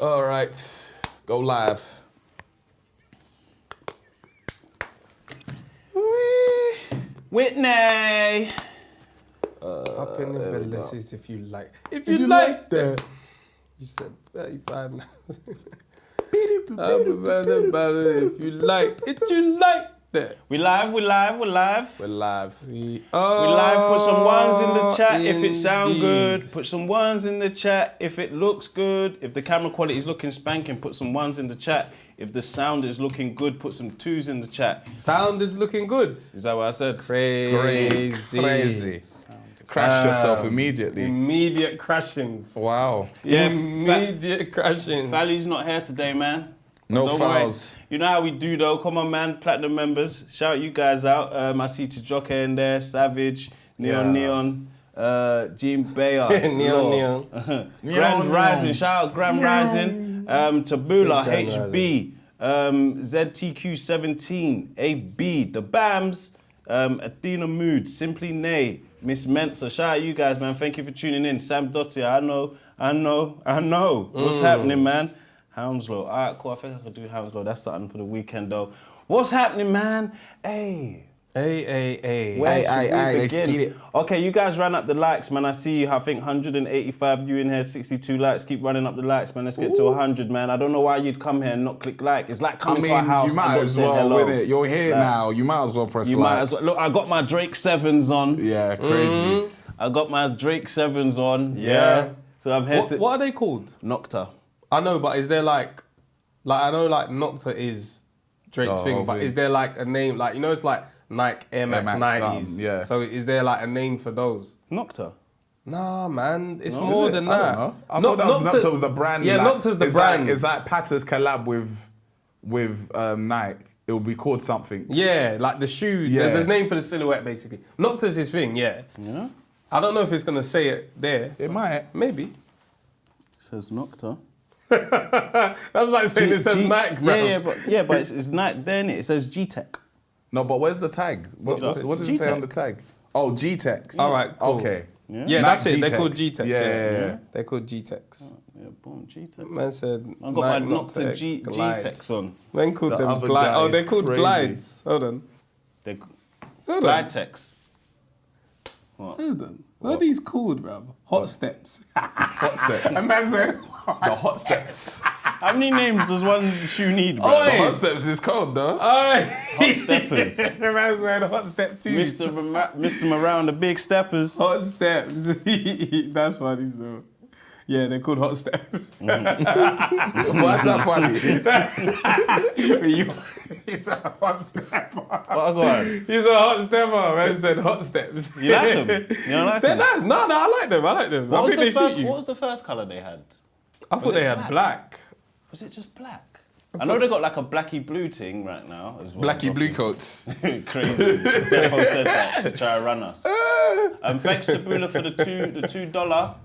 All right, go live. Whitney. Up in the bed, this is if you like. If you like that. You said 35 now. If you like it, you like that. We live. We're live. We live. Put some ones in the chat if it sound good. Put some ones in the chat if it looks good. If the camera quality is looking spanking, put some ones in the chat. If the sound is looking good, put some twos in the chat. Sound is looking good. Is that what I said? Crazy. Crashed yourself immediately. Immediate crashings. Wow. Yeah, Immediate crashings. Fali's not here today, man. No Don't fouls. worry. You know how we do though. Come on, man. Platinum members. Shout you guys out. I see Tijoka in there. Savage. Neon. Gene Bayer. Neon. Grand Rising. Shout out Grand Rising. Tabula. HB. ZTQ17. AB. The Bams. Athena Mood. Simply Nay. Miss Mensa. Shout out you guys, man. Thank you for tuning in. Sam Dottier. I know. What's happening, man? Hounslow. All right, cool. I think I could do Hounslow. That's something for the weekend, though. What's happening, man? Hey. Where should we let's begin? get it. Okay, you guys ran up the likes, man. I see, I think 185 you in here, 62 likes. Keep running up the likes, man. Let's get to 100, man. I don't know why you'd come here and not click like. It's like coming to our house. You might and as not saying well hello. with it. You're here now. You might as well press You like. might as well. Look, I got my Drake 7s on. Yeah, crazy. I got my Drake 7s on. Yeah. So I'm here to... What are they called? Nocta. I know, but is there like I know like Nocta is Drake's thing, but is there like a name, like, you know, it's like Nike Air Max 90s. yeah. So is there like a name for those? Nocta. Nah, man, it's more than that. I don't know. I thought Nocta was the brand. Yeah, like, Nocta's the brand. It's like Patter's collab with Nike. It will be called something. Yeah, like the shoe. Yeah. There's a name for the silhouette, basically. Nocta's his thing, yeah. Yeah. I don't know if it's gonna say it there. It might. Maybe. It says Nocta. That's like saying it says Nike, bro. Yeah, but it's Nike there, innit? It says G-Tech. No, but where's the tag? What does it say on the tag? Oh, G-Tex. All right, cool. Okay. Yeah, that's it. G-Tex. They're called G-Tex. Yeah. They're called G-Tex. Yeah, boom, G-Tech. Man said I got my Nike Nocta Glide. G-Tex on. Man called The them other Glide. guy Oh, is they're called crazy. Glides. Hold on. They're Hold on. Glide-Tex. What? Hold on. What are these called, bruv? Hot Steps. Hot steps. And man said, The hot steps. How many names does one shoe need, bro? Oi. The hot steps is cold, though. Hot Steppers. Man said Hot Step 2. Mr. Around the big steppers. Hot Steps. That's funny, though. Yeah, they're called Hot Steps. Why's that funny? He's a hot stepper. What I got? He's a hot stepper. Man said Hot Steps. You like them? You don't like They're them? nice. No, I like them. I like them. I think they suit you. What was the first colour they had? I thought they had black. Was it just black? I know they got like a blacky blue thing right now as well. Blacky blue coats. Crazy. Defo said that to try to run us. Thanks to Bula for the $2.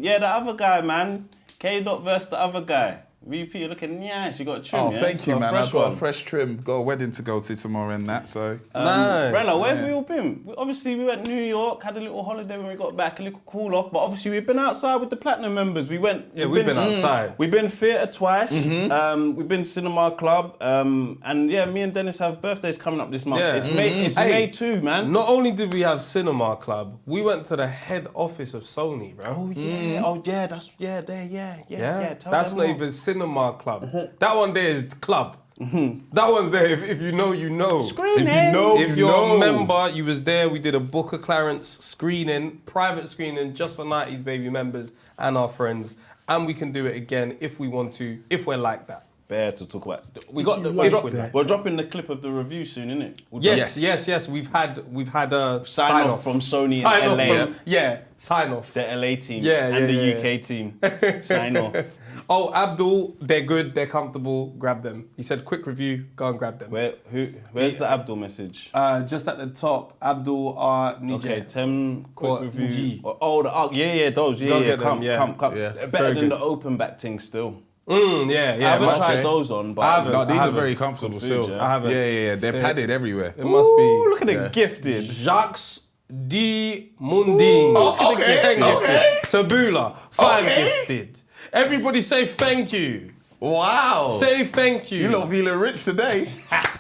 Yeah, the other guy, man. K-Dot versus the other guy. VP, you're looking nice. You got a trim, Oh, yeah? thank you, Got man. fresh I've got one. a fresh trim. Got a wedding to go to tomorrow and that, so. Nice. Rella, where have we all been? Obviously, we went to New York, had a little holiday when we got back, a little cool off, but obviously we've been outside with the Platinum members. We've been outside. We've been theatre twice, we've been cinema club, and yeah, me and Dennis have birthdays coming up this month. Yeah. It's May 2, man. Not only did we have Cinema Club, we went to the head office of Sony, bro. Oh yeah, Tell That's them not more. even Cinema Club. That one there is club. That one's there. If you know, you know. Screening. If you know, If you're a member, you was there. We did a Booker Clarence screening, private screening, just for 90s baby members and our friends. And we can do it again if we want to, if we're like that. Bear to talk about. We're dropping the clip of the review soon, innit? Yes. We've had a sign off from Sony sign and off LA. Sign off. The LA team Yeah, and yeah, the yeah. UK team. Sign off. Oh, Abdul, they're good, they're comfortable, grab them. He said, quick review, go and grab them. Where's the Abdul message? Just at the top, Abdul Nije. Okay, 10 quick Or review. G. Those, Go yeah, get them, yeah. come. Yeah. They're Very better than good. the open back thing still. Yeah. I haven't much- tried those on, but I haven't. No, these I are haven't. very comfortable Good still. food, yeah. I haven't. Yeah. They're padded everywhere. It must be. Ooh, look at Yeah. it, gifted. Jacques D. Mundine. Oh, okay. Tabula, 5 gifted. Everybody say thank you. Wow. Say thank you. You lot feeling rich today.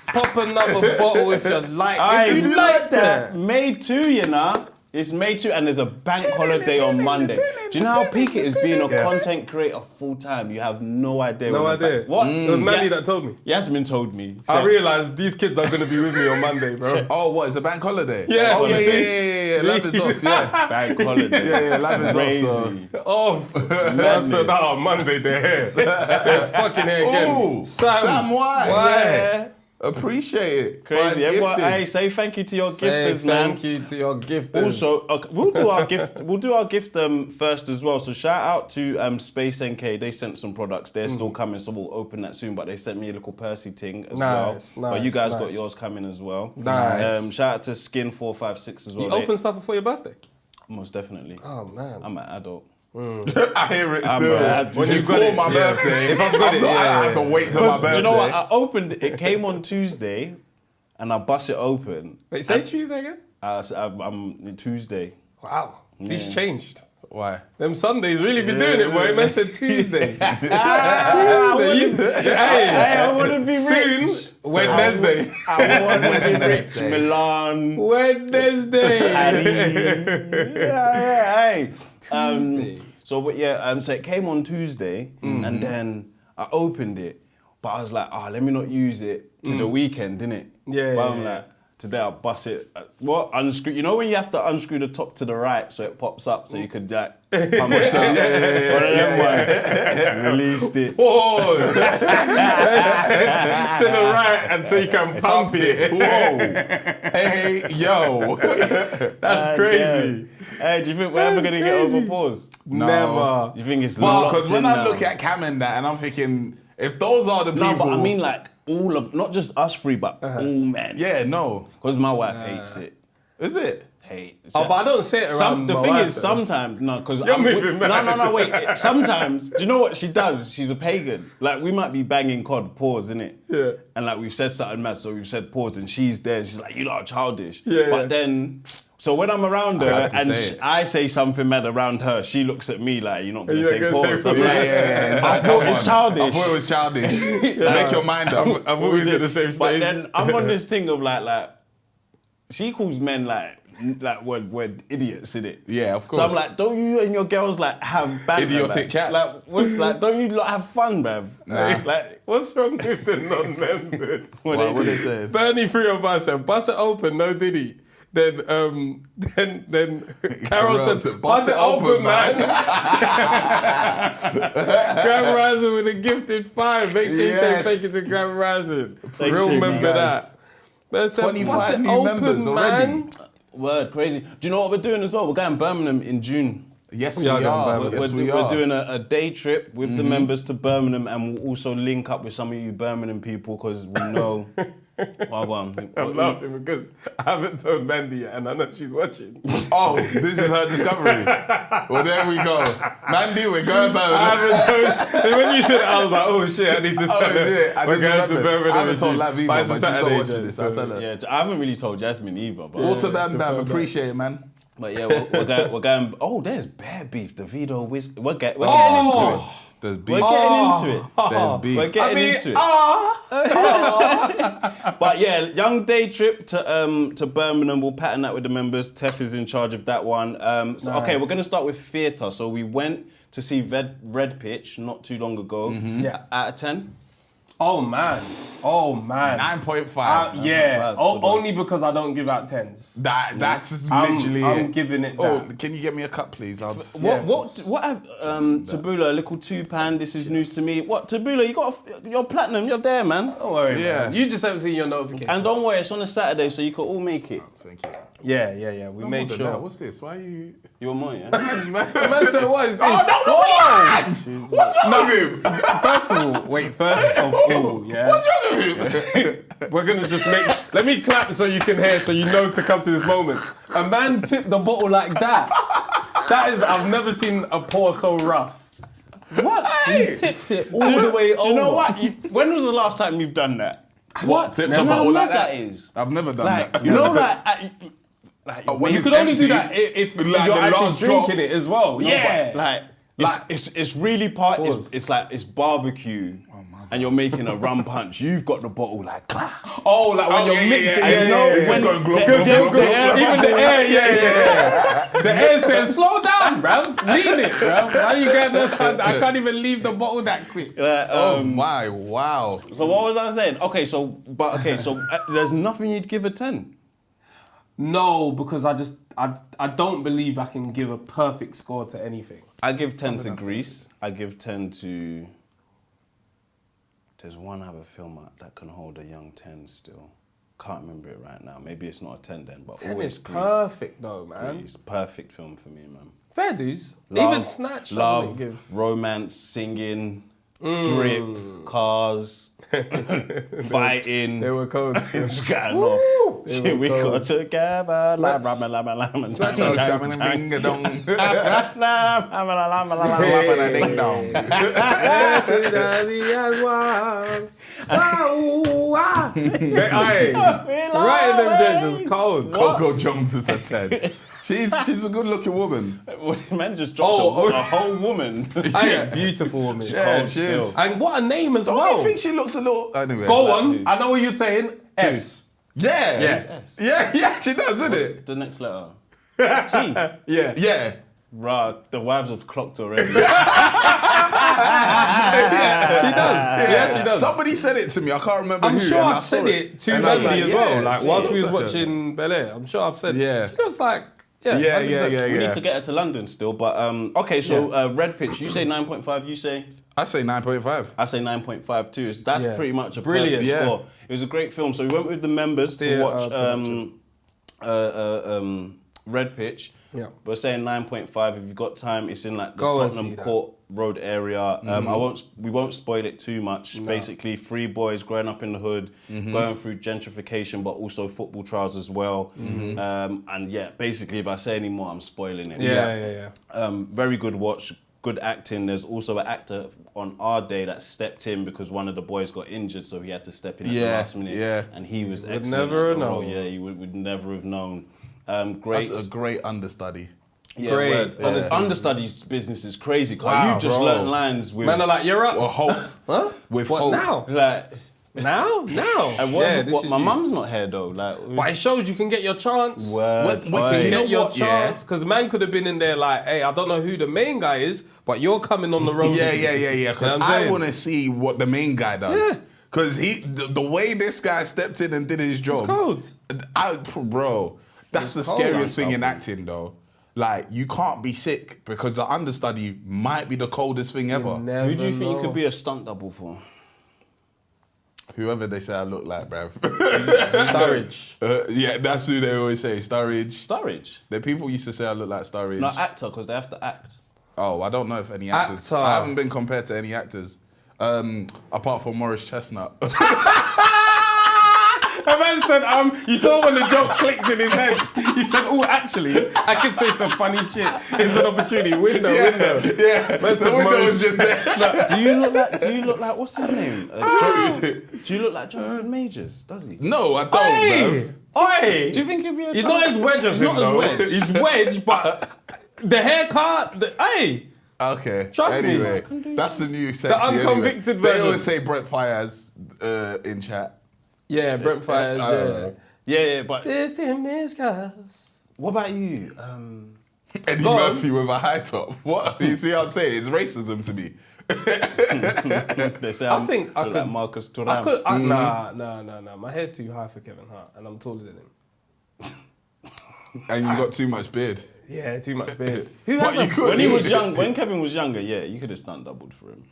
Pop another bottle if you like. Aye, If you like that. May 2, you know. It's May 2 and there's a bank holiday on Monday. Do you know how peak it is being a content creator full time? You have no idea. No idea. What? It was Mandy that told me. Yasmin told me. I realised these kids are going to be with me on Monday, bro. Oh, what? It's a bank holiday? Yeah. Oh, yeah. Lab is off, yeah. Bank holiday. Yeah, lab is Crazy. Off. I said, Monday they're here. They're fucking here again. Ooh, Sam White. Yeah. Appreciate it. Crazy. Everyone, Gifted. hey, say thank you to your Say gifters, man. thank you to your gifters. Also, we'll do our gift. We'll do our gift first as well. So shout out to Space NK. They sent some products. They're still coming, so we'll open that soon. But they sent me a little Percy thing as well. But you guys got yours coming as well. Nice. Shout out to Skin 456 as well. You open stuff before your birthday? Most definitely. Oh man. I'm an adult. I hear it I'm still. bad. When you call my birthday, if I've got it, I have to wait till my birthday. Do you know what? I opened it. It came on Tuesday, and I bust it open. Wait, say Tuesday again? I'm Tuesday. Wow. He's changed. Why? Them Sundays really been doing it, boy. Man said Tuesday. Tuesday. I want to be Soon, rich. Wednesday. I want to be rich. Milan. Wednesday. Hey. Tuesday. So it came on Tuesday, and then I opened it, but I was like, let me not use it to the weekend, innit? Yeah, But yeah, I'm yeah. like, today I'll bust it. Unscrew. You know when you have to unscrew the top to the right so it pops up so you could like pump it down? Released it. Whoa. To the right until you can pump it. Whoa. Hey, yo. That's crazy. Hey, do you think we're ever gonna get over pause? Never. You think it's Because when I now? look at Cam and that, and I'm thinking, if those are the people. No, but I mean like all of, not just us three, but all men. Yeah, no. Because my wife hates it. Is it? Hates Oh, it. but I don't say it around The my thing wife, is, though. sometimes, no, because moving mad. No, wait. Sometimes, do you know what she does? She's a pagan. Like, we might be banging COD, pause, innit? Yeah. And like, we've said something mad, so we've said pause, and she's there, she's like, you lot are childish. Yeah. But then, so when I'm around her, have to and say it. I say something mad around her, she looks at me like, you're not going to You're say not gonna pause. say I'm pause. like, Yeah. I thought it's childish. I thought it was childish. Make your mind up. I thought we was in the same space. But then I'm on this thing of like, she calls men like we're idiots, innit? Yeah, of course. So I'm like, don't you and your girls like have banter? Idiotic like, chats. Like, don't you lot have fun, bruv? Nah. Like, What's wrong with the non-members? What they say? Bernie 305 said, bust it open, no Diddy. Then Carol said, bust it open, man. Grand Rising with a gifted 5. Make sure you say Yes. thank you to Grand Rising. Thank Real you, member guys. that. Man said, 25 bust it new open, members already. man. word, crazy. Do you know what we're doing as well? We're going to Birmingham in June. Yes, we Yeah, are. Birmingham. Yes, We're doing a day trip with the members to Birmingham, and we'll also link up with some of you Birmingham people because we know. I'm laughing because I haven't told Mandy yet, and I know she's watching. Oh, this is her discovery. Well, there we go. Mandy, we're going I Birmingham. haven't told. When you said it, I was like, oh shit, I need to tell Oh, is her. it? I We're just going to remembered. Birmingham. I haven't told in Lav June. either, But it's but a she's not Saturday, watching Jen, this. so- I'll tell her. Yeah, I haven't really told Jasmine either, but All to Bam Bam, appreciate it, man. yeah, we're going. Oh, there's bear beef. Davido whiskey. We're getting into it. There's We're beef. getting into it. There's beef. We're getting into it. But yeah, young day trip to Birmingham. We'll pattern that with the members. Tef is in charge of that one. Okay, we're gonna start with theatre. So we went to see Red Pitch not too long ago. Yeah. Out of 10. Oh man. 9.5. Yeah. That's good. Only because I don't give out 10s. That's literally I'm it. giving it Oh, that. can you get me a cup, please? What have Tabula, a little £2, this is news to me. What, Tabula, you're platinum, you're there, man. Don't worry, Yeah. man. You just haven't seen your notification. And don't worry, it's on a Saturday, so you can all make it. Thank you. Yeah. We No made more than sure. that. What's this? Why are you... You're mine, yeah? Man said, what is this? Oh, no, what's wrong with him? First of all, yeah. What's wrong with him? We're gonna just let me clap so you can hear, so you know to come to this moment. A man tipped the bottle like that. I've never seen a pour so rough. What? He tipped it all the way over. Do you know what? When was the last time you've done that? What? Tipped Do a you know how bottle mad like that that? is? I've never done Like, that. you know, when You it's could only do empty, that if like you're the actually last drinking drops. it as well. No, Yeah. but, like, It's really it's like it's barbecue. And you're making a rum punch. You've got the bottle like clap. Oh, like when you're mixing. When even the air, the air says, "Slow down, bruv. Leave it, bruv. How you get this? I can't even leave the bottle that quick." Oh my, wow. So what was I saying? Okay, so there's nothing you'd give a 10. No, because I don't believe I can give a perfect score to anything. I give 10 to Grease. I give 10 to. There's one other film that can hold a young 10 still. Can't remember it right now. Maybe it's not a 10 then, but 10 is perfect though, man. It's perfect film for me, man. Fair dues. Love, even Snatch. Love, romance, singing, drip, cars, fighting. They were cold. It was going off. Shit, we got together. Snatch. Right in them jets is cold. Coco Jones is a 10. She's a good-looking woman. Man just dropped a whole woman. Beautiful woman. Yeah, she is. And what a name as Don't well. you think she looks a little... Anyway. Go on. I know what you're saying. S. Yeah. Yeah, she does, isn't it? The next letter. T. Yeah. Right, the wives have clocked already. She does. Yeah, she does. Somebody said it to me. I can't remember I'm who. sure and I've said it to and I was Melody like, as well. yeah, Like she whilst we looks was like watching Bel Air, I'm sure I've said. Yeah. She looks like. Yeah. We need to get her to London still, but okay. So Red Pitch, you say 9.5. You say? I say 9.5. I say 9.5 too. So that's pretty much a Brilliant perfect score. It was a great film. So we went with the members to watch Red Pitch. Yeah. We're saying 9.5. If you've got time, it's in like the Go and Tottenham see that. Court Road area. We won't spoil it too much. No. Basically, 3 boys growing up in the hood, going through gentrification, but also football trials as well. And yeah, basically, if I say any more, I'm spoiling it. Yeah. Very good watch. Good acting. There's also an actor on our day that stepped in because one of the boys got injured, so he had to step in at the last minute. Yeah. And he was Would excellent. never have known. Yeah, you would never have known. Great. That's a great understudy. Yeah, Great. word. Understudy's business is crazy. Cause Wow, you just bro. learned lines with. Man, are like, you're up. Or hope. Huh? With What hope. now? Like, Now? and what my mum's not here though. Like, But it shows you can get your chance. word. What- what- You You know get your what, yeah? chance. Because man could have been in there like, hey, I don't know who the main guy is, but you're coming on the road. Yeah. with me. Because You know what I'm I saying? want to see what the main guy does. Yeah. Because the way this guy stepped in and did his job. cold. Bro, that's the cold, scariest thing in man. acting, though. Like, you can't be sick because the understudy might be the coldest thing ever. Who do you think you could be a stunt double for? Whoever they say I look like, bruv. Sturridge. Yeah, that's who they always say, Sturridge. Sturridge. The people used to say I look like Sturridge. No, actor, because they have to act. Oh, I don't know if any actors. Actor. I haven't been compared to any actors. Apart from Morris Chestnut. A man said, you saw when the joke clicked in his head. He said, oh, actually, I can say some funny shit. It's an opportunity. Window. Yeah, Man said, the window Morris was just there. Do you look like what's his name? Do you look like Jonathan Majors? Does he? No, I don't, bro. Oi! Do you think he'd be a He's not as wedge as him, not as though. wedge. He's wedge, but the haircut, Okay. Trust me. Anyway, that's the new sexy. unconvicted anyway. They version. always say Brett Fires in chat. Yeah, Brent Fires, Yeah, but Distant miscast. what about you? Eddie Go on. Murphy with a high top. What? You see how I'm saying? It's racism to me. They say I think I look could. like Marcus Thuram. I could. Nah. My hair's too high for Kevin Hart, and I'm taller than him. And you got too much beard. Yeah, too much beard. But you could. When he was young, when Kevin was younger, yeah, you could have stunt doubled for him.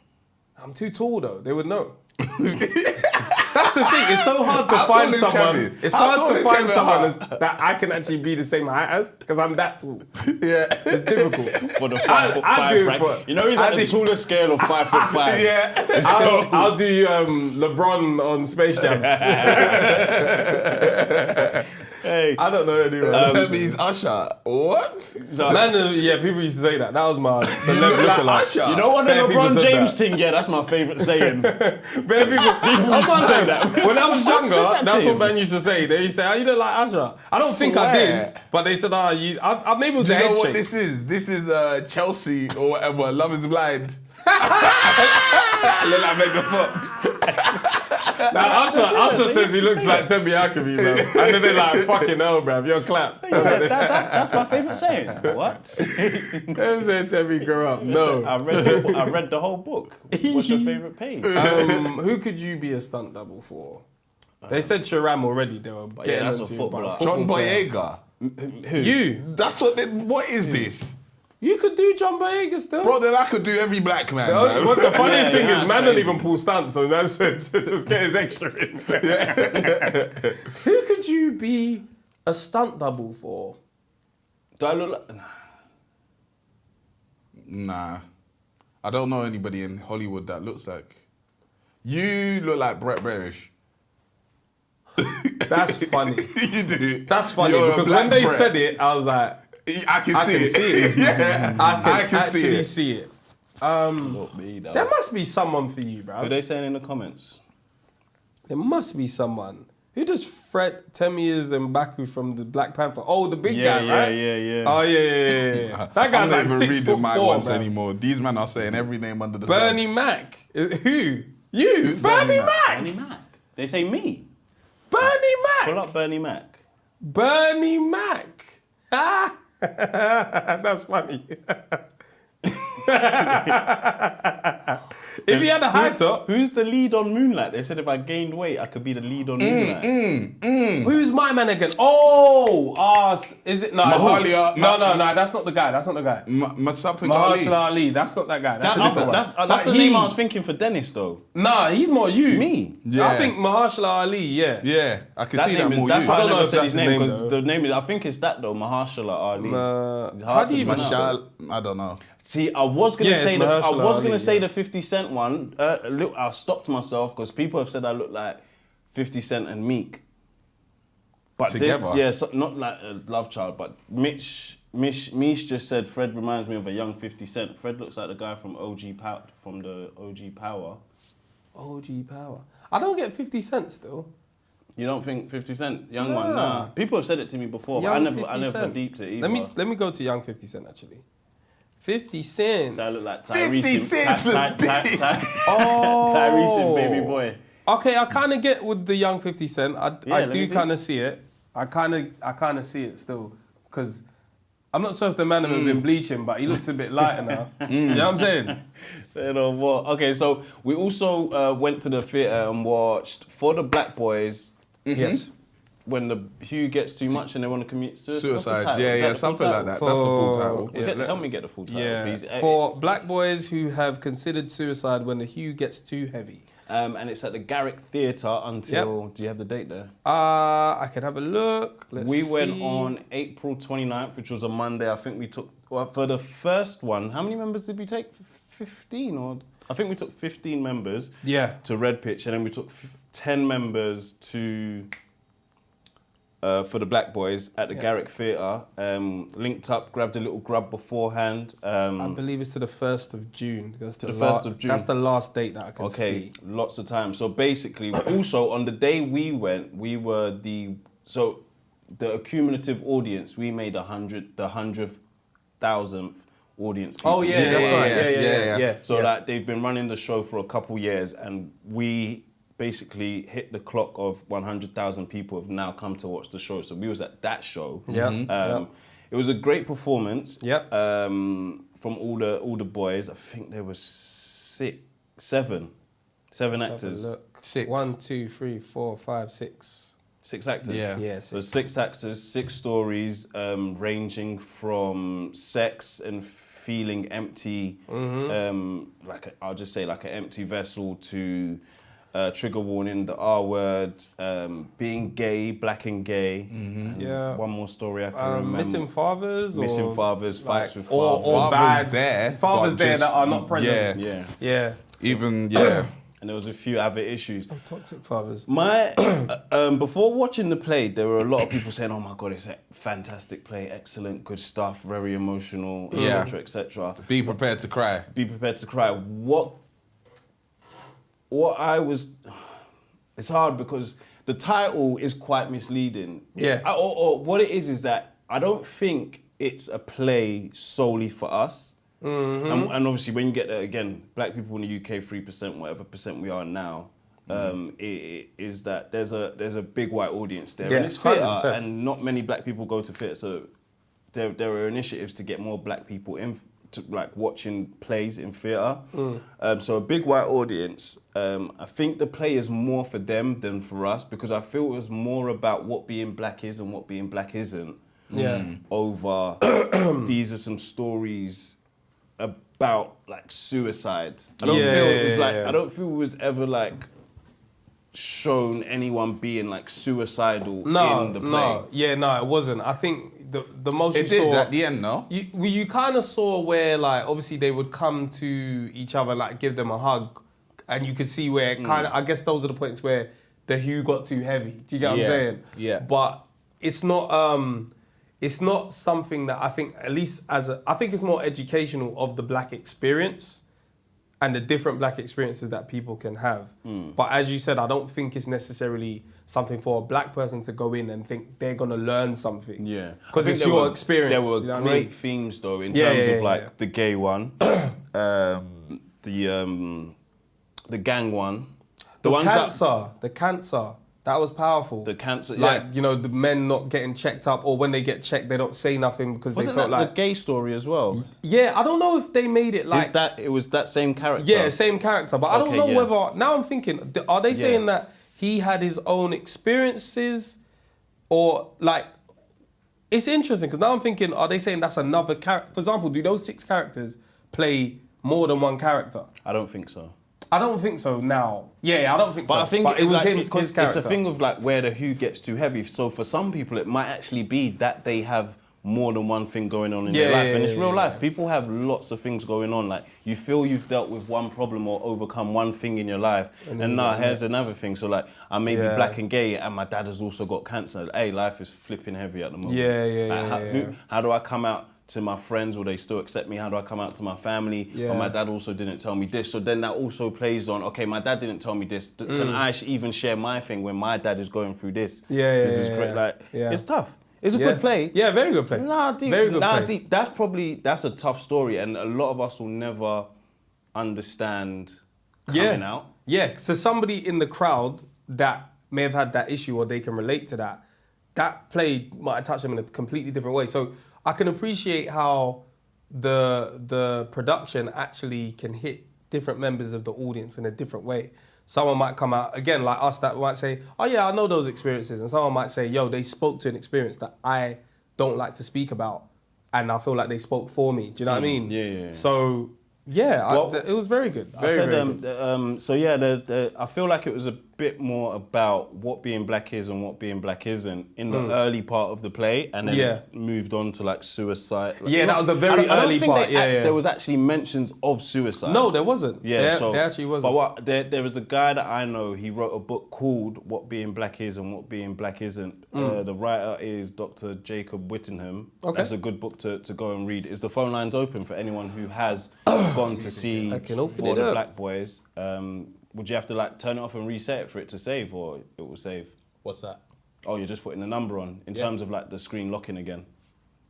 I'm too tall though. They would know. That's the thing. It's so hard to How find tall is someone. Kevin? It's How hard tall to is find Kevin someone Hart? that I can actually be the same height as because I'm that tall. Yeah. It's difficult. For the 5'5" bracket. You know he's on the tallest scale of 5'5". Yeah. I'll do LeBron on Space Jam. Hey, I don't know anyone. Tell me he's Usher. What? so, Man, yeah, people used to say that. That was my celeb look like lookalike. Usher. you know what the Bare people LeBron said James that. thing? Yeah, that's my favourite saying. Bare people used to say that. When I was younger, that that's to what him? man used to say. They used to say, "Oh, you don't like Usher." I don't think I Swear. did, but they said, "Oh, you." I maybe it was Do the you know head what shake. this is? This is Chelsea or whatever. Love is Blind. Look like Megan Fox. Now, Usher says he looks like Temi Akemi, bro. And then they're like, "Fucking hell, bruv, you're clapped." That's my favourite saying. What? They said Temi grew up. No. I read the whole book. What's your favourite page? Who could you be a stunt double for? They said Sharam already. They were getting that's a onto you, footballer. but John player. Boyega. Who? You. That's what is this? You could do John Boyega still. Bro, then I could do every black man. man. What the funniest thing yeah, is, that's man don't crazy. even pull stunts, so that's it. Just get his extra in. Who could you be a stunt double for? Do I look like? Nah. I don't know anybody in Hollywood that looks like. You look like Brett Berish. That's funny. You do. That's funny You're a because black when they Brett. said it, I was like, I can I see can it. see it. Yeah. I can see actually it. see it. Not me, though. There must be someone for you, Who bro. they saying in the comments? There must be someone. Who does Frat, Temiers, and Baku from the Black Panther? Oh, the big guy, right? Yeah. Oh, yeah. That I'm guy's not like even 6'4", reading my ones man. anymore. These men are saying every name under the Bernie sun. Mac. Who? You? Who's Bernie Bernie Mac. Bernie Mac. They say me. Bernie Pull Mac. up Bernie Mac. Bernie Mac. Ah, that's funny. If he had a high top, Who's the lead on Moonlight? They said if I gained weight, I could be the lead on Moonlight. who's my man again? Oh, is it? No, it's not. Mahalia- No, that's not the guy. That's not the guy. Something Ali. Mahershala Ali. That's not that guy. That's a That's, different one. that's But the he- name I was thinking for Dennis, though. Nah, he's more you. Me. Yeah. I think Mahershala Ali. Yeah. Yeah, I can That see name that is, more. that's you. why I I don't know never if said that's his his name, name, because though. the name is, I think it's that though, Mahershala Ali. It's how hard do to you pronounce. Mashal, I don't know. See, I was gonna Yeah, say it's the Mahershala Ali, say yeah. the 50 Cent one. Look, I stopped myself because people have said I look like 50 Cent and Meek. But Together? yeah, so, not like a love child, but Mish just said Fred reminds me of a young 50 Cent. Fred looks like the guy from the OG Power. OG Power. I don't get 50 cents still. You don't think 50 Cent, young Nah. one? Nah. People have said it to me before, but Young I 50 never Cent. deeped it either. Let me go to young 50 Cent actually. 50 Cent. So I look like 50 Tyrese Cent's a bitch. Tyrese and Baby Boy. Okay, I kind of get with the young 50 Cent. I let me do see. kind of see it. I kind of see it still, because I'm not sure if the man have been bleaching, but he looks a bit lighter now. You know what I'm saying? You know what? Okay, so we also went to the theatre and watched For the Black Boys. Yes. When the hue gets too much and they want to commit suicide. What's the Suicide. title? Yeah, Is yeah, the full something like title? that. That's the full title. Yeah, Help me get the full title, Yeah. please. For black boys who have considered suicide when the hue gets too heavy. And it's at the Garrick Theatre until. Do you have the date there? I could have a look. We went on April 29th, which was a Monday. I think we took, well, for the first one, how many members did we take? 15 or? I think we took 15 members to Red Pitch, and then we took 10 members to for the Black Boys at the Garrick Theatre. Linked up, grabbed a little grub beforehand. I believe it's to the 1st of June. That's To the 1st of June. That's the last date that I can Okay, see. lots of time. So basically, also on the day we went, we were the accumulative audience. We made the 100,000th audience. Oh people. yeah, that's right. Yeah. So that they've been running the show for a couple years, and we basically hit the clock of 100,000 people have now come to watch the show. So we was at that show. It was a great performance. From all the boys. I think there was seven actors. Six. 1, 2, 3, 4, 5, 6. 6 actors. Yeah. So 6 actors, 6 stories, ranging from sex and feeling empty, I'll just say like an empty vessel, to trigger warning, the R word, being gay, black and gay. Yeah. One more story I can remember. Missing fathers, Missing fathers, fights with or fathers. bad there. fathers but there just- that are not present. Yeah. Yeah. Even, yeah. and there was a few other issues. Oh, toxic fathers. My before watching the play, there were a lot of people saying, "Oh my God, it's a fantastic play, excellent, good stuff, very emotional, etc., etc." Be prepared to cry. Be prepared to cry. It's hard because the title is quite misleading. Yeah. Or what it is that I don't think it's a play solely for us. Mm-hmm. And obviously when you get there, again, black people in the UK, 3%, whatever percent we are now, it is that there's a big white audience there. Yeah, and it's theatre, 100%. and not many black people go to theatre, so there are initiatives to get more black people in to like watching plays in theatre. So a big white audience. I think the play is more for them than for us because I feel it was more about what being black is and what being black isn't. Yeah. Over these are some stories about like suicide. I don't feel it was like I don't feel it was ever like shown anyone being like suicidal in the play. No, it wasn't. I think the most It you did saw at the end, no? you kind of saw where like obviously they would come to each other, like give them a hug, and you could see where kind of I guess those are the points where the hue got too heavy. Do you get what I'm saying? Yeah. But it's not something that I think, at least I think it's more educational of the black experience and the different black experiences that people can have. But as you said, I don't think it's necessarily something for a black person to go in and think they're going to learn something. Yeah. Because it's your experience. There were you know great themes though in terms of like the gay one, the gang one. The cancer. That was powerful. The cancer, like, you know, the men not getting checked up, or when they get checked, they don't say nothing because they felt like... the gay story as well? Yeah, I don't know if they made it like... It was that same character? Yeah, same character. But I don't know whether... Now I'm thinking, are they saying that he had his own experiences? Or, like... It's interesting, because now I'm thinking, are they saying that's another character? For example, do those 6 characters play more than one character? I don't think so. I don't think so now. Yeah, I don't think so. But I think it was like, his character. It's a thing of like where the hue gets too heavy. So for some people, it might actually be that they have more than one thing going on in their life. And it's real life. People have lots of things going on. Like you feel you've dealt with one problem or overcome one thing in your life. And now here's another thing. So like I may be black and gay and my dad has also got cancer. Hey, life is flipping heavy at the moment. How do I come out to my friends? Will they still accept me? How do I come out to my family? Yeah. But my dad also didn't tell me this. So then that also plays on, okay, my dad didn't tell me this. Can I even share my thing when my dad is going through this? This is great. Like, it's tough. It's a good play. Yeah, very good play. Very good play. That's a tough story, and a lot of us will never understand coming out. Yeah, so somebody in the crowd that may have had that issue or they can relate to that, that play might have touched them in a completely different way. So I can appreciate how the production actually can hit different members of the audience in a different way. Someone might come out, again, like us, that might say, oh yeah, I know those experiences. And someone might say, yo, they spoke to an experience that I don't like to speak about. And I feel like they spoke for me. Do you know what I mean? Yeah. So, it was very good. Very good. So yeah, I feel like it was a bit more about what being black is and what being black isn't in the early part of the play, and then it moved on to like suicide. Like, that was the very early part. There was actually mentions of suicide. No, there wasn't. Yeah, there actually wasn't. But there was a guy that I know. He wrote a book called "What Being Black Is and What Being Black Isn't." The writer is Dr. Jacob Whittingham. Okay. That's a good book to go and read. Is the phone lines open for anyone who has gone to see For the Black Boys? Would you have to like turn it off and reset it for it to save, or it will save? What's that? Oh, you're just putting the number on in terms of like the screen locking again.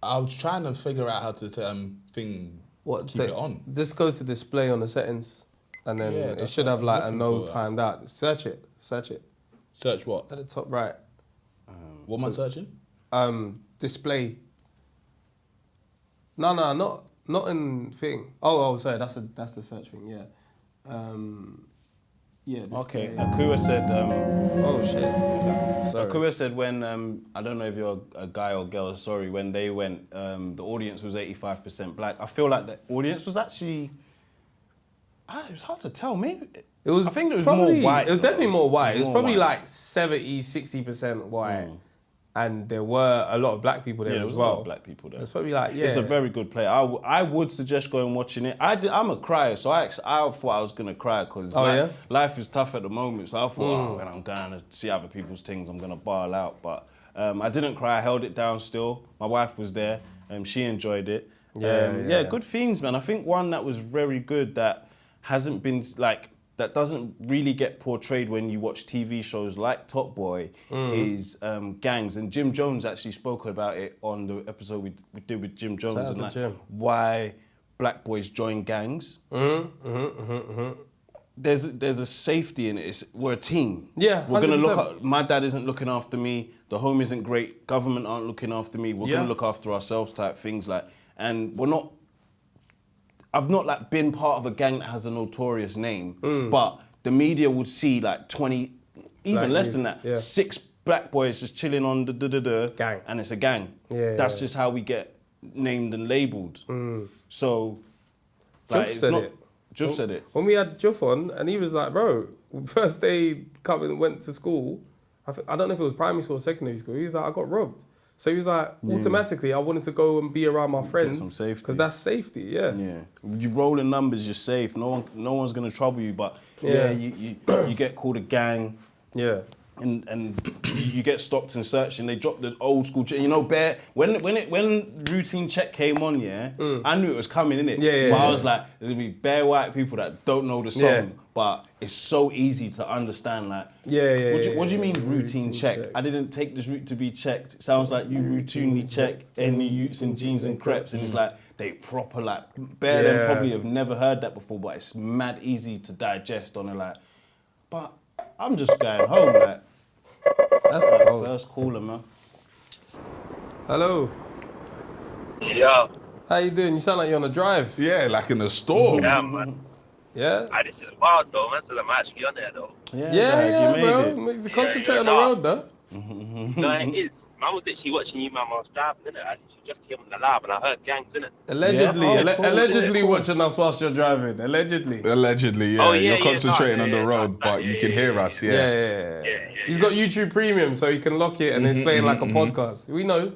I was trying to figure out how to keep it on. Just go to display on the settings, and then it should have like a no timed out. Search it. Search what? At the top right. What am I searching? Display. No, not in thing. Oh, sorry, that's the search thing. Yeah. Display. Okay. Akua said. Oh shit. Sorry. Akua said when I don't know if you're a guy or girl. Sorry, when they went, the audience was 85% black. I feel like the audience was actually. It was hard to tell. Maybe it was. I think it was probably, more white. It was definitely more white. It was probably white. like 70-60% white. and there were a lot of black people there Yeah, as there's well. a lot of black people there. It's probably like, yeah. It's a very good play. I would suggest going and watching it. I'm a crier, so I thought I was going to cry because life is tough at the moment. So I thought, when I'm going to see other people's things, I'm going to bail out. But I didn't cry. I held it down still. My wife was there. She enjoyed it. Yeah, good themes, man. I think one that was very good that hasn't been, like, that doesn't really get portrayed when you watch TV shows like Top Boy is gangs. And Jim Jones actually spoke about it on the episode we did with Jim Jones and like why black boys join gangs. There's a safety in it. We're a team. Yeah, we're gonna look at, my dad isn't looking after me, the home isn't great, government aren't looking after me, we're gonna look after ourselves type things like, and I've not like been part of a gang that has a notorious name, but the media would see like 20, even black less than that, 6 black boys just chilling on the gang, and it's a gang. That's just how we get named and labelled. So, like, Juff said it. When we had Juff on, and he was like, bro, first day went to school, I don't know if it was primary school or secondary school, he was like, I got robbed. So he was like, automatically, I wanted to go and be around my friends because that's safety. Yeah. You roll in numbers, you're safe. No one's gonna trouble you. But you get called a gang. Yeah. And you get stopped and searched, and they drop the old school. You know, when routine check came on, I knew it was coming, innit? But I was like, there's gonna be bare white people that don't know the song, but it's so easy to understand. Like, what do you mean routine check? I didn't take this route to be checked. It sounds like you routinely checked any youths in jeans and crepes, and it's like they proper like bare them probably have never heard that before, but it's mad easy to digest on it. Like, but I'm just going home, like. That's my first caller, man. Hello. Yeah. How you doing? You sound like you're on a drive. Yeah, like in a store. Yeah, man. Yeah? This is wild, though, man. So I'm actually on there, though. Yeah, bro. Concentrate on the road, though. No, it is. Man was literally watching you, man. I was driving, innit? I just came on the lab and I heard gangs, innit? Allegedly. Allegedly watching us whilst you're driving. Allegedly. Allegedly, yeah. Oh, yeah, you're concentrating on the road, but you can hear us, Yeah. He's got YouTube Premium, so he can lock it and it's playing like a podcast. We know.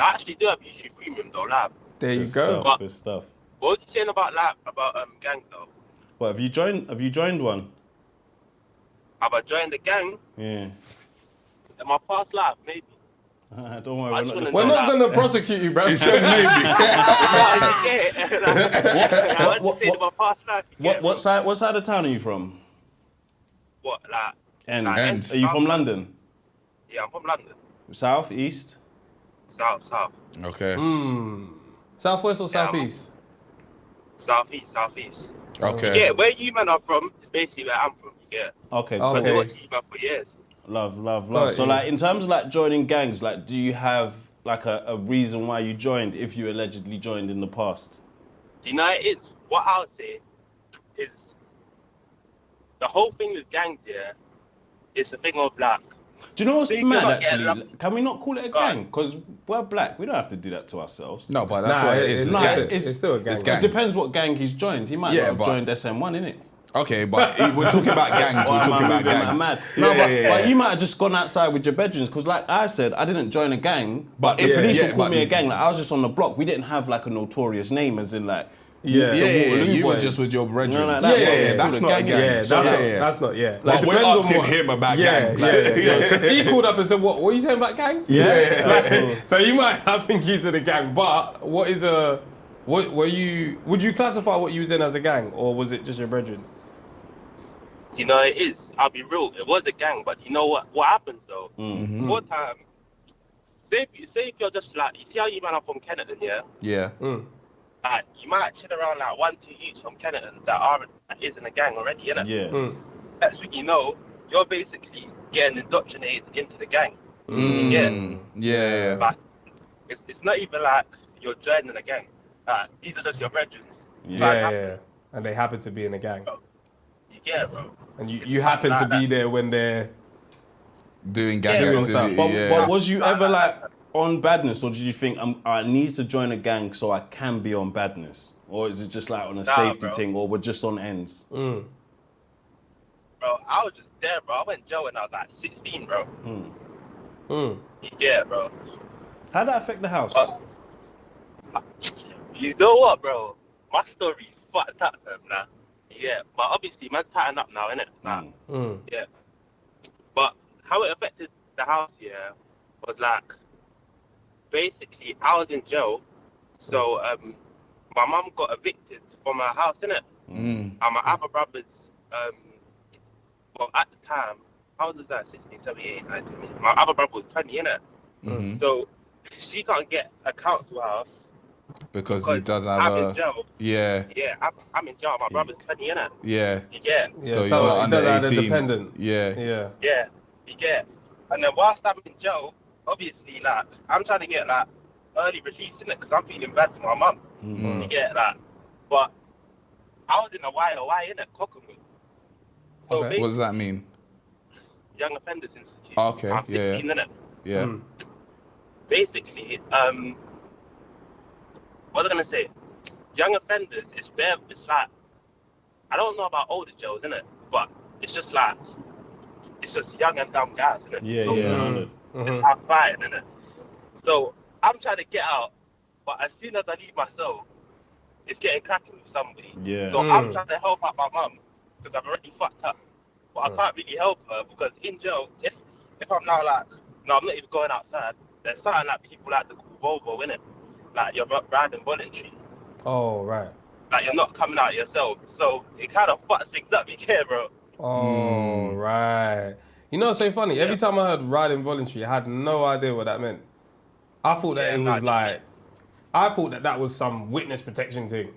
I actually do have YouTube Premium, though, lab. There you go. Good stuff. What was you saying about lab, about gang, though? What, have you joined one? Have I joined the gang? Yeah. In my past life, maybe. Don't worry, we're not going to prosecute you, bro. He said maybe. What side of town are you from? What, like? End. Are you from London? Yeah, I'm from London. South, east? South. Okay. Southwest or southeast? Southeast. Okay. Yeah, where you man are from is basically where I'm from. Yeah. Okay. I've been watching you man for years. Love. So, like, in terms of like joining gangs, like, do you have like a reason why you joined if you allegedly joined in the past? Do you know it is? What I would say is the whole thing with gangs here is a thing of like. Do you know what's mad actually? Can we not call it a gang? Because we're black. We don't have to do that to ourselves. No, but that's what it is. It's still a gang. It depends what gang he's joined. He might not have joined SM1, innit? Okay, but we're talking about gangs. We're talking about gangs. But you might have just gone outside with your bedrooms because, like I said, I didn't join a gang. But if police would call me a gang, like I was just on the block. We didn't have like a notorious name, as in like. You were just with your brethren. That's not a gang. That's not. Like, we're asking him about gangs. Because he called up and said, "What are you saying about gangs?" So you might have been key to the gang, but what is a? What were you? Would you classify what you was in as a gang, or was it just your brethren? You know it is. I'll be real. It was a gang, but you know what? What happens though? More time. Say if you're just like, you see how you man are from Kenneton, yeah? Yeah. Like, you might chill around like 1-2 youths from Kenneton that is in a gang already, innit? Yeah. That's what you know. You're basically getting indoctrinated into the gang. Yeah. But it's not even like you're joining a gang. These are just your brethren. And they happen to be in a gang. Yeah, bro. And you happen to be there when they're doing gang activity. But was you ever like on badness, or did you think I need to join a gang so I can be on badness, or is it just like on a safety thing, or we're just on ends? Bro, I was just there, bro. I went to jail when I was like 16, bro. You get it, bro. How'd that affect the house? You know what, bro? My story's fucked up, nah. Yeah, but obviously, man's tightened up now, innit? Nah. Yeah. But how it affected the house, yeah, was like, basically, I was in jail, so my mum got evicted from her house, innit? And my other brothers, well, at the time, how old was that? 16, 17, 19. My other brother was 20, innit? So she can't get a council house. Because he does have I'm in jail. Yeah. Yeah, I'm in jail. My brother's 20, innit? Yeah. You get it? So you're not under 18. Dependent. Yeah. Yeah, you get it. And then whilst I'm in jail, obviously, like, I'm trying to get, like, early release, innit? Because I'm feeling bad for my mum. You get it? Like, but I was in a YOI, innit? Cockerwood. So Okay. What does that mean? Young Offenders Institute. Okay, I'm 16, innit? Yeah. Basically, what was I gonna say? Young offenders, it's like, I don't know about older jails, innit? But it's just like, it's just young and dumb guys, innit? I'm fighting, innit? So I'm trying to get out, but as soon as I leave my cell, it's getting cracking with somebody. Yeah. So I'm trying to help out my mum because I'm already fucked up. But I can't really help her because in jail, if I'm now like, no, I'm not even going outside, there's something like people like to call Volvo, innit? Like you're riding voluntary. Oh, right. Like you're not coming out yourself. So it kind of fucks things up, you care, bro. Oh, right. You know what's so funny? Every time I heard riding voluntary, I had no idea what that meant. I thought that it was like, I thought that was some witness protection thing.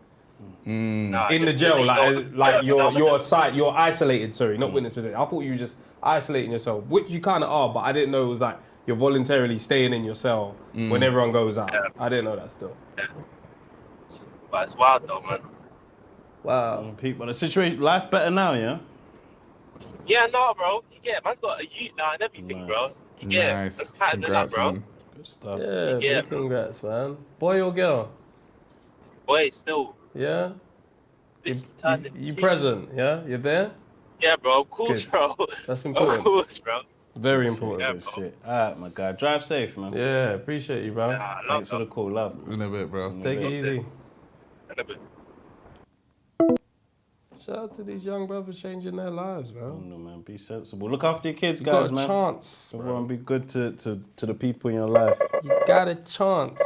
Nah, In the just jail, really like you're isolated, sorry, not witness protection. I thought you were just isolating yourself, which you kind of are, but I didn't know it was like you're voluntarily staying in your cell when everyone goes out. Yeah. I didn't know that still. Yeah. But it's wild though, man. Wow. People, the situation, life better now, yeah? Yeah, no, bro. You get it. Man's got a youth now and everything, bro. You get it. That's patterned up, Congrats, bro. man. Good stuff. Yeah, Yeah, big congrats, man. Boy or girl? Boy, still. Yeah? Literally You 13. present, yeah? You're there? Yeah, bro. Of course, Good. bro. That's important. Of course, bro. Very important. Yeah, Good bro. shit. All right, my guy. Drive safe, man. Yeah, appreciate you, bro. Nah, I love Thanks for that. the call, love. In a bit, bro. Take it easy. In a bit. Shout out to these young brothers changing their lives, man. No, man. Be sensible. Look after your kids, You guys, got a man. chance, bro. Everyone be good to the people in your life. You got a chance.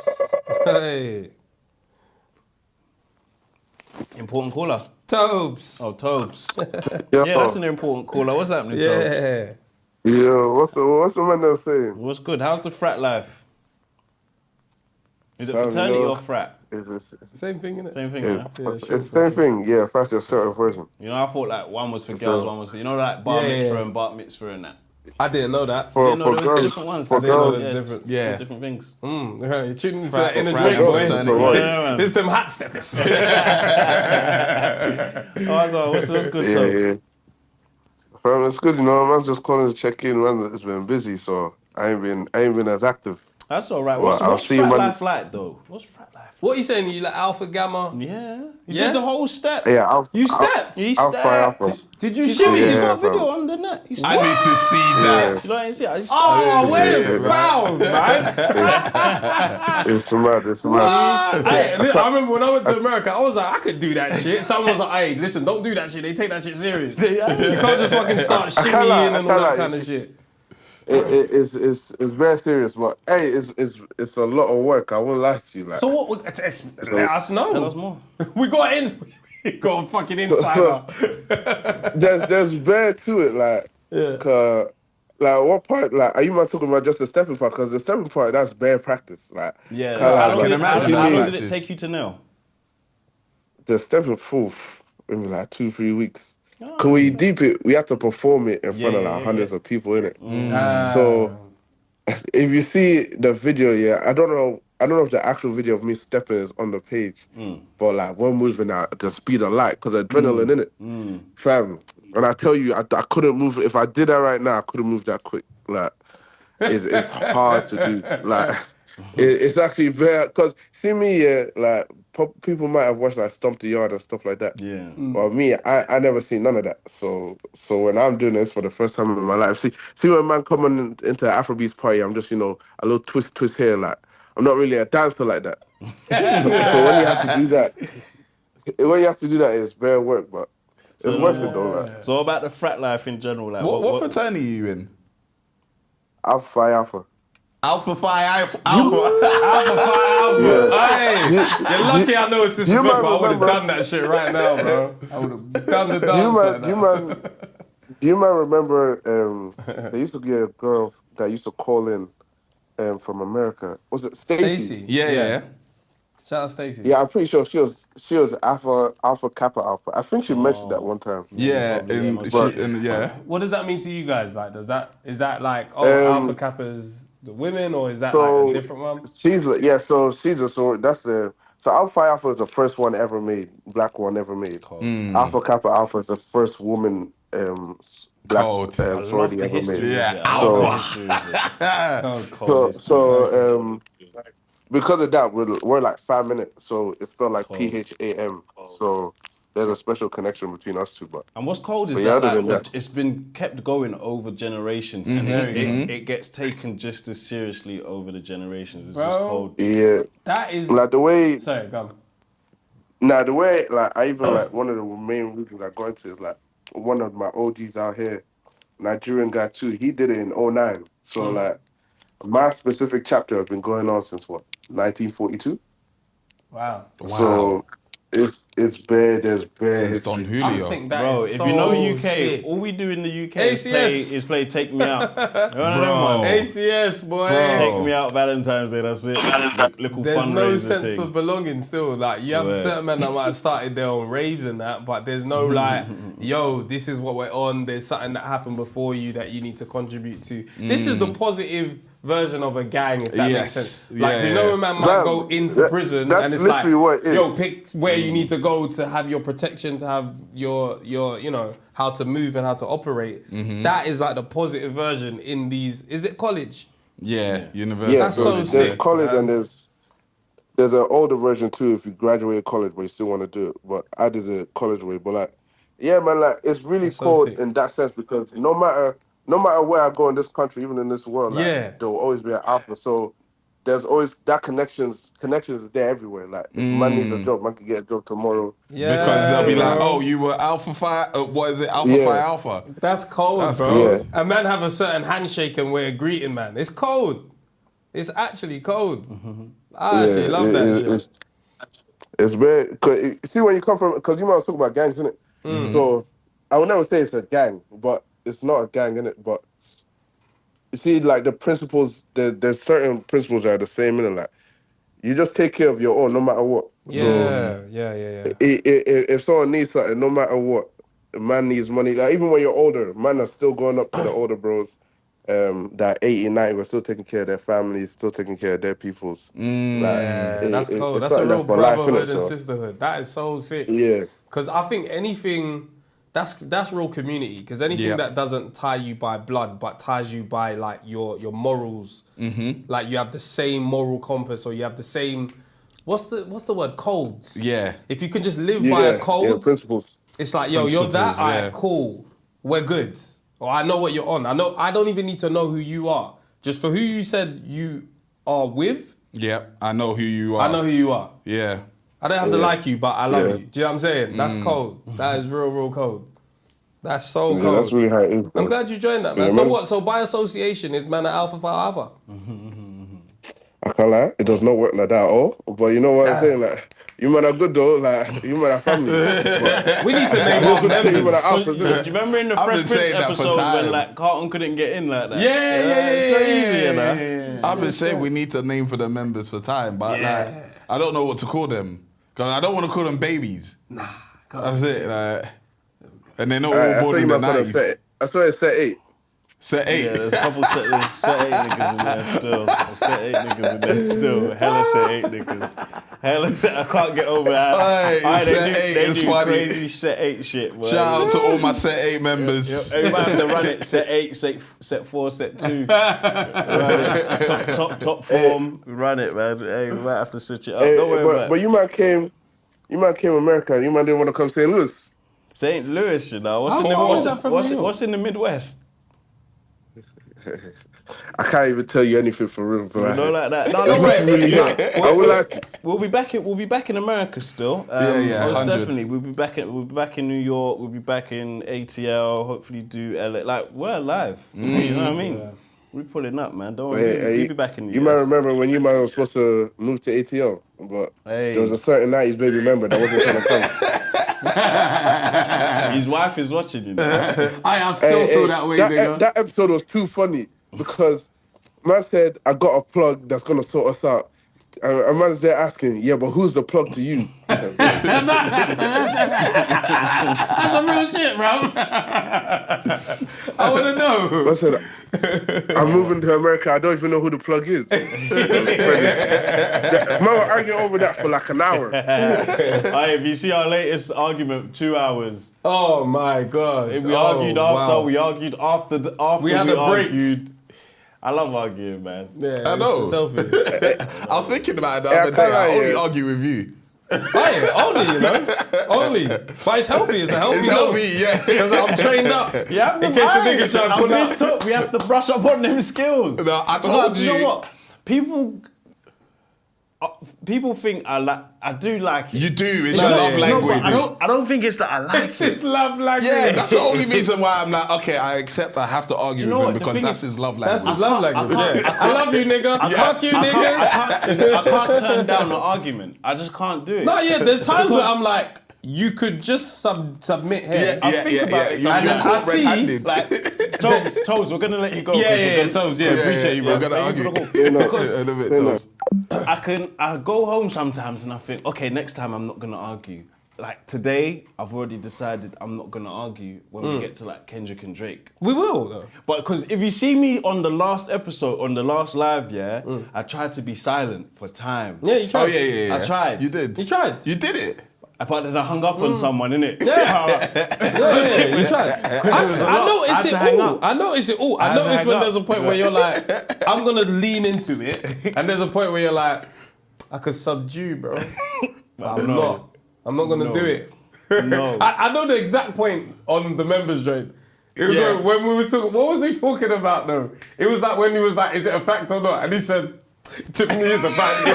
Hey. Important caller. Tobes. Oh, Tobes. Yo, Yeah, that's an important caller. What's happening, Tobes? Yeah. yo, what's the man there saying? What's good? How's the frat life? Is it Fam, fraternity you know- or frat? Is this? Same thing, innit? Same thing, Yeah, yeah? it's the same thing. Yeah, fast your certain version. You know, I thought like one was for girls, one was for, you know, like bar Yeah, mitzvah yeah. and bar mitzvah and that. I didn't know that. For You know, there was girls, different ones. for I didn't know girls, there's difference. Yeah. different things. Right, you're tuning into Frat that inner or drink, frat, boy. fraternity. Right. Yeah, man. This them hot steppers. Oh my God, what's good, yeah, Tobes? yeah. Fam, it's good, you know. Man's just calling to check in. Man, it's been busy, so I ain't been as active. That's all right. Well, I'll What's see frat you life like, though? What's frat life? What are you saying? You like alpha, gamma? Yeah. You Yeah? did the whole step. Yeah, You stepped? He I'll fire stepped. off. Did you He's shimmy? got, he's Yeah, got a video bro. on the net. He I stepped. need to see Yeah. that. You know what I'm saying? Oh, where's Yeah, the fouls, man? It's mad. It's mad. Hey, I remember when I went to America, I was like, I could do that shit. Someone was like, hey, listen, don't do that shit. They take that shit serious. You can't just fucking start shimmying and all that kind of shit. It's very serious, but hey, it's a lot of work. I won't lie to you, like. So what? Let us know. Tell us more. We got in. We got a fucking insider. there's bare to it, like. Yeah. Like what part? Like, are you man talking about just the stepping part? Because the stepping part, that's bare practice. Like, Yeah. kinda How like, long, did, imagine how long that. did it take you to know? the stepping proof in like 2-3 weeks. Cause we deep it, we had to perform it in front of like hundreds of people in it. So if you see the video, yeah, I don't know if the actual video of me stepping is on the page, but like one moving at the speed of light, cause adrenaline in it, fam. And I tell you, I couldn't move. If I did that right now, I couldn't move that quick. Like it's hard to do. Like it's actually very. Cause see me, yeah, like people might have watched like Stomp the Yard and stuff like that. Yeah. Well, me, I never seen none of that. So when I'm doing this for the first time in my life, see when a man coming into an Afrobeats party, I'm just, a little twist here. Like, I'm not really a dancer like that. So when you have to do that, it's bare work, but it's worth it though. Like. So about the frat life in general, like What fraternity are you in? Alpha Phi Alpha. Alpha Phi Alpha. Yeah. Hey, you're lucky I know it's this book, but I would have done that shit right now, bro. I would have done the dance. Do you man remember they used to get a girl that used to call in from America? Was it Stacey? Yeah. Shout out Stacey. Yeah, I'm pretty sure she was Alpha Kappa Alpha. I think she mentioned that one time. Yeah, What does that mean to you guys? Like, is that like Alpha Kappa's the women, or is that like a different one? So Alpha Alpha is the first one ever made, black one ever made. Alpha Kappa Alpha is the first woman black sorority ever made. Yeah. So because of that, we're like 5 minutes, so it's spelled like PHAM. So there's a special connection between us two. And what's cold is that it's been kept going over generations, and it gets taken just as seriously over the generations. It's just cold. Yeah, that is like the way. Sorry, go on. Nah, the way like I even like one of the main reasons I go into is like one of my OGs out here, Nigerian guy too. He did it in 2009. So like my specific chapter has been going on since 1942. Wow. So it's bare. There's bare history. Don Julio. I think that Bro, is if so you know UK, sick. all we do in the UK ACS. is play Take Me Out. Bro. ACS, boy. Take Me Out Valentine's Day, that's it. Little There's no fundraiser sense thing. of belonging still. Like, you have certain men that might have started their own raves and that, but there's no like, yo, this is what we're on. There's something that happened before you that you need to contribute to. This is the positive version of a gang, if that makes sense. Like, you know, a man might go into prison and it's like, yo, pick where you need to go to have your protection, to have your how to move and how to operate. That is like the positive version in these. Is it college? Yeah, university. Yeah, That's so there's sick, college man. and there's an older version too if you graduate college but you still want to do it. But I did it college way. But like, yeah, man, like it's really cool in that sense because no matter where I go in this country, even in this world, like, there will always be an alpha. So there's always that connections is there everywhere. Like if man needs a job, man can get a job tomorrow. Yeah, because they'll be like, oh, you were Alpha Phi. What is it? Alpha Phi Alpha. That's cold, That's bro. cold. A man have a certain handshake and way of greeting, man. It's cold. It's actually cold. I actually love that shit. It's very. Cause see when you come from, because you might talk about gangs, innit? So I would never say it's a gang, but it's not a gang, innit? But you see, like the principles, there's certain principles that are the same, innit? Like you just take care of your own, no matter what. Yeah. If someone needs something, no matter what, a man needs money. Like even when you're older, man are still going up to the older bros. That 80 and 90 were still taking care of their families, still taking care of their peoples. That's cool. That's a real brotherhood and sisterhood. That is so sick. Yeah. Because I think anything, that's real community. Because anything that doesn't tie you by blood, but ties you by like your morals, like you have the same moral compass, or you have the same, what's the word? Codes. Yeah. If you can just live by a code, principles. it's like, yo, you're that, alright, cool, we're good. Or I know what you're on. I don't even need to know who you are. Just for who you said you are with. Yeah, I know who you are. I know who you are. Yeah. I don't have to like you, but I love you. Do you know what I'm saying? That's cold. That is real cold. That's so cold. That's really how it is. I'm glad you joined that, man. Yeah, So man. what? So by association, is man at Alpha Phi Alpha? I can't lie, it does not work like that at all. But you know what I'm saying? Like, you man are good though, like, you man are family. But We need to name our members. you man are alphas, Do innit? you remember in the I've Fresh been Prince saying that for episode when time. like Carlton couldn't get in like that? Yeah. It's so easy, you know. I've been saying we need to name for the members for time, but like, I don't know what to call them. Because I don't want to call them babies. Nah. That's it. Like, and they're not all I born saw in you the man 90s. I saw it's set 8. Set 8. Yeah, there's a couple there's set 8 niggas in there still. There's set 8 niggas in there still. Hella set 8 niggas. Hella set, I can't get over that. Aye, set 8 they is do funny. crazy set 8 shit, man. Shout out to all my set 8 members. Everybody have to run it. Set 8, set 4, set 2. top form. We run it, man. Hey, we might have to switch it up. Don't worry about it. But you might came America. You might didn't want to come St. Louis. St. Louis, you know. What's in the Midwest? I can't even tell you anything for real. But You know, like that. No, right. I would like. We'll be back in America still. Yeah, most 100. definitely. We'll be back in New York. We'll be back in ATL. Hopefully do LA. Like we're alive. You know what I mean? We're pulling up, man. Don't worry. We'll be back in the US. You might remember when you might was supposed to move to ATL, but there was a certain 90s baby member that wasn't trying to come. His wife is watching, you know. I still feel that way, nigga. That episode was too funny because man said, I got a plug that's going to sort us out. And a man's there asking, yeah, but who's the plug to you? That's some real shit, bro. I want to know. I said, I'm moving to America. I don't even know who the plug is. Man were arguing over that for like an hour. Hey, if you see our latest argument, 2 hours. Oh my God. We argued after. Wow. We argued after. We had a break. Argued. I love arguing, man. Yeah, I know. Selfish. I was thinking about it the other day. I only argue with you. Oh yeah, only, you know, only. But it's healthy. It's a healthy. It's healthy, yeah. Because I'm trained up. Yeah, in case the nigga try to pull out. We have to brush up on them skills. No, I told you. You know what? People think I do like it. You do. It's your love language. No, I don't think it's that I like it. It's love language. Yeah, that's the only reason why I'm like, okay, I accept I have to argue know with what? him The because thing that's is- his love language. That's his love language. Yeah. I love you, nigga. Fuck you, nigga. I can't turn down an argument. I just can't do it. No, yeah. There's times where I'm like, you could just submit here. Yeah, I think about it. You And then I see, red-handed. like, Toes, we're gonna let you go. yeah, Tobes, yeah, appreciate you, bro. We're gonna argue. Because In a bit, Toast. I go home sometimes and I think, okay, next time I'm not gonna argue. Like today, I've already decided I'm not gonna argue when we get to like Kendrick and Drake. We will though. But because if you see me on the last episode, on the last live, I tried to be silent for time. Yeah, you tried. Oh, yeah. I tried. You did. You tried. You did it. But then I hung up on someone, innit? Yeah, you tried. I notice it all. I notice it all. I notice when there's a point where you're like, I'm gonna lean into it, and there's a point where you're like, I could subdue, bro. But I'm not. I'm not gonna do it. No. I know the exact point on the members joint. It was like when we were talking. What was he talking about though? It was like when he was like, "Is it a fact or not?" And he said, "To me, it's a fact."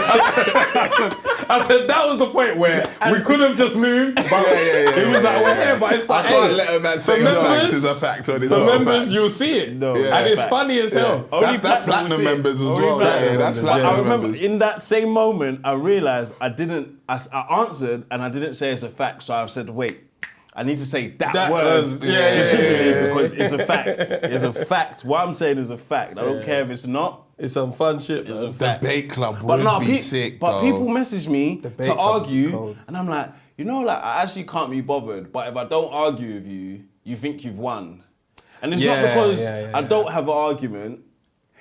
I said that was the point where we could have just moved, but it was like we're here. But it's like, I can't let a man say the a fact members- is a fact on his the own members, fact. you'll see it, No. and it's funny as hell. That's platinum members as well. Yeah, that's I platinum remember members. in that same moment, I realized I answered and I didn't say it's a fact, so I said, wait, I need to say that word specifically because it's a fact. It's a fact. What I'm saying is a fact. I don't care if it's not. It's some fun shit, It's man. a fact. Debate club But would no, be sick, but though. people message me Debate to club would be argue, cold. and I'm like, you know, like I actually can't be bothered. But if I don't argue with you, you think you've won, and it's not because I don't have an argument.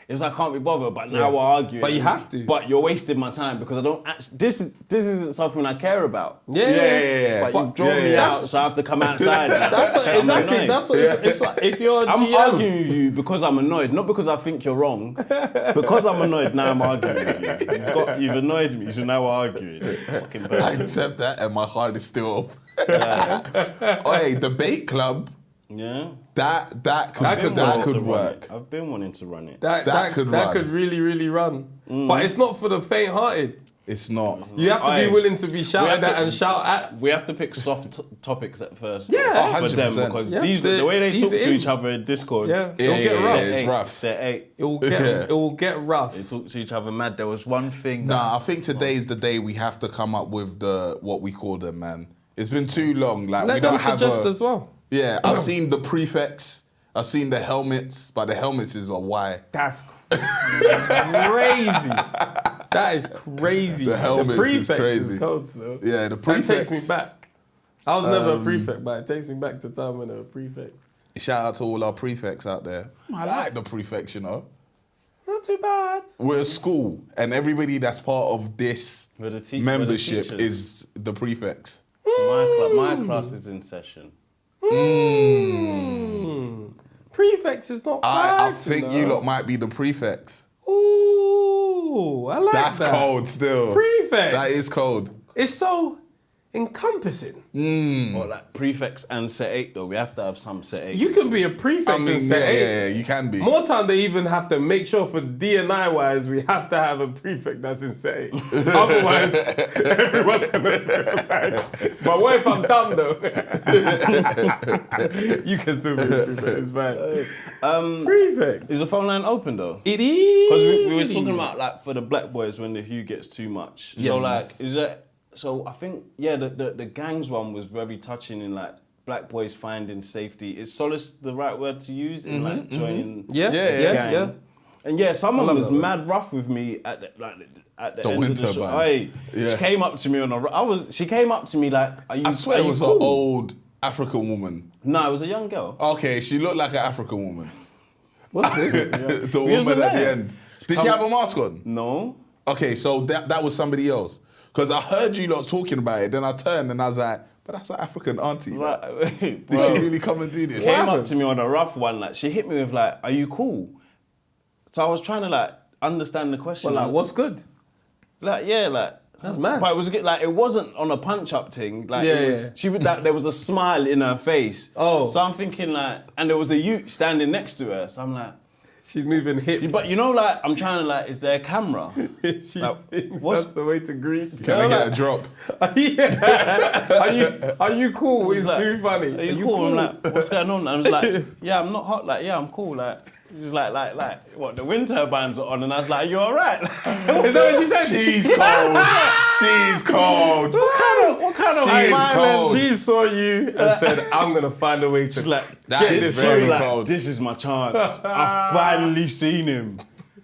It's like I can't be bothered, but now we're arguing. But you have to. But you're wasting my time because I don't actually. This isn't something I care about. Yeah. But you've drawn me out, so I have to come outside. That's what, I'm exactly. annoyed. That's what it's like. If you're a I'm GM, arguing with you because I'm annoyed, not because I think you're wrong. Because I'm annoyed, now I'm arguing with you. You've annoyed me, so now we're arguing. Fucking I person. accept that, and my heart is still up. Hey, debate club. Yeah. That could work. I've been wanting to run it. that could really, really run. But it's not for the faint-hearted. It's not. You have to be Aye. willing to be shouted at and shout at. We have to pick soft topics at first. Yeah. For them 100%. because Yeah. the way they These talk to in. each other in Discord. Yeah, it'll get rough. It's rough. Set 8. It will get rough. They talk to each other mad. There was one thing. Nah, I think today is the day we have to come up with what we call them, man. It's been too long. Like we Let don't them have suggest as well. Yeah, I've seen the prefects. I've seen the helmets, but the helmets is a why. That's crazy. That is crazy. The helmets is prefect crazy. cold, so. Yeah, the That prefects. takes me back. I was never a prefect, but it takes me back to time when there were prefects. Shout out to all our prefects out there. I like the prefects, you know. Not too bad. We're a school, and everybody that's part of this membership is the prefects. My class is in session. Prefects is not bad. I think you lot might be the prefects. Ooh, I like that. That's cold still. Prefects. That is cold. It's so encompassing. Or like prefects and set 8 though. We have to have some set 8. You can be a prefect in set 8. Yeah, you can be. More time they even have to make sure for D&I wise we have to have a prefect that's in set 8. Otherwise, everyone's gonna feel like, but what if I'm dumb though? You can still be a prefect, it's fine. Prefect. Is the phone line open though? It is. Because we were talking about like for the black boys when the hue gets too much. Yes. So like, is that? So I think the gangs one was very touching in like black boys finding safety. Is solace the right word to use in like joining? Yeah. And yeah, someone was mad rough with me at the end winter of the show. bands. Hey, she came up to me she came up to me like, are you? I swear are it you was cool? an old African woman. No, it was a young girl. Okay, she looked like an African woman. What's this? The woman at the end. Did she have a mask on? No. Okay, so that was somebody else. Because I heard you lot talking about it, then I turned and I was like, but that's an African auntie. Like, Did she really come and do this? Came up to me on a rough one, like she hit me with like, "Are you cool?" So I was trying to like understand the question. Well, like, what's good? Like, yeah, like That's mad. But it was like it wasn't on a punch up thing. Like Yeah, it was, yeah. she would there was a smile in her face. Oh. So I'm thinking like, and there was a youth standing next to her. So I'm like, She's moving hip. but you know, like I'm trying to like, is there a camera? She Like, thinks what's- that's the way to greet. Can I get a drop? Yeah. Are you cool? It's like, too funny. Are you cool? I'm like, what's going on? I was like, yeah, I'm not hot. Like, yeah, I'm cool. Like, she's like, what? The wind turbines are on, and I was like, you all right? Is that what she said? She's cold. She's cold. What kind of She is violence? cold. She saw you and said, I'm going to find a way to... She's like, That get is this very shit. Like, cold. this is my chance. I've finally seen him.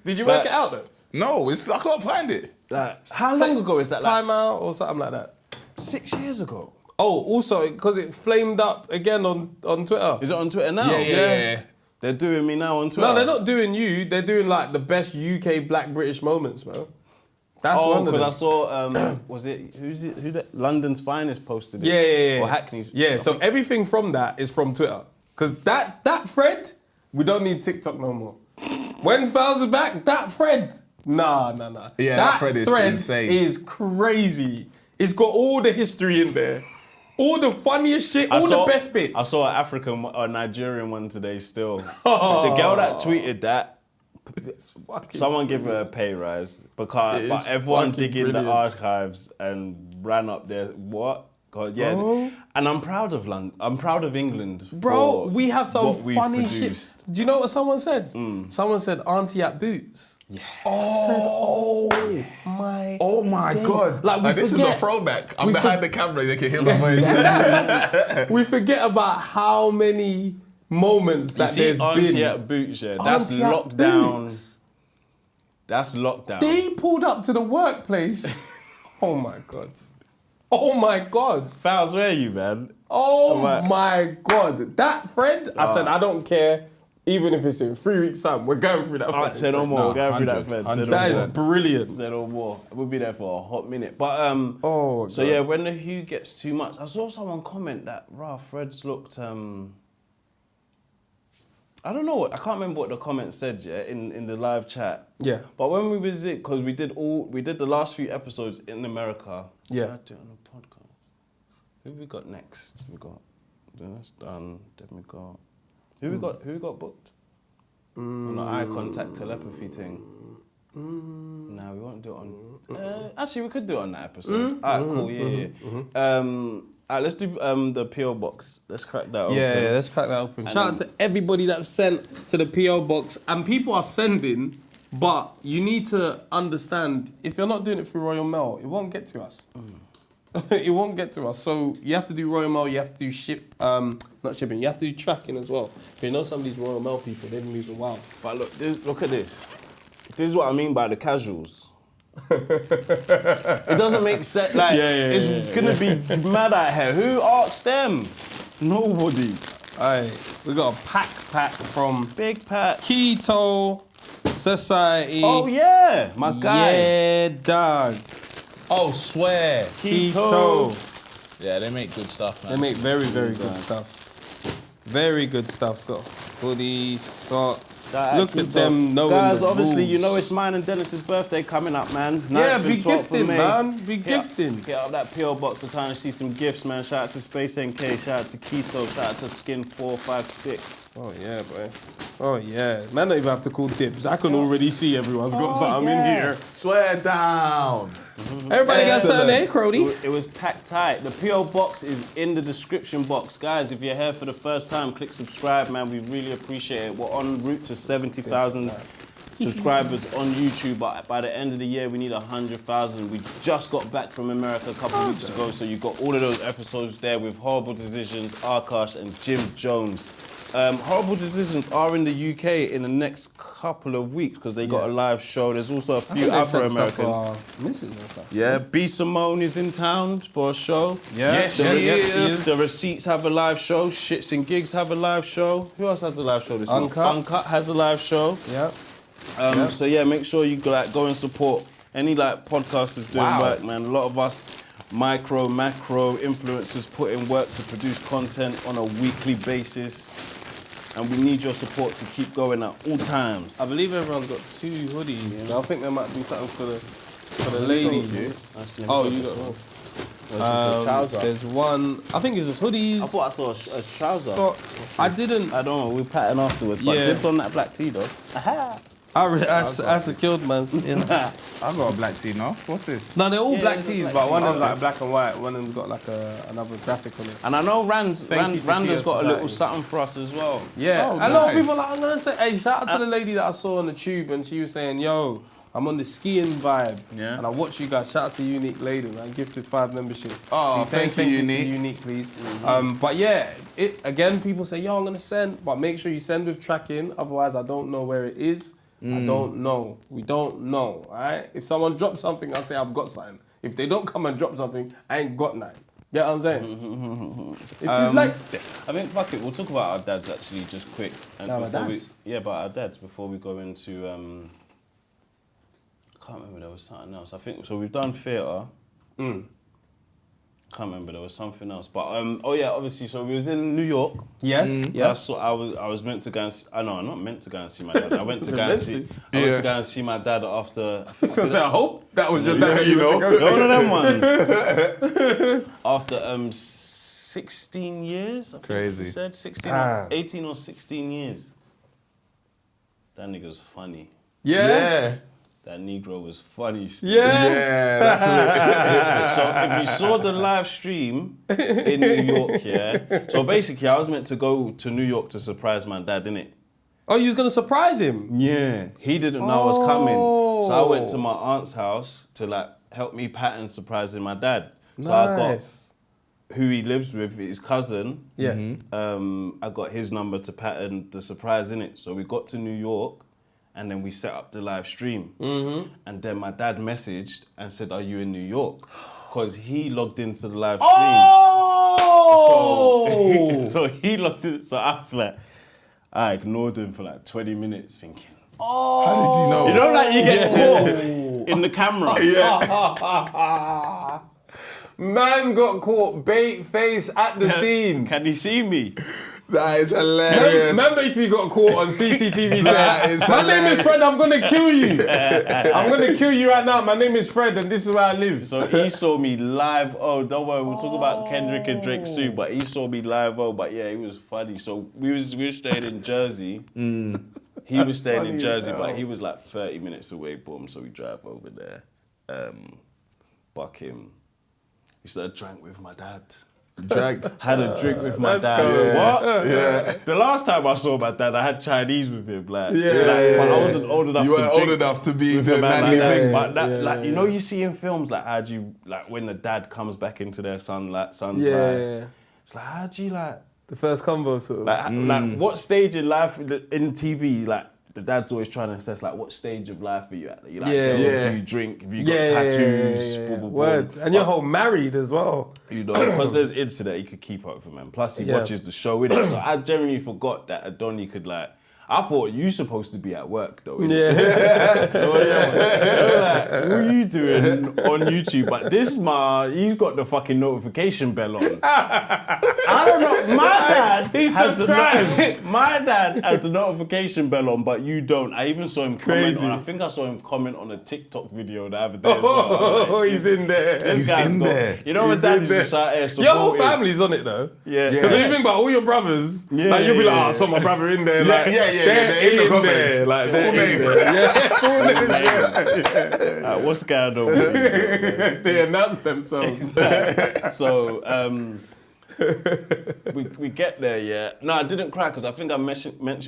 Did you work it out though? No, I can't find it. Like, how long ago is that? Like, Time out or something like that? 6 years ago. Oh, also, because it flamed up again on Twitter. Is it on Twitter now? Yeah. They're doing me now on Twitter. No, they're not doing you. They're doing like the best UK Black British moments, bro. That's one of them. because I saw, was it, who that, London's Finest posted it. Yeah. Or Hackney's. Yeah, so everything from that is from Twitter. Because that thread, we don't need TikTok no more. When Fowles is back, that thread, nah. Yeah, that thread is insane. Is crazy. It's got all the history in there. All the funniest shit, the best bits. I saw an African or Nigerian one today still. The girl that tweeted that, someone give her a pay rise because It but is everyone fucking digging the brilliant. archives and ran up there. What? God, yeah. Bro. And I'm proud of London. I'm proud of England. Bro, for we have some what we've funny produced. shit. Do you know what someone said? Someone said, Auntie at Boots. Yeah. I said, my Oh my days. God. Like, we this is a forget- throwback. I'm we behind the camera, they can hear my voice. We forget about how many moments You that see there's Auntie been. at Boots, yeah. That's Auntie at lockdown. Boots. That's lockdown. They pulled up to the workplace. Oh my God. Oh my God. Fowles, where are you, man? Oh Right. my God. That friend, I said, I don't care. Even if it's in 3 weeks' time, we're going through that. All right, fucking say no thing. more. We're going through that, 100, Fed. Say no That more. is brilliant. Say no more. We'll be there for a hot minute. But Oh, so God. yeah, when the hue gets too much, I saw someone comment that Fred's looked I don't know what I can't remember what the comment said in the live chat. Yeah. But when we visit, because we did the last few episodes in America. Yeah. I did it on a podcast. Who we got next? We got that's done. Then we got who we got booked? On the eye contact telepathy thing. Nah, we won't do it on. Actually, we could do it on that episode. Alright, cool. Yeah. Alright, let's do the PO box. Let's crack that open. Yeah, let's crack that open. Shout out to everybody that's sent to the PO box. And people are sending, but you need to understand, if you're not doing it through Royal Mail, it won't get to us. It won't get to us. So you have to do Royal Mail, you have to do not shipping, you have to do tracking as well. If you know some of these Royal Mail people, they've been using wild. But look at this. This is what I mean by the casuals. It doesn't make sense. Like, it's gonna be mad at her. Who asked them? Nobody. Alright, we got a pack from Big Pat. Keto Society. Oh yeah, my guy. Yeah, dog. Oh, swear. Keto. Yeah, they make good stuff, man. They make very, very good stuff. Very good stuff. Got hoodies, socks. Look at them knowing Guys, the obviously, rules. you know it's mine and Dennis's birthday coming up, man. Yeah, 9th be and 12th of gifting, May. man. Be gifting. Get out that PO box. We're trying to see some gifts, man. Shout out to Space NK. Shout out to Keto. Shout out to Skin 456. Oh yeah, boy. Oh yeah. Man, don't even have to call dibs. I can already see everyone's got something in here. Swear down. Everybody got something, eh, Crody? It was packed tight. The PO box is in the description box. Guys, if you're here for the first time, click subscribe, man. We really appreciate it. We're en route to 70,000 subscribers on YouTube, but by the end of the year, we need 100,000. We just got back from America a couple of weeks ago, so you got all of those episodes there with Horrible Decisions, Arkash, and Jim Jones. Horrible Decisions are in the UK in the next couple of weeks because they got a live show. There's also a few Afro-Americans. Misses and stuff. Yeah, B. Simone is in town for a show. Yeah, she is. The Receipts have a live show. Shits and Gigs have a live show. Who else has a live show this month? Uncut has a live show. Yeah. So yeah, make sure you go and support any podcasters doing work, man. A lot of us micro, macro influencers put in work to produce content on a weekly basis. And we need your support to keep going at all times. I believe everyone's got 2 hoodies. Yeah. So I think there might be something for the ladies. Oh, you got one. There's one. I think it's just hoodies. I thought I saw a trouser. Socks. I didn't. I don't know. We'll pattern afterwards. But dibs on that black tee though. I secured man's. I've got a black tee, no? What's this? No, they're all black tees, but one of Okay. them's like black and white. One of them's got like another graphic on it. And I know Randa's Keto got a little Society. something for us as well. Yeah, Oh, a lot of nice. people are like, I'm gonna say, hey, shout out to the lady that I saw on the tube, and she was saying, yo, I'm on the skiing vibe, and I watch you guys. Shout out to Unique Lady, man. Gifted 5 memberships. Oh, Please say thank you, Unique. to Unique, please. But yeah, again, people say, yo, I'm gonna send, but make sure you send with tracking. Otherwise, I don't know where it is. I don't know. We don't know, all right? If someone drops something, I'll say I've got something. If they don't come and drop something, I ain't got nothing. Get what I'm saying? If you like... I think, fuck it, we'll talk about our dads actually just quick. And Our before dads? about our dads before we go into... I can't remember, there was something else. I think, so we've done theatre. Can't remember, there was something else. But, oh yeah, obviously, so we was in New York. Yes, Yeah, so I was meant to go and see, no, I'm not meant to go and see my dad. I went to go and see, my dad after. I hope that was your dad. You know. One of them ones. After 16 years. I think Crazy. he said 16, 18 or 16 years. That nigga's funny. Yeah. That Negro was funny still. Yeah. That's So if you saw the live stream in New York, so basically I was meant to go to New York to surprise my dad, innit? Oh, you was gonna surprise him? Yeah. He didn't know I was coming. So I went to my aunt's house to help me pattern surprising my dad. So I got who he lives with, his cousin. Yeah. I got his number to pattern the surprise, innit? So we got to New York. And then we set up the live stream. And then my dad messaged and said, are you in New York? Because he logged into the live stream. Oh! So he logged in. So I was like, I ignored him for like 20 minutes thinking, Oh! How did you know? you know, like you get caught in the camera. Man got caught bait face at the scene. Can you see me? That is hilarious. Remember he got caught on CCTV That saying, is my name is hilarious. Fred, I'm gonna kill you. I'm gonna kill you right now. My name is Fred and this is where I live. So he saw me live. Oh, don't worry, we'll talk about Kendrick and Drake soon. But he saw me live. Oh, but yeah, it was funny. So we were staying in Jersey. He was staying in Jersey, but he was like 30 minutes away. Boom. So we drive over there. Buck him. We started drank with my dad. Had a drink with my dad. cool. What? Yeah. The last time I saw my dad, I had Chinese with him. But I wasn't old enough. You to weren't drink old enough to be with the a man manly like that. thing. But that, you know, you see in films when the dad comes back into their son's life. It's like, how do you The first convo sort of. like what stage in life in TV the dad's always trying to assess like what stage of life are you at? You like Yeah. girls, Yeah. do you drink? Have you got tattoos? Boom, boom, boom. Word. And you're whole married as well. You know, because there's incident he could keep up with, man. Plus he watches the show with it. So I genuinely forgot that Adoni could like. I thought you supposed to be at work though. Yeah. Like, what are you doing on YouTube? But this he's got the fucking notification bell on. I don't know. My dad He's has subscribed. my dad has the notification bell on, but you don't. I even saw him comment Crazy. on. I think I saw him comment on a TikTok video the other day. As well. Oh, he's in there. This He's guy's in got- there. You know, my He's dad in is there. just out here Your whole supporting. family's on it though. Yeah. Because if you think about all your brothers, like you'll be like, I saw my brother in there. Like, they're they're in the in there. comments. Like, they're Full in name. there. Yeah, full name. Like, what's going on with you? They announce themselves. So we get there, yeah. No, I didn't cry because I think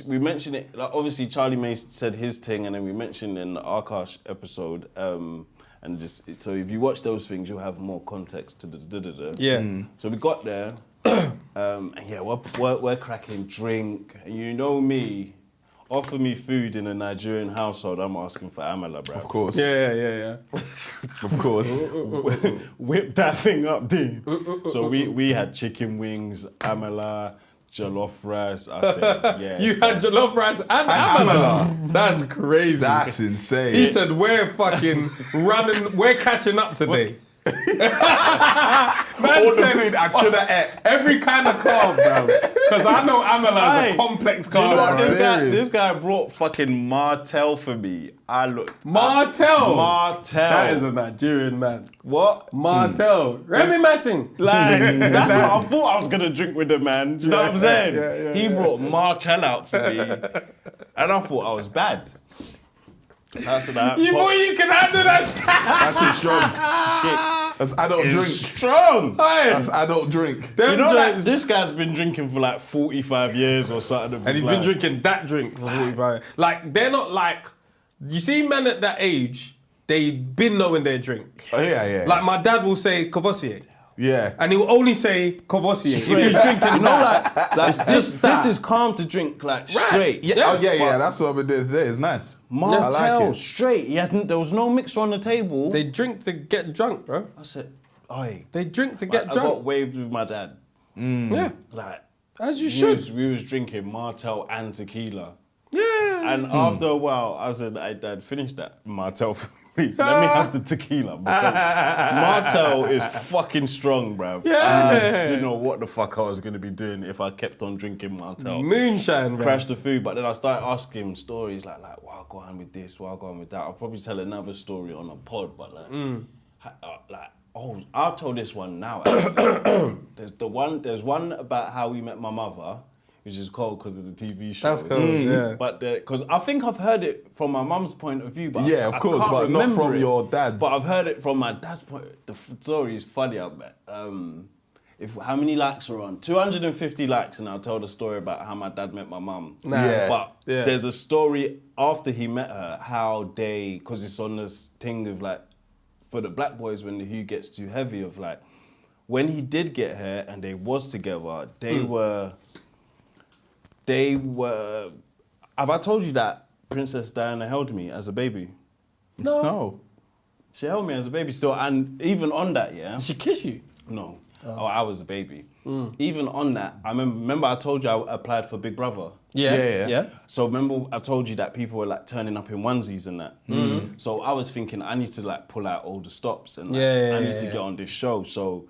we mentioned it. Like, obviously, Charlie May said his thing, and then we mentioned in the Arkash episode. And just so if you watch those things, you'll have more context to the. Yeah. So we got there, and yeah, we're cracking drink, and you know me. Offer me food in a Nigerian household, I'm asking for amala, bro. Of course. Yeah. Of course. Whip that thing up, dude. So we had chicken wings, amala, jollof rice. I said, yeah. You had jollof rice and amala. That's crazy. That's insane. He said, we're fucking running, we're catching up today. Man all the said, food I should have ate. every kind of carb, bro. Because I know amala is Aye. a complex Do you know what carb. Serious. this guy brought fucking Martel for me. I looked. Martel. Martel. That is a Nigerian man. What? Martel. Remy Martin. Like, that's what I thought I was going to drink with the man. Do you know what I'm saying? Yeah, he brought Martel out for me. And I thought I was bad. That's what I You boy, you can handle that shit. That's just strong. That's adult drink. Strong. That's adult drink. Them You know that joints- this guy's been drinking for like 45 years or something. And he's been drinking that drink for 45 years. Like, they're not like, you see men at that age, they've been knowing their drink. Oh, yeah. Like, my dad will say Courvoisier. yeah. And he will only say Courvoisier. If he's Straight. drinking, You know, like just that. this is calm to drink, like straight. Yeah. Oh, yeah. That's what it is. It's nice. Martel, I like it. straight. There was no mixer on the table. They drink to get drunk, bro. I said, oi. They drink to I get got drunk. waved with my dad. Yeah, Like, as you should. we was drinking Martel and tequila. Yeah. And after a while, I said, hey, Dad, finish that Martel for me. Let me have the tequila. Because Martel is fucking strong, bruv. Yeah. I didn't know what the fuck I was going to be doing if I kept on drinking Martel. Moonshine, bro. Crash the food, but then I started asking him stories like why I go on with this, why I go on with that. I'll probably tell another story on a pod, but I'll tell this one now. There's one about how we met my mother, which is cold because of the TV show. That's cool, yeah. But because I think I've heard it from my mum's point of view, but Yeah, of I course, can't but not remember from it. your dad's. But I've heard it from my dad's point. The story is funny. I bet. How many likes are on? 250 likes, and I'll tell the story about how my dad met my mum. Yeah. But Yeah. there's a story after he met her, how they, because it's on this thing of like, for the black boys when the hue gets too heavy, of like, when he did get her and they was together, they were, have I told you that Princess Diana held me as a baby? No. She held me as a baby still, and even on that, yeah? She kiss you. No. Oh, I was a baby. Even on that, I remember I told you I applied for Big Brother. Yeah. So remember I told you that people were like turning up in onesies and that. So I was thinking I need to like pull out all the stops and like, I need to get on this show. So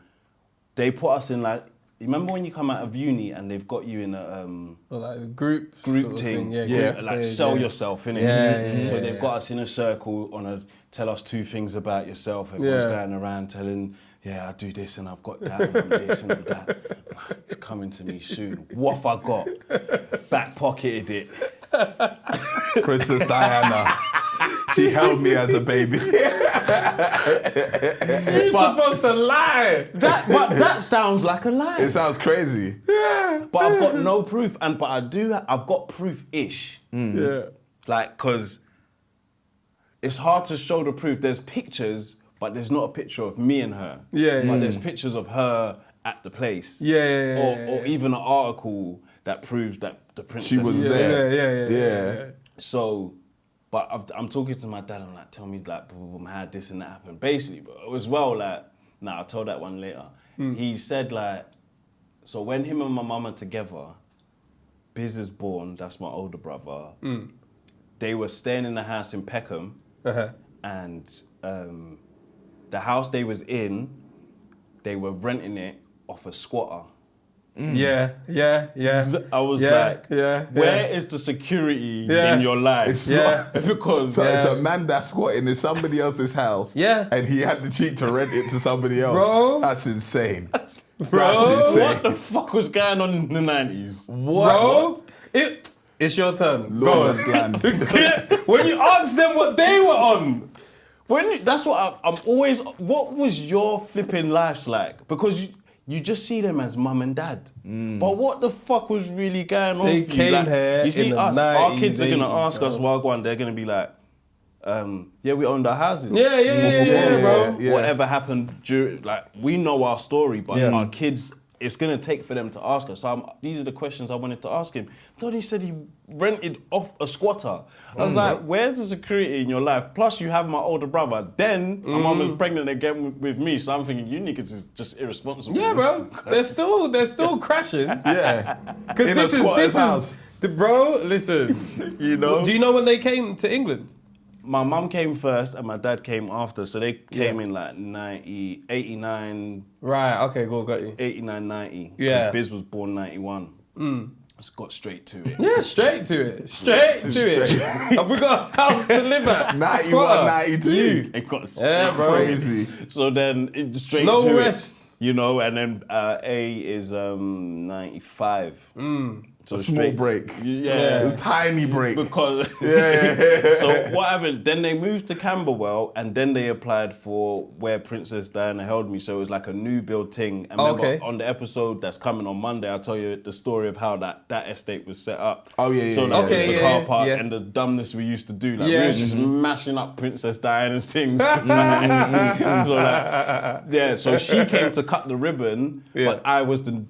they put us in like, you remember when you come out of uni and they've got you in a Or like a group group sort of thing, Yeah, group like stage, sell yeah. yourself, innit? Yeah, So they've got us in a circle on us, tell us 2 things about yourself. Everyone's Yeah. going around telling, I do this and I've got that and I'm this and I'm that. It's coming to me soon. What have I got? Back pocketed it. Princess Diana. She held me as a baby. You're supposed to lie. But that sounds like a lie. It sounds crazy. But I've got no proof, but I've got proof-ish. Yeah. Like, because it's hard to show the proof. There's pictures, but there's not a picture of me and her. Yeah, But yeah. there's pictures of her at the place. Yeah. Or even an article that proves that the princess She was was there. Yeah. So, but I'm talking to my dad. I'm like, tell me like, boom, how this and that happened. Basically, but as well, like, I'll tell that one later. He said like, so when him and my mum are together, Biz is born. That's my older brother. They were staying in the house in Peckham, and the house they was in, they were renting it off a squatter. Yeah. I was like, where is the security in your life? Because so a man that's squatting in somebody else's house, and he had the cheek to rent it to somebody else. Bro. That's insane. That's insane. What the fuck was going on in the 90s? Bro, it's your turn. Lawless land. When you ask them what they were on. That's what I'm always. What was your flipping lives like? Because you just see them as mum and dad. But what the fuck was really going on? They for came you? Like, here you see in the us, 90s, our kids are gonna 80s, ask bro. us Wagwan, they're gonna be like, we owned our houses. Yeah, bro. Yeah. Whatever happened during, like, we know our story, but our kids, it's gonna take for them to ask us. So these are the questions I wanted to ask him. Donnie said he rented off a squatter. I was like, where's the security in your life? Plus you have my older brother. Then my mum was pregnant again with me, so I'm thinking you niggas is just irresponsible. Yeah, bro. They're still crashing. Yeah. Because In a squatter's house. Bro, listen. You know? Do you know when they came to England? My mum came first and my dad came after, so they came in like 89, Right, okay, cool, got you. 89, 90. Yeah. Biz was born 91. Just got straight to it. Yeah, straight to it. Straight to it. Have we got a house to live at? 91, Squatter. 92. It got Yeah, bro. Crazy. So then it straight No to rest. it. You know, and then A is 95. So A small break. Yeah. A tiny break. Because so what happened? Then they moved to Camberwell, and then they applied for where Princess Diana held me. So it was like a new build thing. And remember, on the episode that's coming on Monday, I'll tell you the story of how that estate was set up. Oh, yeah, So yeah, that yeah. was the car park and the dumbness we used to do. Like we were just mashing up Princess Diana's things. So she came to cut the ribbon, but I was the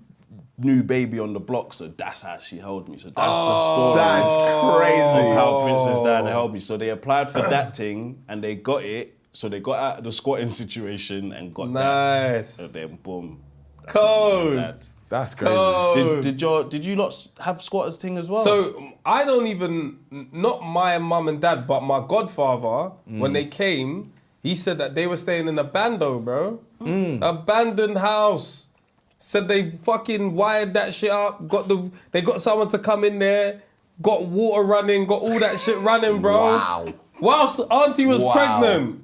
new baby on the block, so that's how she held me. So that's the story. That's crazy. Of how Princess Diana held me. So they applied for that thing and they got it. So they got out of the squatting situation and got that. And then boom. Code. That's crazy. Did you lot have squatters thing as well? So I don't even, not my mum and dad, but my godfather, when they came, he said that they were staying in a bando, bro. Abandoned house. Said they fucking wired that shit up, they got someone to come in there, got water running, got all that shit running, bro. Wow. Whilst auntie was pregnant.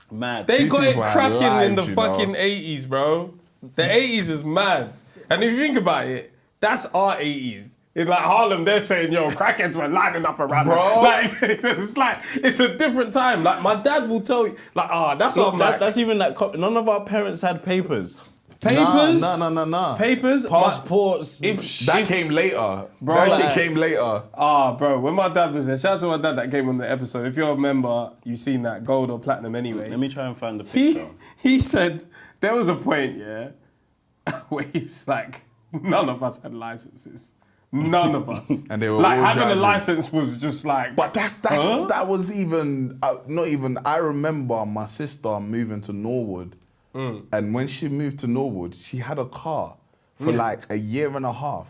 Mad. They These got it people are cracking in lied, the you fucking know. 80s, bro. The 80s is mad. And if you think about it, that's our 80s. In like Harlem, they're saying, yo, crackheads were lining up around. Bro. Like, it's a different time. Like, my dad will tell you, like, that's what I'm like. That's even like, none of our parents had papers. Papers? No. Papers? Passports. That came later. Bro, That like- shit came later. Bro, when my dad was there, shout out to my dad that came on the episode. If you're a member, you've seen that, gold or platinum anyway. Let me try and find the picture. He said there was a point, where he was like, none of us had licenses. None of us. And they were like all having driving. a license was just like. But that was even, not even, I remember my sister moving to Norwood. And when she moved to Norwood, she had a car for like a year and a half.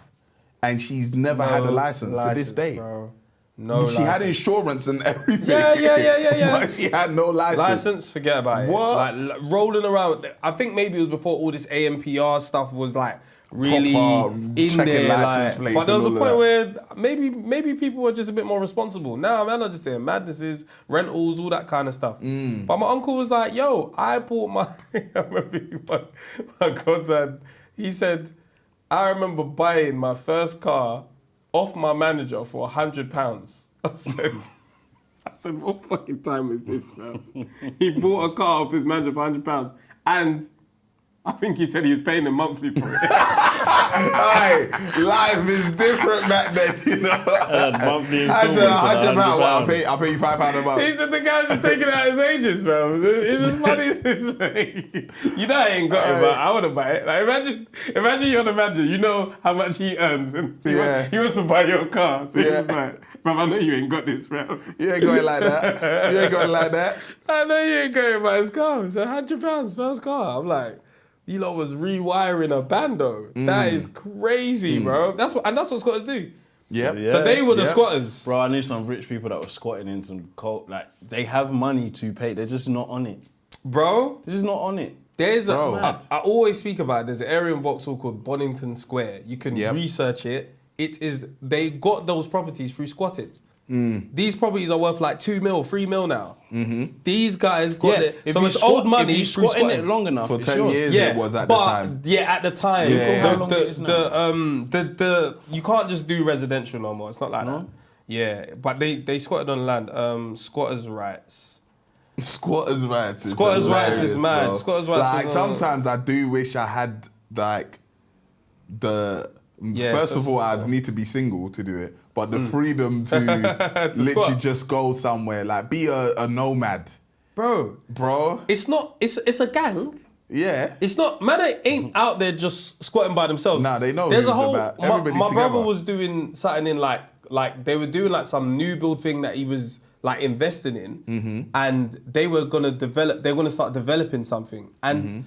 And she's never had a license to this day. Bro. No She had insurance and everything. Yeah. But she had no license. License, forget about it. What? Like rolling around. I think maybe it was before all this AMPR stuff was like really Proper in checking there. license Like, plates but there was a and point all where maybe people were just a bit more responsible. Nah, man, I'm just saying madnesses, rentals, all that kind of stuff. But my uncle was like, yo, I bought my. I remember my goddad. He said, I remember buying my first car off my manager for £100. I said, what fucking time is this, man? He bought a car off his manager for £100, and I think he said he was paying him monthly for it. Hey, life is different back then, you know. Monthly I said installments, £100. Well, I'll pay you £5 a month. He said the guys are taking out his wages, bro. It's just funny. It's like, you know, I ain't got it, but I want to buy it. Like, imagine you're the manager. You know how much he earns, and he wants to buy your car. So he's just like, bro, I know you ain't got this, bro. You ain't got it like that. You ain't got it like that. I know you ain't going to buy his car. It's £100 first car. I'm like, you lot was rewiring a bando. That is crazy, bro. That's what squatters do. Yep. So they were the squatters. Bro, I knew some rich people that were squatting in some cold, like, they have money to pay. They're just not on it. Bro, They're just not on it. there's I always speak about it. There's an area in Vauxhall called Bonington Square. You can research it. They got those properties through squatting. These properties are worth like 2 mil, 3 mil now. These guys got it. So it's old money. If you through squat in squatting. it long enough, For it's 10 yours. years it was at the time. Yeah, at the time. How long it is now? You can't just do residential no more. It's not like that. Yeah, but they squatted on land. Squatters' rights. Squatters' rights. Squatters' rights is hilarious, mad. bro. Squatters' rights Like is sometimes I do wish I had like the. First of all, I'd need to be single to do it, but the freedom to literally squat. just go somewhere, like be a nomad, Bro, it's not. It's a gang. Yeah. It's not. Man, ain't out there just squatting by themselves. Nah, they know There's who a whole. it's about. My Everybody's brother together. was doing something in like they were doing like some new build thing that he was like investing in, and they were gonna develop. They're gonna start developing something, and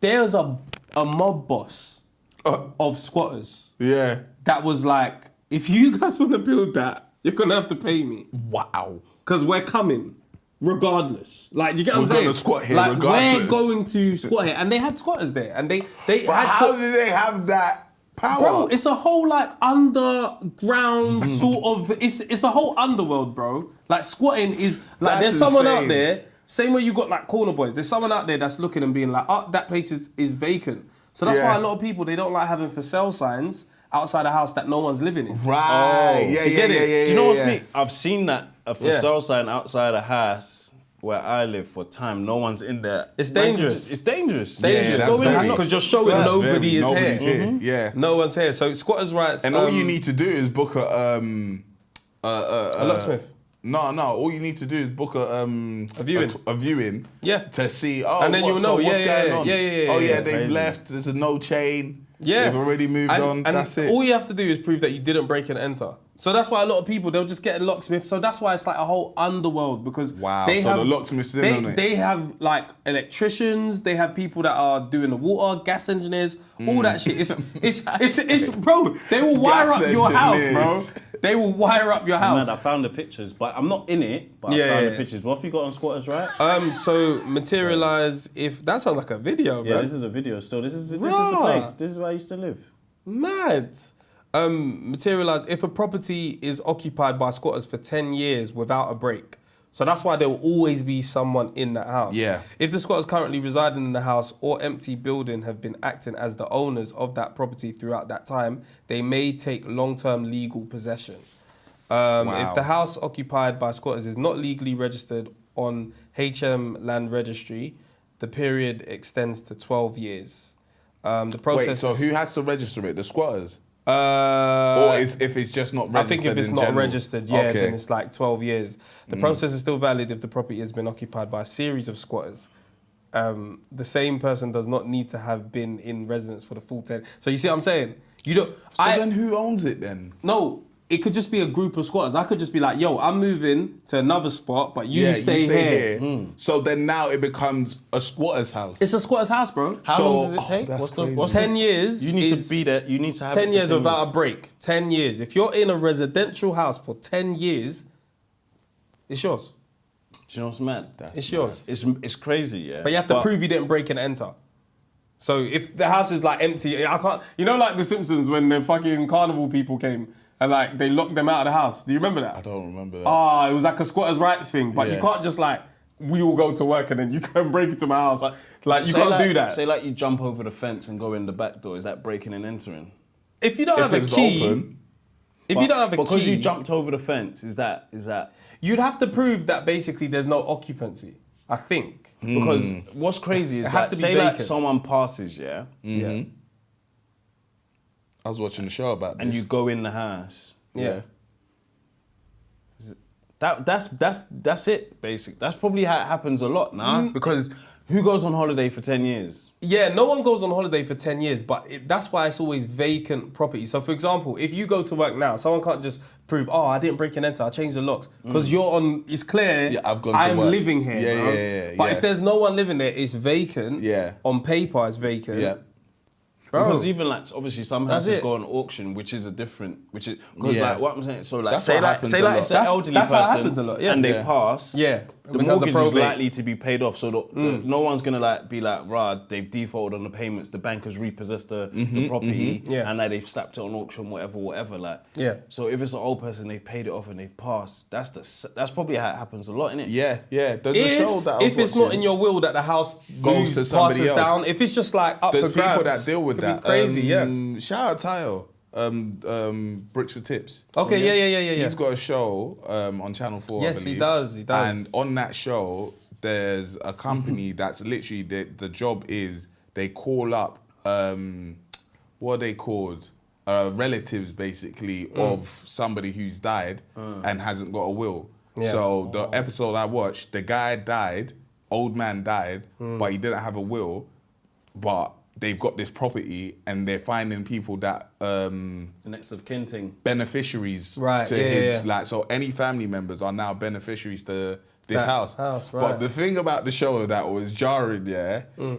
there's a mob boss of squatters. Yeah. That was like, if you guys want to build that, you're gonna have to pay me. Wow. Because we're coming, regardless. Like, you get what I'm We're saying? gonna squat here like, regardless. we're going to squat here, and they had squatters there, and they But had. how do they have that power? Bro, it's a whole like underground sort of. It's a whole underworld, bro. Like squatting is like That's there's someone out insane. there. Same way you got like corner boys. There's someone out there that's looking and being like, oh, that place is vacant. So that's why a lot of people, they don't like having for sale signs outside a house that no one's living in. Right. Do you get it? Do you know what's me? I've seen that a for sale sign outside a house where I live for time. No one's in there. It's Man, dangerous. It's dangerous. that's Go in very- Because you're showing nobody is Nobody's here. here. Yeah. No one's here. So squatters' rights. And all you need to do is book a locksmith. No. All you need to do is book a viewing. A viewing. Yeah. To see. And then you'll know. What's going on? Yeah. Oh yeah, yeah. they've Crazy. left. There's a no chain. Yeah. They've already moved on. And That's it. all you have to do is prove that you didn't break and enter. So that's why a lot of people, they'll just get a locksmith. So that's why it's like a whole underworld because Wow, they so have, the locksmiths in on it. They have like electricians, they have people that are doing the water, gas engineers, all that shit. It's bro, they will wire up your house, bro. They will wire up your house. Man, I found the pictures, but I'm not in it. But I found the pictures. What have you got on squatters' right? So materialize if that sounds like a video, bro. Yeah, this is a video still. This is the Raw. place. This is where I used to live. Mad. Materialize if a property is occupied by squatters for 10 years without a break. So that's why there will always be someone in that house. Yeah. If the squatters currently residing in the house or empty building have been acting as the owners of that property throughout that time, they may take long-term legal possession. If the house occupied by squatters is not legally registered on HM Land Registry, the period extends to 12 years. The process. Wait, so who has to register it? The squatters? Or if it's just not registered? I think if it's in not general? registered, then it's like 12 years. The process is still valid if the property has been occupied by a series of squatters. The same person does not need to have been in residence for the full 10. So you see what I'm saying? You don't. So then who owns it then? No, it could just be a group of squatters. I could just be like, yo, I'm moving to another spot, but you stay here. So then now it becomes a squatter's house. It's a squatter's house, bro. How long does it take? that's What's 10 years. You need is to be there. You need to have 10 it for years 10 without a break. 10 years. If you're in a residential house for 10 years, it's yours. Do you know what's mad? It's yours. It's crazy, yeah. But you have to prove you didn't break and enter. So if the house is like empty, I can't. You know, like The Simpsons when the fucking carnival people came and like they locked them out of the house. Do you remember that? I don't remember that. It was like a squatters' rights thing. But you can't just like we all go to work and then you can break into my house. Like you can't do that. Say like you jump over the fence and go in the back door. Is that breaking and entering? If you don't have a it's key, open, if you don't have a key, because you jumped over the fence, is that? you'd have to prove that basically there's no occupancy. I think. Because what's crazy is It has that to be say like vacant. someone passes, yeah. I was watching a show about this. and you go in the house. Yeah. That's it, basic. That's probably how it happens a lot now. Because who goes on holiday for 10 years? Yeah, no one goes on holiday for 10 years, but that's why it's always vacant property. So, for example, if you go to work now, someone can't just prove, oh, I didn't break and enter, I changed the locks. Because you're on, it's clear, Yeah, I've gone to I'm work. living here. Yeah, bro. yeah. But if there's no one living there, it's vacant. Yeah. On paper, it's vacant. Yeah. Bro. Because even like obviously some That's houses it. go on auction, which is because Yeah. like what I'm saying. So like That's say what like happens say a like lot. it's an That's- elderly that's person how it happens a lot, yeah. and they Yeah. pass. Yeah. The Becomes a mortgage is probate. likely to be paid off, so no one's gonna like be like, rah, they've defaulted on the payments. The bank has repossessed the property, Yeah. and now they've slapped it on auction, whatever. Like, Yeah. So if it's an old person, they've paid it off and they've passed. That's probably how it happens a lot, innit? Yeah. There's a show that I was If it's not watching. in your will that the house Goes to somebody passes else. down, if it's just like up There's for people grabs, that deal with it could that. be crazy, yeah. Shout out Tayo, Bricks for Tips. Okay, yeah. He's got a show on Channel 4, I Yes, believe. he does. And on that show, there's a company that's literally, the job is they call up, what are they called? Relatives, basically, of somebody who's died and hasn't got a will. Yeah. So the episode I watched, the guy died, old man died, but he didn't have a will, but they've got this property and they're finding people that The next of kin thing. beneficiaries Right, to yeah, his yeah. like, so any family members are now beneficiaries to this That house. house, But right. the thing about the show that was jarring,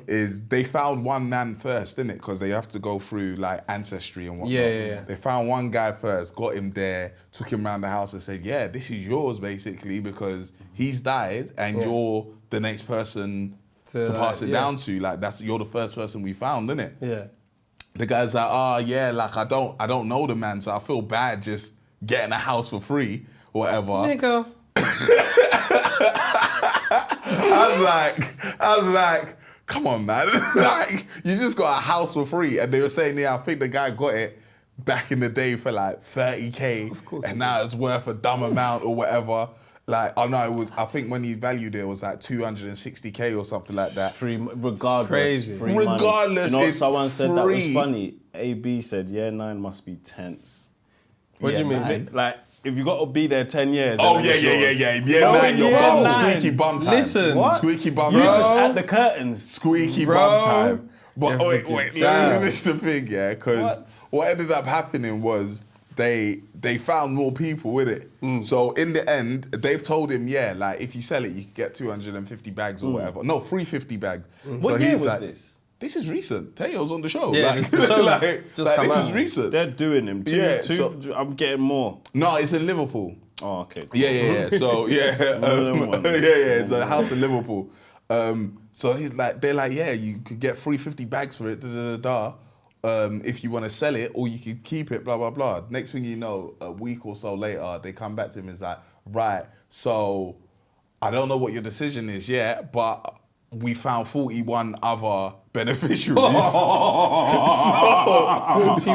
is they found one man first, didn't it? Because they have to go through like ancestry and whatnot. Yeah. They found one guy first, got him there, took him around the house and said, yeah, this is yours basically because he's died and you're the next person to pass it down to. Like you're the first person we found, isn't it? Yeah. The guy's like, oh yeah, like I don't know the man, so I feel bad just getting a house for free or whatever. Nigga. I was like, come on, man. Like, you just got a house for free. And they were saying, yeah, I think the guy got it back in the day for like 30K. Of course. And now it's worth a dumb amount or whatever. Like, oh no, I think when he valued it was like 260K or something like that. Free, regardless. crazy. Free money. Regardless, You know what it's someone said that was free. funny? AB said, year 9 must be tense. What do you mean? man. Like, if you got to be there 10 years. Oh then yeah, it's yeah, yours. yeah. Oh, Man, your yeah, bum, man. squeaky bum time. Listen. What? Squeaky bum You time. just at the curtains. Squeaky Bro. bum time. But Yeah, wait, freaking let me damn. finish the thing, yeah? Because what ended up happening was they found more people with it. So in the end, they've told him, yeah, like if you sell it, you can get 250 bags or whatever. No, 350 bags. What so year he's was like, this? This is recent. Teo's on the show. Yeah, like, the show's like, just come this out. is recent. They're doing him. I'm getting more. No, it's in Liverpool. Oh, okay. Cool. Yeah. So yeah, them ones. yeah. It's a house in Liverpool. So they're like, yeah, you could get 350 bags for it. If you want to sell it, or you could keep it. Blah blah blah. Next thing you know, a week or so later, they come back to him and is like, right. So I don't know what your decision is yet, but we found 41 other beneficiaries.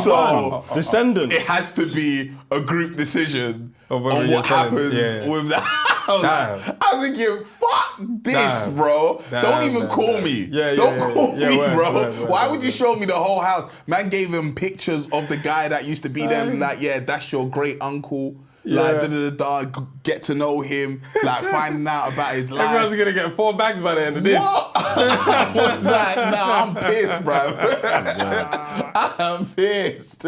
so Descendants. it has to be a group decision Of whether on you're what selling, happens yeah. with the house. Damn. I was thinking, fuck this, Damn. bro. Damn, Don't even damn, call damn. me. Yeah, Don't call yeah, me, word, bro. word, Why word, would you show me the whole house? Man gave him pictures of the guy that used to be there. Like, yeah, that's your great uncle. Like, get to know him. Like, finding out about his life. Everyone's gonna get 4 bags by the end of this. What? I was like, nah, I'm pissed, bro. I'm pissed.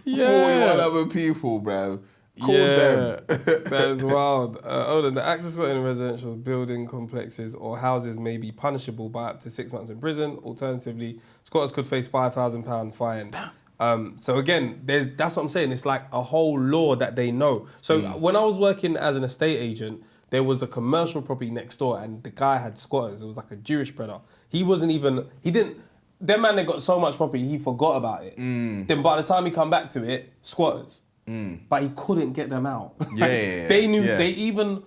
41 other people, bro. Call them. That is wild. Hold on, the act of squatting in residential building complexes or houses may be punishable by up to 6 months in prison. Alternatively, squatters could face £5,000 fine. So again, that's what I'm saying. It's like a whole law that they know. So when I was working as an estate agent, there was a commercial property next door and the guy had squatters. It was like a Jewish brother. Them man, they got so much property, he forgot about it. Then by the time he come back to it, squatters. But he couldn't get them out. Yeah. They knew, yeah. they even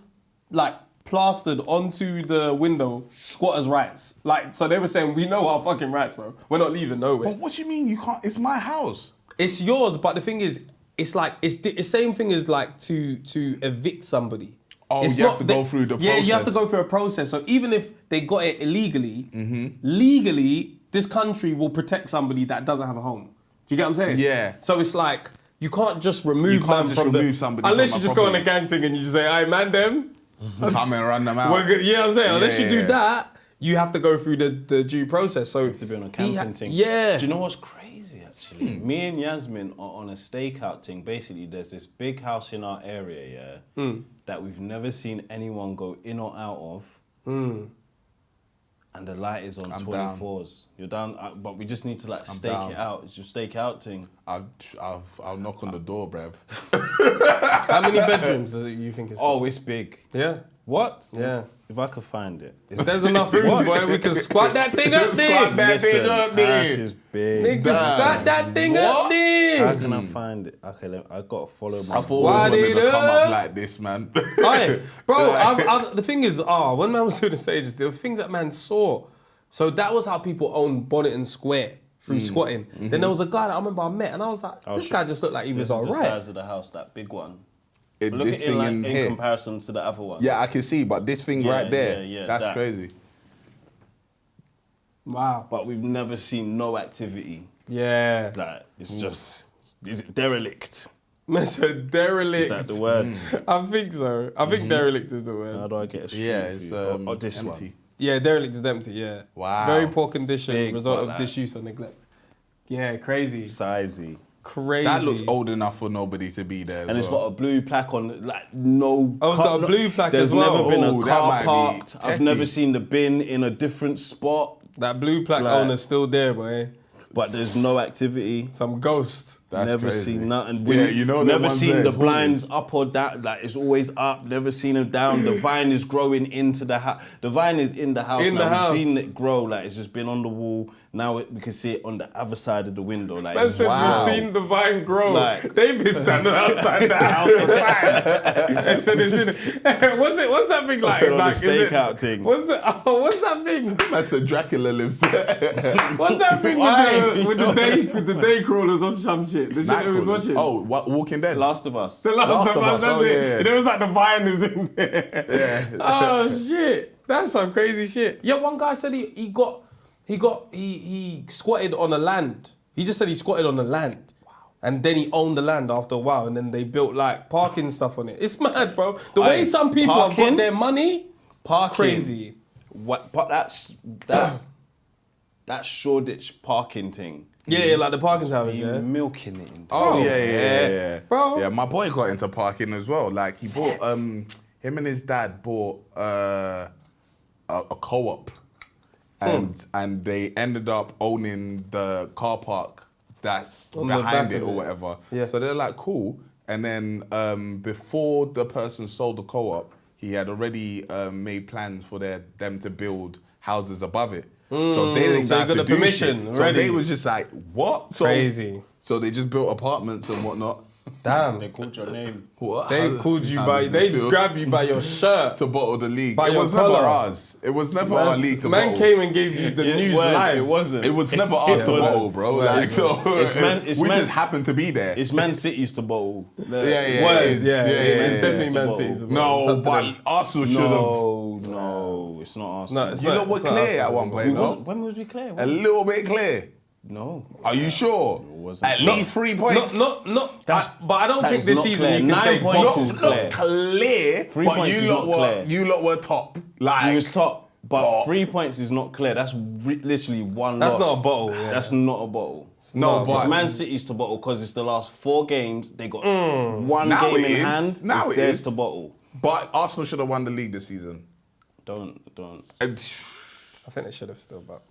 like plastered onto the window squatters' rights. Like, so they were saying, we know our fucking rights, bro. We're not leaving nowhere. But what do you mean you can't? It's my house. It's yours, but the thing is, it's like, it's the same thing as like to evict somebody. Oh, It's you have to go through the Yeah, you have to process. go through a process. So even if they got it illegally, Mm-hmm. legally, this country will protect somebody that doesn't have a home. Do you get what I'm saying? Yeah. So it's like, you can't just remove somebody unless from you a just go on a property. gang thing and you just say, "Hey, man, them." Come and run them out. We're good. You know what I'm saying? Unless you do Yeah. that, you have to go through the due process. So You have to be on a camping thing. Yeah. Do you know what's crazy, actually? Me and Yasmin are on a stakeout thing. Basically, there's this big house in our area, that we've never seen anyone go in or out of. And the light is on 24s. You're down, but we just need to like stake down. it out. It's your stake out thing. I'll knock on the door, bruv. How many bedrooms do you think it's? Oh, it's big. Yeah. What? Yeah. If I could find it. If there's enough room, boy, we can squat that thing up there. Squat that thing up House there. is big. Nigga, squat that thing up How there. can I find it? Okay, I gotta follow my. I've always wanted to come up like this, man. Aye, bro, the thing is, when man was doing the stages, there were things that man saw. So that was how people owned Bonnet and Square through squatting. Then there was a guy that I remember I met, and I was like, this guy just looked like he was The alright. size of the house, that big one. Look This at it thing in in here. comparison to the other one. Yeah, I can see, but this thing Yeah, right there, yeah, that's that. crazy. Wow. But we've never seen no activity. Yeah. Like, it's just, is it derelict? Man said derelict. Is that the word? I think so. I think derelict is the word. How do I get a street Yeah, it's view? Or this empty. one? Yeah, derelict is empty, yeah. Wow. Very poor condition, Big, result but of like- disuse or neglect. Yeah, crazy. Sizey. Crazy. That looks old enough for nobody to be there. And it's got a blue plaque on, like, no... Oh, it's got a blue plaque There's as well. never been Oh, a that car might be parked. I've techie. never seen the bin in a different spot, That blue plaque Like- owner's still there, boy. but there's no activity. Some ghost. That's never crazy. seen nothing. Yeah, you know them never ones seen there, the it's haunted. blinds up or down. Like, it's always up. Never seen them down. The vine is growing into the house. The vine is in the house In now. the house. We've seen it grow. Like, it's just been on the wall. Now we can see it on the other side of the window. Like, Man said Wow. you've seen the vine grow. Like- They've been standing outside the house for time. They said it's in what's that thing like? on the Like, is it- stakeout thing. What's that thing? That's a Dracula lives there. What's that thing Why? with the day crawlers of some shit? The shit we was watching. Oh, what, Walking Dead. Last of Us. The Last of Us, that's oh, it. yeah. There was like the vine is in there. Yeah. Oh shit. That's some crazy shit. Yeah, one guy said he squatted on a land. He just said he squatted on the land. Wow. And then he owned the land after a while, and then they built like parking stuff on it. It's mad, bro. The way some people have parking? got their money, Parking. crazy. What? But that Shoreditch parking thing. Yeah, like the parking towers, You yeah. milking it. In Oh, yeah. Bro. Yeah, my boy got into parking as well. Like, he bought, him and his dad bought a co-op. And they ended up owning the car park that's On the back behind it of or it. whatever. Yeah. So they're like, cool. And then before the person sold the co-op, he had already made plans for them to build houses above it. So they didn't so you have got to the do permission shit. already. So they was just like, what? So, Crazy. So they just built apartments and whatnot. Damn. They called your name. What? They called you they grabbed you by your shirt. to bottle the league. By It your was never collar. ours. It was never our league to Man bottle. came and gave you the news live. It wasn't. It was never ours to wasn't. bottle, bro. Right. Like, so it's we man- just happened to be there. It's Man City's to bottle. yeah, Words, yeah. It's definitely It's Man the City's. bottle. No, but Arsenal should have. No, it's not us. No, it's You not- lot were it's not clear us. at one point, no? When was we clear? A little bit clear. No. Are you sure? wasn't. At least 3 points. But I don't that think is this not season clear. you can 9 say points bottle. is Not clear. clear, 3 but points you is lot not clear. were top. Like He was top, but Top. 3 points is not clear. That's literally one That's loss. not a bottle. Yeah. That's not a bottle. no, but- It's Man City's to bottle because it's the last 4 games. They got one Now game it in is. hand. Now it's it theirs is. to bottle. But Arsenal should have won the league this season. Don't. And I think they should have still, but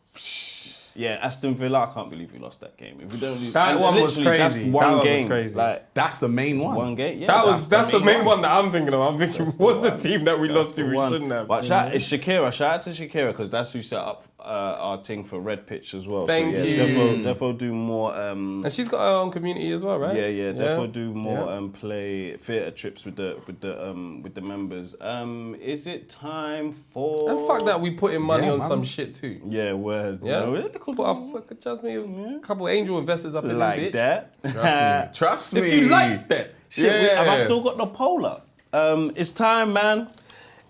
Yeah, Aston Villa. I can't believe we lost that game. If we don't lose, That and one was literally, crazy. That's one That one was game. crazy. Like that's the main one. one game. Yeah, that's the main one. one that I'm thinking of. I'm thinking, what's the team that we lost to? We One. shouldn't have. But it's Shakira. Shout out to Shakira because that's who set up our thing for Red Pitch as well. Thank so, you. Defo do more. And she's got her own community as well, right? Yeah. Defo do more Yeah. play theatre trips with the members. Is it time for? And fuck that, we put in money Yeah, on man. some shit too. Yeah, word. Yeah. No, Put just me a couple angel investors up in like this bitch. that. Trust me. If you like that, Shit, Yeah. have I still got the poll up? It's time, man.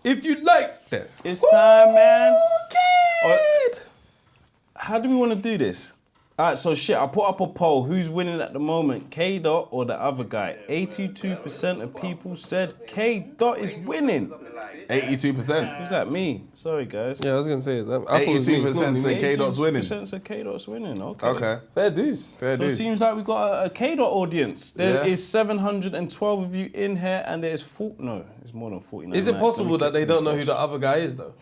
if you like that, It's time, man. Or- how do we want to do this? All right, so shit, I put up a poll. Who's winning at the moment, K-Dot or the other guy? 82% of people said K-Dot is winning. 82%. Who's that, me? Sorry, guys. Yeah, I was going to say, I thought it was 82% say K-Dot's winning. 82% said K-Dot's winning, okay. Okay. Fair dues. Fair So it dues. seems like we've got a K-Dot audience. There Yeah. is 712 of you in here, and there's it's more than 49. Is it possible that they don't know who the other guy is, though?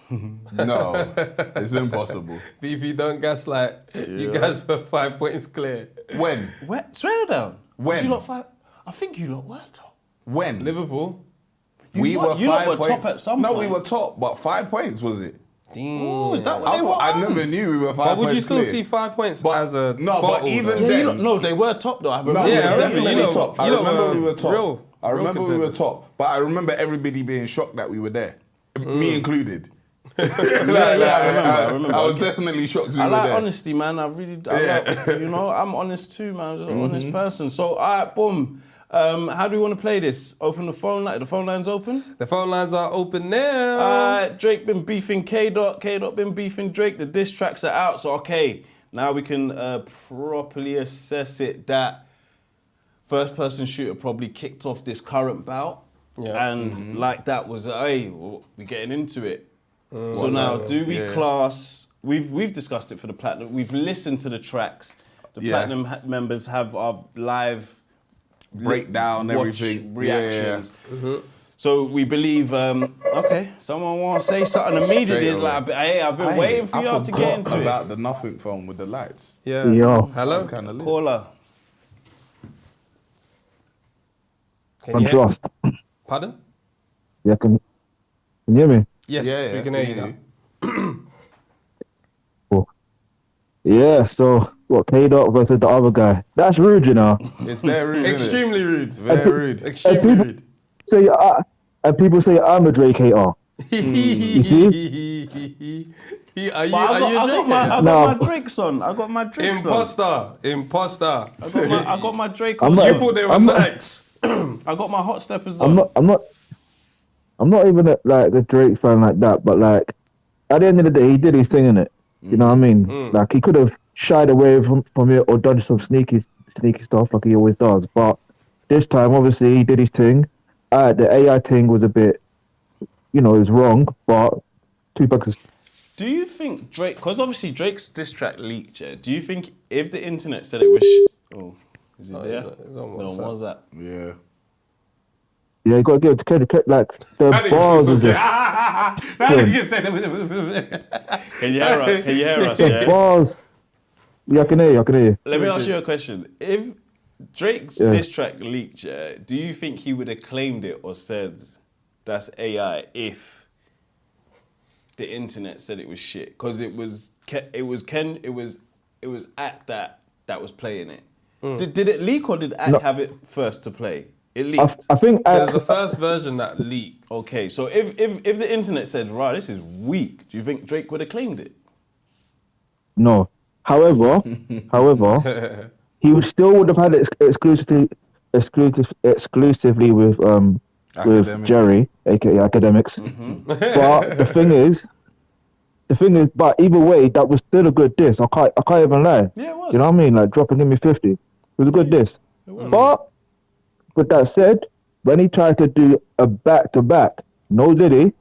No, it's impossible. VP, don't gaslight. You guys were 5 points clear. When? Swear down. When? You lot I think you lot were top. When? Liverpool. We were You lot 5 were points. top at some No, point. we were top, but 5 points was it? Oh, is that what they were? I never knew we were 5 points. But would you still clear. see 5 points But- as a no, but bottle, even though? then- No, they were top though. I remember. No, Yeah, we I were remember, definitely you know, top. I you know, remember we were top. real I remember we were contenders. top, but I remember everybody being shocked that we were there, me included. I remember. I was definitely shocked we I were like there. honesty, man. I like, you know, I'm honest too, man. I'm just an honest person. So, all right, boom. How do we want to play this? Open the phone line. The phone line's open. The phone lines are open now. Drake been beefing K-Dot. K-Dot been beefing Drake. The diss tracks are out. So, okay, now we can properly assess it that first person shooter probably kicked off this current bout. Yeah. And like that was, hey, we're getting into it. So now, do we class? We've discussed it for the platinum. We've listened to the tracks. The platinum members have our live Breakdown, watch everything. reactions. So we believe. Okay, someone want to say something immediately? Straight Like, hey, I've been waiting for y'all to get into it. about the nothing phone with the lights. Yeah. Yo. Hello. That's kind of lit. Caller. Can you hear? Trust. Pardon? Yeah, can you hear me? Yes, Yeah, we can hear you now. Cool. Yeah, so what, K-Dot versus the other guy? That's rude, you know. It's very rude. Extremely rude. Very rude. Extremely rude. Say, and people say I'm a Drake hater. Are you I a got Drake? my Drakes on. I got my Drakes on. Imposter. I got my Drake I'm on. not- You thought they were Nikes. I got my hot steppers on. I'm not even like a Drake fan like that, but like at the end of the day, he did his thing in it. You know what I mean? Like he could have shied away from it or done some sneaky stuff like he always does. But this time, obviously, he did his thing. The AI thing was a bit, it was wrong. But Tupac is. Do you think Drake, because obviously Drake's diss track leaked, yeah? Do you think if the internet said it was oh, is it there? it's on No, WhatsApp. what was that? Yeah. Yeah, you got to give it to Kendrick. Like the bars of this. Can you hear us? Can you hear us, The yeah? bars. Yeah, I can hear you. Let me ask you a question. If Drake's diss track leaked, yeah, do you think he would have claimed it or said that's AI if the internet said it was shit? Because it was Act that was playing it. Did it leak or did Act have it first to play? It leaked. I think There's the first version that leaked. Okay, so if the internet said, right, this is weak, do you think Drake would have claimed it? no. However, he would have had it exclusively with Academics. Jerry, aka Academics. But the thing is, but either way, that was still a good diss. I can't even lie. Yeah, it was. You know what I mean? Like dropping give me 50. It was a good diss. But with that said, when he tried to do a back-to-back, no diddy,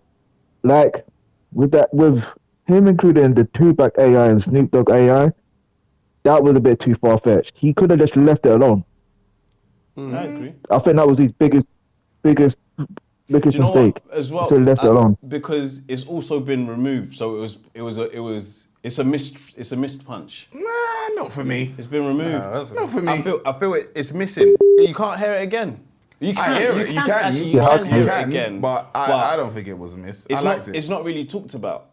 like with him including the Tupac AI and Snoop Dogg AI, that was a bit too far-fetched. He could have just left it alone. I agree. I think that was his biggest Do you know mistake. what, as well? He could have left it alone. Because it's also been removed, so it's a missed punch. Nah, not for me. It's been removed. Not for me. I feel it's missing. You can't hear it again. You can. I hear it. You can. Actually, You can hear it can. again. But I don't think it was a miss. I liked it. It's not really talked about.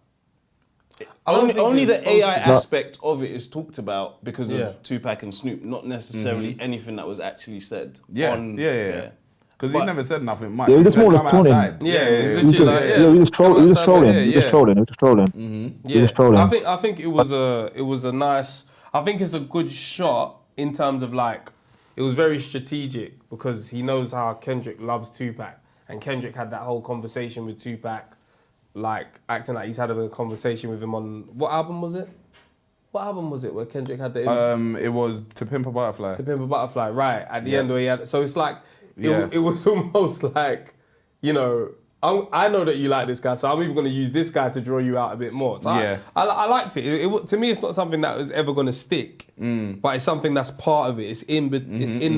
I don't think Only it's the AI supposed to. aspect of it is talked about because Yeah. of Tupac and Snoop, not necessarily anything that was actually said. Yeah. on, Because he But- never said nothing much. Yeah, he He just said, more come like trolling. outside. Yeah, it's He was literally like, he was trolling. He was trolling. Yeah, He was trolling. He was trolling. He was trolling. I think it was a nice. I think it's a good shot in terms of like it was very strategic because he knows how Kendrick loves Tupac and Kendrick had that whole conversation with Tupac, like acting like he's had a conversation with him on what album was it? What album was it where Kendrick had the... It was To Pimp a Butterfly. To Pimp a Butterfly, right. At the end where he had... So it's like... Yeah. It was almost like, you know... I know that you like this guy, so I'm even going to use this guy to draw you out a bit more. So I liked it. To me, it's not something that was ever going to stick, but it's something that's part of it. It's in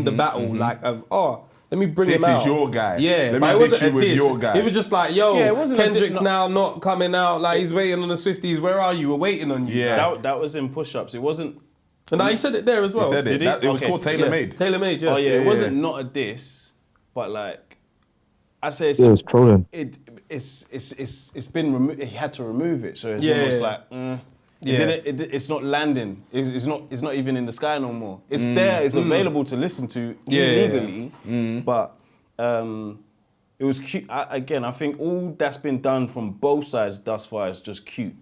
the battle, like of let me bring him out. This is your guy. Yeah, Let but me it wasn't dish you with diss. your guy. It was just like, yo, it wasn't Kendrick's now not coming out. Like he's waiting on the Swifties. Where are you? We're waiting on you. Yeah, that was in push-ups. It wasn't. And now he said it there as well. He said it. Did he? It was Okay. called Tailor Made. Tailor Made. Yeah. Oh yeah, it wasn't not a diss, but like I say, Yeah, it was trolling. It's been removed. He had to remove it, so it's Yeah. almost like it's not landing. It's not even in the sky no more. It's there. It's available to listen to illegally, but it was cute. I think all that's been done from both sides thus far is just cute.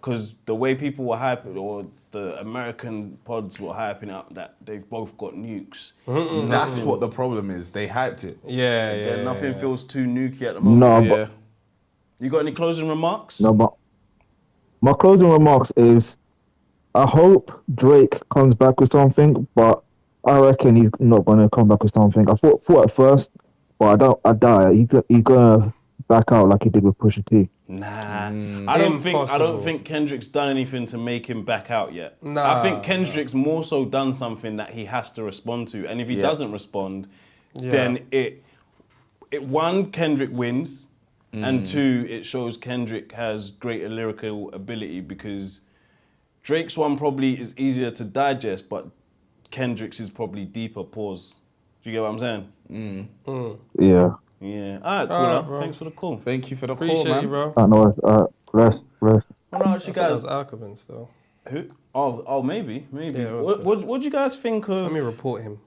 Because the way people were hyping, or the American pods were hyping up that they've both got nukes. That's what the problem is. They hyped it. Yeah. Nothing feels too nukey at the moment. No, Yeah. You got any closing remarks? No, but my closing remarks is, I hope Drake comes back with something, but I reckon he's not going to come back with something. I thought at first, but I doubt it. He's going to back out like he did with Pusha T. Nah, I don't think Kendrick's done anything to make him back out yet. I think Kendrick's more so done something that he has to respond to, and if he doesn't respond, then one, Kendrick wins, and two, it shows Kendrick has greater lyrical ability, because Drake's one probably is easier to digest, but Kendrick's is probably deeper. Pause. Do you get what I'm saying? Yeah. Yeah. All right, cool. Thanks for the call. Thank you for the Appreciate call, man. you, bro. I know. Rest. What about you I think that was guys? Alchemist, though. Who? Oh, maybe. Yeah, What do you guys think of? Let me report him.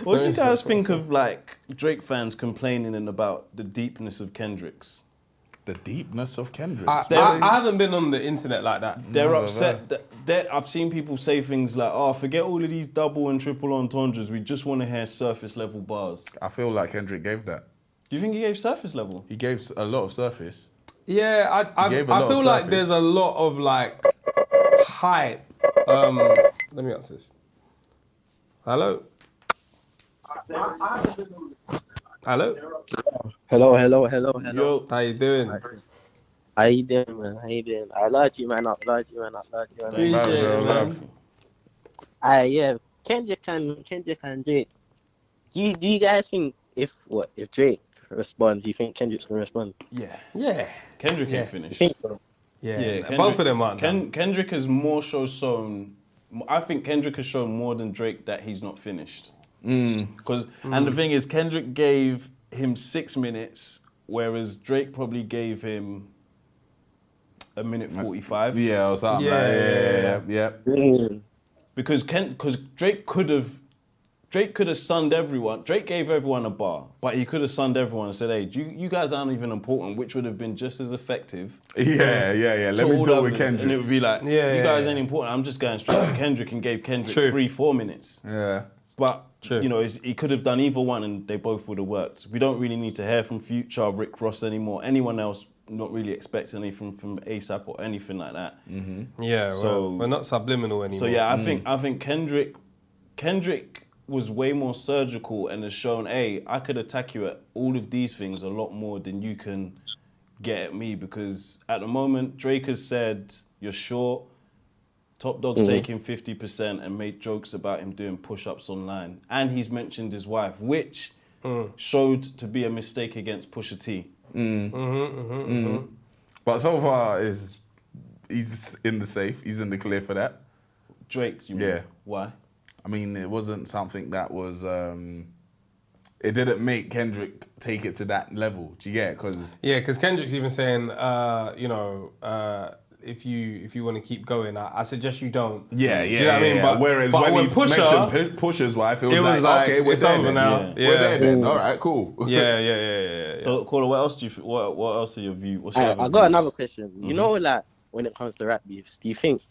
What do you guys think of like Drake fans complaining about the deepness of Kendrick's? The deepness of Kendrick. I haven't been on the internet like that. They're upset. I've seen people say things like, "Oh, forget all of these double and triple entendres. We just want to hear surface level bars." I feel like Kendrick gave that. Do you think he gave surface level? He gave a lot of surface. Yeah, I feel like surface. there's a lot of like hype. Let me answer this. Hello. Hello. Hello. Yo, How you doing? How you doing, man? I love you, man. appreciate it, man. Yeah. Kendrick and Drake. Do you guys think if Drake responds, do you think Kendrick's gonna respond? Yeah. Kendrick ain't You finished. think so? Yeah. Kendrick, Both of them aren't. done. Kendrick has more so shown. I think Kendrick has shown more than Drake that he's not finished. And the thing is, Kendrick gave him 6 minutes, whereas Drake probably gave him a minute 45. Yeah, or something. Yeah. Because Drake could have sunned everyone. Drake gave everyone a bar, but he could have sunned everyone and said, "Hey, you guys aren't even important," which would have been just as effective. Yeah. Let me deal with Kendrick. And it would be like, you guys ain't important. I'm just going straight to Kendrick and gave Kendrick 3-4 minutes. Yeah. But you know, he could have done either one, and they both would have worked. We don't really need to hear from Future, Rick Ross anymore. Anyone else, not really expecting anything from ASAP or anything like that. Yeah. So- we're not subliminal anymore. So yeah, I think Kendrick was way more surgical and has shown, hey, I could attack you at all of these things a lot more than you can get at me, because at the moment Drake has said you're short. Top Dog's taking 50% and made jokes about him doing push-ups online, and he's mentioned his wife, which showed to be a mistake against Pusha T. But so far, he's in the safe. He's in the clear for that. Drake, you mean? Yeah. Why? I mean, it wasn't something that was. It didn't make Kendrick take it to that level. Do you get it? Because Kendrick's even saying, if you want to keep going, I suggest you don't. Yeah. Do you know what I mean? But, whereas but when he Pusha, mentioned Pusha's wife, it was like, like, okay, we're it's there over then. now. Yeah. We're there then. All right, cool. Yeah. So, Caller, what else do you? What else are your views? What's your I other got views? another question. You know, like when it comes to rap beefs, do you think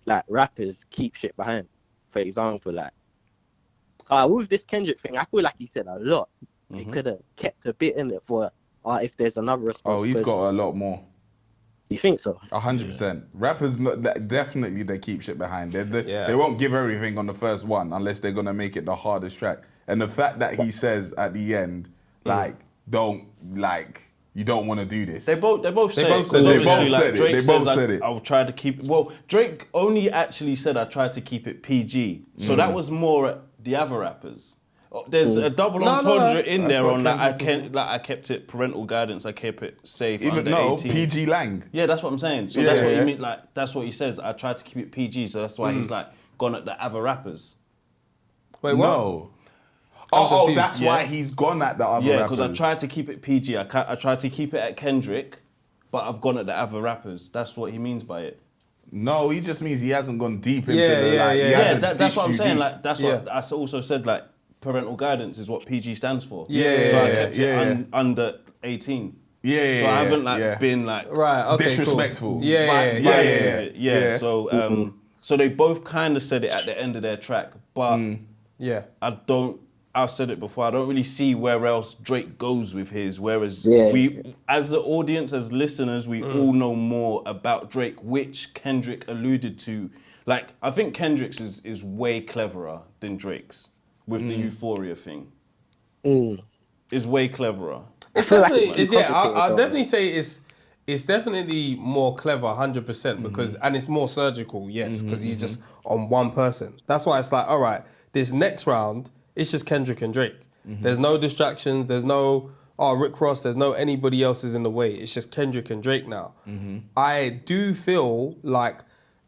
like rappers keep shit behind? For example, like with this Kendrick thing, I feel like he said a lot. They could have kept a bit in it for if there's another response. Oh, he's got a lot more. You think so? 100%. Rappers, definitely they keep shit behind. They won't give everything on the first one unless they're going to make it the hardest track. And the fact that he says at the end, like, you don't want to do this. They both said it. Drake said I'll try to keep. Well, Drake only actually said I tried to keep it PG. So that was more the other rappers. There's a double entendre in there on that. I kept it parental guidance. I kept it safe. Even under 18. PG Lang. Yeah, that's what I'm saying. So that's what you mean. Like that's what he says. I tried to keep it PG. So that's why he's like gone at the other rappers. Wait, what? No. That's why he's gone at the other rappers. Yeah, because I tried to keep it PG. I tried to keep it at Kendrick, but I've gone at the other rappers. That's what he means by it. No, he just means he hasn't gone deep into the that's what I'm saying. Like that's what I also said. Like parental guidance is what PG stands for. So I kept it under 18. So I haven't been like disrespectful. Cool. Yeah. So so they both kind of said it at the end of their track, but I've said it before, I don't really see where else Drake goes with his, whereas we, as the audience, as listeners, we all know more about Drake, which Kendrick alluded to. Like, I think Kendrick's is way cleverer than Drake's with the Euphoria thing. Is way cleverer. It's definitely, I'll definitely say it's definitely more clever, 100%, because, and it's more surgical, yes, because he's just on one person. That's why it's like, all right, this next round, it's just Kendrick and Drake. There's no distractions. There's no, Rick Ross. There's no anybody else is in the way. It's just Kendrick and Drake now. I do feel like,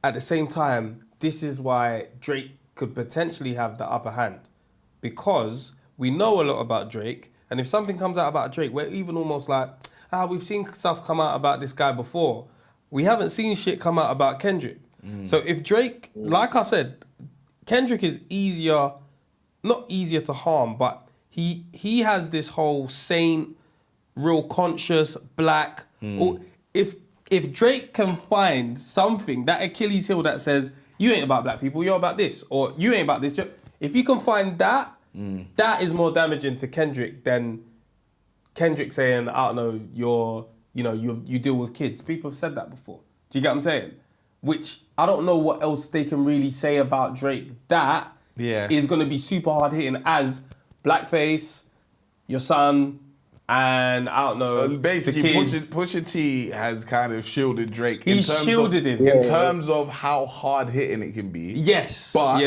at the same time, this is why Drake could potentially have the upper hand. Because we know a lot about Drake. And if something comes out about Drake, we're even almost like, we've seen stuff come out about this guy before. We haven't seen shit come out about Kendrick. So if Drake, like I said, Kendrick is not easier to harm, but he has this whole saint, real conscious, black. If Drake can find something, that Achilles heel that says, you ain't about black people, you're about this, or you ain't about this. If you can find that, that is more damaging to Kendrick than Kendrick saying, I don't know, you deal with kids. People have said that before. Do you get what I'm saying? Which I don't know what else they can really say about Drake. That is going to be super hard hitting as blackface, your son, and I don't know. Basically, Pusha T has kind of shielded Drake. He's shielded him. In terms of how hard hitting it can be. Yes. But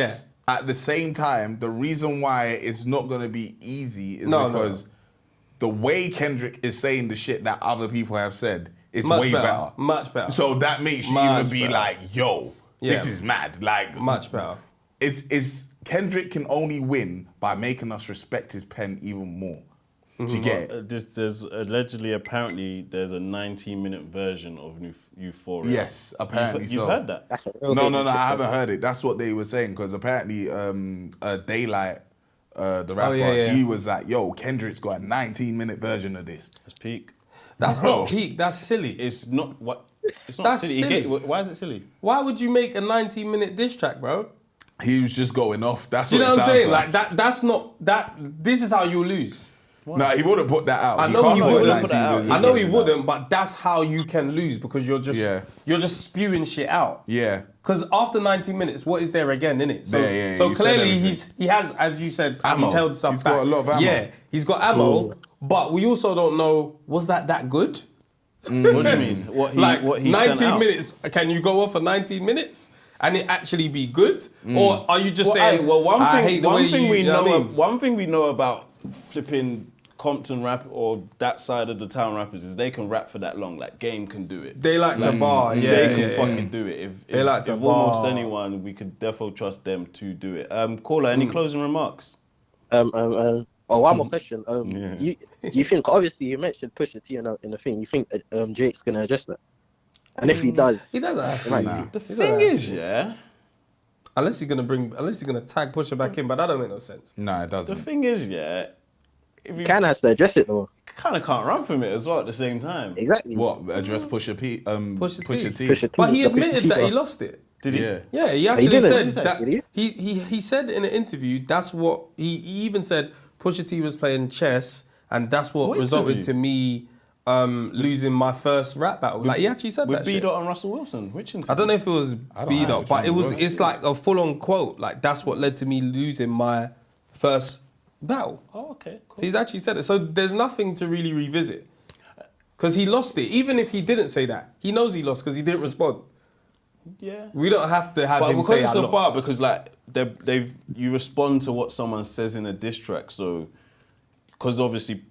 at the same time, the reason why it's not going to be easy is because the way Kendrick is saying the shit that other people have said is way better. Much better. So that makes you even be like, yo, this is mad. Like, much better. Kendrick can only win by making us respect his pen even more. Do you get it? There's apparently, there's a 19-minute version of Euphoria. Yes, apparently You've heard that? That's a real No, I haven't heard it. That's what they were saying, because apparently Daylight, the rapper, he was like, yo, Kendrick's got a 19-minute version of this. That's peak. That's not peak, that's silly. It's not what. It's not That's silly. silly. Why is it silly? Why would you make a 19-minute diss track, bro? He was just going off. That's Do you what know it what I'm sounds saying? like. Like that's not that. This is how you lose. No, he wouldn't put that out. I know he wouldn't put that out. I know he wouldn't, but that's how you can lose, because you're just spewing shit out. Yeah. Because after 90 minutes, what is there again, innit? So, Yeah, so you clearly said he has, as you said, Ammo. he's held stuff He's back. got a lot of ammo. Yeah, he's got ammo, but we also don't know, was that good? What do you mean? What he 19 sent out? minutes, can you go off for 19 minutes and it actually be good? Or are you just saying, I hate the way you know what I mean? One thing we know about flipping Compton rap or that side of the town rappers is they can rap for that long. Like Game can do it. They like to bar, They can fucking do it. They like to if bar. almost anyone, we could defo trust them to do it. Caller, any closing remarks? One more question. Do you think, obviously you mentioned Pusha T in the thing, you think Drake's gonna address that? And if he does, He doesn't have to. The thing is, unless you're gonna tag Pusha back in, but that don't make no sense. No, it doesn't. the thing is, if he kind of has to address it though. kind of can't run from it as well at the same time. Exactly. What? Address Pusha T? Pusha T. But he admitted that he lost it. Did he? Yeah, he actually didn't. said that. Did He said in an interview, that's what he even said. Pusha T was playing chess, and that's what resulted to me losing my first rap battle. Like he actually said with that B shit. Dot and Russell Wilson. Which I don't know if it was B Dot, but it's like a full-on quote. Like that's what led to me losing my first battle. Oh, okay, cool. So he's actually said it. So there's nothing to really revisit. Because he lost it. Even if he didn't say that, he knows he lost because he didn't respond. Yeah. We don't have to have But him because say it's I a bar, lost. because like you respond to what someone says in a diss track. So, because obviously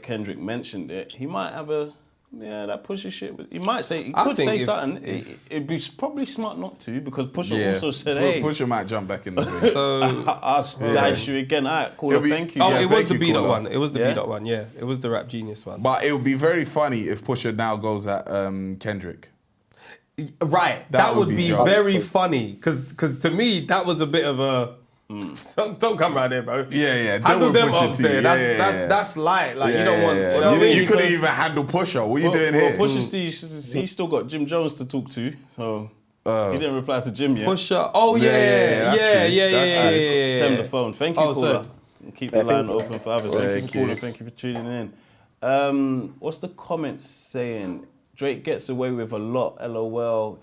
Kendrick mentioned it, he might have that Pusha shit. He might say, he could say something. It'd be probably smart not to, because Pusha also said, hey. Pusha might jump back in the thing. So I'll dice you again. All right, cool. Thank you. Oh, Yeah, it was thank the you, B Dot caller. one. It was the Yeah? B Dot one. Yeah, it was the Rap Genius one. But it would be very funny if Pusha now goes at Kendrick. Right, that would be jokes. very funny because to me that was a bit of a don't come around here, bro. Yeah. Handle Deal them with Pusha ups T. there. Yeah. That's light. Like Yeah, you don't want. yeah. You know what I mean? You couldn't Because- even handle Pusha. What are you doing here? Pusha T, he's still got Jim Jones to talk to, so he didn't reply to Jim yet. Pusha. Oh Yeah, yeah. Tell him the phone. Thank you, Oh, caller. sorry. Keep the line open for others. Thank you Thank for calling. you. Thank you for tuning in. What's the comments saying? Drake gets away with a lot. LOL.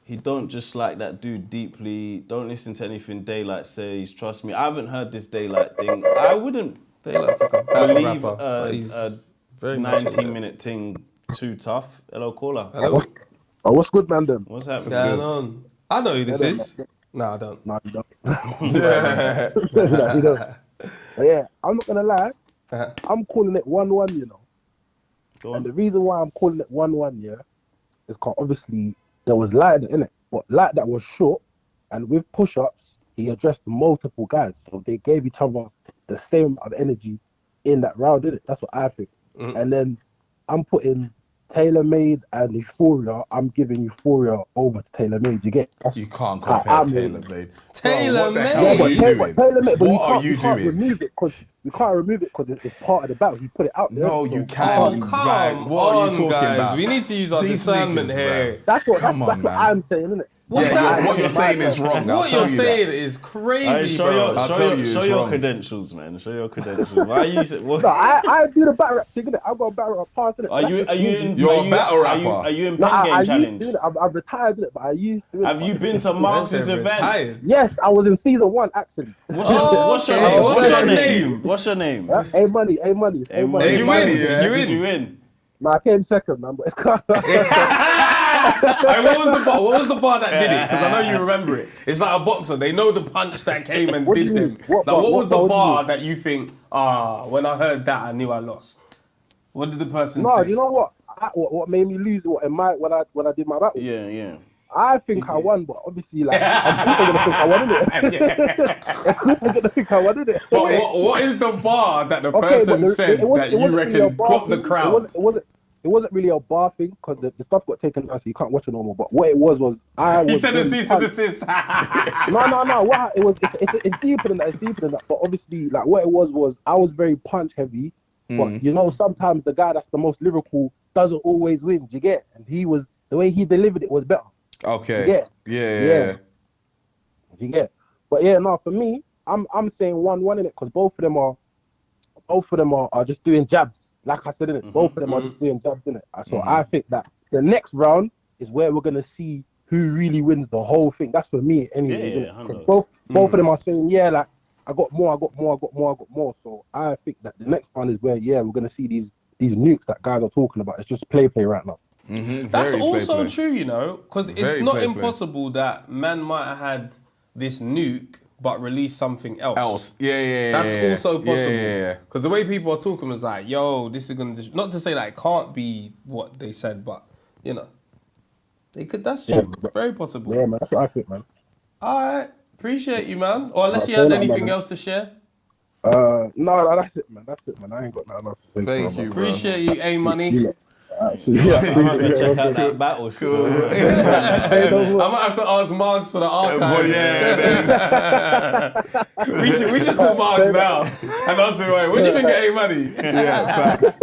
He don't just like that dude deeply. Don't listen to anything Daylight says. Trust me. I haven't heard this Daylight thing. I wouldn't Daylight's like a battle believe rapper, but he's a very much 19-minute thing too tough. Hello, caller. Hello. Oh, what's good, man? Then? What's happening? Going on? I know who this is. No, I don't. No, you don't. No, you don't. But yeah, I'm not gonna lie. I'm calling it 1-1. You know, Go and on. the reason why I'm calling it 1-1, yeah, is because obviously there was light in it, but light that was short, and with push-ups, he addressed multiple guys, so they gave each other the same amount of energy in that round, didn't it? That's what I think. And then I'm putting Taylor Made and Euphoria. I'm giving Euphoria over to Taylor Made. You get? You can't how compare I'm Taylor doing. Made. Taylor Bro, what the Made? hell Yeah, are but you Taylor, doing? Made, but What are you you can't doing? remove it because you can't remove it because it's part of the battle. He put it out there. No, so- you can't. Oh, come Like, what are you on, talking guys. about? We need to use our These discernment niggas, here. That's what Come on, man. I'm saying, isn't it? Yeah, what you're saying is wrong. I'll What tell you're you saying that. is Hey, crazy, show bro. I'll tell you show it's your wrong. credentials, man. Show your credentials. Why are you? What? No, I do the battle rap thing, innit? I've got a battle rap pass, innit? Are you in? You're are a you, battle are rapper. you, are you in No, pen I game used challenge? to, innit? I've retired, innit? But I used to. innit? Have you been to Marx's event? Retired. Yes, I was in season 1 actually. What's your okay. name? What's your name? What's your name? A money. Hey, man, Did you Money, win? yeah. Did you win? win? No, I came second, man. But it's kind of Hey, what was the bar that did it? Because I know you remember it. It's like a boxer. They know the punch that came and What do did you them. mean? What Now, bar- what what was the bar do you bar mean? that you think, when I heard that, I knew I lost? What did the person no. say? You know what? What made me lose? What in my when I did my battle? Yeah. I think I won, but obviously, like, I'm gonna think I won, innit? Of course, I'm gonna think I won, innit? But what is the bar that the Okay, person but said it wasn't- that it you wasn't really a reckon bar got the thing. crowd? It wasn't really a bar thing because the stuff got taken down, so you can't watch it no more. But what it was I was. He said a getting cease and punched. desist. No. What it was, it's deeper than that. It's deeper than that. But obviously, like what it was I was very punch heavy. But you know, sometimes the guy that's the most lyrical doesn't always win. Do you get? And the way he delivered it was better. Okay. Yeah. You get? But yeah, no. For me, I'm saying 1-1 in it because both of them are just doing jabs. Like I said, in it, both of them are just doing jabs, in it. So I think that the next round is where we're gonna see who really wins the whole thing. That's for me, anyway. Yeah, Because both of them are saying, yeah, like I got more. So I think that the next one is where, we're gonna see these nukes that guys are talking about. It's just play right now. That's Very also play. true, you know, because it's Very not play. impossible that man might have had this nuke but release something else. Yeah. That's also possible. Yeah. Because the way people are talking is like, yo, this is going to... Not to say that it can't be what they said, but, you know, they could. That's true. Very possible. Yeah, man. That's what I think, man. All right. Appreciate you, man. Or unless you I'll had say that, anything man. else to share. No, that's it, man. I ain't got nothing else to say. Thank you, bro. Appreciate you, A Money. Yeah. I'm gonna check out that battle. Still. I might have to ask Marks for the archives. we should call Marks now and ask him, what do you think of A Money? Yeah, facts.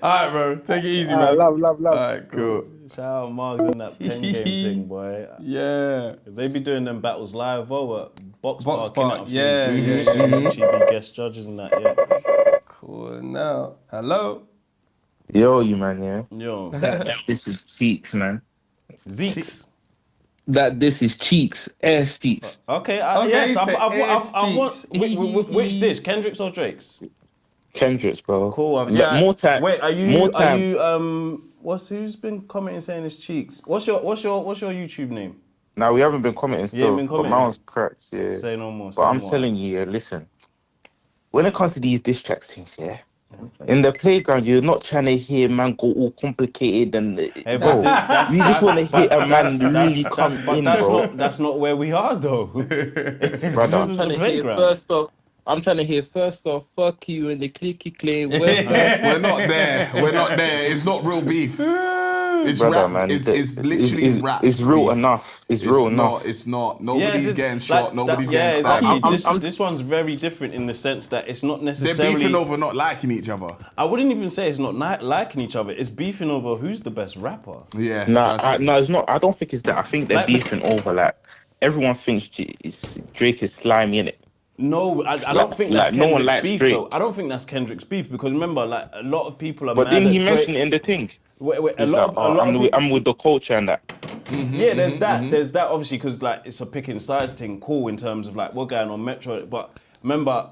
All right, bro. Take it easy, man. Love. All right, Cool. Shout out Mark in that pen game thing, boy. Yeah. They be doing them battles live over at Box Box Park. Park, innit? I've yeah, seen yeah. She be guest judges and that, yeah. Cool. Now, hello. Yo, you man, yeah. Yo. This is cheeks, man. Zeeks. This is cheeks, ass cheeks. Okay, Okay, yes, so I want. cheeks. Which dish? Kendrick's or Drake's? Kendrick's, bro. Cool. Yeah. More time. Wait, are More time. you who's been commenting saying it's cheeks? What's your YouTube name? Now we haven't been commenting still, ain't been but commenting? my one's correct, yeah. Say no more. But I'm telling you, listen. When it comes to these diss track things, yeah. In the playground, you're not trying to hear man go all complicated and Hey, bro. You just want to hear a man really come in, bro. That's not where we are, though. Brother, I'm trying to hear first off, fuck you and the clicky claim. We're not there. We're not there. It's not real beef. It's Brother, rap. man, It's literally rap. It's real beef. enough. It's real enough. It's not. Nobody's getting shot. Nobody's getting exactly. stabbed. This one's very different in the sense that it's not They're necessarily. beefing over not liking each other. I wouldn't even say it's not liking each other. It's beefing over who's the best rapper. Yeah. No, it's not. I don't think it's that. I think they're beefing over like everyone thinks Drake is slimy, innit? No, I don't think that's no one Kendrick's likes beef Drake. though. I don't think that's Kendrick's beef because remember, like a lot of people are. But mad didn't at he Drake. mention it in the thing? I'm with the culture and that. Yeah, there's that. There's that obviously because like it's a picking sides thing, cool in terms of like we're going on Metro. But remember,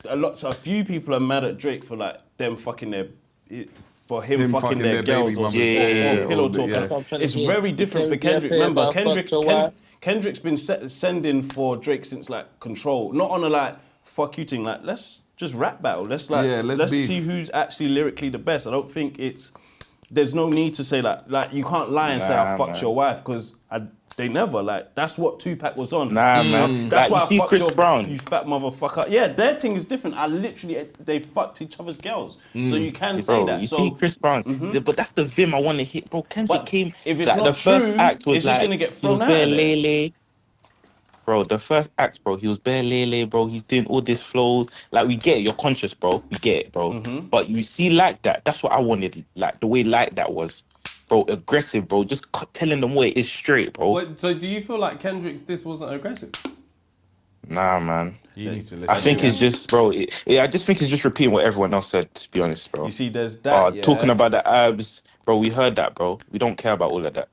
a few people are mad at Drake for like them fucking him fucking their girls or pillow talk. Yeah. It's very different for Kendrick. Remember, Kendrick's been sending for Drake since like Control, not on a like fuck you thing. Like let's just rap battle. Let's see who's actually lyrically the best. I don't think there's no need to say like you can't lie and say I fucked your wife because they never like that's what Tupac was on. Nah, man. That's like, why I fucked Chris Brown. You fat motherfucker. Yeah, their thing is different. They fucked each other's girls, so you can say that. You see Chris Brown, but that's the vim I want to hit, bro. Kendrick came. If it's like, not the first true, act was it's like just gonna get thrown he was out bare of there. lele. Bro, the first act, bro, he was bare lele, bro. He's doing all this flows. Like, we get it, you're conscious, bro. We get it, bro. But you see, like that, that's what I wanted. Like, the way like that was, bro, aggressive, bro. Just telling them what it is straight, bro. Wait, so do you feel like Kendrick's this wasn't aggressive? Nah, man. You need to listen. I think it's just, bro. I just think it's just repeating what everyone else said, to be honest, bro. You see, there's that. Talking about the abs, bro, we heard that, bro. We don't care about all of that.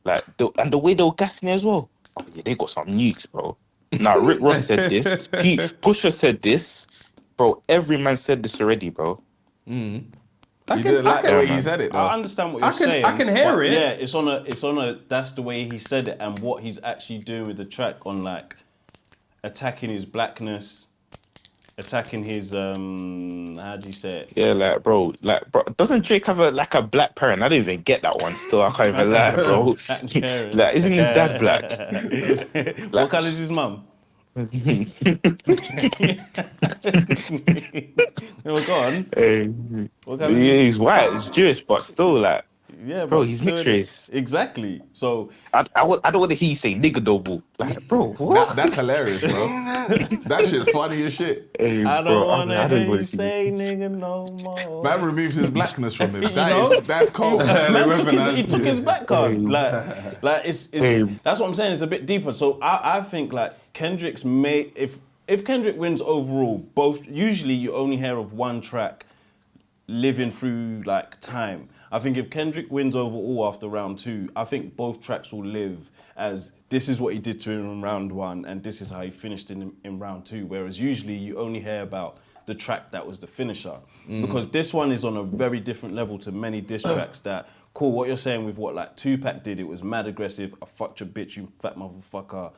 Like, and the way they were gassing it as well. Oh, yeah, they got some nukes, bro. Now, Rick Ross said this. Pusha said this. Bro, every man said this already, bro. You didn't like the way he said it, though. I understand what you're saying. I can hear it. Yeah, it's on a. That's the way he said it and what he's actually doing with the track on like attacking his blackness, attacking his how do you say it? Yeah, bro, doesn't Drake have a black parent? I don't even get that one still. I can't even lie, bro. Like, isn't his dad black? What colour is his mum? Go on. He's white, he's Jewish, but still like. Yeah, bro, he's mixed race. Exactly. So I don't want to hear you say nigga double. Like, bro, what? That's hilarious, bro. That shit's funny as shit. Hey, I don't want to hear you see say nigga no more. Man removes his blackness from him. That's cold. He took his black card. Like it's that's what I'm saying. It's a bit deeper. So I think like Kendrick's if Kendrick wins overall, usually you only hear of one track living through like time. I think if Kendrick wins overall after round 2, I think both tracks will live as this is what he did to him in round 1 and this is how he finished in round 2. Whereas usually you only hear about the track that was the finisher. Because this one is on a very different level to many diss tracks that, cool, what you're saying with what like Tupac did, it was mad aggressive, I fucked your bitch, you fat motherfucker.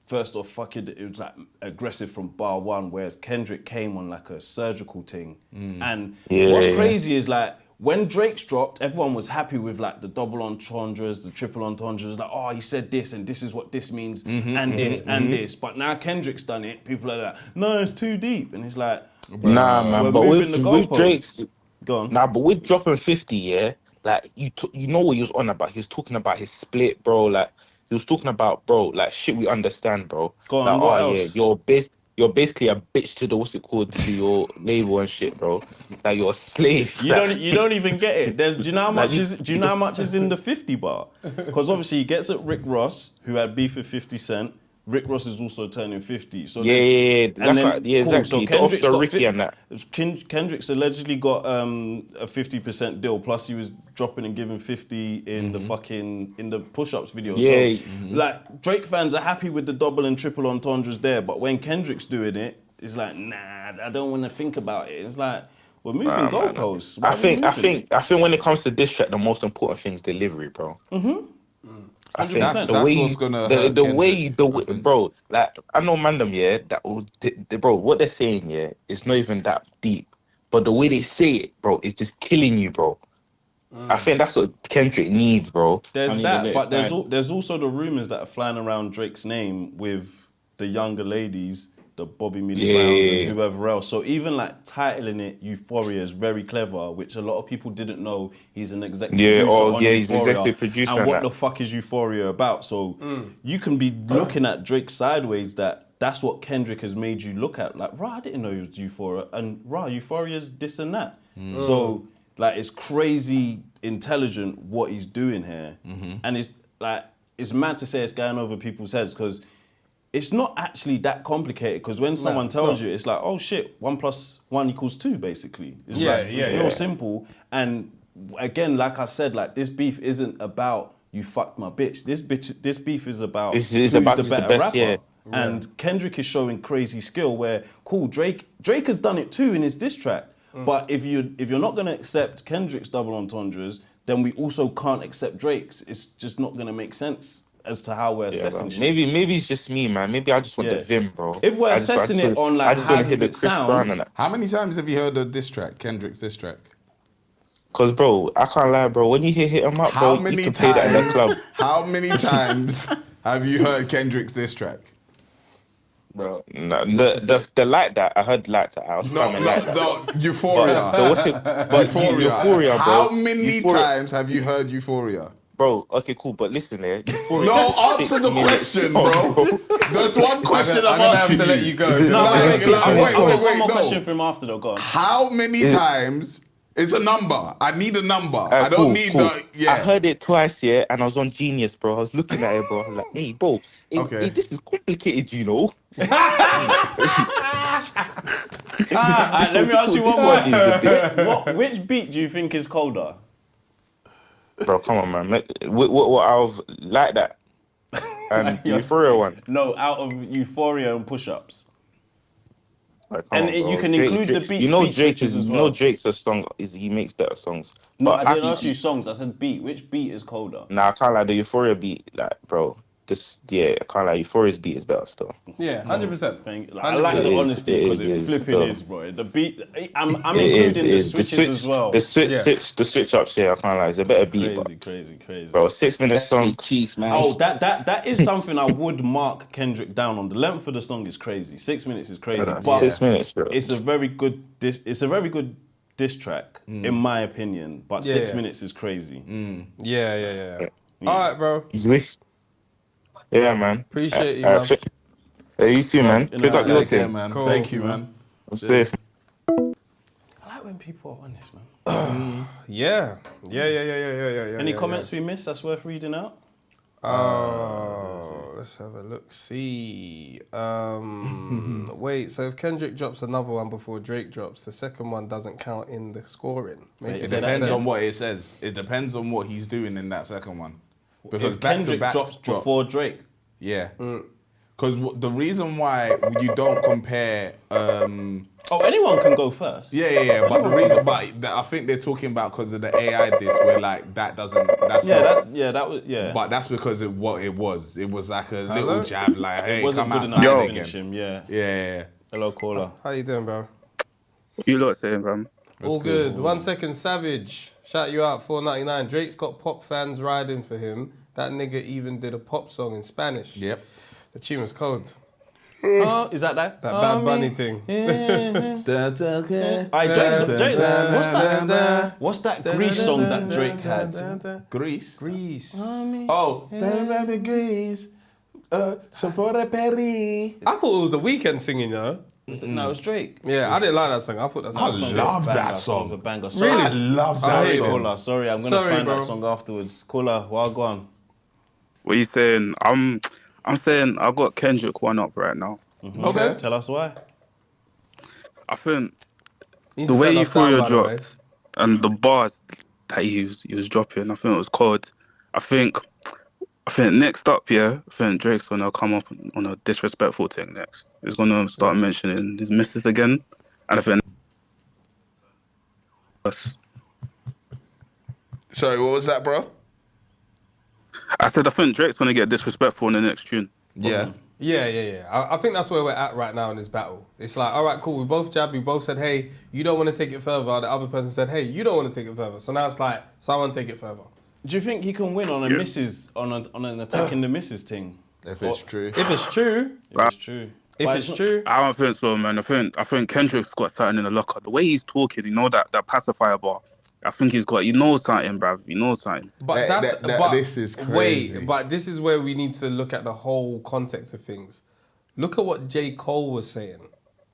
First off, fuck it was like aggressive from bar 1, whereas Kendrick came on like a surgical thing. And what's crazy is like, when Drake's dropped, everyone was happy with like the double entendres, the triple entendres, like, oh, he said this and this is what this means and this and this. But now Kendrick's done it, people are like, no, it's too deep. And it's like, nah, man, but with Drake's, go on. Nah, but with dropping 50, yeah, like you know what he was on about. He was talking about his split, bro. Like he was talking about, bro, like shit we understand, bro. Go on, like, what else? Yeah, you're basically a bitch to to your label and shit, bro. Like you're a slave. You don't even get it. Do you know how much is in the 50 bar? Because obviously he gets at Rick Ross, who had beef with 50 Cent. Rick Ross is also turning 50. So Yeah. That's right. Yeah, cool. exactly. So The Kendrick's offshore got Ricky and that. Kendrick's allegedly got a 50% deal. Plus, he was dropping and giving 50 in the fucking push-ups video. Yeah. So, like, Drake fans are happy with the double and triple entendres there, but when Kendrick's doing it, it's like, nah, I don't want to think about it. It's like, we're moving goalposts. I think when it comes to diss track, the most important thing is delivery, bro. I think That's the way what's gonna hurt Kendrick, bro, like I know Mandem, yeah, that will, bro, what they're saying, yeah, it's not even that deep, but the way they say it, bro, is just killing you, bro. I think that's what Kendrick needs, bro. There's that, but there's also the rumors that are flying around Drake's name with the younger ladies, the Bobby Millie Browns and whoever else. So even like titling it Euphoria is very clever, which a lot of people didn't know. He's an executive producer on he's Euphoria. executive producer. And what the fuck is Euphoria about? So you can be looking at Drake sideways that's what Kendrick has made you look at. Like, I didn't know he was Euphoria. And Euphoria's this and that. So like it's crazy intelligent what he's doing here. And it's like, it's mad to say it's going over people's heads because it's not actually that complicated because when someone tells you, it's like, oh shit, 1 + 1 = 2, basically. It's real simple. And again, like I said, like this beef isn't about you fucked my bitch. This beef is about who's the better rapper. Yeah. And Kendrick is showing crazy skill where, cool, Drake has done it too in his diss track. But if you're not gonna accept Kendrick's double entendres, then we also can't accept Drake's. It's just not gonna make sense as to how we're assessing shit. Maybe it's just me, man. Maybe I just want the vim, bro. If we're assessing it on like how does it sound? How many times have you heard the diss track, Kendrick's diss track? Because, bro, I can't lie, bro. When you hit him up, bro, you can play that in the club. How many times have you heard Kendrick's diss track? Bro, no, the like that, I heard like that. I was coming like that. The Euphoria. Euphoria, bro. How many times have you heard Euphoria? Bro, okay, cool, but listen there. No, answer the question, bro. There's one question I'm gonna have asking to let you go. Wait, one more question from after though, go on. How many times? It's a number. I need a number. I don't need the... Yeah. I heard it twice, yeah, and I was on Genius, bro. I was looking at it, bro. I was like, hey, bro, this is complicated, you know? Let me ask you one more. Which beat do you think is colder? Bro, come on, man. What out of like that and the Euphoria one? No, out of Euphoria and push-ups. Like, you can include the beat. You know, beat Drake is. as well. You know, Drake's a song. He makes better songs. No, but I didn't ask you songs. I said beat. Which beat is colder? Nah, I can't like the Euphoria beat. Like, bro, I can't like Euphoria's beat is better still. Yeah, 100%. I like the honesty because it flipping is, bro. The beat. I'm including the switches as well. The switch ups. Yeah, I can't lie. It's a better beat. Crazy. Bro, 6-minute song. Chiefs, man. Oh, that is something I would mark Kendrick down on. The length of the song is crazy. 6 minutes is crazy. But 6 minutes, bro. It's a very good diss track, in my opinion. But 6 minutes is crazy. Yeah. All right, bro. Yeah, man. Appreciate you, man. Hey, you too, man. Pick up your team, man. Cool. Thank you, man. I'm safe. I like when people are honest, man. Yeah. Any comments we missed that's worth reading out? Let's have a look. See. Wait, so if Kendrick drops another one before Drake drops, the second one doesn't count in the scoring. It depends on what it says. It depends on what he's doing in that second one. Because if Kendrick drops before Drake. Yeah. Because the reason why you don't compare... anyone can go first. Yeah. But the reason... I think they're talking about because of the AI diss where like that doesn't... But that's because of what it was. It was like a little jab like, hey, come outside again. Yeah. Hello, caller. How you doing, bro? You lot saying, fam? All good. 1 second, Savage. Shout you out, $4.99. Drake's got pop fans riding for him. That nigga even did a pop song in Spanish. Yep. The tune was cold. Is that? That Bad Bunny thing. What's that Grease song that Drake had? Grease? Grease. Oh, Grease. Sopore Perry. I thought it was The Weeknd singing, though. No, it's Drake. Yeah, I didn't like that song. I thought that song was love that song. It's a banger. Really? I love that song. Caller, sorry, I'm gonna find that song afterwards. Caller, well, go on. What are you saying? I'm saying I got Kendrick one up right now. Okay. Tell us why. I think the way Euphoria dropped and the bars that he was dropping, I think it was cold. I think next up, I think Drake's gonna come up on a disrespectful thing next. He's gonna start mentioning his missus again, and I think. Sorry, what was that, bro? I said I think Drake's gonna get disrespectful in the next tune. Yeah. Yeah. I think that's where we're at right now in this battle. It's like, all right, cool. We both jabbed. We both said, hey, you don't want to take it further. The other person said, hey, you don't want to take it further. So now it's like, so I want to take it further. Do you think he can win on a misses on an attacking the misses thing? If it's true. If it's true. If it's true. I don't think so, man. I think Kendrick's got something in the locker. The way he's talking, you know that pacifier bar. I think he knows something, bruv. He knows something. But this is crazy. Wait, but this is where we need to look at the whole context of things. Look at what J. Cole was saying.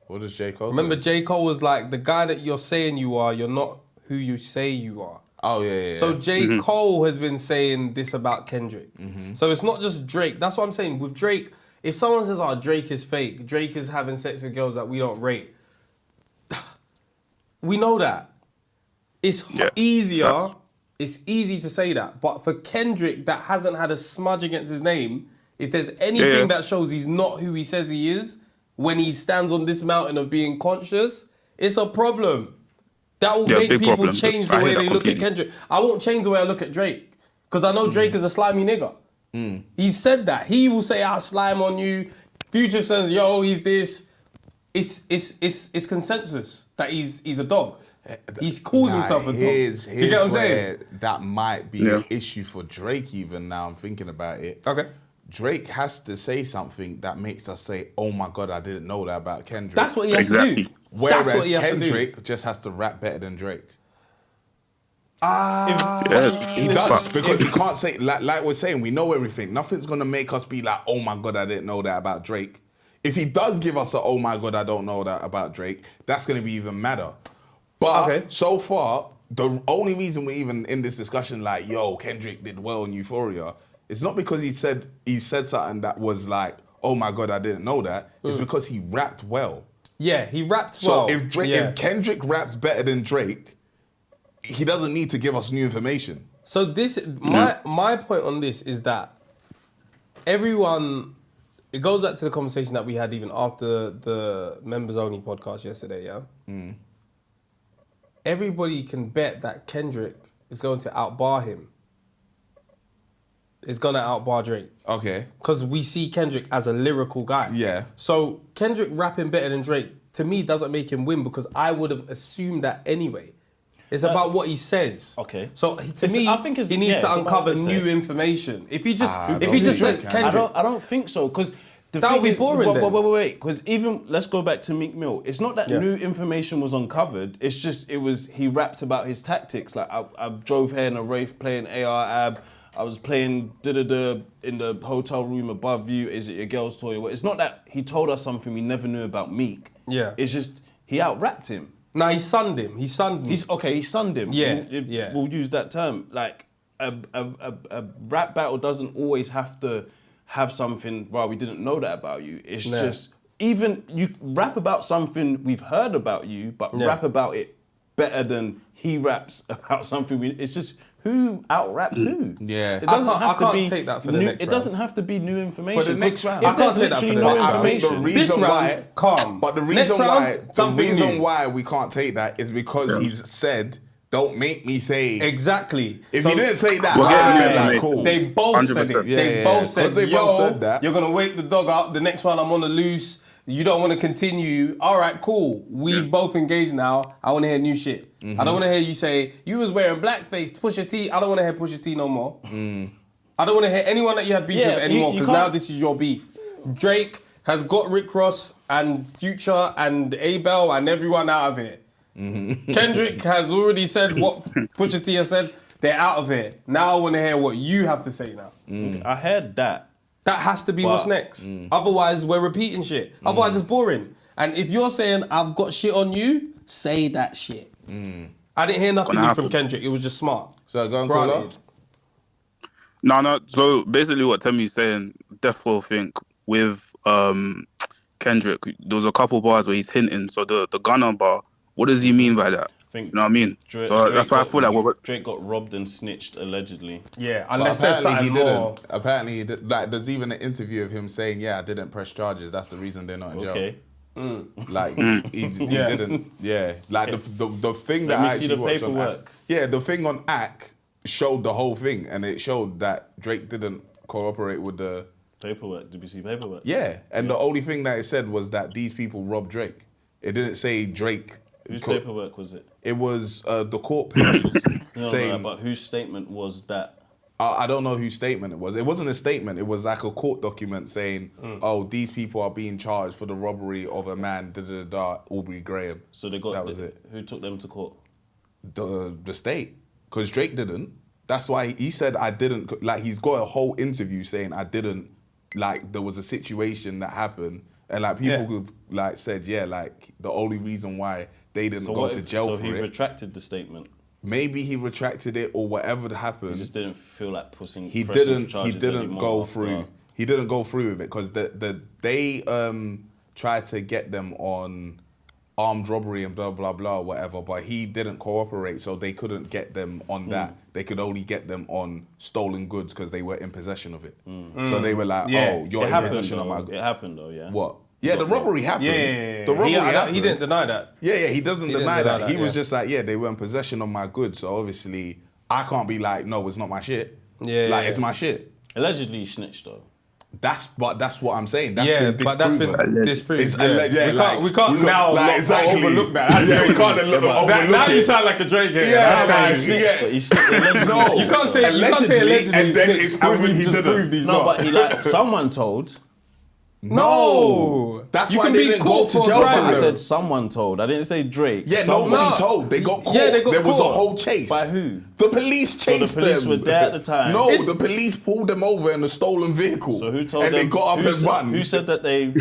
What does J. Cole Remember, say? J. Cole was like, the guy that you're saying you are, you're not who you say you are. Oh, yeah. So J. Cole has been saying this about Kendrick. So it's not just Drake. That's what I'm saying. With Drake, if someone says, oh, Drake is fake, Drake is having sex with girls that we don't rate, we know that. It's easier. It's easy to say that. But for Kendrick, that hasn't had a smudge against his name, if there's anything that shows he's not who he says he is, when he stands on this mountain of being conscious, it's a problem. That will make people change the way they look at Kendrick. I won't change the way I look at Drake, because I know Drake is a slimy nigga. He said that. He will say, I'll slime on you. Future says, yo, he's this. It's consensus that he's a dog. He calls himself a dog. Do you get what I'm saying? That might be an issue for Drake even now I'm thinking about it. Okay. Drake has to say something that makes us say, oh my God, I didn't know that about Kendrick. That's what he has to do. Whereas Kendrick just has to rap better than Drake. He does, because he can't say, like we're saying, we know everything. Nothing's going to make us be like, oh my God, I didn't know that about Drake. If he does give us a, oh my God, I don't know that about Drake, that's going to be even madder. But so far, the only reason we're even in this discussion like, yo, Kendrick did well in Euphoria, it's not because he said something that was like, oh my God, I didn't know that. It's because he rapped well. Yeah, he rapped well. So if Kendrick raps better than Drake, he doesn't need to give us new information. So this, my point on this is that everyone, it goes back to the conversation that we had even after the members only podcast yesterday, Everybody can bet that Kendrick is going to outbar him. Is going to outbar Drake. Okay. Because we see Kendrick as a lyrical guy. Yeah. So Kendrick rapping better than Drake, to me, doesn't make him win, because I would have assumed that anyway. It's about what he says. Okay. So to me, I think he needs to uncover new information. If he just says Kendrick, I don't think so, because that would be boring. Wait. Because even let's go back to Meek Mill. It's not that new information was uncovered. It's just he rapped about his tactics. Like I drove here in a rave playing AR Ab. I was playing da-da-da in the hotel room above you. Is it your girl's toy? It's not that he told us something we never knew about Meek. Yeah. It's just he out-rapped him. No, he sunned him. He sunned him. He sunned him. Yeah. We'll use that term. Like a rap battle doesn't always have to have something, well, we didn't know that about you. It's just, even you rap about something we've heard about you, but rap about it better than he raps about something it's just who out-raps who. Yeah. It doesn't have to be take that for the next round. It doesn't have to be new information. For the next round. I can't take that for the next round. The reason why, calm. But the reason why we can't take that is because he's said, don't make me say. Exactly. If he didn't say that, cool. They both said it. They both said, said that. You're going to wake the dog up. The next one, I'm on the loose. You don't want to continue. All right, cool. We both engaged now. I want to hear new shit. I don't want to hear you say, you was wearing blackface, Pusha T. I don't want to hear Pusha T no more. I don't want to hear anyone that you had beef with anymore, because now this is your beef. Drake has got Rick Ross and Future and Abel and everyone out of here. Kendrick has already said what Pusha T has said. They're out of here. Now I want to hear what you have to say now. I heard that. That has to be what's next. Otherwise, we're repeating shit. Otherwise, it's boring. And if you're saying, I've got shit on you, say that shit. I didn't hear nothing new from Kendrick. It was just smart. So go on, Cola. No. So basically, what Temmie's saying, Death Row think with Kendrick, there was a couple bars where he's hinting. So the gunner bar, what does he mean by that? You know what I mean? So that's why I feel like Drake got robbed and snitched allegedly. Yeah, unless there's something more. Apparently, he did, like, there's even an interview of him saying, "Yeah, I didn't press charges. That's the reason they're not in jail." Okay. Like he didn't. Yeah, like the thing that I actually watched on Ack, the thing on Ack showed the whole thing, and it showed that Drake didn't cooperate with the paperwork. Did you see paperwork? Yeah, and the only thing that it said was that these people robbed Drake. It didn't say Drake. Whose paperwork was it? It was the court papers saying. No, but whose statement was that? I don't know whose statement it was. It wasn't a statement. It was like a court document saying, "Oh, these people are being charged for the robbery of a man, Aubrey Graham." So they got that was it. Who took them to court? The state, because Drake didn't. That's why he said I didn't. Like he's got a whole interview saying I didn't. Like there was a situation that happened, and like people who've like said, like the only reason why they didn't go to jail for it. So he retracted the statement. Maybe he retracted it or whatever happened. He just didn't feel like pushing. He didn't go through. He didn't go through with it because they tried to get them on armed robbery and blah blah blah whatever, but he didn't cooperate, so they couldn't get them on that. They could only get them on stolen goods because they were in possession of it. So they were like, "Oh, you're in possession of my goods." It happened though, yeah. What? Yeah, the robbery happened. Yeah. The robbery happened. He didn't deny that. Yeah, he doesn't deny that. He was just like, they were in possession of my goods, so obviously I can't be like, no, it's not my shit. It's my shit. Allegedly he snitched though. That's what I'm saying. That's been disproved. We can't now overlook that. We can't overlook that. Now you sound like a Drake here. He snitched. No, you can't say allegedly and then it's proven he didn't. No, but he someone told. No, that's why they didn't go to jail. I said someone told. I didn't say Drake. Yeah, nobody told. They got caught. Yeah, they got caught. There was a whole chase. By who? The police chased them. So the police were there at the time. No, the police pulled them over in a stolen vehicle. So who told them? And they got up and run. Who said that Drake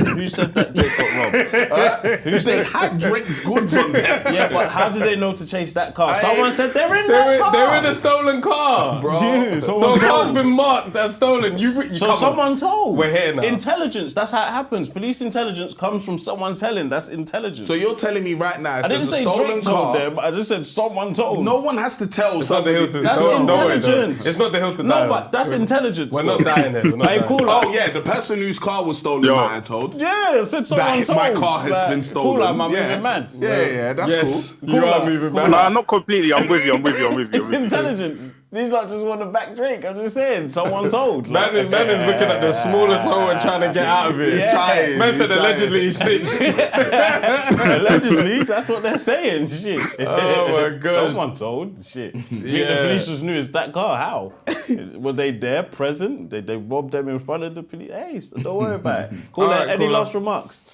got robbed? They had Drake's goods on them. Yeah, but how did they know to chase that car? Someone said they're in that car. They're in a stolen car, bro. So the car's been marked as stolen. So someone told. We're here now. Intelligence. That's how it happens. Police intelligence comes from someone telling. That's intelligence. So you're telling me right now, if I didn't say Drake told them. I just said someone told. No one has to tell. It's not the hill to That's intelligence. It's not the hill to die. No, but that's intelligence. We're not dying here. Oh yeah, the person whose car was stolen might have told. Yeah, I said someone told. My car has been stolen. Cool, I'm moving mad. Yeah, that's cool. You are moving mad. Nah, not completely. I'm with you. It's intelligence. These lot just want to back Drake. I'm just saying, someone told. Man is looking at the smallest hole and trying to get out of it. Man said allegedly he snitched. Allegedly, that's what they're saying. Shit. Oh my god. Someone told. Shit. The police just knew it's that car. How? Were they there, present? They robbed them in front of the police. Hey, don't worry about it. Any last remarks?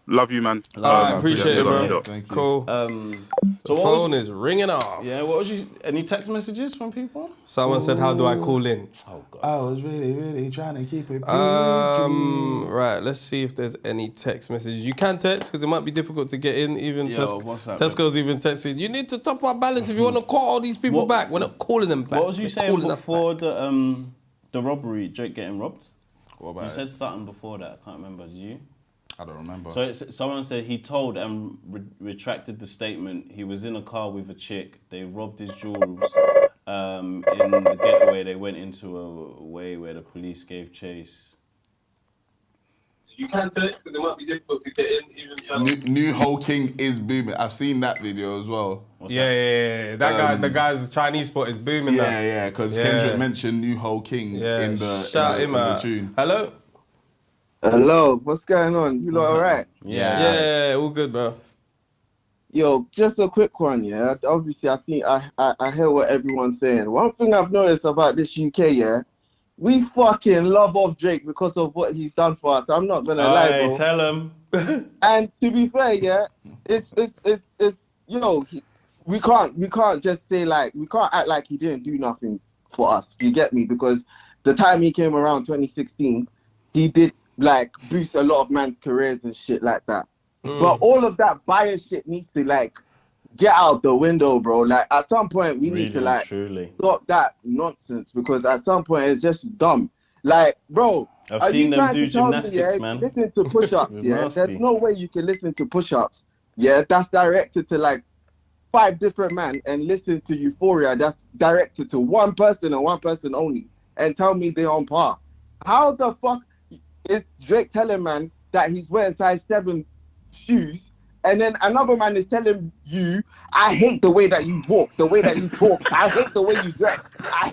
Love you, man. I appreciate it, bro. Thank you. Cool. So the phone is ringing off. Yeah, what was you? Any text messages from people? Someone said, "How do I call in?" Oh God. I was really trying to keep it. Right. Let's see if there's any text messages. You can text because it might be difficult to get in. Even Tesco's even texted. You need to top our balance if you want to call all these people back. We're not calling them back. What was you saying before the robbery? Drake getting robbed? What about you said something before that. I can't remember. Did you? I don't remember. So someone said he told and retracted the statement. He was in a car with a chick. They robbed his jewels. In the getaway, they went into a way where the police gave chase. You can text because it might be difficult to get in. Even New Whole King is booming. I've seen that video as well. Yeah. That guy, the guy's Chinese spot is booming. Yeah, because Kendrick mentioned New Whole King in the tune. Hello. Hello, what's going on? You lot alright? Yeah, all good, bro. Yo, just a quick one, yeah. Obviously, I hear what everyone's saying. One thing I've noticed about this UK, yeah, we fucking love off Drake because of what he's done for us. I'm not gonna lie, bro. Tell him. And to be fair, yeah, it's we can't just say like, we can't act like he didn't do nothing for us. You get me? Because the time he came around, 2016, he did like boost a lot of man's careers and shit like that. But all of that bias shit needs to like get out the window, bro. Like at some point we need to Really, like truly. stop that nonsense because at some point it's just dumb. Like, bro, I've are seen you them trying do to tell me, gymnastics, if man. you listen to push-ups, It's yeah? nasty. There's no way you can listen to push-ups, yeah? That's directed to like 5 different men and listen to Euphoria. That's directed to one person and one person only, and tell me they're on par. How the fuck is Drake telling man that he's wearing size 7 shoes, and then another man is telling you, I hate the way that you walk, the way that you talk, I hate the way you dress, I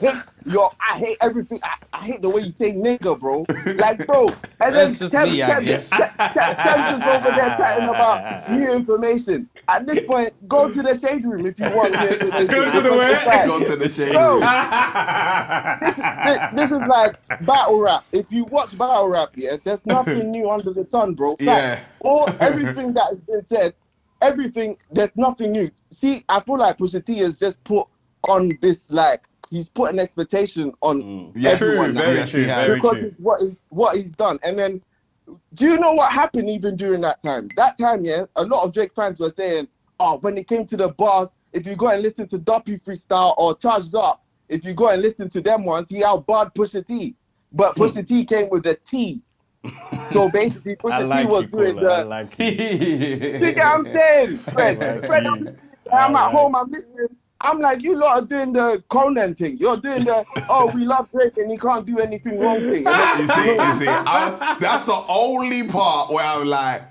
hate everything, I hate the way you say nigga, bro. Like, bro, and then That's just me, I guess. Tev's is over there chatting about new information. At this point, go to the shade room if you want new information. Go to the where? Go to the shade Bro, room. this is like battle rap. If you watch battle rap, yeah, there's nothing new under the sun, bro. Yeah. Everything that has been said, there's nothing new. See, I feel like Pusha T has just put on this, like, he's put an expectation on everyone. Very true. Because it's what he's done. And then, do you know what happened even during that time? That time, yeah, a lot of Drake fans were saying, oh, when it came to the bars, if you go and listen to Duppy Freestyle or Charged Up, if you go and listen to them ones, he outbarred Pusha T. But Pusha T came with a T. So basically, Pusha T was doing the... You get what I'm saying? Fred, I'm at home, I'm listening. I'm like, you lot are doing the Conan thing. You're doing the, oh, we love Drake and he can't do anything wrong thing. You see, that's the only part where I'm like,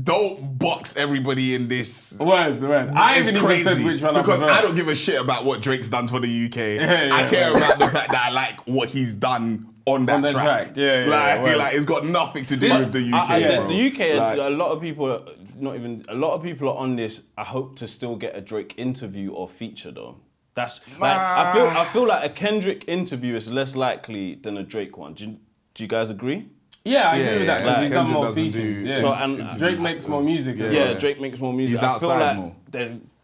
don't box everybody in this. Word. I haven't even said which one because I don't give a shit about what Drake's done for the UK. I care about the fact that I like what he's done on that track. Like it's got nothing to do with the UK. The UK, a lot of people, a lot of people are on this. I hope to still get a Drake interview or feature though. That's like I feel like a Kendrick interview is less likely than a Drake one. Do you guys agree? Yeah, I agree with that because like, he's done more Kendrick features. doesn't Yeah. do So and Drake makes more music. Yeah, Drake makes more music. He's I feel outside like more.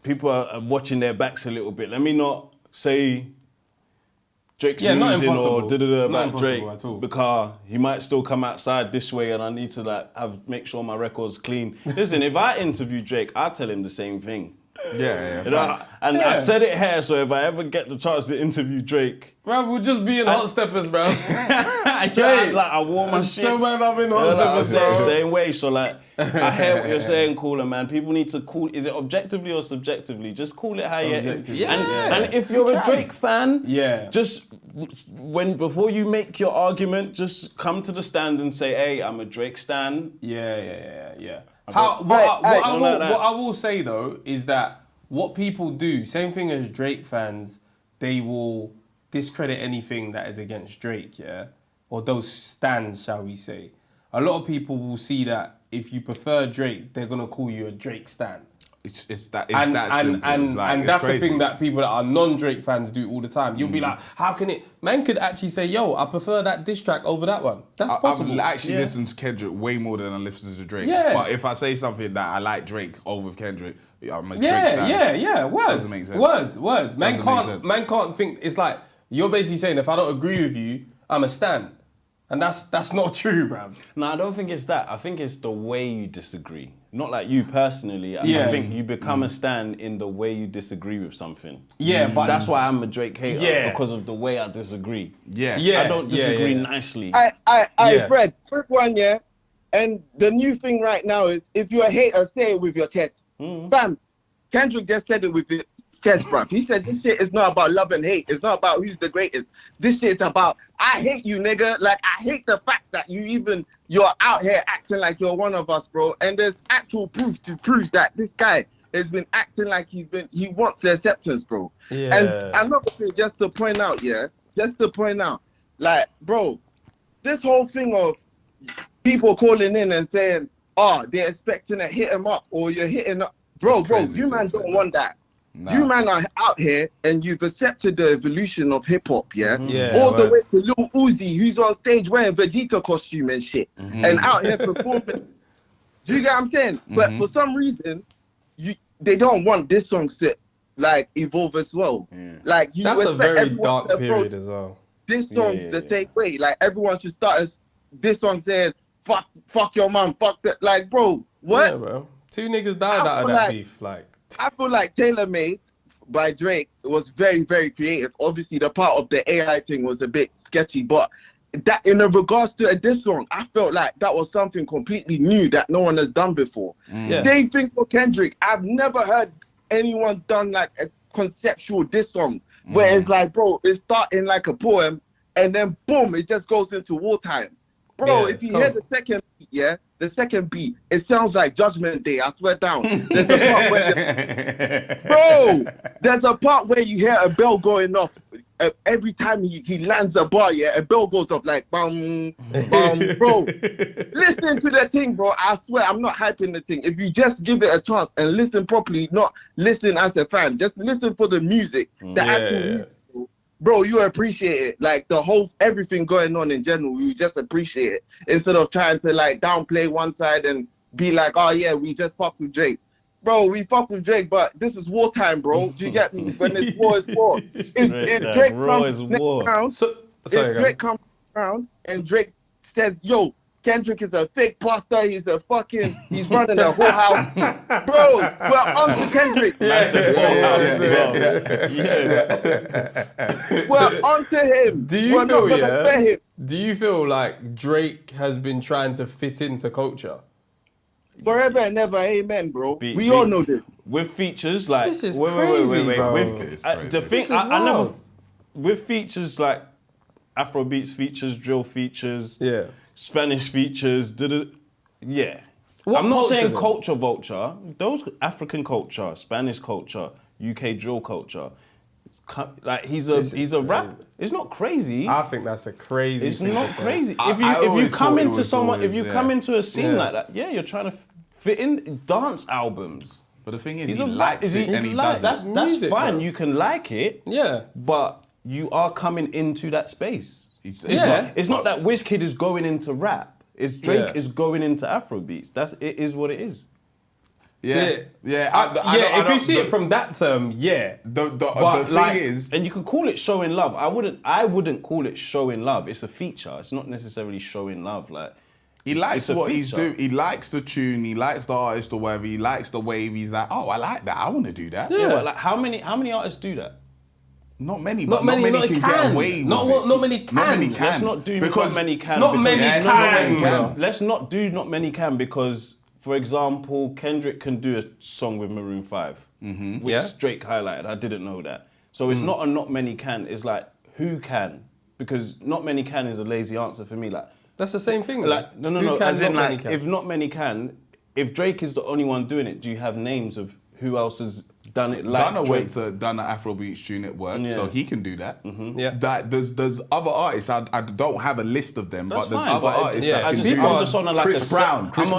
People are watching their backs a little bit. Let me not say Drake's not losing or impossible. about Drake At all. because he might still come outside this way, and I need to make sure my record's clean. Listen, if I interview Drake, I'll tell him the same thing. Yeah. You know, and I said it here, so if I ever get the chance to interview Drake, bro, we'll just be in Hot Steppers, bro. Straight, like I wore my shit. Show man up in Hot Steppers, bro. Same way. So like, I hear what you're saying, Cooler man. People need to call. Is it objectively or subjectively? Just call it how you. And if you're a Drake fan, just before you make your argument, just come to the stand and say, "Hey, I'm a Drake stan." Yeah. What I will say though is that what people do, same thing as Drake fans, they will discredit anything that is against Drake, or those stans, shall we say. A lot of people will see that if you prefer Drake, they're gonna call you a Drake stan. It's that and that's crazy. the thing that people that are non-Drake fans do all the time. You'll be like, how can it? Man could actually say, yo, I prefer that diss track over that one. That's possible. I've actually listened to Kendrick way more than I listen to Drake. Yeah. But if I say something that I like Drake over Kendrick, I'm a Drake stan. Yeah. Word. Doesn't make sense. Word. Man can't think. It's like you're basically saying if I don't agree with you, I'm a stan. And that's not true, bruv. No, I don't think it's that. I think it's the way you disagree. Not like you personally. I think you become a stan in the way you disagree with something. Yeah, but that's why I'm a Drake hater, because of the way I disagree. Yeah. I don't disagree nicely. Fred, quick one, and the new thing right now is if you're a hater, say it with your chest. Bam. Kendrick just said it with his chest, bruv. He said this shit is not about love and hate. It's not about who's the greatest. This shit's about I hate you, nigga. Like, I hate the fact that you're out here acting like you're one of us, bro. And there's actual proof to prove that this guy has been acting like he wants the acceptance, bro. Yeah. And another thing, just to point out, like, bro, this whole thing of people calling in and saying, oh, they're expecting to hit him up or you're hitting up. Bro, you man don't want that. Nah. You man are out here and you've accepted the evolution of hip hop, all the way to Lil Uzi, who's on stage wearing Vegeta costume and shit, and out here performing. Do you get what I'm saying? But for some reason, they don't want this song to like evolve as well. Like that's a very dark period as well. This song's the same way. Like everyone should start this song saying "fuck your mom, fuck that." Like, bro, what? Yeah, bro. 2 niggas died out of that beef. Like. I feel like Tailor Made by Drake was very, very creative. Obviously, the part of the AI thing was a bit sketchy, but that in regards to this song, I felt like that was something completely new that no one has done before. Same thing for Kendrick. I've never heard anyone done like a conceptual diss song where it's like, bro, it's starting like a poem and then boom, it just goes into wartime. Bro, if you hear the second beat, the second beat, it sounds like Judgment Day. I swear down. There's a part where there's a part where you hear a bell going off. Every time he lands a bar, a bell goes off like bum, bum, bro. Listen to the thing, bro. I swear, I'm not hyping the thing. If you just give it a chance and listen properly, not listen as a fan, just listen for the music, the actual music. Bro, you appreciate it. Like the whole everything going on in general, you just appreciate it instead of trying to like downplay one side and be like, oh yeah, we just fuck with Drake. Bro, we fuck with Drake, but this is wartime, bro. Do you get me? When it's war, it's war. If Drake comes around, Drake comes around and Drake says, yo, Kendrick is a fake pastor, he's running a whole house. Bro, we're on to Kendrick. We're on to him. Do you feel like Drake has been trying to fit into culture? Forever and never, amen, bro. We all know this. With features like this is crazy, bro. With features like Afrobeats features, drill features, Spanish features, I'm not saying then? culture vulture. Those African culture, Spanish culture, UK drill culture. Like he's a rap. It's not crazy. I think that's a crazy. It's not crazy. If you come into a scene like that, you're trying to fit in dance albums. But the thing is, he likes it and he does it. That's fine. You can like it. But you are coming into that space. It's not that Wizkid is going into rap. It's Drake is going into Afrobeats. It is what it is. If you see it from that term, The thing is, and you can call it showing love. I wouldn't call it showing love. It's a feature. It's not necessarily showing love. Like he likes what he's doing. He likes the tune. He likes the artist or whatever. He likes the wave. He's like, oh, I like that. I want to do that. Yeah, but like how many artists do that? Not many, but not many can get away with it. Not many can. Let's not do because not many can. Not many can. Let's not do not many can because, for example, Kendrick can do a song with Maroon 5, which Drake highlighted. I didn't know that. So it's not a not many can. It's like who can? Because not many can is a lazy answer for me. Like that's the same thing. Like no. As in like if not many can, if Drake is the only one doing it, do you have names of who else has done it like Gunna Drake? went to done an Afrobeats tune, it worked, so he can do that. That there's other artists. I don't have a list of them, but there's other artists that can do. I'm just on a like Chris Brown. I'm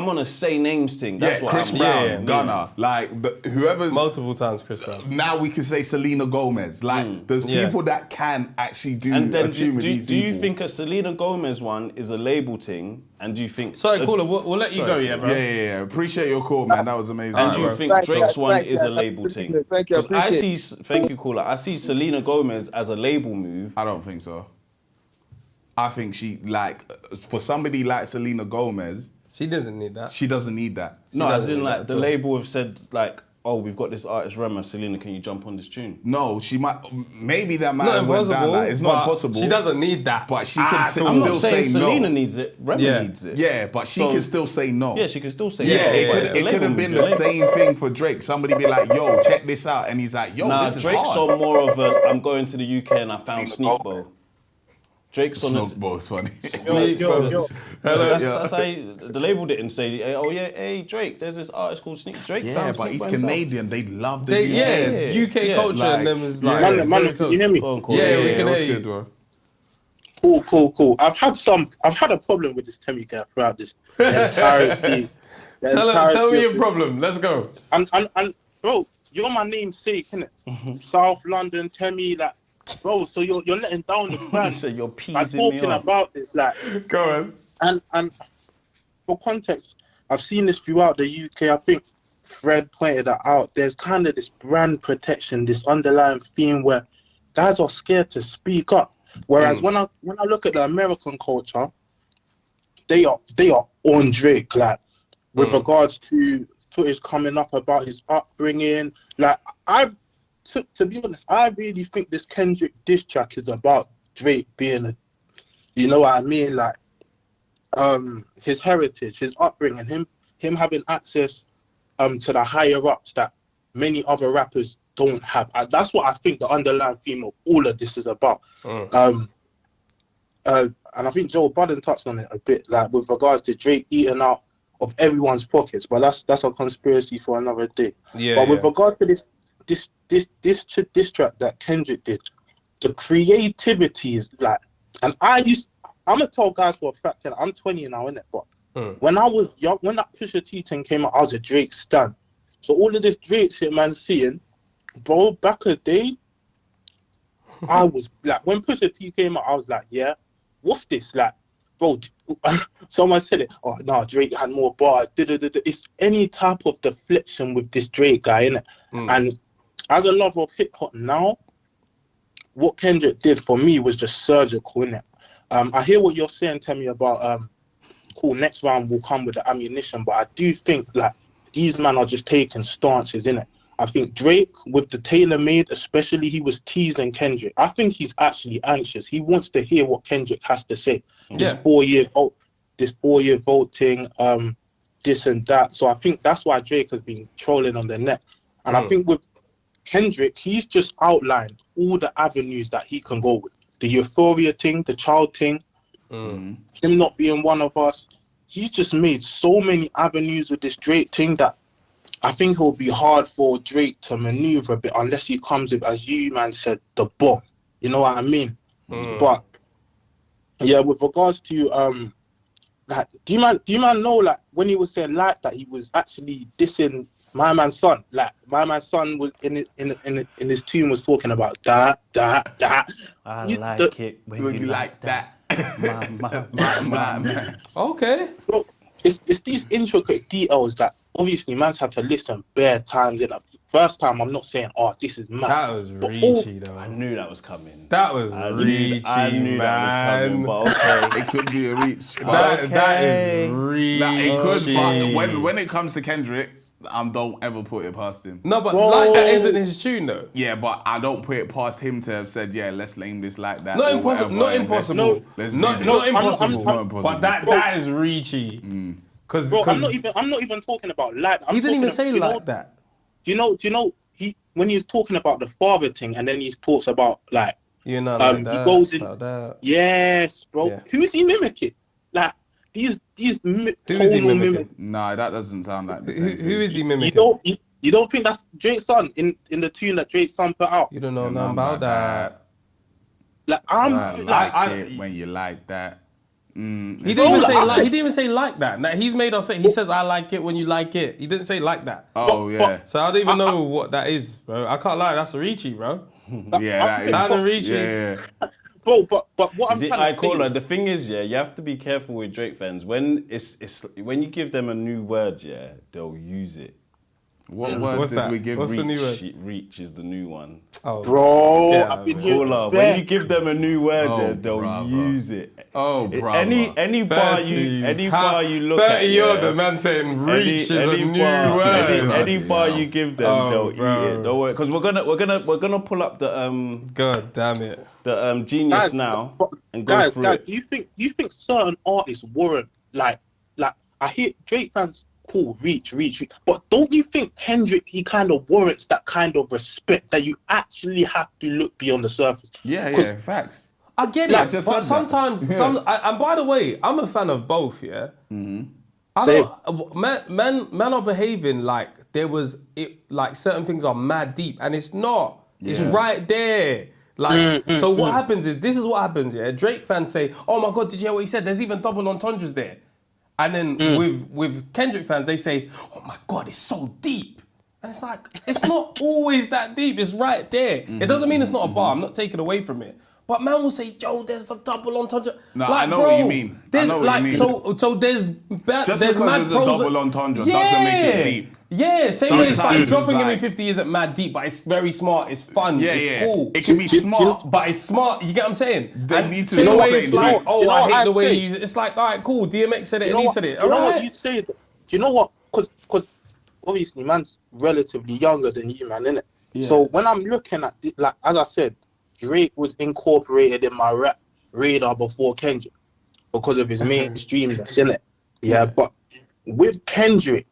on a say names thing. That's what Chris Brown, Gunna, like whoever. Multiple times, Chris Brown. Now we can say Selena Gomez. Like there's people that can actually do a tune with these people. Do you think a Selena Gomez one is a label thing? And do you think? Sorry, caller, we'll let you go, bro. Yeah. Appreciate your call, man. That was amazing. And do you think Drake's one is a label thing? Thank you. Thank you, caller. I see Selena Gomez as a label move. I don't think so. I think she for somebody like Selena Gomez, she doesn't need that. She doesn't need that. No, as in like the label have said like, oh, we've got this artist Rema, Selena, can you jump on this tune? No, she might. Maybe that might have went down. It's not impossible. She doesn't need that. But she can still I'm not saying say Selena no. needs it. Rema needs it. Yeah, but she can still say no. Yeah, she can still say no. It could have been the same thing for Drake. Somebody be like, yo, check this out. And he's like, yo, this is Drake's hard. on more of a, I'm going to the UK and I found Sneak Bow. Drake's on Sneak Bow's funny. Hello. That's how the label didn't say, oh yeah, hey Drake, there's this artist called Sneak. Drake found but Sneak he's by himself. Canadian. They love the UK. UK culture and them is like. Man, can you hear me? Yeah, we can hear you. Cool. I've had a problem with this Temmie guy throughout this entirety. Tell me your problem. Let's go. And bro, you're my namesake, innit? South London, Temmie, like. Bro, so you're letting down the brand. So you're I'm talking about this, like. Go on. And for context, I've seen this throughout the UK. I think Fred pointed that out. There's kind of this brand protection, this underlying theme where guys are scared to speak up. Whereas when I look at the American culture, they are on Drake, like with regards to footage coming up about his upbringing. Like, to be honest, I really think this Kendrick diss track is about Drake being a, you know what I mean? Like, his heritage, his upbringing, him having access to the higher ups that many other rappers don't have. That's what I think the underlying theme of all of this is about. And I think Joe Budden touched on it a bit, like with regards to Drake eating out of everyone's pockets, but that's a conspiracy for another day. But with regards to this track that Kendrick did, the creativity is like, and I'm gonna tell guys for a fact that I'm 20 now, innit? But when I was young, when that Pusha T thing came out, I was a Drake stan. So all of this Drake shit, man, seeing, bro, back a the day, I was like, when Pusha T came out, I was like, yeah, what's this? Like, bro, someone said it. Oh no, Drake had more bars. It's any type of deflection with this Drake guy, innit? And as a lover of hip hop now, what Kendrick did for me was just surgical, innit? I hear what you're saying, Temi, about cool, next round will come with the ammunition, but I do think like these men are just taking stances, innit? I think Drake, with the tailor-made, especially, he was teasing Kendrick. I think he's actually anxious. He wants to hear what Kendrick has to say. This 4-year voting, this and that. So I think that's why Drake has been trolling on the net. And I think with Kendrick, he's just outlined all the avenues that he can go with. The Euphoria thing, the child thing, him not being one of us. He's just made so many avenues with this Drake thing that I think it'll be hard for Drake to maneuver a bit unless he comes with, as you man said, the bomb. You know what I mean? But yeah, with regards to like, do you man know, like, when he was saying like that, he was actually dissing my man's son. Like, my man's son was in his tune was talking about that. I like it when you like that. My. Okay. Bro, it's these intricate details that obviously man's had to listen bare times. In the first time, I'm not saying, oh, this is mad. That was reachy, though. I knew that was coming. That was reachy, I knew that was coming, but okay. It could be a reach. That is reachy. Like, it could, but when it comes to Kendrick, don't ever put it past him. No, but like that isn't his tune, though. Yeah, but I don't put it past him to have said, yeah, let's name this like that. Not impossible. Not impossible. Not impossible. But that is reachy. Bro, I'm not even talking about like. He didn't even say like that. Do you know? When he was talking about the father thing, and then he talks about like. You're not like that. He goes in. Yes, bro. Yeah. Who is he mimicking? Like these tonal mimicking? Nah, that doesn't sound like the same. Who is he mimicking? You don't think that's Drake's son in the tune that Drake's son put out? You don't know nothing about that. Like it when you like that. He didn't even say like that. Now, he's made us say. He says I like it when you like it. He didn't say like that. Oh yeah. So I don't even know what that is, bro. I can't lie. That's a reachy, bro. Yeah, that is reachy. Yeah. Bro, but what I'm trying to say. The thing is, yeah, you have to be careful with Drake fans. When when you give them a new word, yeah, they'll use it. What words did we give? What's the new word? Reach is the new one. Oh, bro, yeah, when you give them a new word, they'll use it. Oh, bro. Any bar you look 30 at, 30-year-old man saying reach is a new word. Any bar you give them, they'll eat it. Don't worry, because we're gonna pull up the God damn it. The Genius now and go guys, through it. do you think certain artists warrant like I hear Drake fans cool reach, but don't you think Kendrick, he kind of warrants that kind of respect that you actually have to look beyond the surface? Yeah, facts. I get it, but sometimes and by the way, I'm a fan of both. Yeah, I don't, men are behaving like there was like certain things are mad deep, and it's not. It's right there. Like, so what happens is, this is what happens, yeah? Drake fans say, oh my God, did you hear what he said? There's even double entendres there. And then with Kendrick fans, they say, oh my God, it's so deep. And it's like, it's not always that deep. It's right there. It doesn't mean it's not a bar. I'm not taking away from it. But man will say, yo, there's a double entendre. No, like, I know what you mean. I know what you mean. So there's just because there's a double entendre doesn't make it deep. Yeah, same way it's like dropping him in 50 isn't mad deep, but it's very smart, it's fun, it's cool. It can be smart. But it's smart, you get what I'm saying? And same way it's like, oh, I hate the way you use it. It's like, all right, cool, DMX said it and he said it. You know what you say? You know what? Because obviously, man's relatively younger than you, man, innit? Yeah. So when I'm looking at, like, as I said, Drake was incorporated in my rap radar before Kendrick because of his mainstreamness, innit? Yeah, but with Kendrick,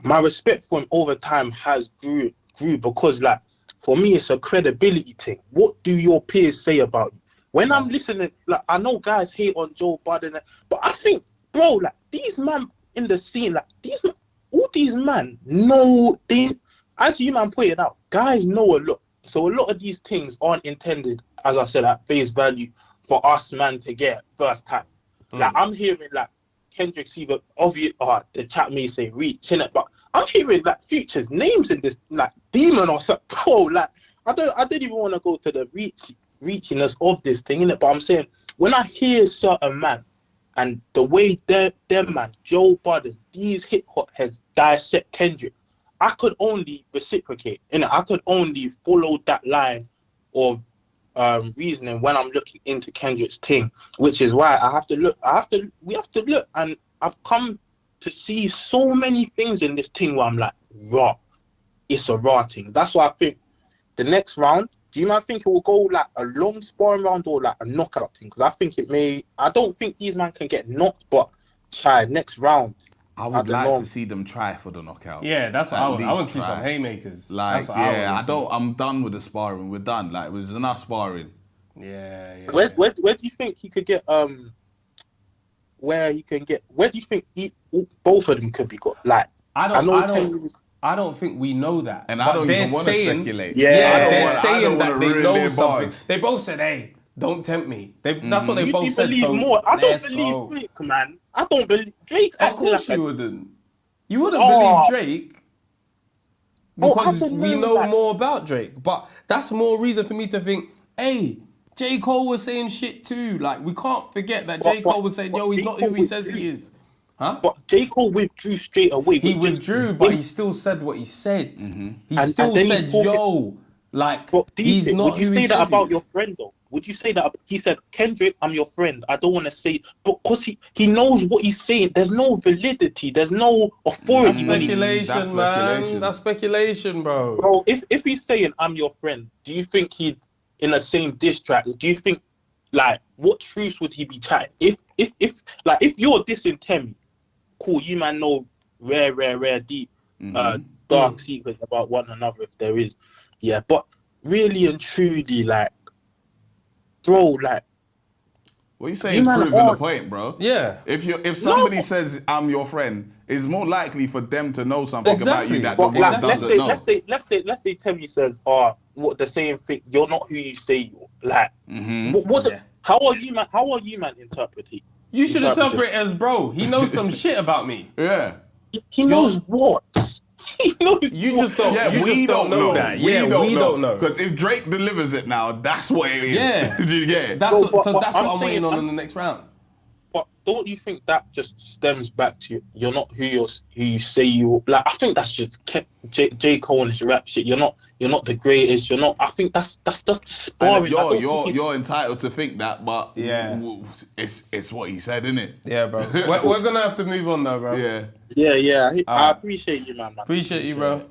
my respect for him over time has grew because, like, for me, it's a credibility thing. What do your peers say about you? When I'm listening, like, I know guys hate on Joe Budden, but I think, bro, like, these man in the scene, like, all these man know, as you man pointed out, guys know a lot. So a lot of these things aren't intended, as I said, at face value for us, man, to get first time. Like, I'm hearing, like, Kendrick's even obvious, the chat may say Reach, innit? But I'm hearing, like, Future's names in this, like, Demon or something. Bro, like, I don't even want to go to the reachiness of this thing, innit? But I'm saying, when I hear certain man, and the way them man, Joe Budden, these hip-hop heads dissect Kendrick, I could only reciprocate, innit? I could only follow that line of reasoning when I'm looking into Kendrick's thing, which is why we have to look, and I've come to see so many things in this thing where I'm like, raw, it's a raw thing. That's why I think the next round, do you mind think it will go like a long sparring round or like a knockout thing? Because I think I don't think these men can get knocked, but try next round. I would like to see them try for the knockout. Yeah, that's what I want to see some haymakers. Like, I'm done with the sparring. We're done. Like, it was enough sparring. Yeah. Where do you think he could get? Where do you think both of them could be got? Like, I don't think we know that. And I don't even want to speculate. They're saying that they know something. They both said, "Hey, don't tempt me." That's what they both said. So more. I don't believe Drake, man. I don't believe Drake. Of course you wouldn't. You wouldn't believe Drake because we know more about Drake. But that's more reason for me to think, hey, J. Cole was saying shit too. Like, we can't forget that J. Cole was saying, yo, he's not who he says he is. Huh? But J. Cole withdrew straight away. He withdrew, but he still said what he said. He still said, yo, like, he's not who he says he is. Would you say that about your friend, though? Would you say that he said, Kendrick, I'm your friend. I don't want to say, because he knows what he's saying. There's no validity. There's no authority. That's speculation, man. That's speculation, bro. Bro, if he's saying, I'm your friend, do you think he'd, in the same diss track, do you think, like, what truths would he be chatting? If you're dissing Temmie, cool, you man know rare deep dark secrets about one another if there is. Yeah, but really and truly, like, bro, like, what you saying is proving the point, bro. Yeah. If somebody says I'm your friend, it's more likely for them to know something about you that the world doesn't know. Let's say Temmie says, what the same thing, you're not who you say you are. Like, how are you man interpreting? You should interpret it as, bro, he knows some shit about me. Yeah. He knows what? He knows you just don't, we don't know that. We don't know. Because if Drake delivers it now, that's what it is. Yeah. Did you get it? That's what I'm waiting on in the next round. But don't you think that just stems back to you're not who you say you like? I think that's just J. Cole and his rap shit. You're not the greatest. You're not. I think that's just sparring. You're entitled to think that, but it's what he said, isn't it? Yeah, bro. we're gonna have to move on though, bro. Yeah. I appreciate you, man. Appreciate you, bro.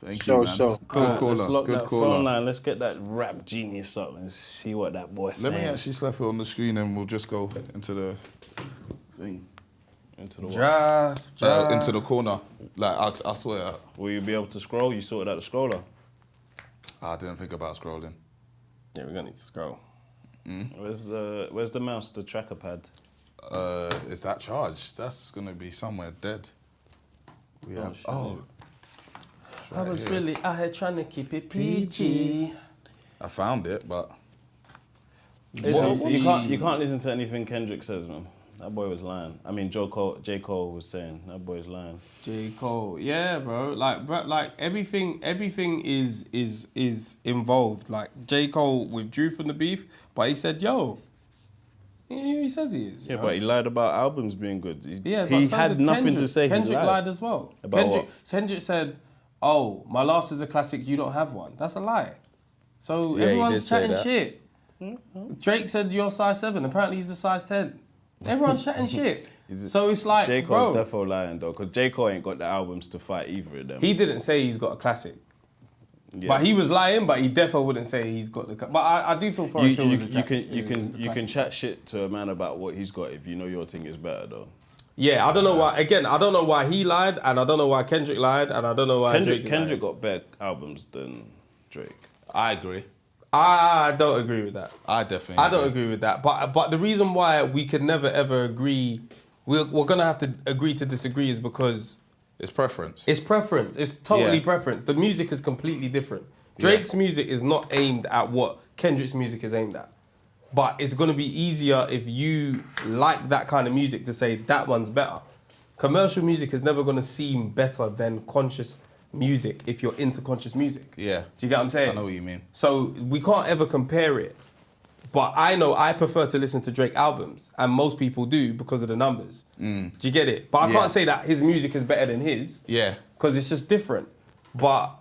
Thank you, man. Cool. Let's lock that caller. phone line. Let's get that rap genius up and see what that boy's saying. Let me actually slap it on the screen and we'll just go into the thing. Into the what? Into the corner. Like, I swear. Will you be able to scroll? You sorted out the scroller? I didn't think about scrolling. Yeah, we're gonna need to scroll. Where's the mouse, the tracker pad? Is that charged? That's gonna be somewhere dead. I was really out here trying to keep it PG. I found it, but You can't listen to anything Kendrick says, man. That boy was lying. I mean, J. Cole was saying that boy's lying. J. Cole, yeah, bro. Like everything is involved. Like J. Cole withdrew from the beef, but he said, "Yo." He says he is. But he lied about albums being good. He had nothing to say. Kendrick lied as well. Kendrick said, "Oh, my last is a classic. You don't have one." That's a lie. So everyone's chatting shit. Drake said you're size 7. Apparently he's a size 10. Everyone's chatting shit. So it's like, J. bro. Cole's defo lying though, because J. Cole ain't got the albums to fight either of them. He didn't say he's got a classic. Yeah. But he was lying, but he defo wouldn't say he's got the... But I do feel Forest Hill is a track. You can chat shit to a man about what he's got if you know your thing is better though. Yeah, I don't know why. Again, I don't know why he lied, and I don't know why Kendrick lied, and I don't know why Kendrick got better albums than Drake. I agree. I don't agree with that. I definitely. I don't agree with that. But the reason why we could never ever agree, we're gonna have to agree to disagree, is because it's preference. It's preference. It's totally preference. The music is completely different. Drake's music is not aimed at what Kendrick's music is aimed at. But it's going to be easier if you like that kind of music to say that one's better. Commercial music is never going to seem better than conscious music if you're into conscious music. Yeah. Do you get what I'm saying? I know what you mean. So we can't ever compare it. But I know I prefer to listen to Drake albums, and most people do because of the numbers. Do you get it? But I can't say that his music is better than his. Yeah. Because it's just different. But,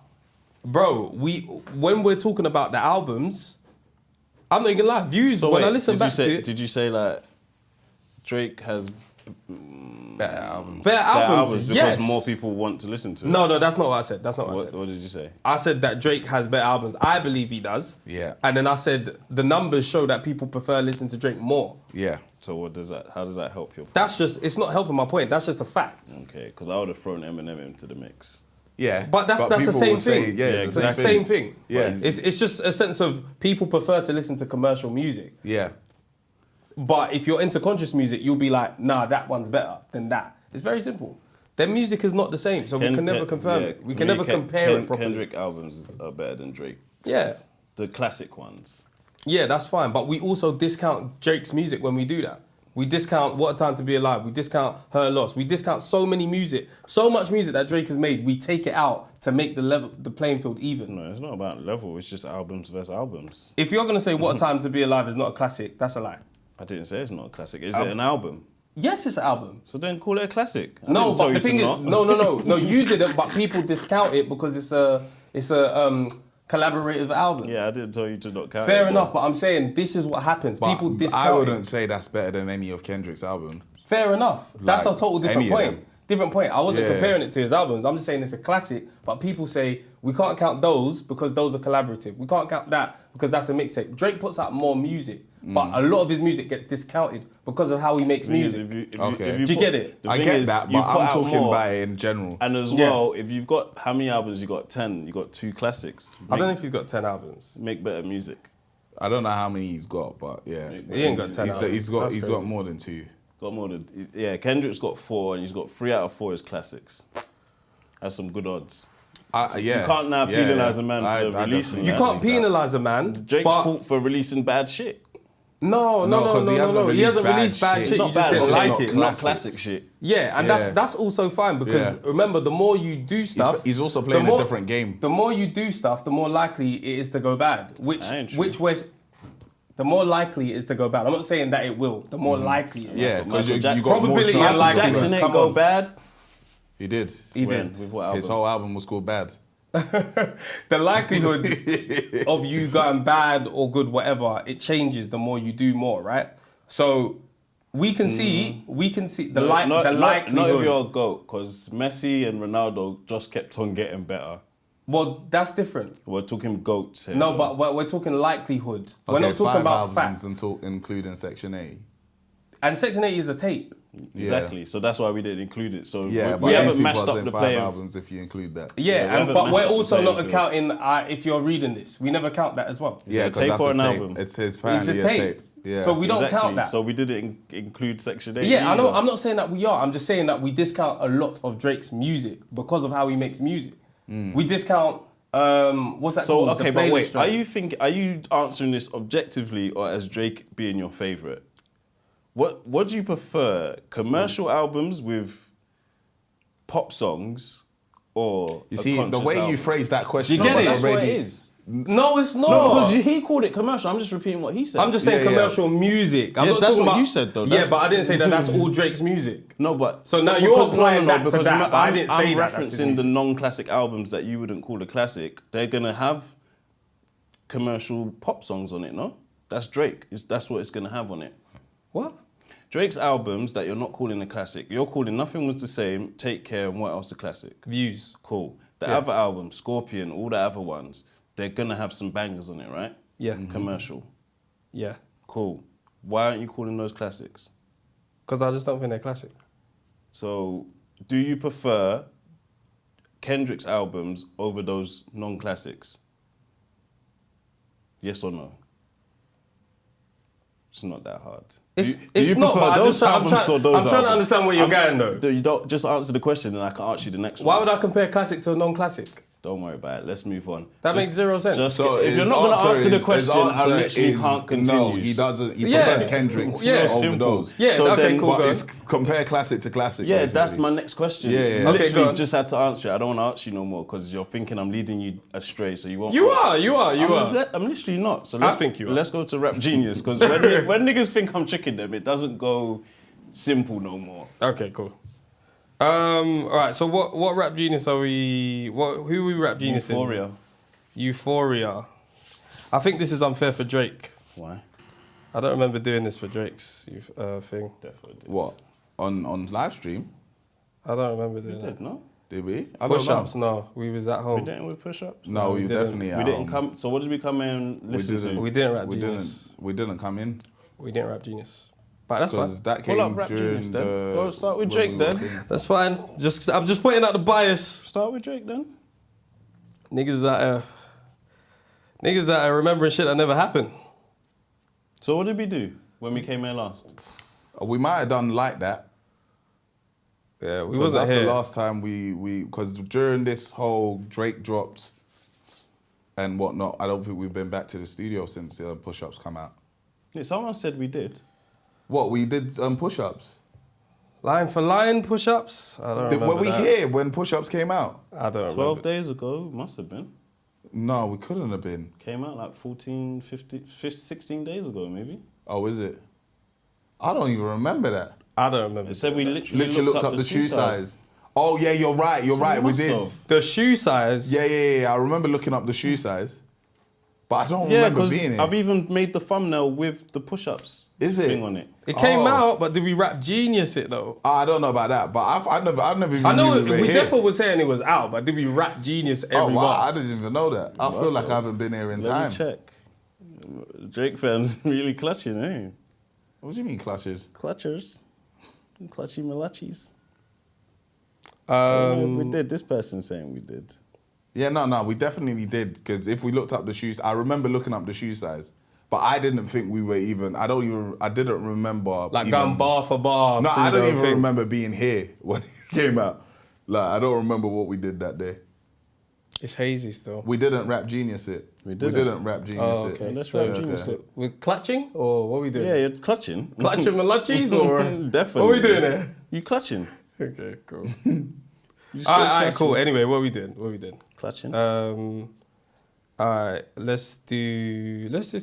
bro, when we're talking about the albums, I'm not even gonna lie, views, So when wait, I listen back to it... Did you say like Drake has better albums? Better albums, because yes. more people want to listen to it? No, that's not what I said. That's not what I said. What did you say? I said that Drake has better albums. I believe he does. Yeah. And then I said the numbers show that people prefer listening to Drake more. Yeah. So how does that help you? It's not helping my point. That's just a fact. Okay, because I would have thrown Eminem into the mix. Yeah. But that's the same thing. It's the same thing. Yeah. It's just a sense of people prefer to listen to commercial music. Yeah. But if you're into conscious music, you'll be like, nah, that one's better than that. It's very simple. Their music is not the same, so we can never confirm it. We can never compare it properly. Kendrick albums are better than Drake. Yeah. The classic ones. Yeah, that's fine. But we also discount Drake's music when we do that. We discount What a Time to Be Alive. We discount Her Loss. We discount so much music that Drake has made. We take it out to make the playing field even. No, it's not about level. It's just albums versus albums. If you're gonna say What a Time to Be Alive is not a classic, that's a lie. I didn't say it's not a classic. Is it an album? Yes, it's an album. So then call it a classic. No, but the thing is, no, you didn't. But people discount it because it's a collaborative album. Yeah, I didn't tell you to not count. Fair enough, but I'm saying this is what happens. But People discount I wouldn't say that's better than any of Kendrick's albums. Fair enough. That's a total different point. Different point. I wasn't comparing it to his albums. I'm just saying it's a classic, but people say we can't count those because those are collaborative. We can't count that because that's a mixtape. Drake puts out more music, but a lot of his music gets discounted because of how he makes music. Do you get it? I get that, but I'm talking about it in general. And as well, if you've got, how many albums? You got 10. You got 2 classics. I don't know if he's got 10 albums. Make better music. I don't know how many he's got, but yeah, he ain't got 10 albums. He's got more than 2. Got more than, Kendrick's got 4 and he's got 3 out of 4 is classics. That's some good odds. You can't now penalise a man for releasing. You can't penalise a man. Drake's fault for releasing bad shit. No. He hasn't released bad shit. Not You bad, just didn't like it. Not classic shit. Yeah, and that's also fine because remember, the more you do stuff, he's also playing a different game. The more you do stuff, the more likely it is to go bad. Which was. The more likely it is to go bad. I'm not saying that it will. The more likely it is. Yeah, because you got probability more and likelihood. Jackson ain't go bad. He did. He did. With what album? His whole album was called Bad. The likelihood of you going bad or good, whatever, it changes the more you do more, right? So we can see the likelihood. Not if you're a GOAT, because Messi and Ronaldo just kept on getting better. Well, that's different. We're talking GOATs here. No, but we're talking likelihood. We're not talking about facts. Including Section 8. And Section 8 is a tape. Exactly. So that's why we didn't include it. So yeah, we haven't matched up the 5 play. albums if you include that. Yeah, but we're also not accounting if you're reading this. We never count that as well. Yeah, a tape or an album? It's his tape. Yeah. So we don't count that. So we didn't include Section 8. Yeah, I know. I'm not saying that we are. I'm just saying that we discount a lot of Drake's music because of how he makes music. We discount. What's that called? Okay, but wait. Are you answering this objectively or as Drake being your favorite? What do you prefer? Commercial albums with pop songs, or you see the way you phrase that question? You get it? That's what it is. No, it's not. No, because he called it commercial. I'm just repeating what he said. I'm just saying commercial music. I'm not that's talking what about, you said, though. Yeah, but I didn't say that that's all Drake's music. No, but... So now you're applying that to that, but I didn't say I'm that. referencing the non-classic albums that you wouldn't call a classic. They're going to have commercial pop songs on it, no? That's Drake. That's what it's going to have on it. What? Drake's albums that you're not calling a classic. You're calling Nothing Was the Same, Take Care, and what else a classic? Views. Cool. The other albums, Scorpion, all the other ones, they're gonna have some bangers on it, right? Yeah. Commercial. Yeah. Cool. Why aren't you calling those classics? Because I just don't think they're classic. So, do you prefer Kendrick's albums over those non-classics? Yes or no? It's not that hard. It's not, but I'm trying to understand where you're going though. You don't just answer the question and I can ask you the next one. Why would I compare classic to a non-classic? Don't worry about it. Let's move on. That makes zero sense. So if you're not going to answer the question, I literally can't continue. No, he doesn't. He prefers Kendrick's over those. Yeah, so okay, then, cool. It's compare classic to classic. Yeah, basically. that's my next question. Yeah. Okay, go on. just had to answer it. I don't want to ask you no more because you're thinking I'm leading you astray, so you won't. You are. I'm literally not. So I think you are. Let's go to Rap Genius because when niggas think I'm tricking them, it doesn't go simple no more. Okay, cool. All right. So what rap genius are we? Who are we rap genius Euphoria. in? Euphoria. I think this is unfair for Drake. Why? I don't remember doing this for Drake's thing. Definitely did. What on live stream? I don't remember doing We that. did, no? Did we? I don't Push-ups? know. No, we was at We home. didn't with push-ups? No, we we didn't. definitely. We didn't come. So what did we come in and listen to? We didn't rap We genius. didn't. We didn't come in We didn't rap genius. But that's fine. because that Pull came up Rap during Genius then. the. Go start with when Drake we were then. thing. That's fine. I'm just pointing out the bias. Start with Drake then. Niggas that are remembering shit that never happened. So what did we do when we came here last? We might have done like that. Yeah, we 'Cause wasn't that's here. the last time we because during this whole Drake drops and whatnot, I don't think we've been back to the studio since push-ups come out. Yeah, someone said we did. What we did push-ups. Line for line push-ups? I don't remember Were we that. here when push-ups came out? I don't 12 remember. days ago, must have been. No, we couldn't have been. Came out like 14, 15, 16 days ago, maybe. Oh, is it? I don't even remember that. I don't remember. It said we literally Looked up the shoe size. Oh yeah, you're right. We must did. have. The shoe size? Yeah. I remember looking up the shoe size, but I don't Yeah, remember because being here. I've even made the thumbnail with the push-ups Is it? thing on it. It came out, but did we rap genius it though? I don't know about that, but I've never even. I know knew we were we here. definitely was saying it was out, but did we rap genius every Oh wow, bar? I didn't even know that. I feel like I haven't been here in Let time. me check. Drake fans really clutching, eh? What do you mean clutches? Clutchers. Clutchy malachis. If we did. This person's saying we did. Yeah, no, we definitely did because if we looked up the shoes, I remember looking up the shoe size, but I didn't think we were even. I didn't remember. Like even, going bar for bar. No, I through don't the even thing. remember being here when it came out. Like I don't remember what we did that day. It's hazy still. We didn't rap genius it. We We didn't. didn't rap genius Oh, it. okay. Let's rap Yeah, genius okay. it. We're clutching or what are we doing? Yeah, you're clutching. Clutching malachis or Definitely. what are we doing there? You clutching. Okay, cool. You All right, clutching. cool. Anyway, what we did? Clutching. All right, let's just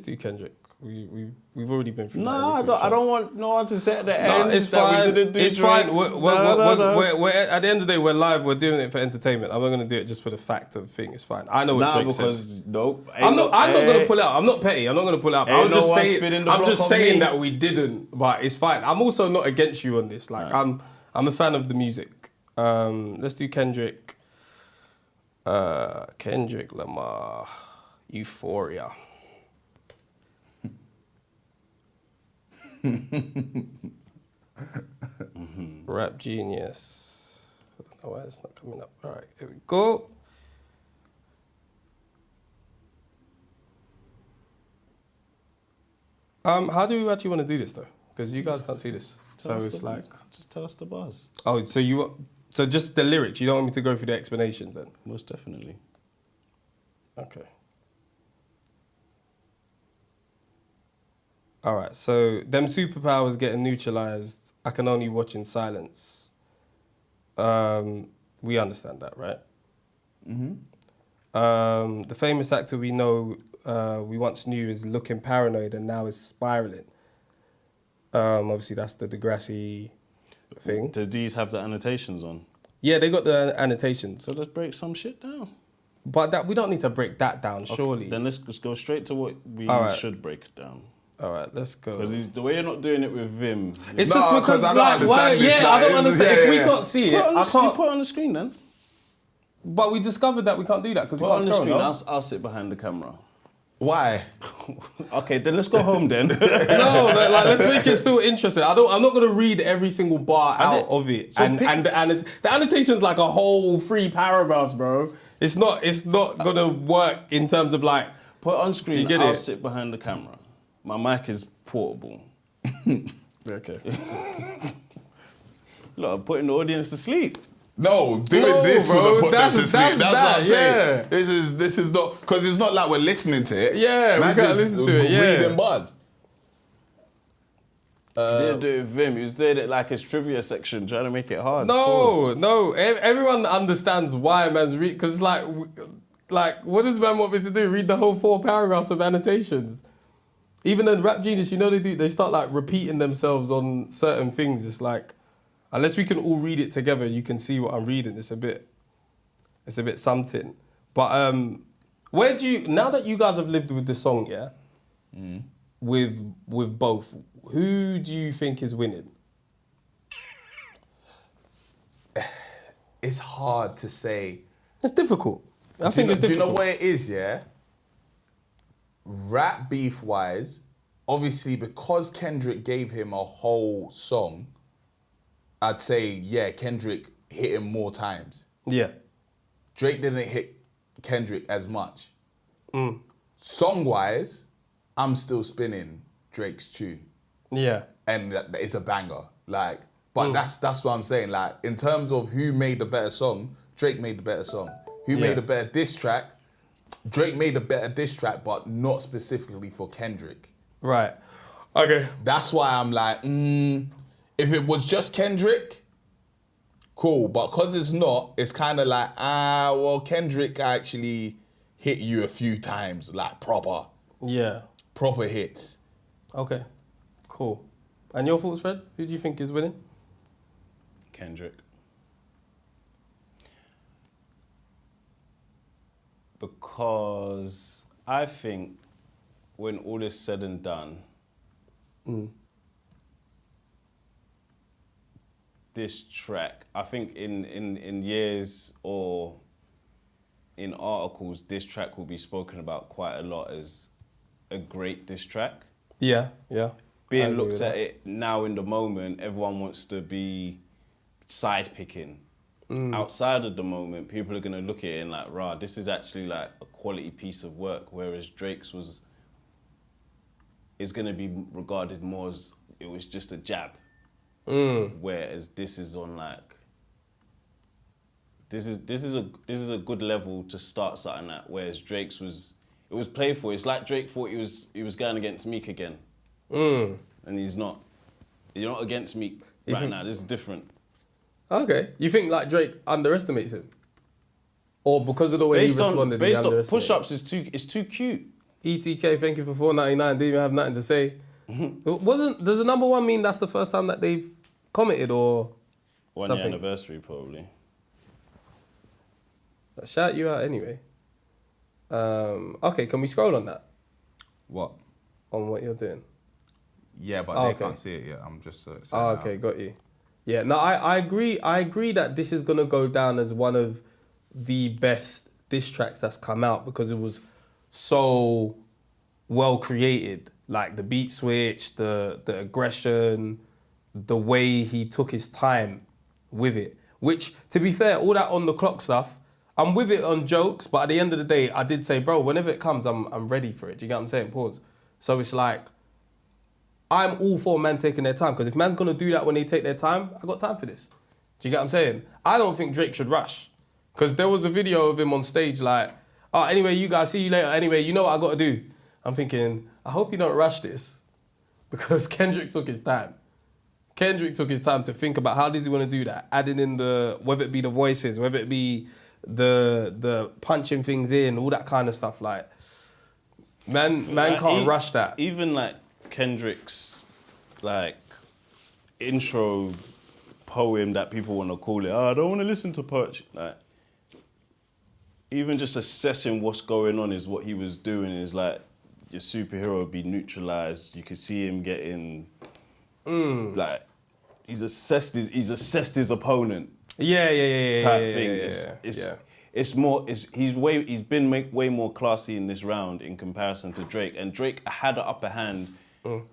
do Kendrick. We've already been through. No, that. I don't want no one to say at the No, end it's that fine. we didn't do It's fine. Drake's. We're at the end of the day, we're live. We're doing it for entertainment. I'm not gonna do it just for the fact of the thing. It's fine. I know what Drake because says. nope. I'm not gonna pull it up. I'm not petty. I'm not gonna pull it up. Ain't I'm just no one saying. spinning the I'm block just on saying me. that we didn't, but it's fine. I'm also not against you on this. Like I'm a fan of the music. Let's do Kendrick. Kendrick Lamar, Euphoria. Rap genius. I don't know why it's not coming up. All right, here we go. How do we actually want to do this though? Because you guys can't see this, so it's like. Just tell us the bars. Oh, so just the lyrics. You don't want me to go through the explanations then? Most definitely. Okay. All right. So them superpowers getting neutralized. I can only watch in silence. We understand that, right? Mm-hmm. The famous actor we know, we once knew, is looking paranoid and now is spiraling. Obviously, that's the Degrassi thing. Do these have the annotations on? Yeah, they got the annotations. So let's break some shit down. But we don't need to break that down, surely. Then let's just go straight to what we All right. should break down. All right, let's go. Because the way you're not doing it with Vim. It's just because, I don't understand. If we can't see it, I can't put it on the screen then. But we discovered that we can't do that because we Put it can't on the scroll. screen. I'll sit behind the camera. Why? Okay, then let's go home then. No, let's make it still interesting. I'm not gonna read every single bar out of it. So and the annotation's like a whole 3 paragraphs, bro. It's not gonna work in terms of like. Put it on screen. Do you get I'll it? sit behind the camera. My mic is portable. Okay. Look, I'm putting the audience to sleep. No, doing this would have put them to sleep. That's what I'm saying. Yeah. This is not, because it's not like we're listening to it. Yeah, we can't listen to it. Yeah. Reading bars. He didn't do it with Vim. He was doing it like his trivia section, trying to make it hard. No. Everyone understands why man's read, because like, what does man want me to do? Read the whole 4 paragraphs of annotations. Even in Rap Genius, you know they start like repeating themselves on certain things. It's like, unless we can all read it together, you can see what I'm reading. It's a bit something. But now that you guys have lived with the song, yeah, with both, who do you think is winning? It's hard to say. It's difficult. I think it's difficult. Do you know what it is, yeah? Rap beef wise, obviously because Kendrick gave him a whole song, I'd say, yeah, Kendrick hit him more times. Yeah. Drake didn't hit Kendrick as much. Song-wise, I'm still spinning Drake's tune. Yeah. And it's a banger. Like, but that's what I'm saying. Like, in terms of who made the better song, Drake made the better song. Who made a better diss track? Drake made a better diss track, but not specifically for Kendrick. Right. Okay. That's why I'm like, if it was just Kendrick, cool. But because it's not, it's kind of like, well, Kendrick actually hit you a few times, like proper. Yeah. Proper hits. Okay. Cool. And your thoughts, Fred? Who do you think is winning? Kendrick. Because I think when all is said and done, this track, I think in years or in articles, this track will be spoken about quite a lot as a great diss track. Yeah. Being looked at it now in the moment, everyone wants to be side picking. Outside of the moment, people are going to look at it and like, rah, this is actually like a quality piece of work, whereas Drake's is going to be regarded more as it was just a jab. Whereas this is on like, this is a good level to start something at, whereas Drake's it was playful. It's like Drake thought he was going against Meek again. And he's not. You're not against Meek right now. This is different. Okay. You think like Drake underestimates him? Or because of the way he responded, based on push-ups is too cute. ETK, thank you for $4.99. Didn't even have nothing to say. Does the number one mean that's the first time that they've commented or 1 something? year anniversary probably. I'll shout you out anyway. Okay, can we scroll on that? What? On what you're doing? Yeah, but they can't see it yet. I'm just okay, got you. Yeah, no, I agree. I agree that this is gonna go down as one of the best diss tracks that's come out because it was so well created. Like the beat switch, the aggression, the way he took his time with it. Which, to be fair, all that on the clock stuff, I'm with it on jokes, but at the end of the day, I did say, bro, whenever it comes, I'm ready for it. Do you get what I'm saying? Pause. So it's like, I'm all for man taking their time, because if man's gonna do that when they take their time, I got time for this. Do you get what I'm saying? I don't think Drake should rush. Because there was a video of him on stage like, oh, anyway, you guys, see you later. Anyway, you know what I gotta do. I'm thinking, I hope you don't rush this, because Kendrick took his time. Kendrick took his time to think about how does he want to do that, adding in whether it be the voices, whether it be the punching things in, all that kind of stuff. Like, man can't rush that. Even like Kendrick's like intro poem that people want to call it. Oh, I don't want to listen to poetry. Like, even just assessing what's going on is what he was doing. Is like, your superhero would be neutralized. You could see him getting like he's assessed his opponent. Yeah. Type thing. He's been way more classy in this round in comparison to Drake, and Drake had an upper hand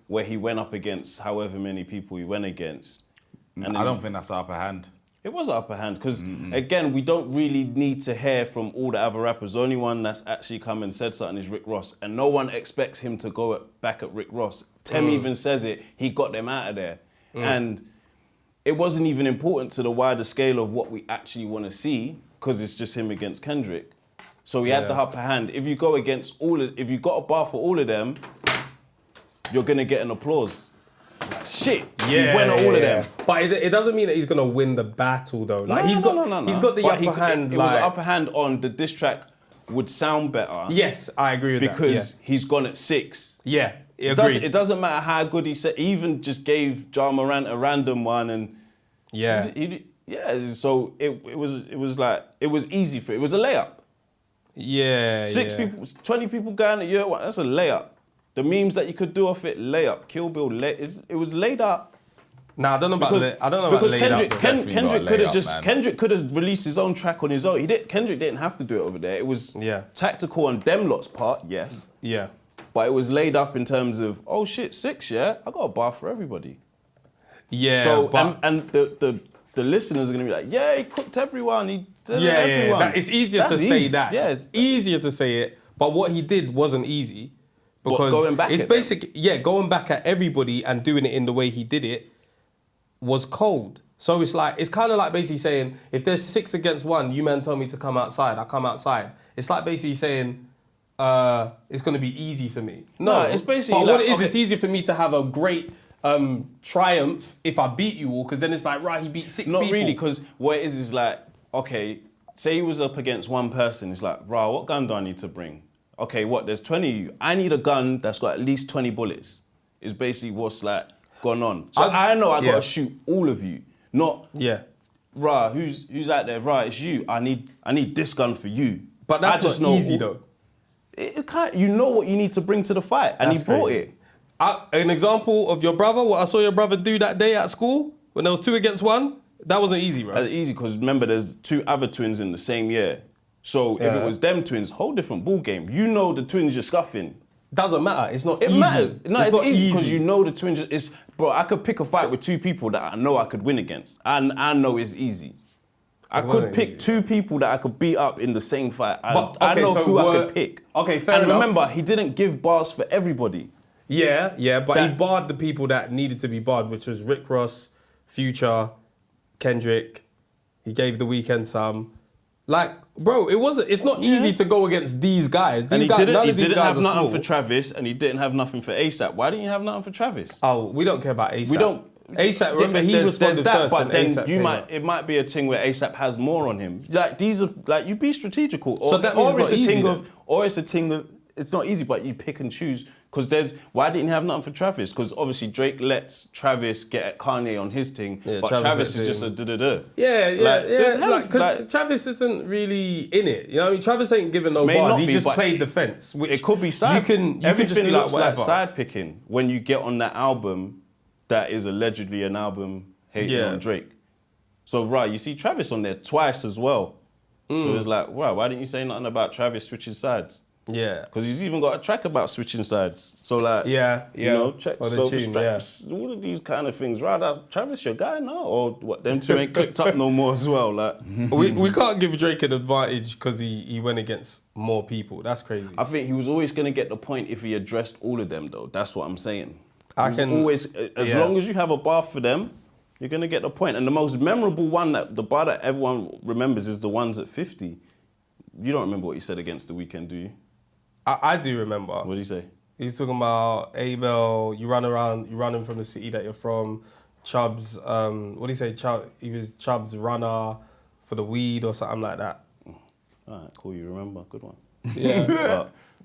where he went up against however many people he went against. And I don't think that's the upper hand. It was an upper hand because, again, we don't really need to hear from all the other rappers. The only one that's actually come and said something is Rick Ross, and no one expects him to go back at Rick Ross. Tem even says it, he got them out of there. And it wasn't even important to the wider scale of what we actually want to see because it's just him against Kendrick. So he had the upper hand. If you go against if you got a bar for all of them, you're going to get an applause. Shit, he went at all of them. But it doesn't mean that he's gonna win the battle though. Like he's got the upper hand. It was an upper hand on the diss track would sound better. Yes, I agree with because he's gone at 6. Yeah, it doesn't matter how good he said. He even just gave Ja Morant a random one, and so it was easy for it. It was a layup. Yeah, 6 people, 20 people going at year 1. That's a layup. The memes that you could do off it, layup. Kill Bill, it was laid up. Nah, I don't know about laid up. Kendrick could have released his own track on his own. Kendrick didn't have to do it over there. It was tactical on them lot's part, yes. Yeah. But it was laid up in terms of, oh shit, 6, yeah? I got a bar for everybody. Yeah. So, and the listeners are going to be like, yeah, he cooked everyone. He did everyone. Yeah. It's easier to say that. Yeah, it's easier to say it. But what he did wasn't easy. Because going back it's basically, going back at everybody and doing it in the way he did it was cold. So it's kind of like basically saying, if there's 6 against 1, you man tell me to come outside, I come outside. It's like basically saying, it's going to be easy for me. No, it's basically but what it is, it's easier for me to have a great triumph if I beat you all, because then it's like, right, he beat 6 people. Not really, because what it is like, okay, say he was up against one person, it's like, rah, what gun do I need to bring? Okay, there's 20 of you. I need a gun that's got at least 20 bullets. Is basically what's like gone on. So I know I gotta shoot all of you. Not rah, who's out there? Rah, it's you. I need this gun for you. But that's just not easy though. It can't, you know what you need to bring to the fight, and he brought it. An example of your brother, what I saw your brother do that day at school when there was 2 against 1. That wasn't easy, bro. That's easy because remember, there's 2 other twins in the same year. So if it was them twins, whole different ball game. You know the twins you're scuffing. Doesn't matter. It's not easy. It matters. No, it's not easy because you know the twins. Bro, I could pick a fight with 2 people that I know I could win against, and I know it's easy. I could pick 2 people that I could beat up in the same fight. I know who I could pick. Okay, fair enough. And remember, he didn't give bars for everybody. Yeah, but he barred the people that needed to be barred, which was Rick Ross, Future, Kendrick. He gave The Weeknd some. Like, bro, it's not easy to go against these guys. None of these guys have nothing for Travis, and he didn't have nothing for ASAP. Why didn't you have nothing for Travis? Oh, we don't care about ASAP. We don't. ASAP, remember, he responded first, but then it might be a thing where ASAP has more on him. Like, these are, like, you be strategical. So that means it's not easy. Or it's a thing of, it's not easy, but you pick and choose. Because why didn't he have nothing for Travis? Because obviously Drake lets Travis get at Kanye on his thing, but Travis is just a da-da-da. Because Travis isn't really in it. You know what I mean? Travis ain't giving no bars. He just played the fence. Which it could be side. Everything looks like side picking when you get on that album that is allegedly an album hating on Drake. So, you see Travis on there twice as well. So it's like, why didn't you say nothing about Travis switching sides? Yeah. Because he's even got a track about switching sides. So like, you know, check straps, all of these kind of things. Travis your guy now? Or what, them 2 ain't clicked up no more as well? Like, we can't give Drake an advantage because he went against more people. That's crazy. I think he was always going to get the point if he addressed all of them though. That's what I'm saying. As long as you have a bar for them, you're going to get the point. And the most memorable one, the bar that everyone remembers is the ones at 50. You don't remember what he said against The Weeknd, do you? I do remember. What did he say? He's talking about Abel, you running from the city that you're from. Chubbs, what did he say? He was Chubbs' runner for the weed or something like that. All right, cool, you remember. Good one. Yeah.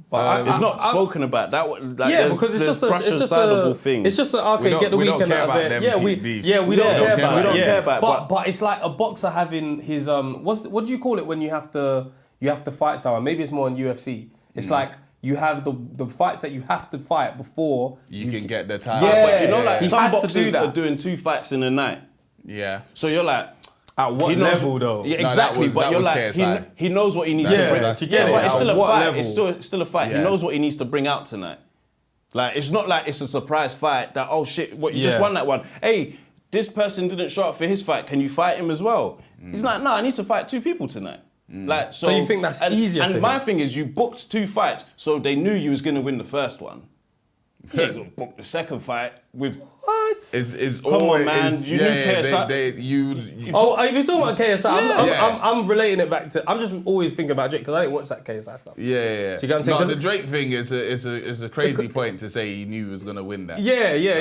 But it's not spoken about. Because it's just a thing. It's just get the Weeknd out of there. We don't care about it. But it's like a boxer having his what do you call it when you have to fight someone? Maybe it's more in UFC. It's like you have the fights that you have to fight before you can get the title. Yeah, But you know, like he some had to boxers do that. are doing 2 fights in a night. Yeah. So you're like, at what he knows- level though? Yeah, No, exactly. that you're was like, KSI. he knows what he needs Yeah, to bring. you get it. But it's At still a what fight. level? It's still a fight. Yeah. He knows what he needs to bring out tonight. Like, it's not like it's a surprise fight that, oh shit, what, you just Yeah. won that one. Hey, this person didn't show up for his fight. Can you fight him as well? He's like, no, I need to fight 2 people tonight. Like, So you think that's easier And for my him? thing is, you booked 2 fights, so they knew you was going to win the first one. You ain't going to book the second fight with... What? It's Come on, man. You knew KSI. You Oh, if you're talking about KSI, Yeah. I'm relating it back to. I'm just always thinking about Drake because I didn't watch that KSI stuff. Yeah. Do you get what I'm saying? No, 'Cause the Drake thing is a crazy point to say he knew he was gonna win that. Yeah. You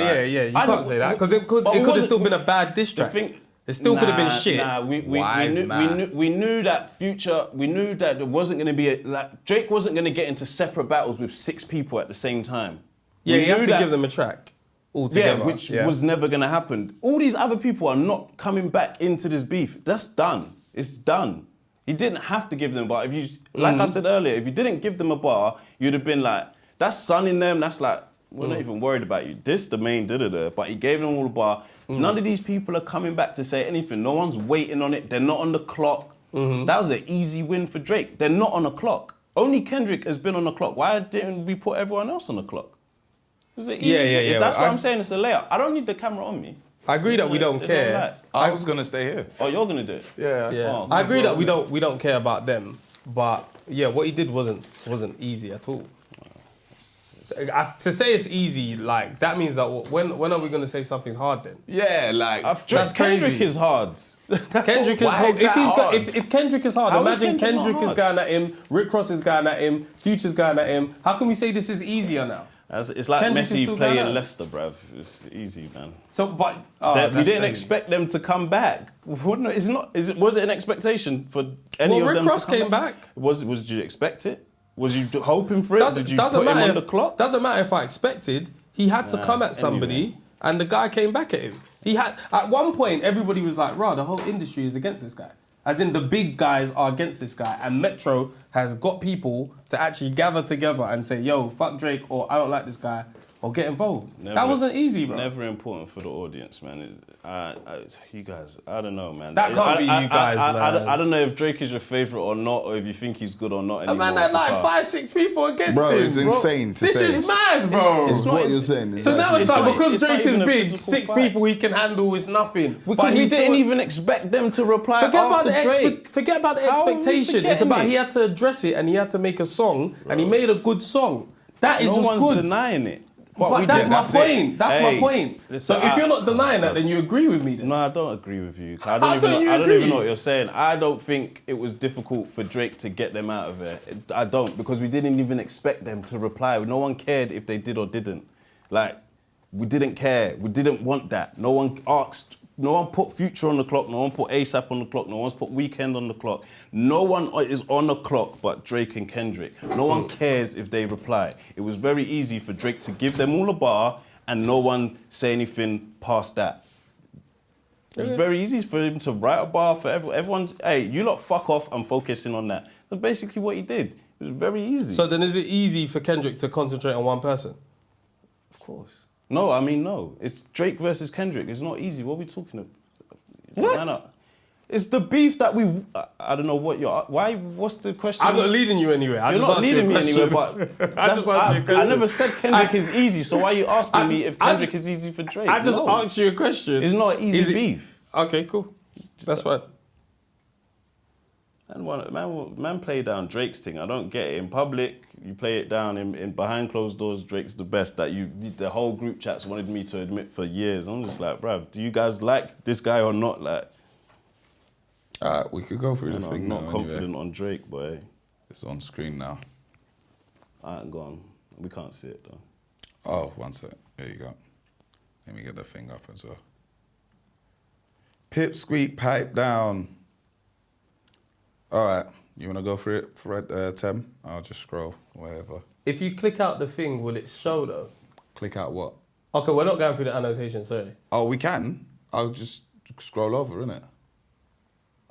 I can't know, say that because it could but we have wasn't- still been a bad diss track. It still could have been shit. Nah, we Wise, we knew that Future. We knew that there wasn't going to be Drake wasn't going to get into separate battles with 6 people at the same time. Yeah, We you have knew to that- give them a track altogether. Yeah, which was never going to happen. All these other people are not coming back into this beef. That's done. It's done. He didn't have to give them a bar. If you, like I said earlier, if you didn't give them a bar, you'd have been like, that's sunning them. That's like, we're not even worried about you. This the main da-da-da. But he gave them all a bar. None of these people are coming back to say anything. No one's waiting on it. They're not on the clock. That was an easy win for Drake. They're not on the clock. Only Kendrick has been on the clock. Why didn't we put everyone else on the clock? It was an easy win. If that's what I'm saying. It's a layup. I don't need the camera on me. I agree that we don't care. I was gonna stay here. Oh, you're gonna do it? Yeah. Oh, I agree that we don't care about them, but yeah, what he did wasn't easy at all. To say it's easy, like that means that when are we gonna say something's hard then? Yeah, like that's crazy. Kendrick is hard. Kendrick is hard. If Kendrick is hard, How is imagine Kendrick not Kendrick is hard? going at him, Rick Ross is going at him, Future's going at him. How can we say this is easier now? It's like Kendrick is Messi still going playing at- Leicester, bruv. It's easy, man. So, but We didn't expect them to come back. Was it an expectation for any of Rick them Ross to come came back. Did you expect it? Was you hoping for it? Did you doesn't put him matter on the clock? Doesn't matter if I expected. He had to come at somebody, and the guy came back at him. He had at one point everybody was like, "Rah, the whole industry is against this guy." As in the big guys are against this guy, and Metro has got people to actually gather together and say, "Yo, fuck Drake," or "I don't like this guy," or get involved. That wasn't easy, bro. Never important for the audience, man. You guys, I don't know, man. That can't be you guys, man. I don't know if Drake is your favorite or not, or if you think he's good or not A anymore. man had like 5-6 people against Bro, him. it's insane to this say. is mad, bro. It's what you're saying. So now it's like because it's not Drake is even a big, physical 6 fight. people he can handle is nothing. Because But we he didn't thought- even expect them to reply after Drake. Forget about the How are we expectation. It's forgetting about it? he had to address it and he had to make a song and he made a good song. That is No just one's good. denying it. But we that's did. my That's point. it. That's my Hey, point. listen, So if you're not denying that, then you agree with me then. No, I don't agree with you. I How don't don't you even agree? know what you're saying. I don't think it was difficult for Drake to get them out of there. I don't, because we didn't even expect them to reply. No one cared if they did or didn't. Like, we didn't care. We didn't want that. No one asked. No one put Future on the clock. No one put ASAP on the clock. No one's put Weeknd on the clock. No one is on the clock but Drake and Kendrick. No one cares if they reply. It was very easy for Drake to give them all a bar and no one say anything past that. It was very easy for him to write a bar for everyone. Hey, you lot fuck off, I'm focusing on that. That's basically what he did. It was very easy. So then is it easy for Kendrick to concentrate on one person? Of course. No, I mean, no. It's Drake versus Kendrick. It's not easy. What are we talking about? What? It's the beef that we... I don't know what you're... Why? What's the question? I'm not leading you anywhere. You're not leading me anywhere, but... I just asked you a question. I never said Kendrick is easy, so why are you asking me if Kendrick is easy for Drake? I just No. asked you a question. It's not easy beef. Okay, cool. That's fine. Man play down Drake's thing. I don't get it. In public, you play it down. In behind closed doors, Drake's the best. The whole group chats wanted me to admit for years. I'm just like, bruv, do you guys like this guy or not? Like, we could go through the thing I'm not now, confident anyway. on Drake, boy. It's on screen now. Alright, go on. We can't see it though. Oh, one sec. There you go. Let me get the thing up as well. Pip squeak pipe down. All right, you want to go through it, Fred, Tem? I'll just scroll, whatever. If you click out the thing, will it show though? Click out what? Okay, we're not going through the annotation, sorry. Oh, we can. I'll just scroll over, innit?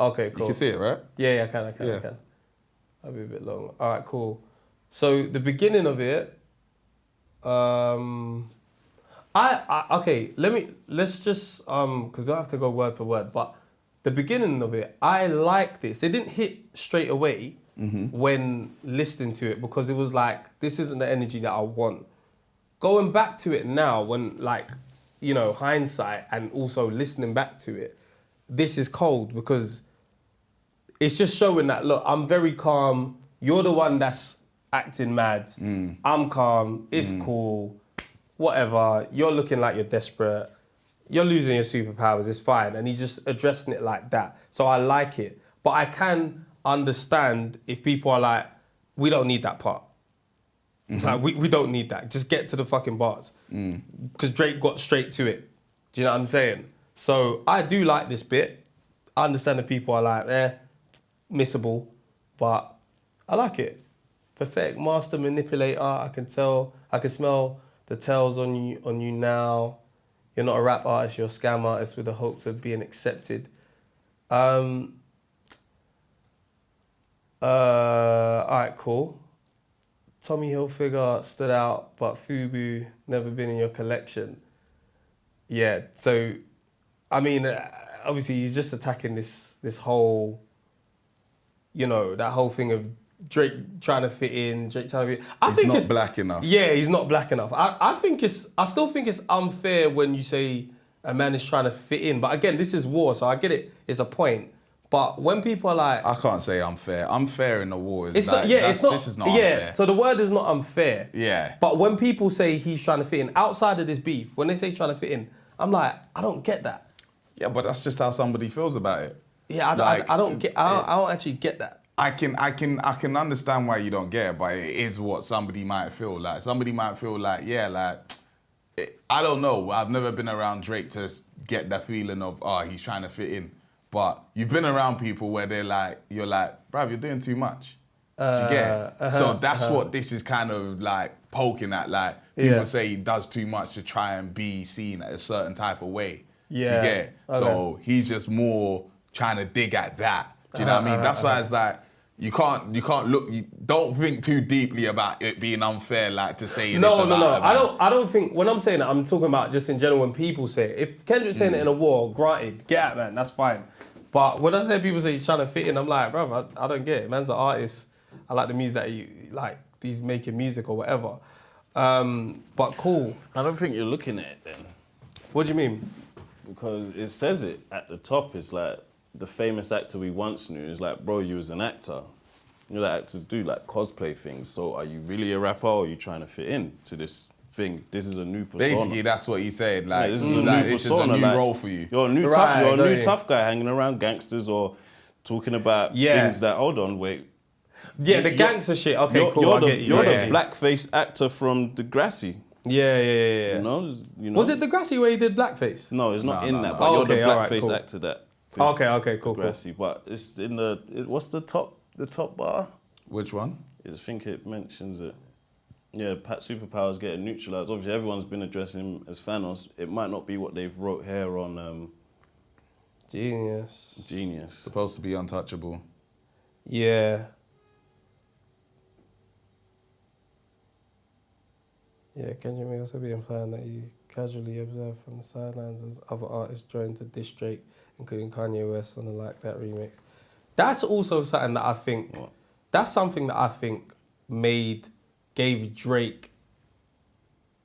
Okay, cool. You can see it, right? Yeah, I can. Yeah. I'll be a bit long. All right, cool. So the beginning of it, okay, let's just because I have to go word for word, but the beginning of it, I like this. It didn't hit straight away when listening to it because it was like, this isn't the energy that I want. Going back to it now, when like, you know, hindsight and also listening back to it, this is cold because it's just showing that, look, I'm very calm. You're the one that's acting mad. I'm calm. It's cool. Whatever. You're looking like you're desperate. You're losing your superpowers. It's fine. And he's just addressing it like that. So I like it. But I can understand if people are like, we don't need that part. Like, we don't need that. Just get to the fucking bars. Because Drake got straight to it. Do you know what I'm saying? So I do like this bit. I understand that people are like, missable. But I like it. Pathetic master manipulator. I can smell the tells on you now. You're not a rap artist, you're a scam artist with the hopes of being accepted. All right, cool. Tommy Hilfiger stood out, but Fubu never been in your collection. Yeah, so, I mean, obviously he's just attacking this whole, you know, that whole thing of Drake trying to fit in, Drake trying to be... He's not black enough. Yeah, he's not black enough. I still think it's unfair when you say a man is trying to fit in. But again, this is war, so I get it. It's a point. But when people are like... I can't say unfair. Unfair in the war is it's like... not, yeah, it's not... This is not unfair. So the word is not unfair. Yeah. But when people say he's trying to fit in, outside of this beef, when they say he's trying to fit in, I'm like, I don't get that. Yeah, but that's just how somebody feels about it. Yeah, I don't actually get that. I can understand why you don't get it, but it is what somebody might feel like. Somebody might feel like, yeah, like, I don't know. I've never been around Drake to get that feeling of, he's trying to fit in. But you've been around people where they're like, you're like, bruv, you're doing too much. Do you get it? So that's what this is kind of like poking at. Like, people say he does too much to try and be seen a certain type of way. Yeah. Do you get it? Okay. So he's just more trying to dig at that. Do you know what I mean? That's why it's like, you can't look, you don't think too deeply about it being unfair, like to say No. I don't think, when I'm saying that, I'm talking about just in general when people say it. If Kendrick's saying it in a war, granted, get out, man, that's fine. But when I say people say he's trying to fit in, I'm like, bro, I don't get it. Man's an artist. I like the music that he, like, he's making music or whatever. But cool. I don't think you're looking at it then. What do you mean? Because it says it at the top. It's like, the famous actor we once knew is like, bro, you was an actor. You know that actors do, like cosplay things. So are you really a rapper or are you trying to fit in to this thing? This is a new persona. Basically, that's what he said. Like, this is a new persona. Is a new role for you. You're a new tough guy hanging around gangsters or talking about things that, hold on, wait. Yeah, the gangster shit. Okay, cool. You're the blackface actor from Degrassi. Yeah. You know? Was it Degrassi where he did blackface? No, it's not in that. But you're the blackface actor that. Okay, cool. But it's in what's the top bar? Which one? I think it mentions it. Yeah, Pat superpowers getting neutralized. Obviously, everyone's been addressing him as Thanos. It might not be what they've wrote here on Genius. Supposed to be untouchable. Yeah. Yeah, Kendrick may also be implying that you casually observe from the sidelines as other artists joined to diss Drake, including Kanye West on the Like That remix. That's also something that I think... What? That's something that I think gave Drake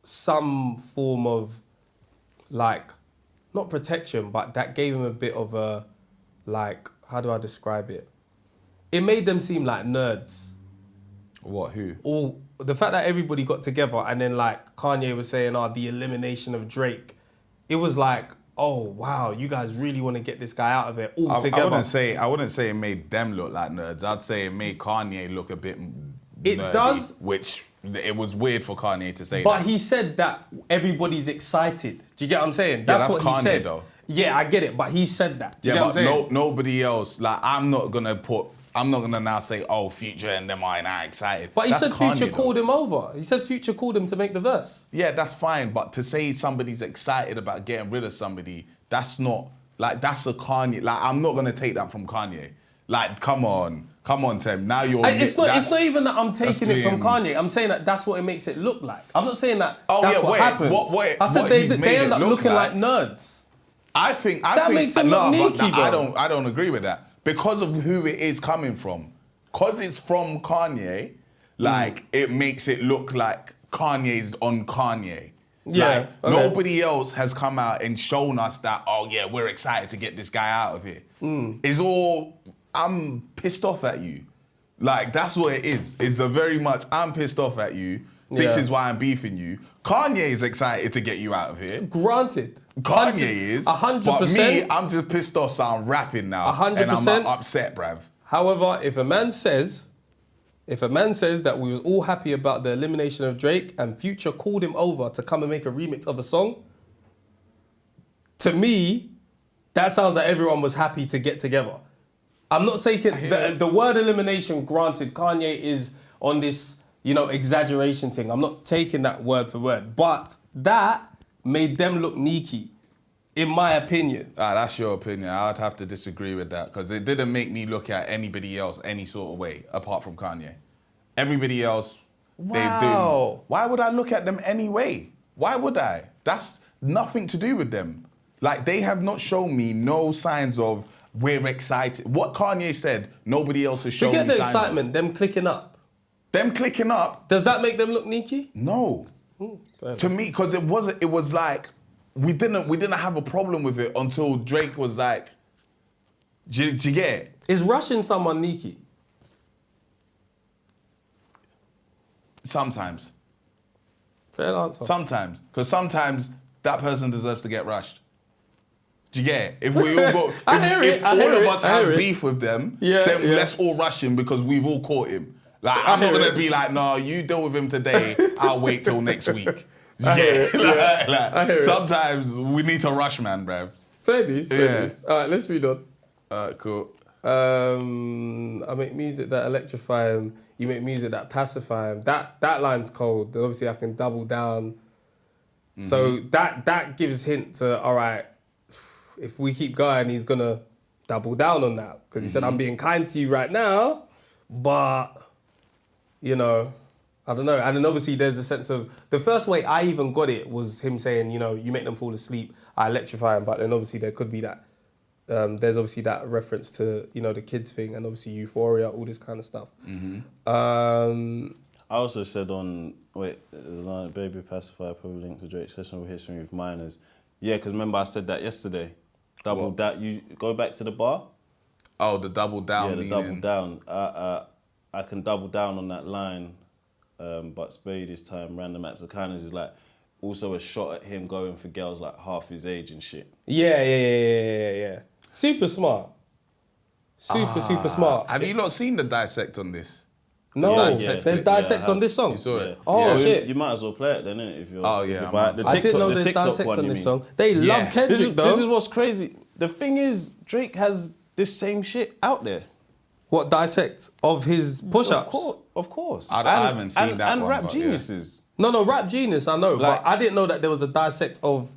some form of, like, not protection, but that gave him a bit of a, like, how do I describe it? It made them seem like nerds. What, who? The fact that everybody got together and then, like, Kanye was saying, the elimination of Drake, it was like, oh, wow, you guys really want to get this guy out of it all together. I wouldn't say it made them look like nerds. I'd say it made Kanye look a bit It nerdy, does. Which, it was weird for Kanye to say but that. He said that everybody's excited. Do you get what I'm saying? That's what Kanye, he said. Though. Yeah, I get it, but he said that. Do you get what I'm saying? Nobody else, like, I'm not gonna now say, oh, Future and them are not excited. But he that's said Kanye, Future called him over. He said Future called him to make the verse. Yeah, that's fine. But to say somebody's excited about getting rid of somebody, that's not, like, that's a Kanye. Like, I'm not going to take that from Kanye. Like, come on. Come on, Tim. Now you're. It's not even that I'm taking it from Kanye. I'm saying that that's what it makes it look like. I'm not saying that that's what happened. I said they end up looking like nerds. I think that makes it look sneaky, bro. I don't agree with that because of who it is coming from. Because it's from Kanye, like it makes it look like Kanye's on Kanye. Yeah. Like, nobody else has come out and shown us that. Oh yeah, we're excited to get this guy out of here. It's all. I'm pissed off at you. Like, that's what it is. It's a very much, I'm pissed off at you. This is why I'm beefing you. Kanye is excited to get you out of here. Granted. Kanye is. 100%. But me, I'm just pissed off, so I'm rapping now. 100%. And I'm upset, bruv. However, if a man says that we was all happy about the elimination of Drake and Future called him over to come and make a remix of a song, to me, that sounds like everyone was happy to get together. I'm not taking the word elimination. Granted, Kanye is on this, exaggeration thing. I'm not taking that word for word, but that made them look sneaky, in my opinion. That's your opinion. I'd have to disagree with that because it didn't make me look at anybody else any sort of way apart from Kanye. Everybody else, they do. Why would I look at them anyway? Why would I? That's nothing to do with them. Like, they have not shown me no signs of we're excited. What Kanye said, nobody else has shown me. Forget the excitement, them clicking up. Them clicking up. Does that make them look sneaky? No. To me, because it was like, we didn't have a problem with it until Drake was like, do you get it? Is rushing someone sneaky? Sometimes. Fair answer. Sometimes. Because sometimes that person deserves to get rushed. Do you get it? If we all go, if all of us have beef with them, then let's all rush him because we've all caught him. Like, I'm not gonna be like, no, you deal with him today, I'll wait till next week. Sometimes we need to rush, man, bruv. Fair dues. All right, let's read on. Cool. I make music that electrify him. You make music that pacify him. That line's cold. Obviously, I can double down. So that gives hint to, all right, if we keep going, he's gonna double down on that because he said, "I'm being kind to you right now," but I don't know. And then obviously there's a sense of the first way I even got it was him saying, you make them fall asleep, I electrify them. But then obviously there could be that. There's obviously that reference to the kids thing and obviously Euphoria, all this kind of stuff. I also said Baby Pacifier probably linked to Drake's questionable history with minors. Yeah, because remember I said that yesterday. Double down. You go back to the bar. Oh, the double down. Yeah, the double down. I can double down on that line, but Spade this time, random acts of kindness is like also a shot at him going for girls like half his age and shit. Yeah. Super smart. Super smart. Have you not seen the dissect on this? No, there's dissect on this song. You saw it? Oh shit! You might as well play it then, innit? If you're. Oh yeah. I didn't know there's dissect on this song. They love Kendrick though. This is what's crazy. The thing is, Drake has this same shit out there. What dissect of his push-ups? Of course. I haven't seen that and one. Rap Geniuses. No, Rap Genius, I know, but I didn't know that there was a dissect of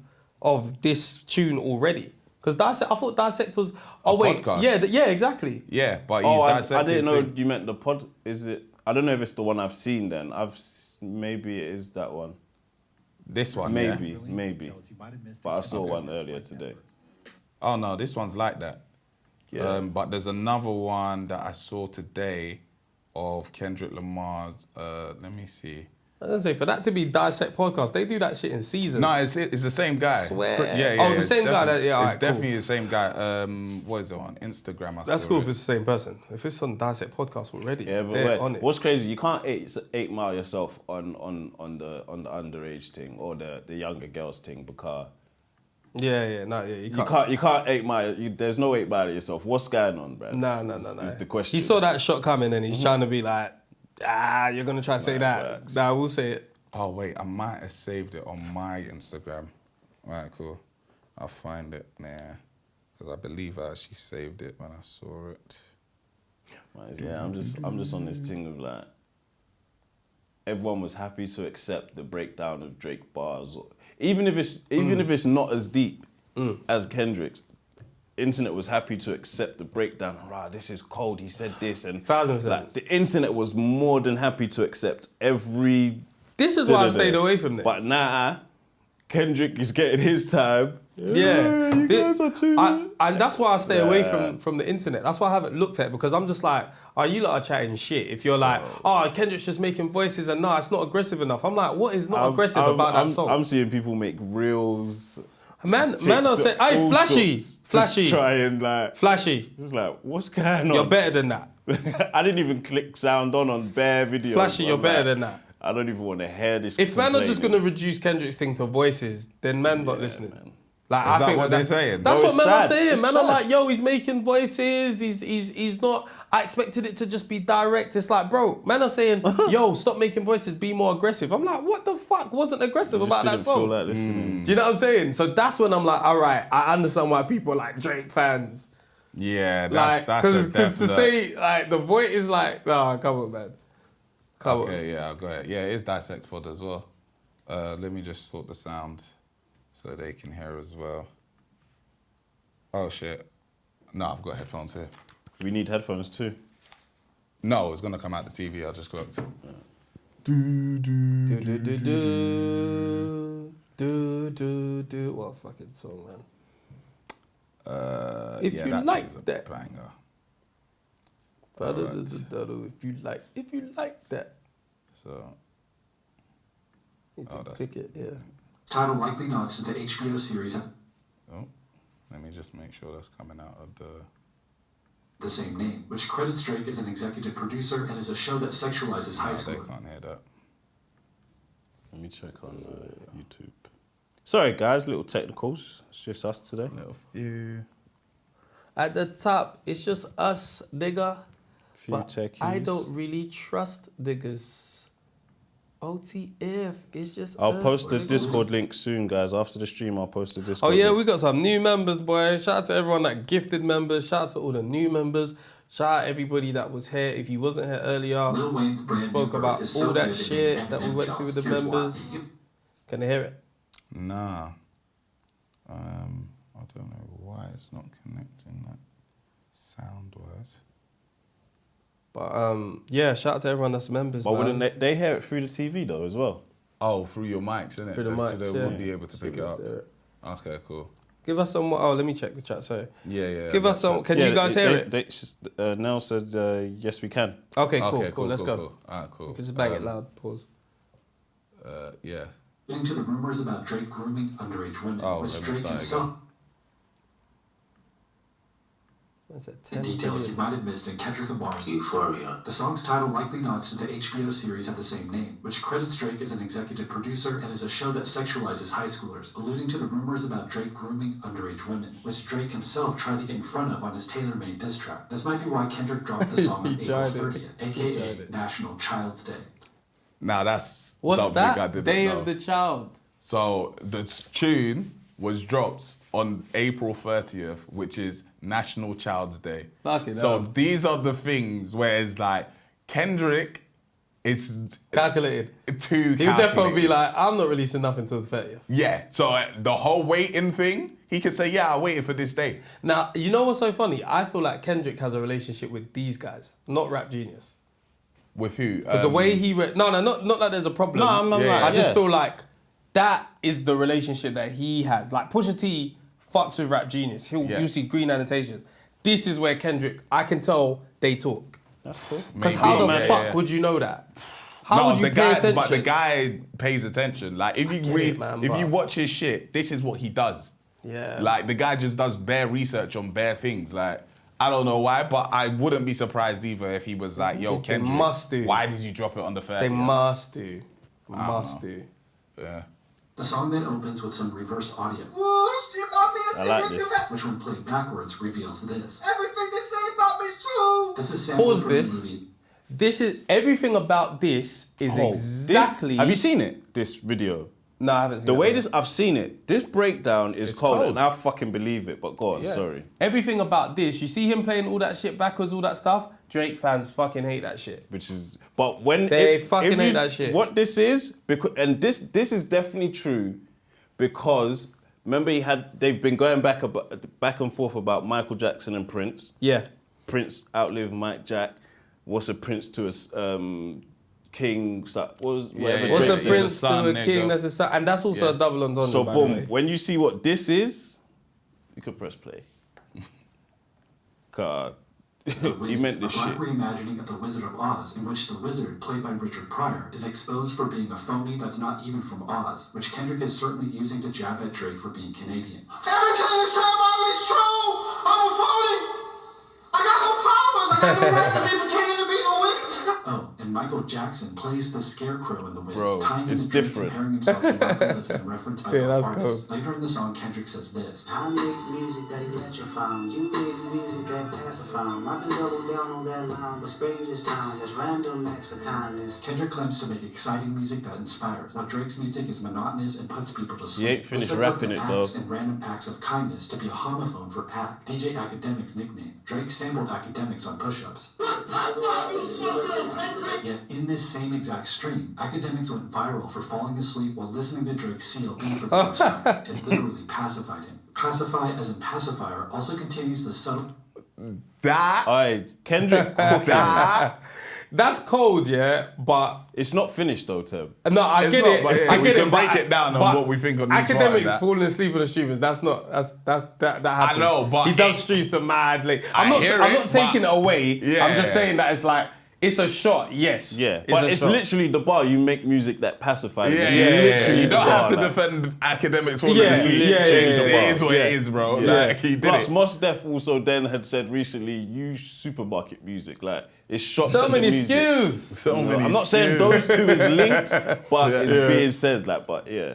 this tune already. Because dissect, I thought dissect was. Oh wait, podcast. Yeah, exactly. Yeah, but he's dissected. I didn't know you meant the pod. Is it? I don't know if it's the one I've seen. Then maybe it is that one. This one, maybe. But I saw one earlier today. Oh no, this one's like that. Yeah. But there's another one that I saw today of Kendrick Lamar's. Let me see. I was gonna say, for that to be dissect podcast, they do that shit in seasons. No, it's the same guy. Swear. Yeah. Oh, the same guy. It's definitely the same guy. What is it on Instagram? That's cool if it's the same person. If it's on dissect podcast already, yeah. But on it. What's crazy? You can't 8 Mile yourself on the underage thing or the younger girls thing because. You can't 8 Mile. There's no 8 Mile yourself. What's going on, bro? No. Is the question. He saw that shot coming and he's trying to be like, you're gonna try to say that. Works. Nah, we'll say it. Oh wait, I might have saved it on my Instagram. Alright, cool. I'll find it there because I believe I actually saved it when I saw it. Yeah, I'm just on this thing of like, everyone was happy to accept the breakdown of Drake bars, even if it's not as deep as Kendrick's. internet was happy to accept the breakdown. Rah, this is cold. He said this, and 1,000%. like the internet was more than happy to accept every. This is why I stayed away from it. But nah, Kendrick is getting his time. Yeah, you guys are too. And that's why I stay away from the internet. That's why I haven't looked at it, because I'm just like, oh, you lot are chatting shit. If you're like, oh, Kendrick's just making voices and no, it's not aggressive enough. I'm like, what is not aggressive about that song? I'm seeing people make reels. Man, I'll say, hey, Flashy. Try and like. Flashy. It's like, what's going on? You're better than that. I didn't even click sound on bare videos. Flashy, you're better than that. I don't even want to hear this. If man are just going to reduce Kendrick's thing to voices, then man not listening. Man. Like, I think what they're saying? That's what man are saying. It's Man sad. are like, yo, he's making voices. He's not. I expected it to just be direct. It's like, bro, man are saying, yo, stop making voices. Be more aggressive. I'm like, what the fuck wasn't aggressive about that song? Feel like listening. Do you know what I'm saying? So that's when I'm like, all right, I understand why people are like Drake fans. Yeah, Like, that's a because to say like the voice is like, nah, come on, man. Come on. Okay, yeah, I'll go ahead. Yeah, it is Dissect Pod as well. Let me just sort the sound so they can hear as well. Oh shit. No, I've got headphones here. We need headphones too. No, it's gonna come out the TV. I just clocked. What a fucking song, man. Yeah, If you that like is a that. banger. If you like that. So. Need to pick it, yeah. Title likely nods to the HBO series. Oh, let me just make sure that's coming out of the same name, which credits Drake as an executive producer and is a show that sexualizes high school. They can't hear that. Let me check on YouTube. Sorry, guys, little technicals. It's just us today. Little few. At the top, it's just us, nigga. Few But techies. I don't really trust niggas. OTF, it's just I'll us. post the Discord link soon, guys. After the stream, I'll post the Discord Oh yeah, link. we got some new members, boy. Shout out to everyone that gifted members. Shout out to all the new members. Shout out everybody that was here. If you wasn't here earlier, we spoke about all that shit that we went to with the members. Can they hear it? Nah. I don't know why it's not connecting that sound-wise. But yeah, shout out to everyone that's members. But man. wouldn't they hear it through the TV though as well? Oh, through your mics, innit? Through the mics, They yeah. will be able to pick it up. Okay, cool. Give us some. Oh, let me check the chat. Sorry. Yeah. Give us some. Can you guys hear it? Nell said yes, we can. Okay, cool. Let's go. Cool. Alright, cool. You can just bang it loud. Pause. Yeah. Into the rumors about Drake grooming underage women, which let me Drake start himself. What's it? In details you might have missed in Kendrick Lamar's Euphoria. The song's title likely nods to the HBO series of the same name, which credits Drake as an executive producer and is a show that sexualizes high schoolers, alluding to the rumors about Drake grooming underage women, which Drake himself tried to get in front of on his tailor-made diss track. This might be why Kendrick dropped the song on April 30th, aka National Child's Day. Now that's What's something I that? didn't Day know. of the Child. So the tune was dropped on April 30th, which is National Child's Day. Fucking so hell. these are the things where it's like Kendrick is calculated. Too He'll definitely calculated. be like, I'm not releasing nothing till the 30th. Yeah. So the whole waiting thing, he could say, yeah, I waited for this day. Now, you know what's so funny? I feel like Kendrick has a relationship with these guys, not Rap Genius. With who? But the way he... not that there's a problem. No, I'm like, I just yeah. feel like that is the relationship that he has. Like, Pusha T fucks with Rap Genius. You see green annotations. This is where Kendrick, I can tell they talk. That's cool. Because how the fuck would you know that? How would you pay attention? But the guy pays attention. Like, if you read, if you watch his shit, this is what he does. Yeah. Like, the guy just does bare research on bare things. Like, I don't know why, but I wouldn't be surprised either if he was like, yo, Kendrick, must do. why did you drop it on the 30th? They must do. Must do. Yeah. The song then opens with some reverse audio. I like this. Which when played backwards reveals this. Everything they say about me is true. This is sampled Pause from the this. movie. This is everything about this is exactly. Have you seen it? This video. No, I haven't seen The it. way this, I've seen it. This breakdown is It's cold, cold. and I fucking believe it. But go on, sorry. Everything about this, you see him playing all that shit backwards, all that stuff. Drake fans fucking hate that shit. Which is, but when They fucking hate that shit. What this is, because and this is definitely true, because Remember, they've been going back and forth about Michael Jackson and Prince. Yeah. Prince outlived Mike Jack. What's a prince to a king? What's a prince to a king? That's a son, and that's also a double entendre. So boom, when you see what this is, you can press play. God. He meant this shit. A reimagining of The Wizard of Oz, in which the wizard, played by Richard Pryor, is exposed for being a phony that's not even from Oz, which Kendrick is certainly using to jab at Drake for being Canadian. Everything you say about me is true. I'm a phony. I got no powers. I got no right to be pretending to be the Wiz. Oh, and Michael Jackson plays the Scarecrow in The Wiz, Bro, tying it's into Drake different. comparing himself to Michael that's been referenced by Yeah, other that's artists. cool. Later in the song, Kendrick says this. I make music that electrify. You make music that pacify. I can double down on that line, but spare you this time. There's random acts of kindness. Kendrick claims to make exciting music that inspires, while Drake's music is monotonous and puts people to sleep. He ain't finished Sets up rapping the it, though. acts and random acts of kindness to be a homophone for Act, DJ Academic's nickname. Drake sampled Academics on push-ups. Yet in this same exact stream, Academics went viral for falling asleep while listening to Drake seal in for the first time and literally pacified him. Pacify as in pacifier also continues the subtle... Kendrick That's cold, yeah, but it's not finished though, Tim. No, I get it. I get we it. can break it down on what we think on each Academics part of that. falling asleep on the streamers. That happens. I know, but he does stream some mad. Like, I'm not taking it away. Yeah. I'm just saying that it's like it's a shot. Yes. Yeah, but it's literally the bar. You make music that pacifies. Literally you don't have to defend Academics for Yeah, it is what it is, bro. Like he did Plus, it. Mos Def also then had said recently, use supermarket music. Like it's shots. So at many the music. SKUs. So many I'm not saying those two is linked, but it's being said like, but yeah.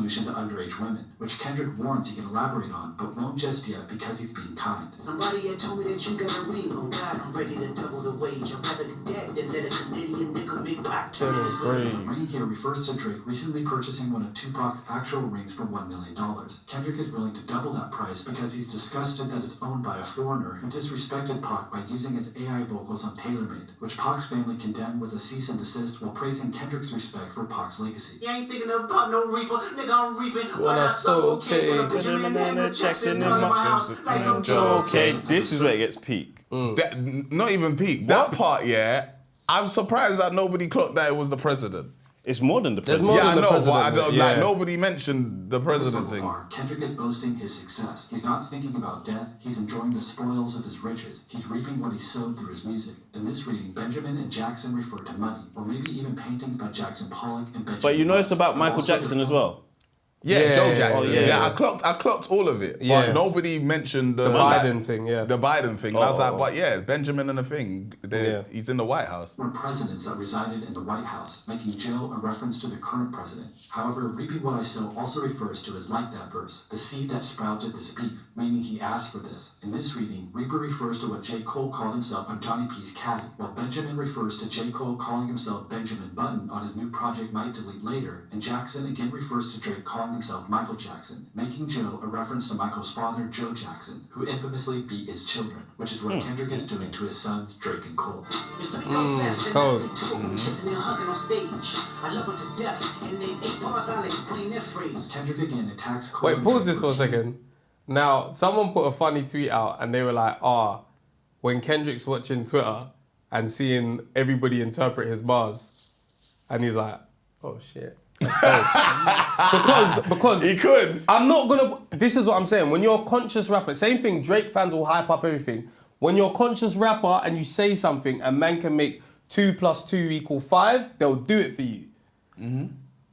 allusion to underage women, which Kendrick warns he can elaborate on, but won't just yet because he's being kind. Somebody had told me that you got a ring on God. I'm ready to double the wage. I'd rather do that than let a Canadian nigga make pop to his The ring here refers to Drake recently purchasing one of Tupac's actual rings for $1 million. Kendrick is willing to double that price because he's disgusted that it's owned by a foreigner who disrespected Pac by using his AI vocals on TaylorMade, which Pac's family condemned with a cease and desist while praising Kendrick's respect for Pac's legacy. You ain't thinking about no reaper, nigga, I'm reaping. Well, that's so okay. Okay, this is where it gets peak. Not even peak. That part, yeah. I'm surprised that nobody clocked that it was the president. It's more than the There's president. more Yeah, I than the know, but I president, don't, yeah. like nobody mentioned the president thing. Kendrick is boasting his success. He's not thinking about death. He's enjoying the spoils of his riches. He's reaping what he sowed through his music. In this reading, Benjamin and Jackson refer to money, or maybe even paintings by Jackson Pollock and Benjamin. But you know it's about Michael Jackson as well. Yeah, Joe Jackson. Oh, yeah. I clocked all of it. Yeah. But nobody mentioned The Biden thing, yeah. The Biden thing. And I was like, but yeah, Benjamin and the thing. He's in the White House. Were presidents that resided in the White House, making Jill a reference to the current president. However, reaping what I sow also refers to as like that verse, the seed that sprouted this beef, meaning he asked for this. In this reading, Reaper refers to what J. Cole called himself on Johnny P's Caddy, while Benjamin refers to J. Cole calling himself Benjamin Button on his new project Might Delete Later, and Jackson again refers to Drake calling himself Michael Jackson, making Jill a reference to Michael's father, Joe Jackson, who infamously beat his children, which is what Kendrick is doing to his sons, Drake and Cole. Cold. Kendrick again attacks Cole. Wait, pause this for a second. Now, someone put a funny tweet out and they were like, when Kendrick's watching Twitter and seeing everybody interpret his bars, and he's like, oh shit. because He could. I'm not gonna. This is what I'm saying. When you're a conscious rapper, same thing. Drake fans will hype up everything. When you're a conscious rapper and you say something, and man can make 2 + 2 = 5, they'll do it for you.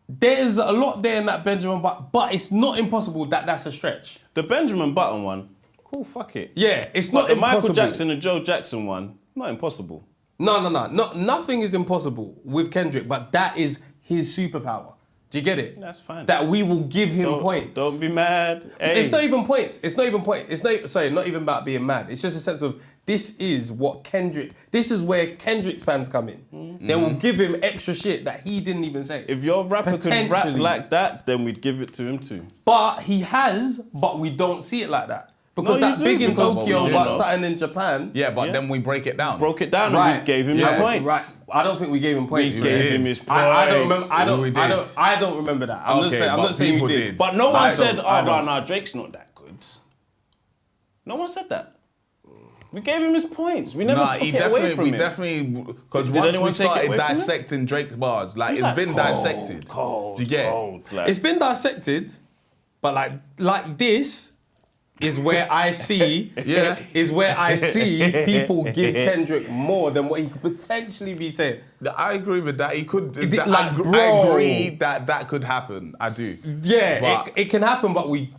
There's a lot there in that Benjamin Button, but it's not impossible that that's a stretch. The Benjamin Button one, cool, fuck it. Yeah, it's But not the impossible. Michael Jackson and Joe Jackson one, not impossible. No, nothing is impossible with Kendrick, but that is his superpower. Do you get it? That's fine. That we will give him points. Don't be mad. Hey. It's not even points. It's not not even about being mad. It's just a sense of this is where Kendrick's fans come in. They will give him extra shit that he didn't even say. If your rapper could rap like that, then we'd give it to him too. But he has, but we don't see it like that. Because No, that you big do, in because Tokyo, we but did. something in Japan. Yeah, but then we break it down. Broke it down Right. and we gave him Yeah. his points. Right. I don't think we gave him points. We gave him his points. I don't remember. I We did. don't remember that. I'm Okay, not but saying we people did. did. But no I one don't- said, I oh, don't. no, Drake's not that good. No one said that. We gave him his points. We never Nah, took he it away definitely, from we him. definitely, because Did once anyone we take it started away from him? dissecting Drake's bars, like He's it's like been dissected. cold, Do you get it? cold, like- It's been dissected, but like this is where I see Yeah. is where I see people give Kendrick more than what he could potentially be saying. I agree with that. He could. It- that- like, I bro. agree that could happen. I do. Yeah, But- it can happen, but we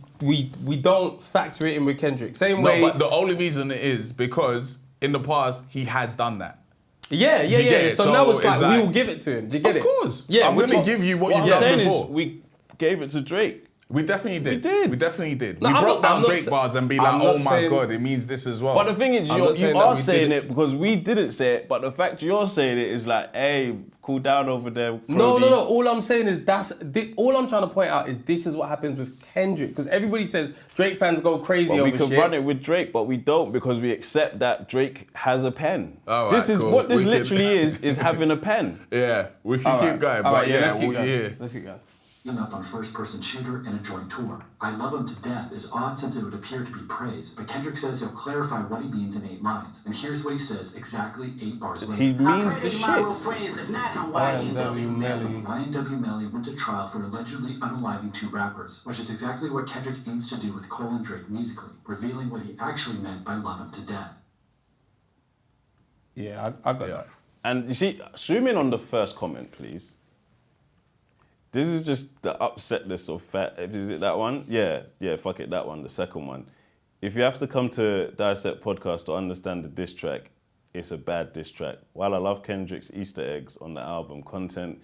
don't factor it in with Kendrick. Same No, way. but the only reason it is because in the past he has done that. Yeah. Do you get it? So now it's it's like, like- we'll give it to him. Do you get Of it? course. Yeah, I'm which going is- to give you what What you've I'm done saying before. is we gave it to Drake. We definitely did. We did. We definitely did. No, we I'm broke not- I'm down not Drake sa- bars and be I'm like, not oh my saying- God, it means this as well. But the thing is, I'm you not saying that are we saying did it because we didn't say it, but the fact you're saying it is like, hey, cool down over there. No. Brody. All I'm saying is all I'm trying to point out is this is what happens with Kendrick, because everybody says Drake fans go crazy But over we could shit. run it with Drake, but we don't because we accept that Drake has a pen. All This right, is cool. what this We literally is having a pen. Yeah, we can All keep right. going. All But right, yeah, let's keep going. yeah. Let's keep going. Up on first-person shooter and a joint tour. I love him to death is odd since it would appear to be praise, but Kendrick says he'll clarify what he means in 8 lines. And here's what he says exactly 8 bars later. He means the shit. YNW Melly. YNW Melly went to trial for allegedly unaliving 2 rappers, which is exactly what Kendrick aims to do with Cole and Drake musically, revealing what he actually meant by love him to death. Yeah, I got that. And you see, zoom in on the first comment, please. This is just the upsetness of Fat. Is it that one? Yeah, fuck it, that one, the second one. If you have to come to Dissect Podcast to understand the diss track, it's a bad diss track. While I love Kendrick's Easter eggs on the album content,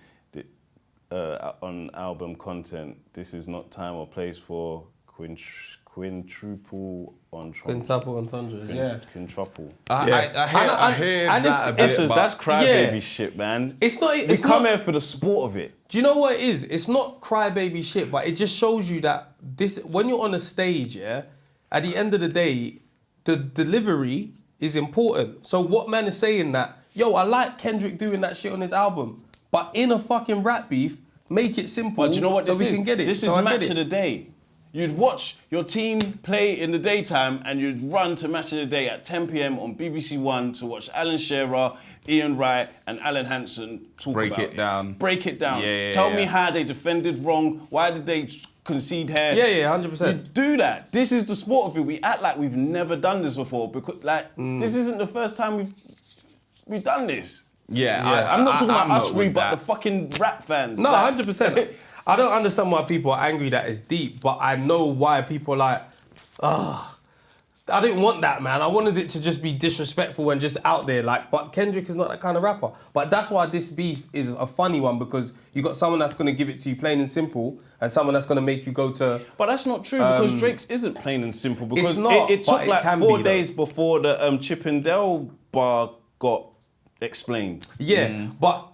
this is not time or place for quintuple entendres, yeah. Quintuple. I hear that a bit, but That's crybaby shit, man. It's not. We It's come not, here for the sport of it. Do you know what it is? It's not crybaby shit, but it just shows you that when you're on a stage, yeah, at the end of the day, the delivery is important. So what man is saying that, yo, I like Kendrick doing that shit on his album, but in a fucking rap beef, make it simple. But do you know what so this we is? can get it. This So is I match get of it. the day. You'd watch your team play in the daytime and you'd run to match of the day at 10 p.m. on BBC One to watch Alan Shearer, Ian Wright, and Alan Hansen talk Break about it down. Break it down. Yeah, Tell me yeah. how they defended wrong. Why did they concede here? Yeah, 100%. You do that. This is the sport of it. We act like we've never done this before because, this isn't the first time we've done this. Yeah, I'm not talking about I'm us not three, with but that. the fucking rap fans. No, Like- 100%. I don't understand why people are angry that it's deep, but I know why people are like, I didn't want that, man. I wanted it to just be disrespectful and just out there. But Kendrick is not that kind of rapper. But that's why this beef is a funny one, because you got someone that's going to give it to you plain and simple, and someone that's going to make you go to. But that's not true, because Drake's isn't plain and simple. Because It's not, it took but it like can 4 be, though. days before the Chip and Dale bar got explained. Yeah, but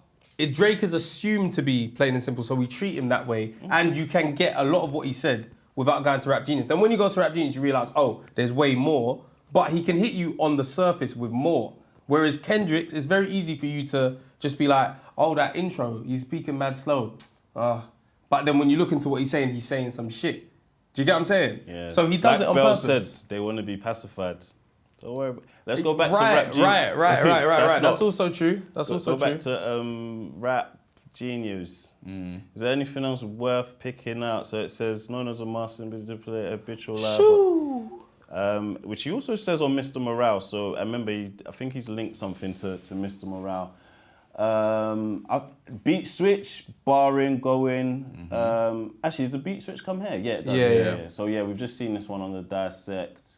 Drake is assumed to be plain and simple, so we treat him that way, and you can get a lot of what he said without going to Rap Genius. Then when you go to Rap Genius, you realise, oh, there's way more, but he can hit you on the surface with more. Whereas Kendrick, it's very easy for you to just be like, oh, that intro, he's speaking mad slow. But then when you look into what he's saying some shit. Do you get what I'm saying? Yeah. So he does like it on Bell purpose. said they want to be pacified. Don't worry. Let's go back to Right, Rap Genius. right. That's also true. That's also go true. back to Rap Genius. Is there anything else worth picking out? So it says, known as a master manipulator, habitual liar. Which he also says on Mr. Morale. So I remember, I think he's linked something to Mr. Morale. Beat switch, barring, going. Actually, does the beat switch come here? Yeah, it does. Yeah. So yeah, we've just seen this one on the Dissect.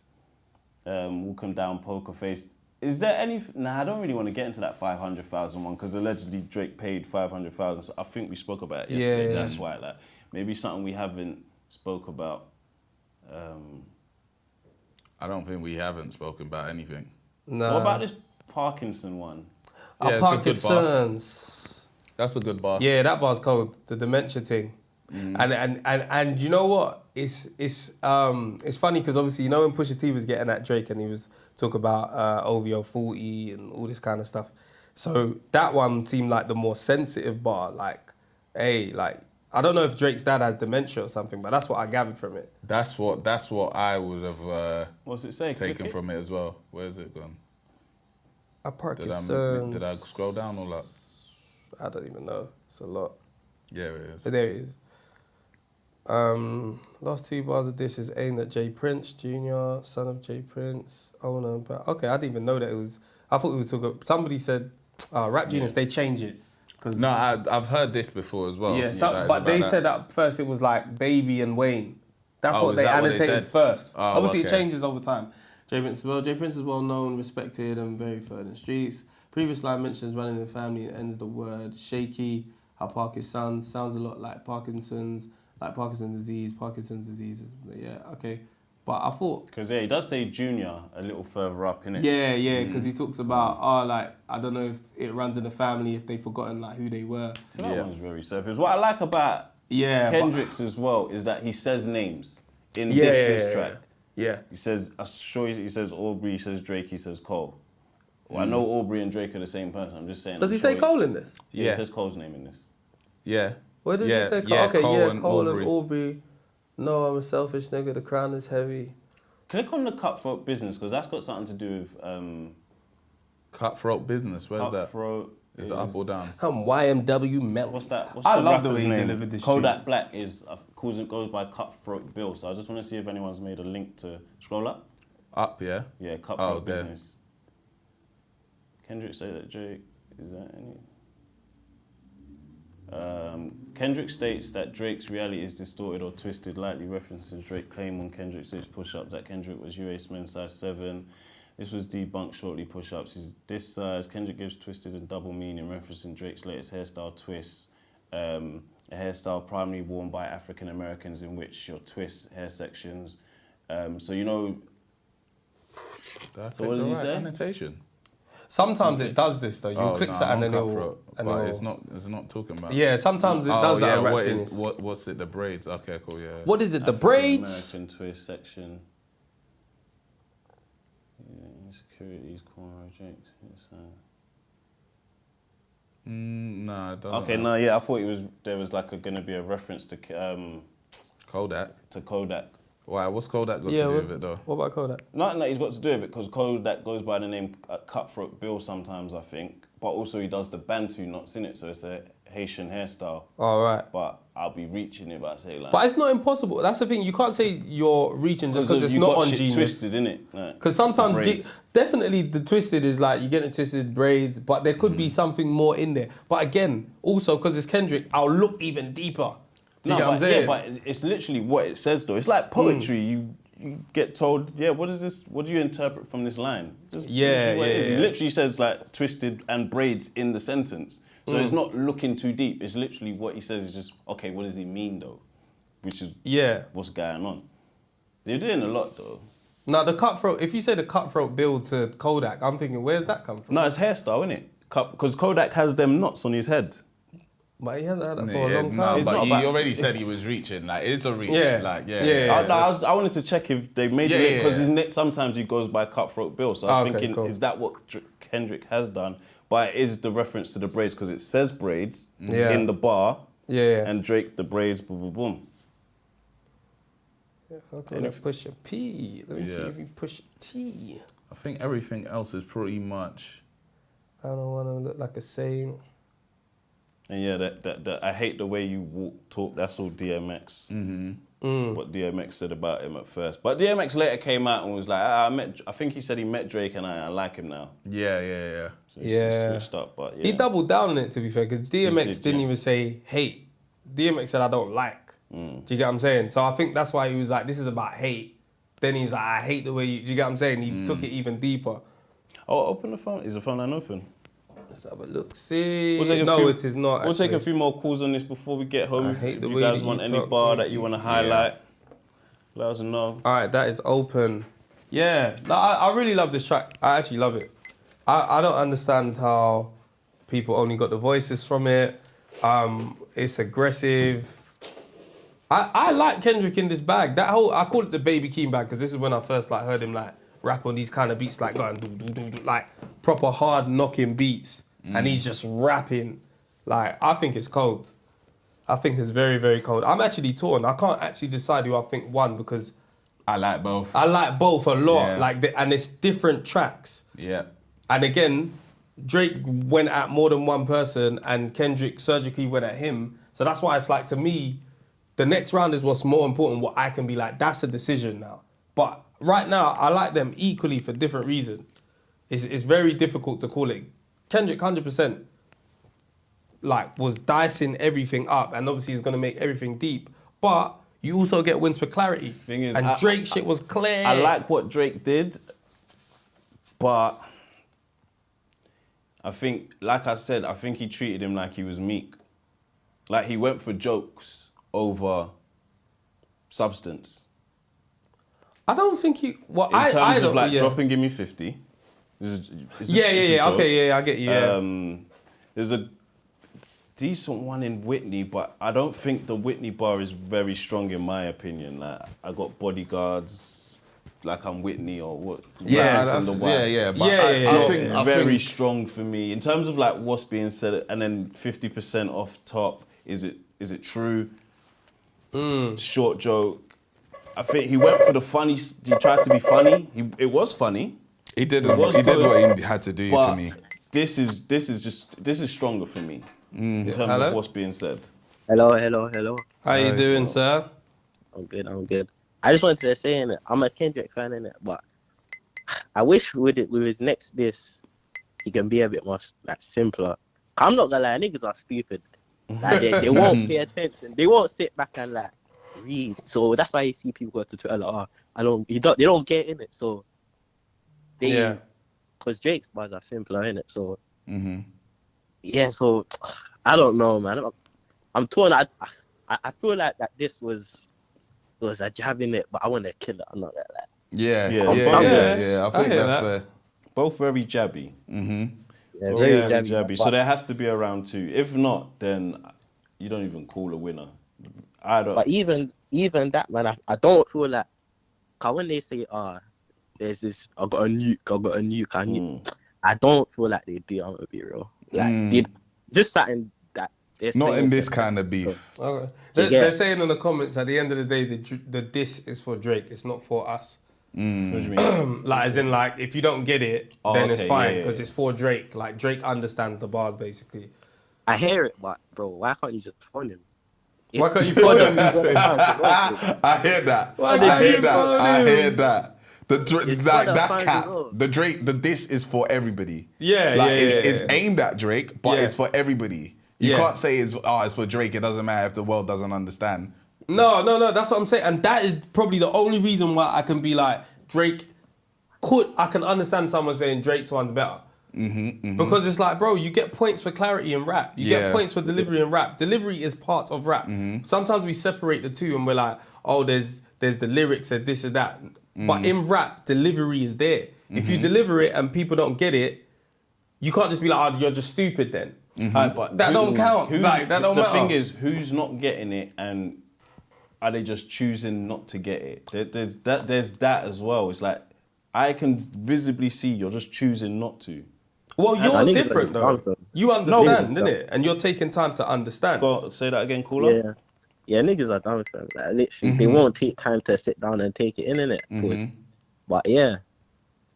Walking down Poker Face. Is there any? Nah, I don't really want to get into that 500,000 one because allegedly Drake paid 500,000. So I think we spoke about it yesterday. Yeah. That's why, maybe something we haven't spoke about. I don't think we haven't spoken about anything. No. What about this Parkinson one? Yeah, it's a good bar. Parkinson's. That's a good bar. Yeah, that bar's cold. The dementia thing. And you know what? It's funny because obviously, you know, when Pusha T was getting at Drake and he was talking about OVO 40 and all this kind of stuff. So that one seemed like the more sensitive bar. Like, hey, like, I don't know if Drake's dad has dementia or something, but that's what I gathered from it. That's what I would have What's it say? taken from it as well. Where's it gone? Parkinson's. Did I scroll down all that? I don't even know. It's a lot. Yeah, it is. But there it is. Last 2 bars of this is aimed at Jay Prince Jr., son of Jay Prince, owner. Okay, I didn't even know that it was. I thought it was talking. Somebody said, Rap Genius, they change it. No, I've heard this before as well. Yeah, but they said at first it was like Baby and Wayne. That's what they annotated first. Oh, Obviously, okay. it changes over time. Jay Prince is well known, respected, and very preferred in the streets. Previous line mentions running in the family and ends the word shaky. How Parkinson's sounds a lot like Parkinson's disease. Yeah, okay. But I thought... Because, he does say junior a little further up, innit? Yeah, because he talks about, I don't know if it runs in the family, if they've forgotten, like, who they were. So that one's very surface. What I like about Kendrick's as well is that he says names in this track. Yeah. He says, he says Aubrey, he says Drake, he says Cole. Well, I know Aubrey and Drake are the same person, I'm just saying. Does he say Cole in this? Yeah, he says Cole's name in this. Yeah. Where does he say Cole? Okay, Cole and Aubrey. No, I'm a selfish nigga, the crown is heavy. Click on the Cutthroat Business, because that's got something to do with... Cutthroat Business, where's Cutthroat that? Is it up or down? I'm YMW Melon. What's that? What's I the love the rapper's way he name? delivered this Kodak Black goes by Cutthroat Bill, so I just want to see if anyone's made a link to... Scroll up. Up, yeah? Yeah, Cutthroat Business. Kendrick say that Drake... Is that any... Kendrick states that Drake's reality is distorted or twisted, likely references Drake's claim on Kendrick 6 push-ups that Kendrick was US men's size 7. This was debunked shortly. Push-ups is this size. Kendrick gives twisted and double meaning, referencing Drake's latest hairstyle twists, a hairstyle primarily worn by African Americans in which your twist hair sections. So you know. So what does he say? Annotation. Sometimes it does this though. You click that and then it'll... But it's not talking about... Yeah, sometimes it does that. Yeah, what's it, the braids? Okay, cool, yeah. What is it, the braids? American twist section. Yeah, insecurities, corner Drake's. Nah, I don't Okay, know. no, yeah, I thought there was like going to be a reference to... Kodak? To Kodak. Why? What's Kodak got to do with it though? What about Kodak? Nothing that he's got to do with it, because Kodak goes by the name Cutthroat Bill sometimes, I think. But also he does the Bantu knots in it, so it's a Haitian hairstyle. All right. But I'll be reaching it, but I say like... But it's not impossible. That's the thing. You can't say you're reaching just because it's not on Genius. Twisted, innit? Because sometimes, definitely the twisted is like, you get the twisted braids, but there could be something more in there. But again, also because it's Kendrick, I'll look even deeper. Do you get what I'm saying? Yeah, but it's literally what it says though. It's like poetry. You get told, what is this? What do you interpret from this line? He literally says like twisted and braids in the sentence. So it's not looking too deep. It's literally what he says is just, okay, what does he mean though? Which is what's going on. They're doing a lot though. Now the Cutthroat, if you say the Cutthroat Bill to Kodak, I'm thinking, where's that come from? No, it's hairstyle, isn't it? Because Kodak has them knots on his head. But he hasn't had that for a long time. But he already said he was reaching. Like, it's a reach. I wanted to check if they made it, because his neck sometimes he goes by Cutthroat Bill. So I was thinking, is that what Kendrick has done? But it is the reference to the braids, because it says braids in the bar. And Drake, the braids, boom, boom, boom. Push a P. Let me see if you push a T. I think everything else is pretty much... I don't want to look like a saint. And yeah, that I hate the way you talk. That's all DMX. What DMX said about him at first. But DMX later came out and was like, I think he said he met Drake and I like him now. Yeah. So it's switched up, but yeah. He doubled down on it, to be fair, because DMX didn't even say hate. DMX said, I don't like. Do you get what I'm saying? So I think that's why he was like, this is about hate. Then he's like, I hate the way you... Do you get what I'm saying? He took it even deeper. Oh, open the phone. Is the phone line open? Let's have a look. See, it is not. We'll take a few more calls on this before we get home. If you guys want any bar that you want to highlight, let us know. All right, that is open. Yeah, I really love this track. I actually love it. I don't understand how people only got the voices from it. It's aggressive. I like Kendrick in this bag. That whole, I call it the Baby Keem bag because this is when I first like heard him like rap on these kind of beats, like going like proper hard knocking beats, and he's just rapping. Like, I think it's cold. I think it's very, very cold. I'm actually torn. I can't actually decide who I think won because I like both. I like both a lot. Yeah. Like, and it's different tracks. Yeah. And again, Drake went at more than one person, and Kendrick surgically went at him. So that's why it's like, to me, the next round is what's more important. What I can be like, that's a decision now. But right now, I like them equally for different reasons. It's very difficult to call it. Kendrick 100%. Like, was dicing everything up, and obviously he's gonna make everything deep. But you also get wins for clarity. Thing is, and Drake shit was clear. I like what Drake did, but I think, like I said, I think he treated him like he was meek. Like, he went for jokes over substance. I don't think he. Well, in terms of like yeah. dropping "Give Me 50." Yeah. Okay, I get you. Yeah. There's a decent one in Whitney, but I don't think the Whitney bar is very strong in my opinion. Like, I got bodyguards, like I'm Whitney or what? Yeah, Rats that's, on the wax. yeah. But I think very strong for me in terms of like what's being said, and then 50% off top. Is it true? Short joke. I think he went for the funny. He tried to be funny. It was funny. He did what he had to do to me. This is stronger for me in terms of what's being said. Hello. How you doing, sir? I'm good. I just wanted to say, innit, I'm a Kendrick fan, innit, but I wish with his next diss, he can be a bit more like simpler. I'm not gonna lie, niggas are stupid. Like, they won't pay attention. They won't sit back and like read. So that's why you see people go to Twitter like, they don't get in it. So because Drake's bars are simpler, innit? So yeah, so I don't know, man. I'm torn. I feel like that this was a jab in it, but I want to kill it. I'm not gonna lie. Yeah. I think that's fair. Both very jabby. Yeah, very jabby. So there has to be a round two. If not, then you don't even call a winner. I don't. But even that, man, I don't feel like. Cause when they say, there's this, I got a nuke. I don't feel like they do. I'm gonna be real. Like just something that. Not in this kind of beef. Okay. They're saying in the comments at the end of the day, the diss is for Drake. It's not for us. What do you mean? Like, as in, like, if you don't get it, then it's fine because yeah. it's for Drake. Like, Drake understands the bars basically. I hear it, but bro, why can't you just phone him? Why can't you phone him? I hear that. I hear that. That's cap. The Drake, the diss is for everybody. It's aimed at Drake, but it's for everybody. You can't say it's for Drake. It doesn't matter if the world doesn't understand. No, that's what I'm saying. And that is probably the only reason why I can be like, Drake I can understand someone saying Drake's one's better. Because it's like, bro, you get points for clarity in rap. You get points for delivery in rap. Delivery is part of rap. Sometimes we separate the two and we're like, oh, there's the lyrics and this and that. But in rap, delivery is there. If you deliver it and people don't get it, you can't just be like, oh, you're just stupid then. But that don't count. That don't matter. The thing is, who's not getting it and are they just choosing not to get it? There's that as well. It's like, I can visibly see you're just choosing not to. Well, you're different though. You understand, innit? And you're taking time to understand. Say that again, caller. Yeah, niggas are dumb, fam. Like, literally, they won't take time to sit down and take it in, innit? But yeah.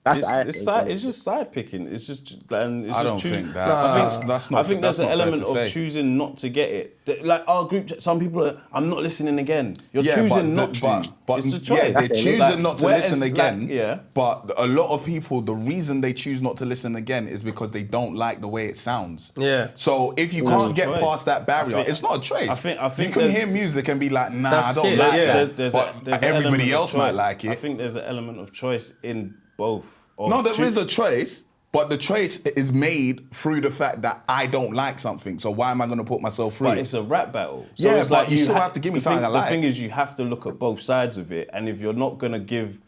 It's just side picking. It's just, and it's I just don't think that. That's not. I think there's an element of choosing not to get it. Like our group, some people are, I'm not listening again. You're choosing not to. But it's a choice. They're choosing not to listen again. But a lot of people, the reason they choose not to listen again is because they don't like the way it sounds. Yeah. So if you can't get past that barrier, it's not a choice. I think you can hear music and be like, nah, I don't like that. But everybody else might like it. I think there's an element of choice in both. No, there is a choice, but the choice is made through the fact that I don't like something. So why am I going to put myself through it? But it's a rap battle. So it's like you still have to give me something I like. The thing is, you have to look at both sides of it. And if you're not going to give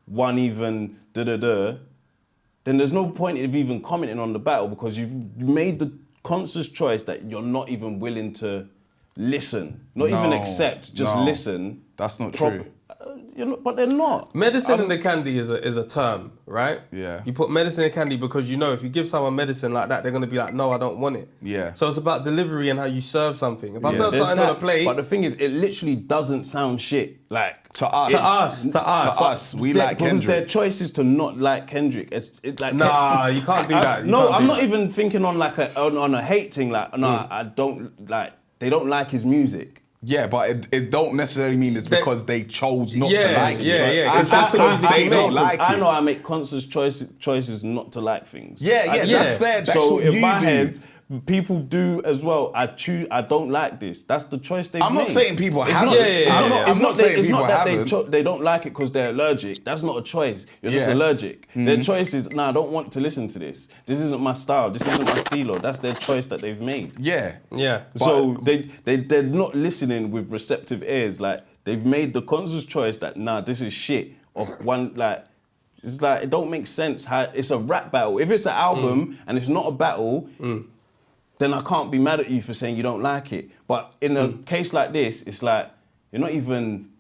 one even then there's no point of even commenting on the battle because you've made the conscious choice that you're not even willing to listen, not even accept, just listen. That's not true. But they're not. Medicine in the candy is a term, right? Yeah. You put medicine in candy because you know if you give someone medicine like that, they're going to be like, no, I don't want it. Yeah. So it's about delivery and how you serve something. If I serve something on a plate... But the thing is, it literally doesn't sound shit. Like... To us. We like Kendrick. Because their choice is to not like Kendrick. It's like... Nah, you can't do that. I'm not even thinking on like on a hate thing. Like, no, I don't like... They don't like his music. Yeah, but it don't necessarily mean it's because they chose not to like it. Yeah. It's just because they don't like it. I know I make conscious choices not to like things. Yeah, that's fair. That's so what in you my do. head, people do as well. I don't like this. That's the choice they've made. I'm not saying people haven't. I'm not saying people that they don't like it because they're allergic. That's not a choice. You're just allergic. Their choice is, I don't want to listen to this. This isn't my style. This isn't my stilo. That's their choice that they've made. Yeah. So they're not listening with receptive ears. Like, they've made the conscious choice that, this is shit. Of one, like, it's like, it don't make sense how it's a rap battle. If it's an album and it's not a battle, then I can't be mad at you for saying you don't like it. But in a case like this, it's like, you're not even...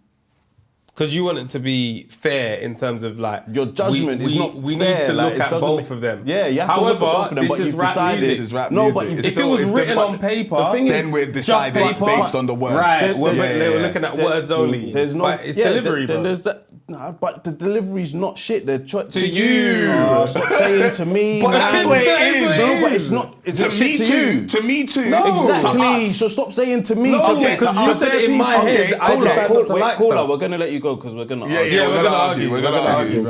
Because you want it to be fair in terms of like... Your judgment is not We fair. need to Like, look at both of them. Yeah, you have to look at both of them, but you've decided... This is rap no, music. but if it was written on paper, then we're deciding based on the words. Right, we're looking at words only. There's no... But it's delivery, bro. There's that... No, but the delivery's not shit. They're to you. Stop saying to me. But that's what it is. No, but it's not. It's to shit me to you. To me too. No, exactly. To us. So stop saying to me. No, because you said it in my head. I decided not to like stuff. We're gonna let you go because we're gonna. Yeah, we're gonna argue. We're gonna argue.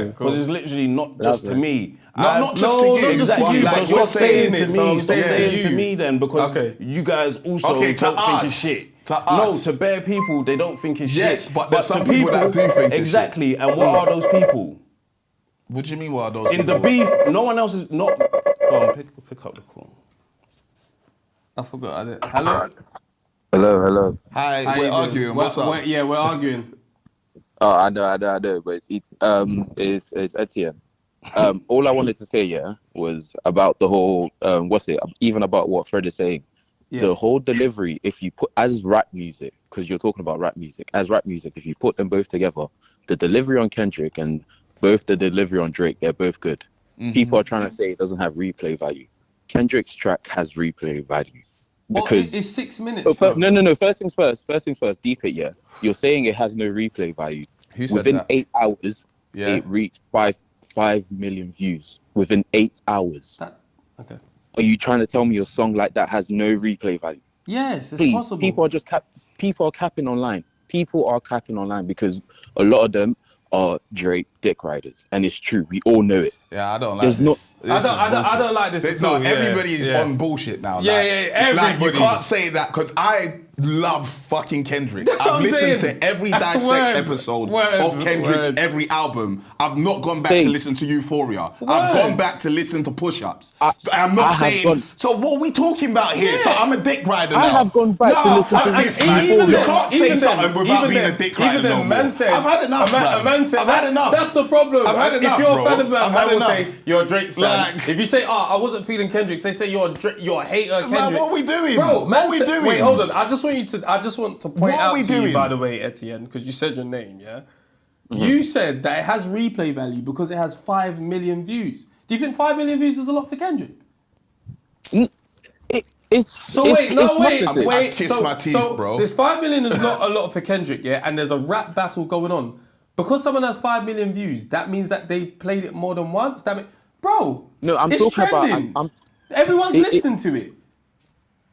Because it's literally not just to me. Not just to you. Exactly. Like, So stop saying to me. Stop saying to to me then, because you guys also don't think it's shit. No, to bare people, they don't think it's shit. Yes, but there's some people that do think it's exactly. Shit. And what are those people? What do you mean, what are those people? In the beef, no one else is not... Go on, pick up the call. I forgot. I did. Hello? Hello. Hi, we're arguing. What's up? We're arguing. Oh, I know, but it's Etienne. All I wanted to say, was about the whole, even about what Fred is saying. Yeah. The whole delivery, if you put as rap music, because you're talking about rap music, if you put them both together, the delivery on Kendrick and both the delivery on Drake, they're both good. Mm-hmm. People are trying to say it doesn't have replay value. Kendrick's track has replay value. Because it's 6 minutes. No. First things first. Deep it, You're saying it has no replay value. Who said Within that? 8 hours, it reached 5 million views. Within 8 hours. Okay. Are you trying to tell me your song like that has no replay value? Yes, it's Please, possible. People are capping online. People are capping online because a lot of them are Drake dick riders, and it's true. We all know it. Yeah, I don't like this. I don't like this. Everybody is on bullshit now. Everybody. Like, you can't say that because I love fucking Kendrick. I've listened to every Dissect episode of Kendrick's every album. I've not gone back to listen to Euphoria. I've gone back to listen to Push-Ups. I'm not saying... So what are we talking about here? So I'm a dick rider now. I have gone back to listen to Euphoria. You can't say something without being a dick rider no more. I've had enough, I've had enough. That's the problem. I've had enough, if you're bro. a fan of that, I've had I will enough. say you're a Drake stan. Like, if you say, I wasn't feeling Kendrick, they say you're a hater of Kendrick. Man, what are we doing? Bro, what are we doing? Wait, hold on. I just want to point out to doing? you, by the way, Etienne, because you said your name, You said that it has replay value because it has 5 million views. Do you think 5 million views is a lot for Kendrick? Wait. Kiss my teeth, bro. This 5 million is not a lot for Kendrick, and there's a rap battle going on. Because someone has 5 million views, that means that they played it more than once. Bro, no, I'm it's talking trending. about. Everyone's listening to it.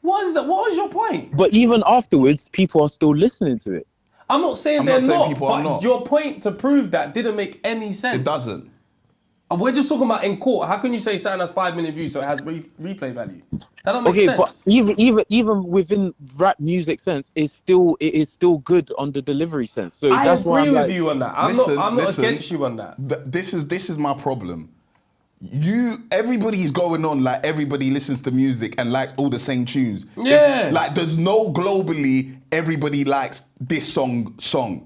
What is that? What was your point? But even afterwards, people are still listening to it. I'm not saying they're not, but your point to prove that didn't make any sense. It doesn't. We're just talking about in court. How can you say something has 5 million views so it has replay value? That don't make sense. Okay, but even within rap music sense, it is still good on the delivery sense. So I that's agree why with you on that. I'm not against you on that. This is my problem. Everybody's going on like everybody listens to music and likes all the same tunes. Yeah. Like there's no globally everybody likes this song.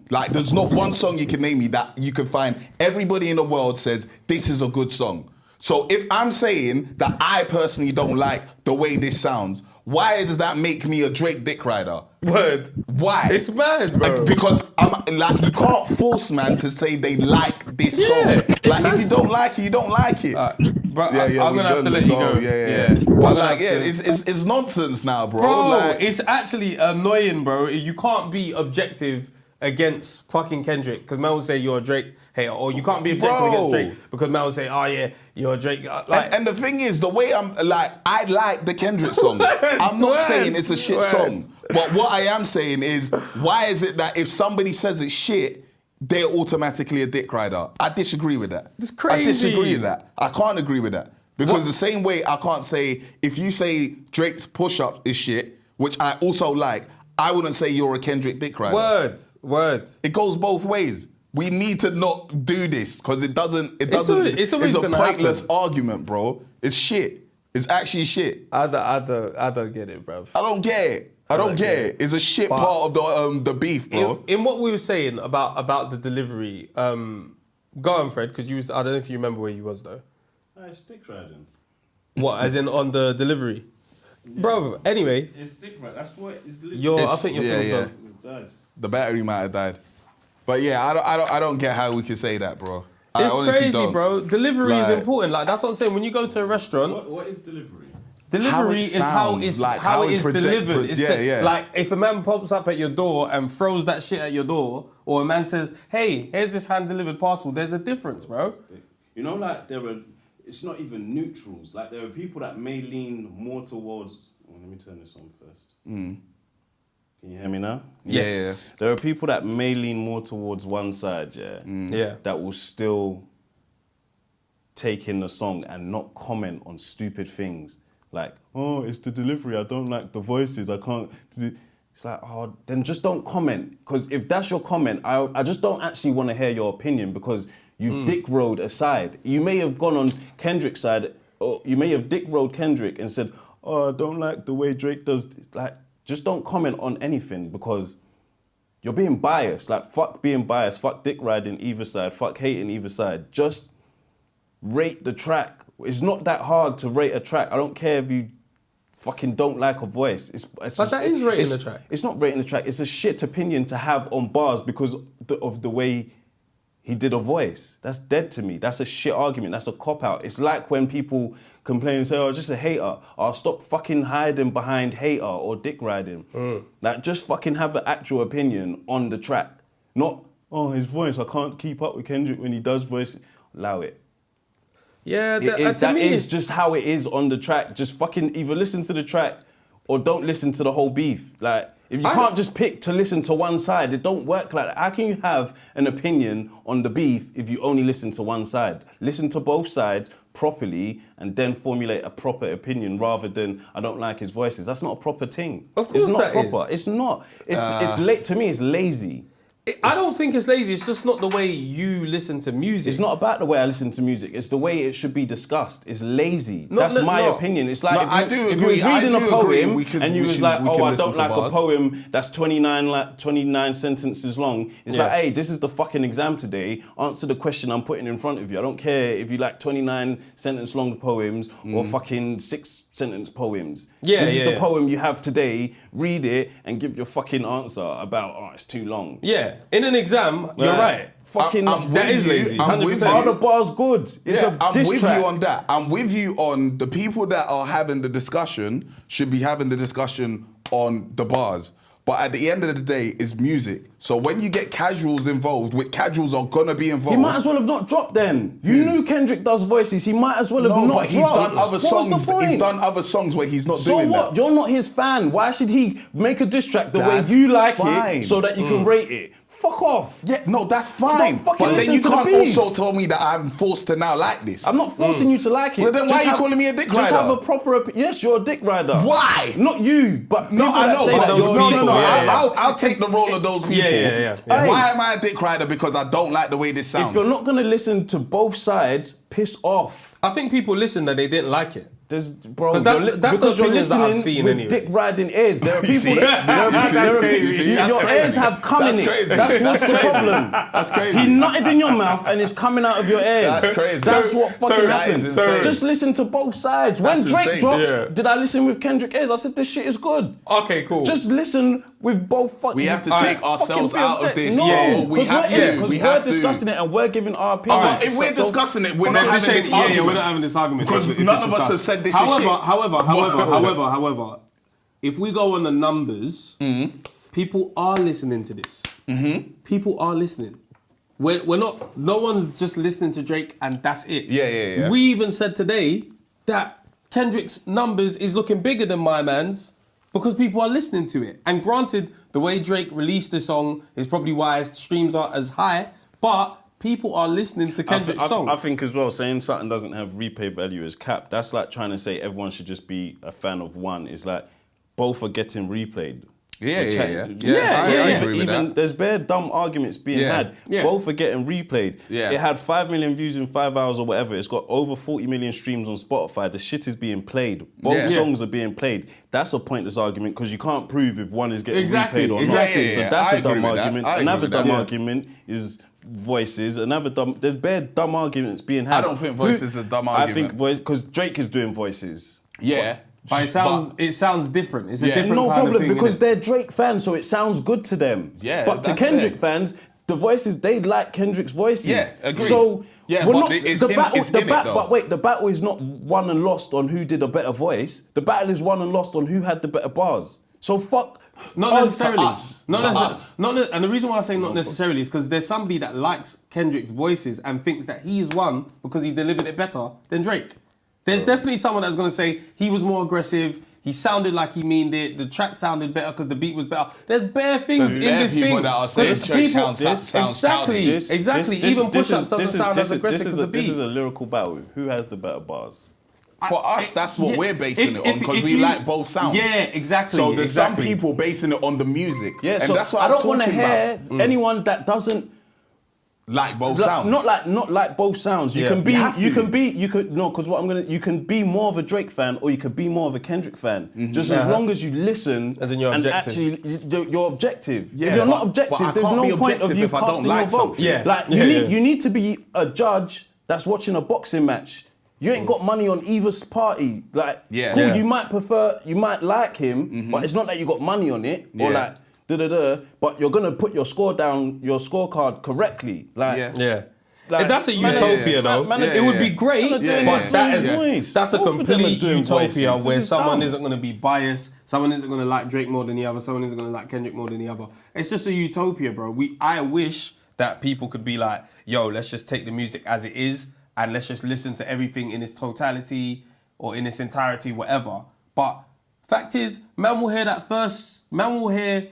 Like there's not one song you can name me that you can find everybody in the world says this is a good song. So if I'm saying that I personally don't like the way this sounds, why does that make me a Drake dick rider? Word. Why? It's mad, bro. Because like you can't force man to say they like this song. Like if you don't like it, you don't like it. Bro, I'm gonna have to let you go. Yeah. But like, it's nonsense now, bro. Bro, like, it's actually annoying, bro. You can't be objective against fucking Kendrick because man will say you're a Drake hater, or you can't be objective against Drake because man will say, oh yeah, you're a Drake. Like, and the thing is, the way I'm like, I like the Kendrick song. I'm not saying it's a shit song, but what I am saying is, why is it that if somebody says it's shit, they're automatically a dick rider? I disagree with that. It's crazy. I disagree with that. I can't agree with that. Because the same way I can't say, if you say Drake's push-up is shit, which I also like, I wouldn't say you're a Kendrick dick rider. Words. It goes both ways. We need to not do this because it's a pointless argument, bro. It's shit. It's actually shit. I don't get it, bro. I don't get it. I don't get it. It's a shit part of the beef, bro. In what we were saying about the delivery, go on, Fred, because you was, I don't know if you remember where you was though. It's dick riding. What, as in on the delivery? Yeah. Bro, anyway. It's dick riding. That's what it's literally. I think your phone's gone. The battery might have died. But yeah, I don't get how we can say that, bro. It's crazy, bro. Delivery is important. Like that's what I'm saying. When you go to a restaurant, what is delivery? Delivery is how it is delivered. It's like if a man pops up at your door and throws that shit at your door, or a man says, "Hey, here's this hand-delivered parcel." There's a difference, bro. You know, like it's not even neutrals. Like there are people that may lean more towards. Oh, let me turn this on first. Can you hear me now? Yes. Yeah. There are people that may lean more towards one side, that will still take in the song and not comment on stupid things. Like, oh, it's the delivery, I don't like the voices, I can't... It's like, oh, then just don't comment. Because if that's your comment, I just don't actually want to hear your opinion because you've dick-rolled aside. You may have gone on Kendrick's side, or you may have dick-rolled Kendrick and said, oh, I don't like the way Drake does... Like, just don't comment on anything because you're being biased. Like, fuck being biased, fuck dick riding either side, fuck hating either side. Just rate the track. It's not that hard to rate a track. I don't care if you fucking don't like a voice. But that is rating the track. It's not rating the track. It's a shit opinion to have on bars because of the way he did a voice. That's dead to me. That's a shit argument. That's a cop-out. It's like when people complain and say, oh, just a hater. Oh, stop fucking hiding behind hater or dick riding. Like, just fucking have an actual opinion on the track. Not, oh, his voice, I can't keep up with Kendrick when he does voice. Allow it. Yeah, that is just how it is on the track. Just fucking either listen to the track or don't listen to the whole beef. Like, if you can't just pick to listen to one side, it don't work like that. How can you have an opinion on the beef if you only listen to one side? Listen to both sides properly and then formulate a proper opinion rather than, I don't like his voices. That's not a proper thing. Of course it's not that proper. is. It's not. It's late. To me, it's lazy. I don't think it's lazy. It's just not the way you listen to music. It's not about the way I listen to music. It's the way it should be discussed. It's lazy. That's my opinion. It's like if you was reading a poem and you was like, oh, I don't like a poem that's 29 sentences long. It's like, hey, this is the fucking exam today. Answer the question I'm putting in front of you. I don't care if you like 29 sentence long poems or fucking 6 sentence poems. This is the poem you have today. Read it and give your fucking answer about, oh, it's too long. Yeah, in an exam, you're right. Fucking, that is lazy. 100%. Are the bars good? It's a I'm diss with track. you on that. I'm with you on the people that are having the discussion should be having the discussion on the bars. But at the end of the day, it's music. So when you get casuals involved, which casuals are gonna be involved. He might as well have not dropped then. You knew Kendrick does voices. He might as well have not dropped. He's done other songs. What's the point? He's done other songs where he's not doing that. So what? You're not his fan. Why should he make a diss track the way you like it so that you can rate it? Fuck off. Yeah, no, that's fine. But then you can't also tell me that I'm forced to now like this. I'm not forcing you to like it. Well, then why are you calling me a dick rider? Just have a proper... Yes, you're a dick rider. Why? Not you, but no, I know. No. I'll take the role of those people. Yeah. Why am I a dick rider? Because I don't like the way this sounds. If you're not going to listen to both sides, piss off. I think people listened and they didn't like it. Bro, that's the because you're opinions that I've listening seen with anyway. dick riding ears. There are people see? your ears have cum in it. crazy. That's what's the problem. That's crazy. He nutted in your mouth and it's coming out of your ears. That's crazy. That's what fucking happens. insane. Just listen to both sides. When That's Drake insane. dropped, did I listen with Kendrick ears? I said this shit is good. Okay, cool. Just listen with both fucking. We have to take ourselves out of this. No, we have to. because We we're have to. discussing it and we're giving our opinion. Alright, if we're discussing it, we're not having this argument. Yeah, we're not having this argument. Because none of us have said this is shit. However, if we go on the numbers, people are listening to this. People are listening. We're not. No one's just listening to Drake and that's it. Yeah. We even said today that Kendrick's numbers is looking bigger than my man's because people are listening to it. And granted, the way Drake released the song is probably why his streams aren't as high, but people are listening to Kendrick's song. I think as well, saying something doesn't have replay value is cap. That's like trying to say everyone should just be a fan of one. It's like both are getting replayed. Yeah. I agree with that. There's bare dumb arguments being had. Yeah. Both are getting replayed. Yeah. It had 5 million views in 5 hours or whatever. It's got over 40 million streams on Spotify. The shit is being played. Both songs are being played. That's a pointless argument because you can't prove if one is getting replayed or not. So that's a dumb argument. Another dumb argument is voices. There's bare dumb arguments being had. I don't think voices is a dumb argument. I think voice because Drake is doing voices. Yeah. But it sounds different. It's a different no kind problem of thing, because innit? they're Drake fans, so it sounds good to them. Yeah, but to that's Kendrick fair. fans, the voices they like Kendrick's voices. Yeah, agreed. So Yeah, we're but not, it's the in- battle. it's in it, though. But wait, the battle is not won and lost on who did a better voice. The battle is won and lost on who had the better bars. So fuck. Not necessarily. And the reason why I say not necessarily is because there's somebody that likes Kendrick's voices and thinks that he's won because he delivered it better than Drake. There's definitely someone that's going to say he was more aggressive. He sounded like he meaned it. The track sounded better because the beat was better. There's bare things in this thing. That are saying Drake sounds exactly. Even push-ups doesn't sound as aggressive as the beat. This is a lyrical battle. Who has the better bars? For us, that's what we're basing it on because we like both sounds. Yeah, exactly. So there's some people basing it on the music. Yeah, and so that's what I don't want to hear about. anyone that doesn't like both sounds. Not like both sounds. You can be more of a Drake fan or you could be more of a Kendrick fan. Just as long as you listen as in you're objective. actually you're objective. Yeah, if you're not objective, there's no point of you casting your vote. You need to be a judge that's watching a boxing match. You ain't got money on either party. You might like him, but it's not that you got money on it or like but you're gonna put your scorecard correctly. If that's a utopia though, it would be great, but that's a complete utopia where someone isn't gonna be biased, someone isn't gonna like Drake more than the other, someone isn't gonna like Kendrick more than the other. It's just a utopia, bro. I wish that people could be like, yo, let's just take the music as it is and let's just listen to everything in its totality or in its entirety, whatever. But fact is, man will hear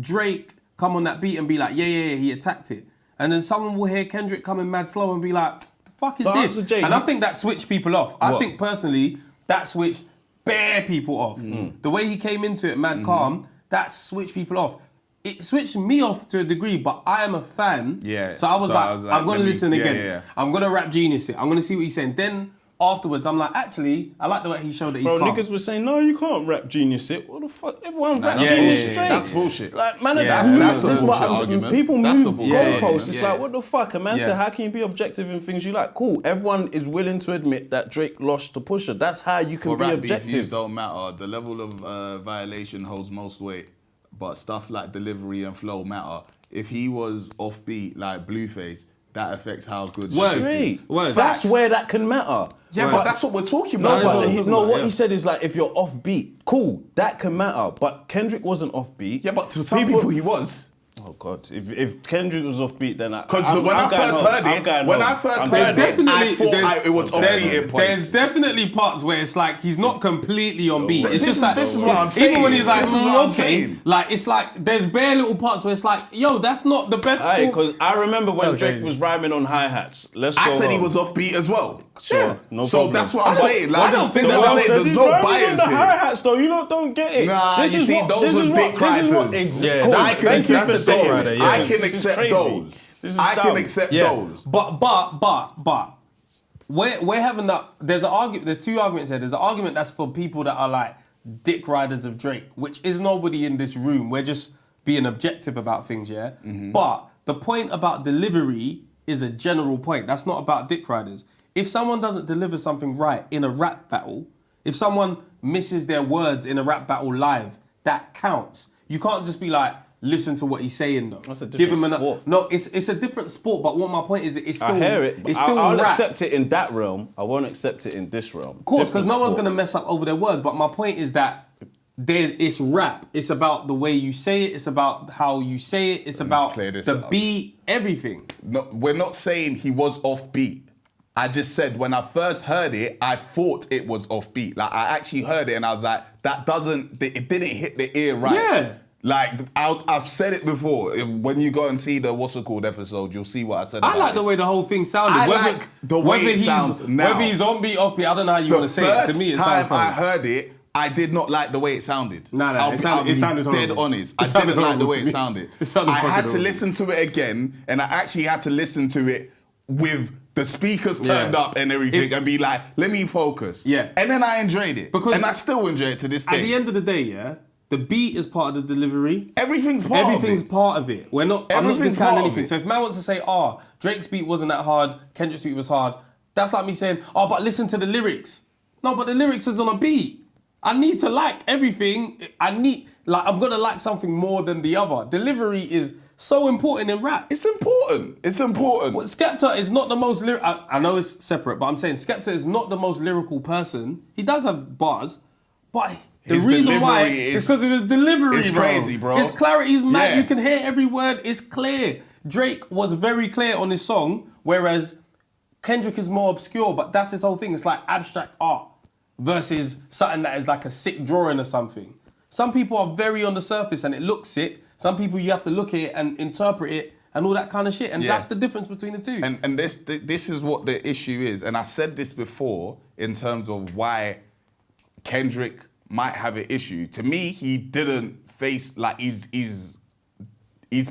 Drake come on that beat and be like, yeah, he attacked it. And then someone will hear Kendrick coming mad slow and be like, the fuck is this? And I think that switched people off. I think personally, that switched bare people off. The way he came into it, mad calm, that switched people off. It switched me off to a degree, but I am a fan. Yeah. So I was like, I'm going to listen again. Yeah. I'm going to rap genius it. I'm going to see what he's saying. Then afterwards, I'm like, actually, I like the way he showed that he's calm. Niggas were saying, no, you can't rap genius it. What the fuck? Everyone rap genius straight. That's bullshit. Like, man, that's this is what argument. People That's move goalposts. It's like, what the fuck? A man Yeah. said, how can you be objective in things you like? Cool. Everyone is willing to admit that Drake lost to Pusha. That's how you can For be rap beef, views objective. don't matter. The level of violation holds most weight, but stuff like delivery and flow matter. If he was offbeat like Blueface, that affects how good shit is. That's where that can matter. Yeah, but that's what we're talking about. What he said is like, if you're offbeat, cool, that can matter. But Kendrick wasn't offbeat. Yeah, but to some people he was. Oh God! If Kendrick was offbeat, then Because when I first heard it, I thought it was offbeat. There's definitely parts where it's like he's not completely on beat. It's just like this is what I'm saying. Even when he's like, This is what I'm okay, saying. like it's like there's bare little parts where it's like, yo, that's not the best. Because I remember when Drake was rhyming on hi hats. I said he was offbeat as well. Sure, no so problem. that's what I'm saying. Like, I don't think there's no bias on the here. hi hats though. You don't get it. Nah, this you is see, what, those this are is dick what, this is what, cryers. exactly. I can accept those. I can This is accept crazy. those. This is I dumb. can accept those. But we're having that. There's an argument. There's two arguments here. There's an argument that's for people that are like dick riders of Drake, which is nobody in this room. We're just being objective about things, yeah. But the point about delivery is a general point. That's not about dick riders. If someone doesn't deliver something right in a rap battle, if someone misses their words in a rap battle live, that counts. You can't just be like, listen to what he's saying though. That's a different sport. No, it's a different sport, but what my point is, it's still... I hear it, but it's still I'll rap. accept it in that realm. I won't accept it in this realm. Of course, because Different no one's sport. going to mess up over their words, but my point is that it's rap. It's about the way you say it. It's about how you say it. It's about the beat, everything. No, we're not saying he was offbeat. I just said when I first heard it, I thought it was offbeat. Like I actually heard it and I was like, it didn't hit the ear right. Yeah. Like I've said it before. When you go and see the what's it called episode, you'll see what I said. I like the way the whole thing sounded. I like the way it sounds now. Whether he's on beat, off beat, I don't know how you want to say it. To me, it sounds the first time I heard it, I did not like the way it sounded. No, it sounded dead horrible. honest. It I sounded didn't like the horrible way to it me. sounded. It sounded I had fucking to horrible. listen to it again, and I actually had to listen to it with the speakers turned up and everything, and be like, let me focus. Yeah. And then I enjoyed it. Because and I still enjoy it to this day. At the end of the day, yeah, the beat is part of the delivery. Everything's part of it. part of it. I'm not Everything's discounting part of anything. it. So if man wants to say, Drake's beat wasn't that hard, Kendrick's beat was hard, that's like me saying, but listen to the lyrics. No, but the lyrics is on a beat. I need to like everything. I'm gonna like something more than the other. Delivery is so important in rap. It's important. It's important. Well, Skepta is not the most lyrical. I know it's separate, but I'm saying Skepta is not the most lyrical person. He does have bars, but the His reason why delivery is because of his delivery, it's bro. crazy, bro. His clarity is mad. Yeah. You can hear every word. It's clear. Drake was very clear on his song, whereas Kendrick is more obscure, but that's his whole thing. It's like abstract art versus something that is like a sick drawing or something. Some people are very on the surface and it looks sick. Some people you have to look at it and interpret it and all that kind of shit. And that's the difference between the two. And this is what the issue is. And I said this before in terms of why Kendrick might have an issue. To me, he didn't face, like, he's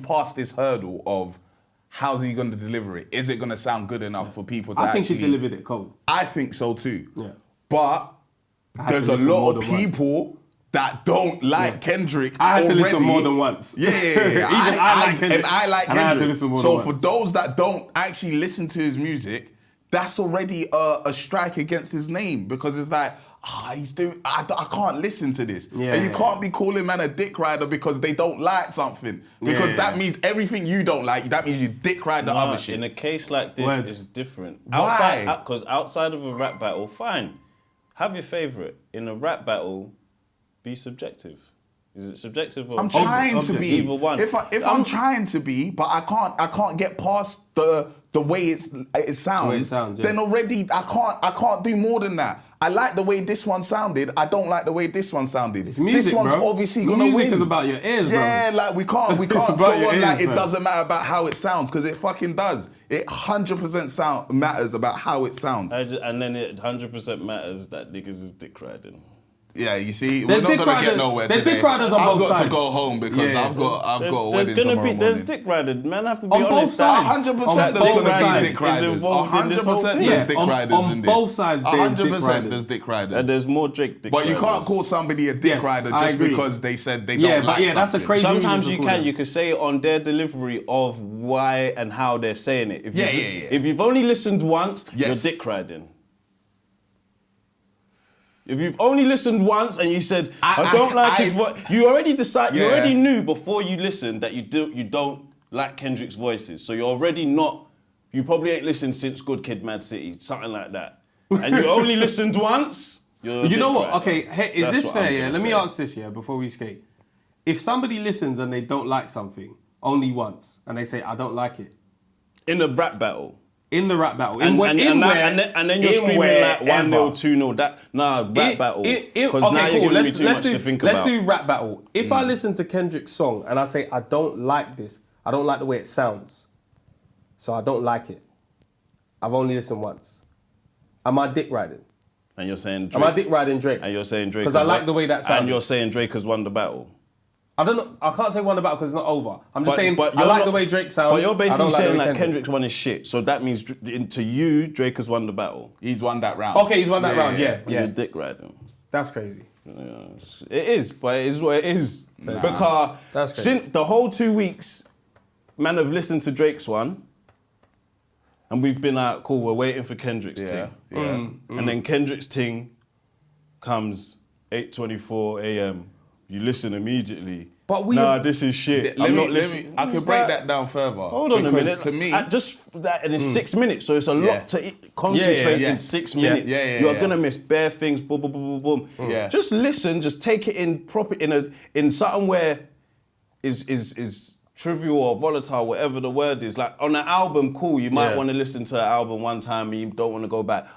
past this hurdle of how's he going to deliver it? Is it going to sound good enough for people to I actually... think he delivered it cold. I think so too. Yeah. But there's a lot of people that don't like Kendrick I had to already. listen more than once. Yeah. Even I like Kendrick. And I like And Kendrick. I had to listen more So than for once. those that don't actually listen to his music, that's already a strike against his name, because it's like, he's doing. I can't listen to this. Yeah. And you can't be calling man a dick rider because they don't like something. Because that means everything you don't like, that means you dick ride the other shit. In a case like this, Words. it's different. Why? Because outside of a rap battle, fine. Have your favourite. In a rap battle, be subjective. Is it subjective or I'm trying to be. Either one. If I'm trying to be, but I can't get past the way it sounds. The way it sounds, yeah. Then already I can't do more than that. I like the way this one sounded. I don't like the way this one sounded. It's music, this one's bro. obviously gonna Music win. is about your ears, bro. Yeah, like we can't It's go about on your like ears, it man. doesn't matter about how it sounds, because it fucking does. It 100% matters about how it sounds. And then it 100% matters that niggas is dick riding. Yeah, you see, They're we're not dick gonna riders- get nowhere they're today. dick riders on I've both got sides. to go home because Yeah. I've got a wedding There's tomorrow dick riding. Man, have to be On both honest. sides. 100% On there's both gonna sides. be dick riders. Is involved in this whole 100% thing. there's dick on- riders on in this. both sides there's dick 100% riders. there's dick riders. And there's more dick But riders. you can't call somebody a dick Yes, rider I just agree. because they said they Yeah, don't but like yeah, that's a something. crazy Sometimes reason you to call can. it. You can say it on their delivery of why and how they're saying it. Yeah. If you've only listened once, Yes. you're dick riding. If you've only listened once and you said, I don't like his voice, you already decided, you Yeah. already knew before you listened that you don't like Kendrick's voices. So you're already not, you probably ain't listened since Good Kid, Mad City, something like that. And you only listened once, you're a You know dick what? rider. Okay, hey, is That's this what fair? I'm Yeah. gonna Let me say. ask this, yeah, before we skate. If somebody listens and they don't like something only once, and they say, I don't like it. In a rap battle. In the rap battle. And then you're screaming like 1-0, 2-0. Rap battle. Because now you're giving me too much to think Let's about. do rap battle. If I listen to Kendrick's song and I say, I don't like this, I don't like the way it sounds, so I don't like it. I've only listened once. Am I dick riding? And you're saying Drake. Am I dick riding Drake? And you're saying Drake. 'Cause I like the way that sounded. And you're saying Drake has won the battle. I don't know. I can't say won the battle because it's not over. I'm just saying. But I like the way Drake sounds. But you're basically saying like Kendrick's won his shit. So that means to you, Drake has won the battle. He's won that round. Okay, he's won that round. Yeah. You're dick riding. That's crazy. Yeah, it is, but it is what it is. Nah. Because That's crazy. since the whole 2 weeks, man have listened to Drake's one, and we've been like, cool, we're waiting for Kendrick's thing. And then Kendrick's thing comes 8:24 a.m. You listen immediately. But this is shit. I listening. can break that down further. Hold on a minute. To me, just that, and in 6 minutes, so it's a lot to concentrate in 6 minutes. You're gonna miss bare things. Boom, boom, boom, boom, boom. Yeah. Just listen. Just take it in proper in something where is trivial or volatile, whatever the word is. Like on an album, cool. You might want to listen to an album one time and you don't want to go back.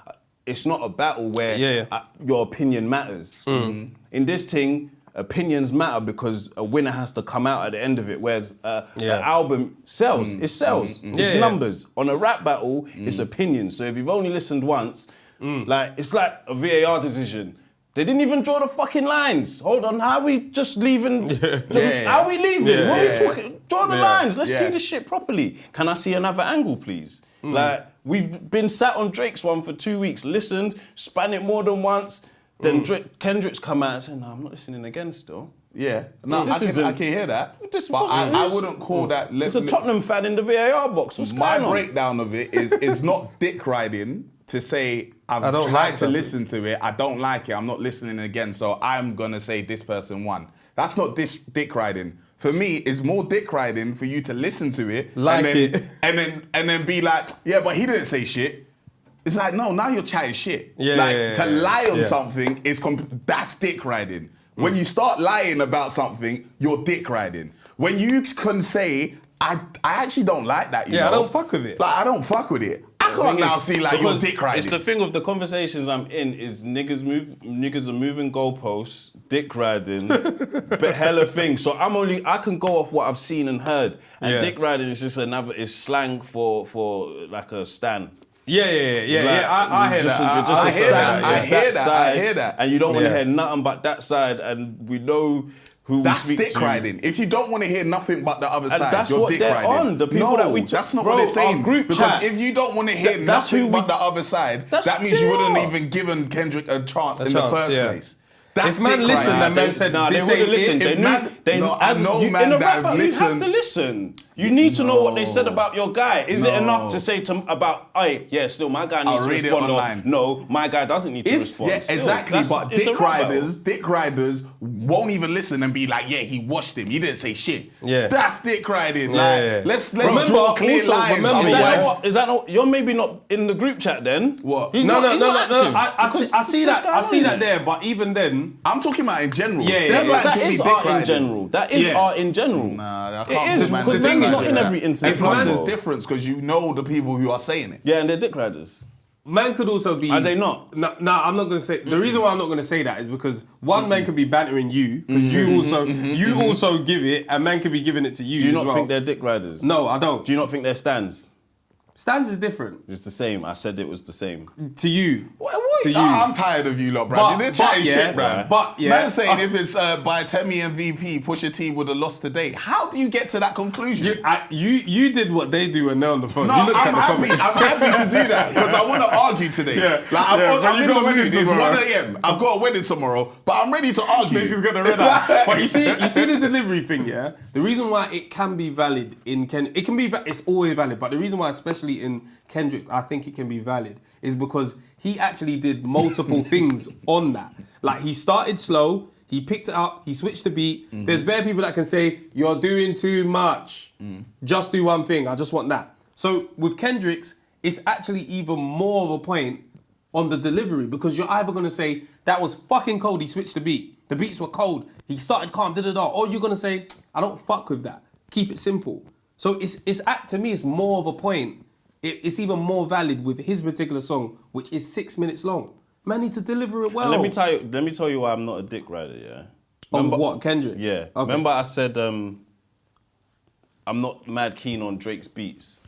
It's not a battle where your opinion matters. In this thing, opinions matter because a winner has to come out at the end of it, whereas an album sells. It sells. It's numbers. On a rap battle, it's opinions. So if you've only listened once, like it's like a VAR decision. They didn't even draw the fucking lines. Hold on, how are we just leaving? How are we leaving? What are we talking? Draw the lines. Let's see this shit properly. Can I see another angle, please? Like, we've been sat on Drake's one for 2 weeks, listened, span it more than once, then Kendrick's come out and said, no, I'm not listening again still. Yeah, no, I can hear that. But I wouldn't call that... There's a Tottenham fan in the VAR box. What's going on? My breakdown of it is not dick riding to say, I've tried to listen to it, I don't like it, I'm not listening again, so I'm going to say this person won. That's not dick riding. For me, it's more dick riding for you to listen to it, and then be like, yeah, but he didn't say shit. It's like, no, now you're chatting shit. To lie on something is that's dick riding. When you start lying about something, you're dick riding. When you can say, I actually don't like that. I don't fuck with it. Like, I don't fuck with it. I can't now see like you're dick riding. It's the thing of the conversations I'm in is niggas are moving goalposts, dick riding, but hella things. So I can go off what I've seen and heard. And dick riding is just is slang for like a stan. I hear that. I hear that. And you don't want to hear nothing but that side, and we know who that's we speak dick to. riding. If you don't want to hear nothing but the other and side, that's you're what dick they're riding. on. The people that we that's not what they're saying. Group because chat. if you don't want to hear nothing but the other side, that means you wouldn't even given Kendrick a chance in the first place. That's if man listened and man said, they would have listened. I know man that have listened. You have to listen. You need to know what they said about your guy. Is it enough to say about, still my guy needs to respond? Or, no, my guy doesn't need to respond. Yeah, exactly. But dick riders won't even listen and be like, yeah, he washed him. He didn't say shit. Yeah, that's dick riding. Let's draw clear lines. Is that not? You're maybe not in the group chat then. What? No. I see that there. But even then, I'm talking about in general. That is art in general. That is art in general. Nah, it is because it's not in every instance. There's difference because you know the people who are saying it. Yeah, and they're dick riders. Man could also be. Are they not? No, I'm not going to say. The reason why I'm not going to say that is because one man could be bantering you because you also give it, and man could be giving it to you. Do you not think they're dick riders? No, I don't. Do you not think they're stans? Stans is different. It's the same. I said it was the same. To you. To you. I'm tired of you lot, Brad. They're chatting shit, Brad. Man saying if it's by Temi MVP, Pusha T would have lost today. How do you get to that conclusion? You did what they do when they're on the phone. No, I'm happy to do that because I want to argue today. I'm in the mood. It's 1 a.m. I've got a wedding tomorrow, but I'm ready to argue. Niggas gonna read that. But you see the delivery thing, yeah? The reason why it can be valid in it's always valid, but the reason why especially in Kendrick, I think it can be valid, is because he actually did multiple things on that. Like, he started slow, he picked it up, he switched the beat. There's bare people that can say, you're doing too much. Just do one thing, I just want that. So with Kendrick's, it's actually even more of a point on the delivery because you're either going to say, that was fucking cold, he switched the beat. The beats were cold, he started calm, or you're going to say, I don't fuck with that. Keep it simple. So to me, it's more of a point. It's even more valid with his particular song, which is 6 minutes long. Man need to deliver it well. And let me tell you why I'm not a dick rider, yeah? Remember, what, Kendrick? Yeah. Okay. Remember I said I'm not mad keen on Drake's beats.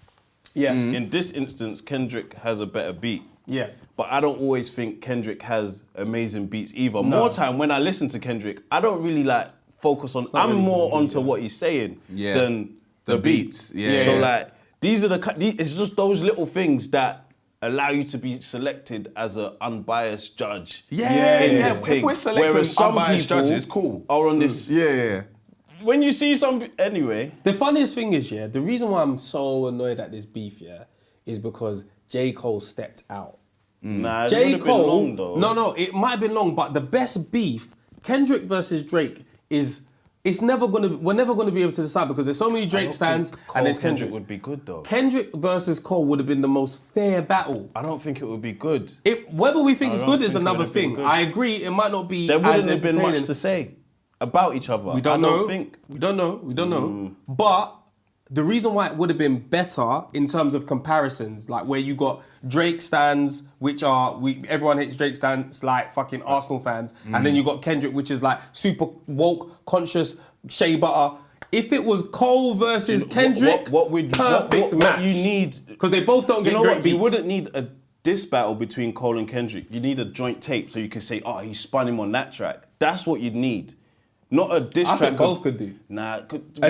Yeah. In this instance, Kendrick has a better beat. Yeah. But I don't always think Kendrick has amazing beats either. No. More time when I listen to Kendrick, I don't really focus on. not I'm really more gonna be, onto what he's saying Yeah. than The beats. Yeah. So like these are it's just those little things that allow you to be selected as an unbiased judge. Yeah. this If thing. we're selecting Whereas some unbiased people judges, cool. are on this. Yeah. When you see some, anyway. The funniest thing is, yeah, the reason why I'm so annoyed at this beef, yeah, is because J. Cole stepped out. Nah, it J. would've been Cole, long, though. no, it might have been long, but the best beef, Kendrick versus Drake, we're never gonna be able to decide because there's so many Drake stands and there's Kendrick. Would be good though. Kendrick versus Cole would have been the most fair battle. I don't think it would be good. Whether we think it's don't good is think it another would have been thing. good. I agree, it might not be There wouldn't as have been much entertaining. to say about each other. We don't I know. don't think. We don't know. But the reason why it would have been better in terms of comparisons, like where you got Drake stands, which are everyone hates Drake stands, like fucking Arsenal fans, and then you got Kendrick, which is like super woke, conscious, shea butter. If it was Cole versus Kendrick, perfect match. What you need, because they both don't get great beats. You wouldn't need a diss battle between Cole and Kendrick. You need a joint tape so you can say, oh, he spun him on that track. That's what you'd need. Not a diss track. I think both could do. Nah.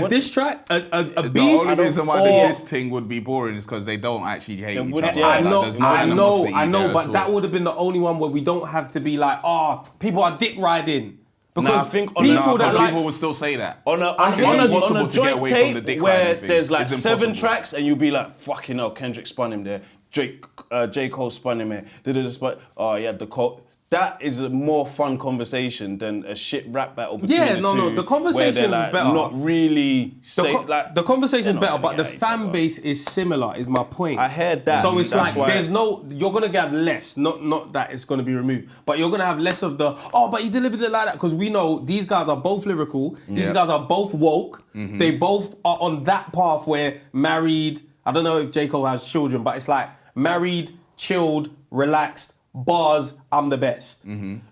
Diss track? A beef? The only reason why the diss thing would be boring is because they don't actually hate each other. I know, but that would have been the only one where we don't have to be like, people are dick riding. Because people would still say that. On a joint tape where there's like 7 tracks and you'll be like, fucking hell, Kendrick spun him there. J. Cole spun him here. Oh, yeah, the Cole. That is a more fun conversation than a shit rap battle between the two. The conversation is like better. Not really. The conversation is better, but the fan base is similar. Is my point. I heard that. So it's like you're gonna get less. Not that it's gonna be removed, but you're gonna have less of the but he delivered it like that because we know these guys are both lyrical. These guys are both woke. They both are on that path where married. I don't know if J. Cole has children, but it's like married, chilled, relaxed. Bars, I'm the best.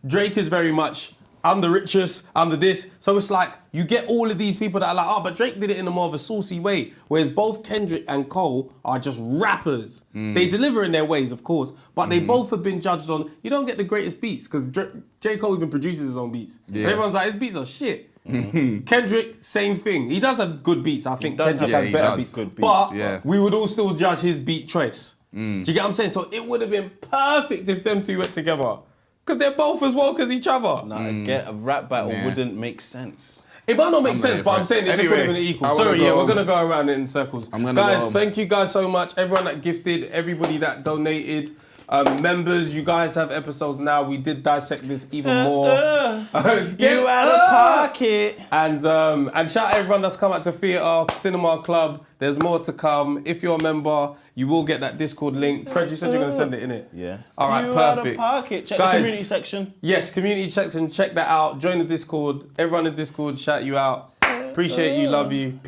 Drake is very much, I'm the richest, I'm the this. So it's like, you get all of these people that are like, but Drake did it in a more of a saucy way. Whereas both Kendrick and Cole are just rappers. They deliver in their ways, of course, but they both have been judged on, you don't get the greatest beats, because J. Cole even produces his own beats. Yeah. Everyone's like, his beats are shit. Kendrick, same thing. He does have good beats. I think Kendrick has better beats. But we would all still judge his beat choice. Do you get what I'm saying? So it would have been perfect if them two went together. Because they're both as woke as each other. Nah, a rap battle wouldn't make sense. It might not make sense, but I'm saying it just would have been equal. Sorry, we're going to go around in circles. Guys, thank you guys so much. Everyone that gifted, everybody that donated. Members, you guys have episodes now. We did dissect this even more. You out of pocket. And shout out everyone that's come out to Theatre, Cinema Club. There's more to come. If you're a member, you will get that Discord link. Fred, you said you're going to send it, innit? Yeah. All right, perfect. Out of pocket. Check guys, the community section. Yes, community section. Check that out. Join the Discord. Everyone in Discord, shout you out. Appreciate you. Love you. Peace.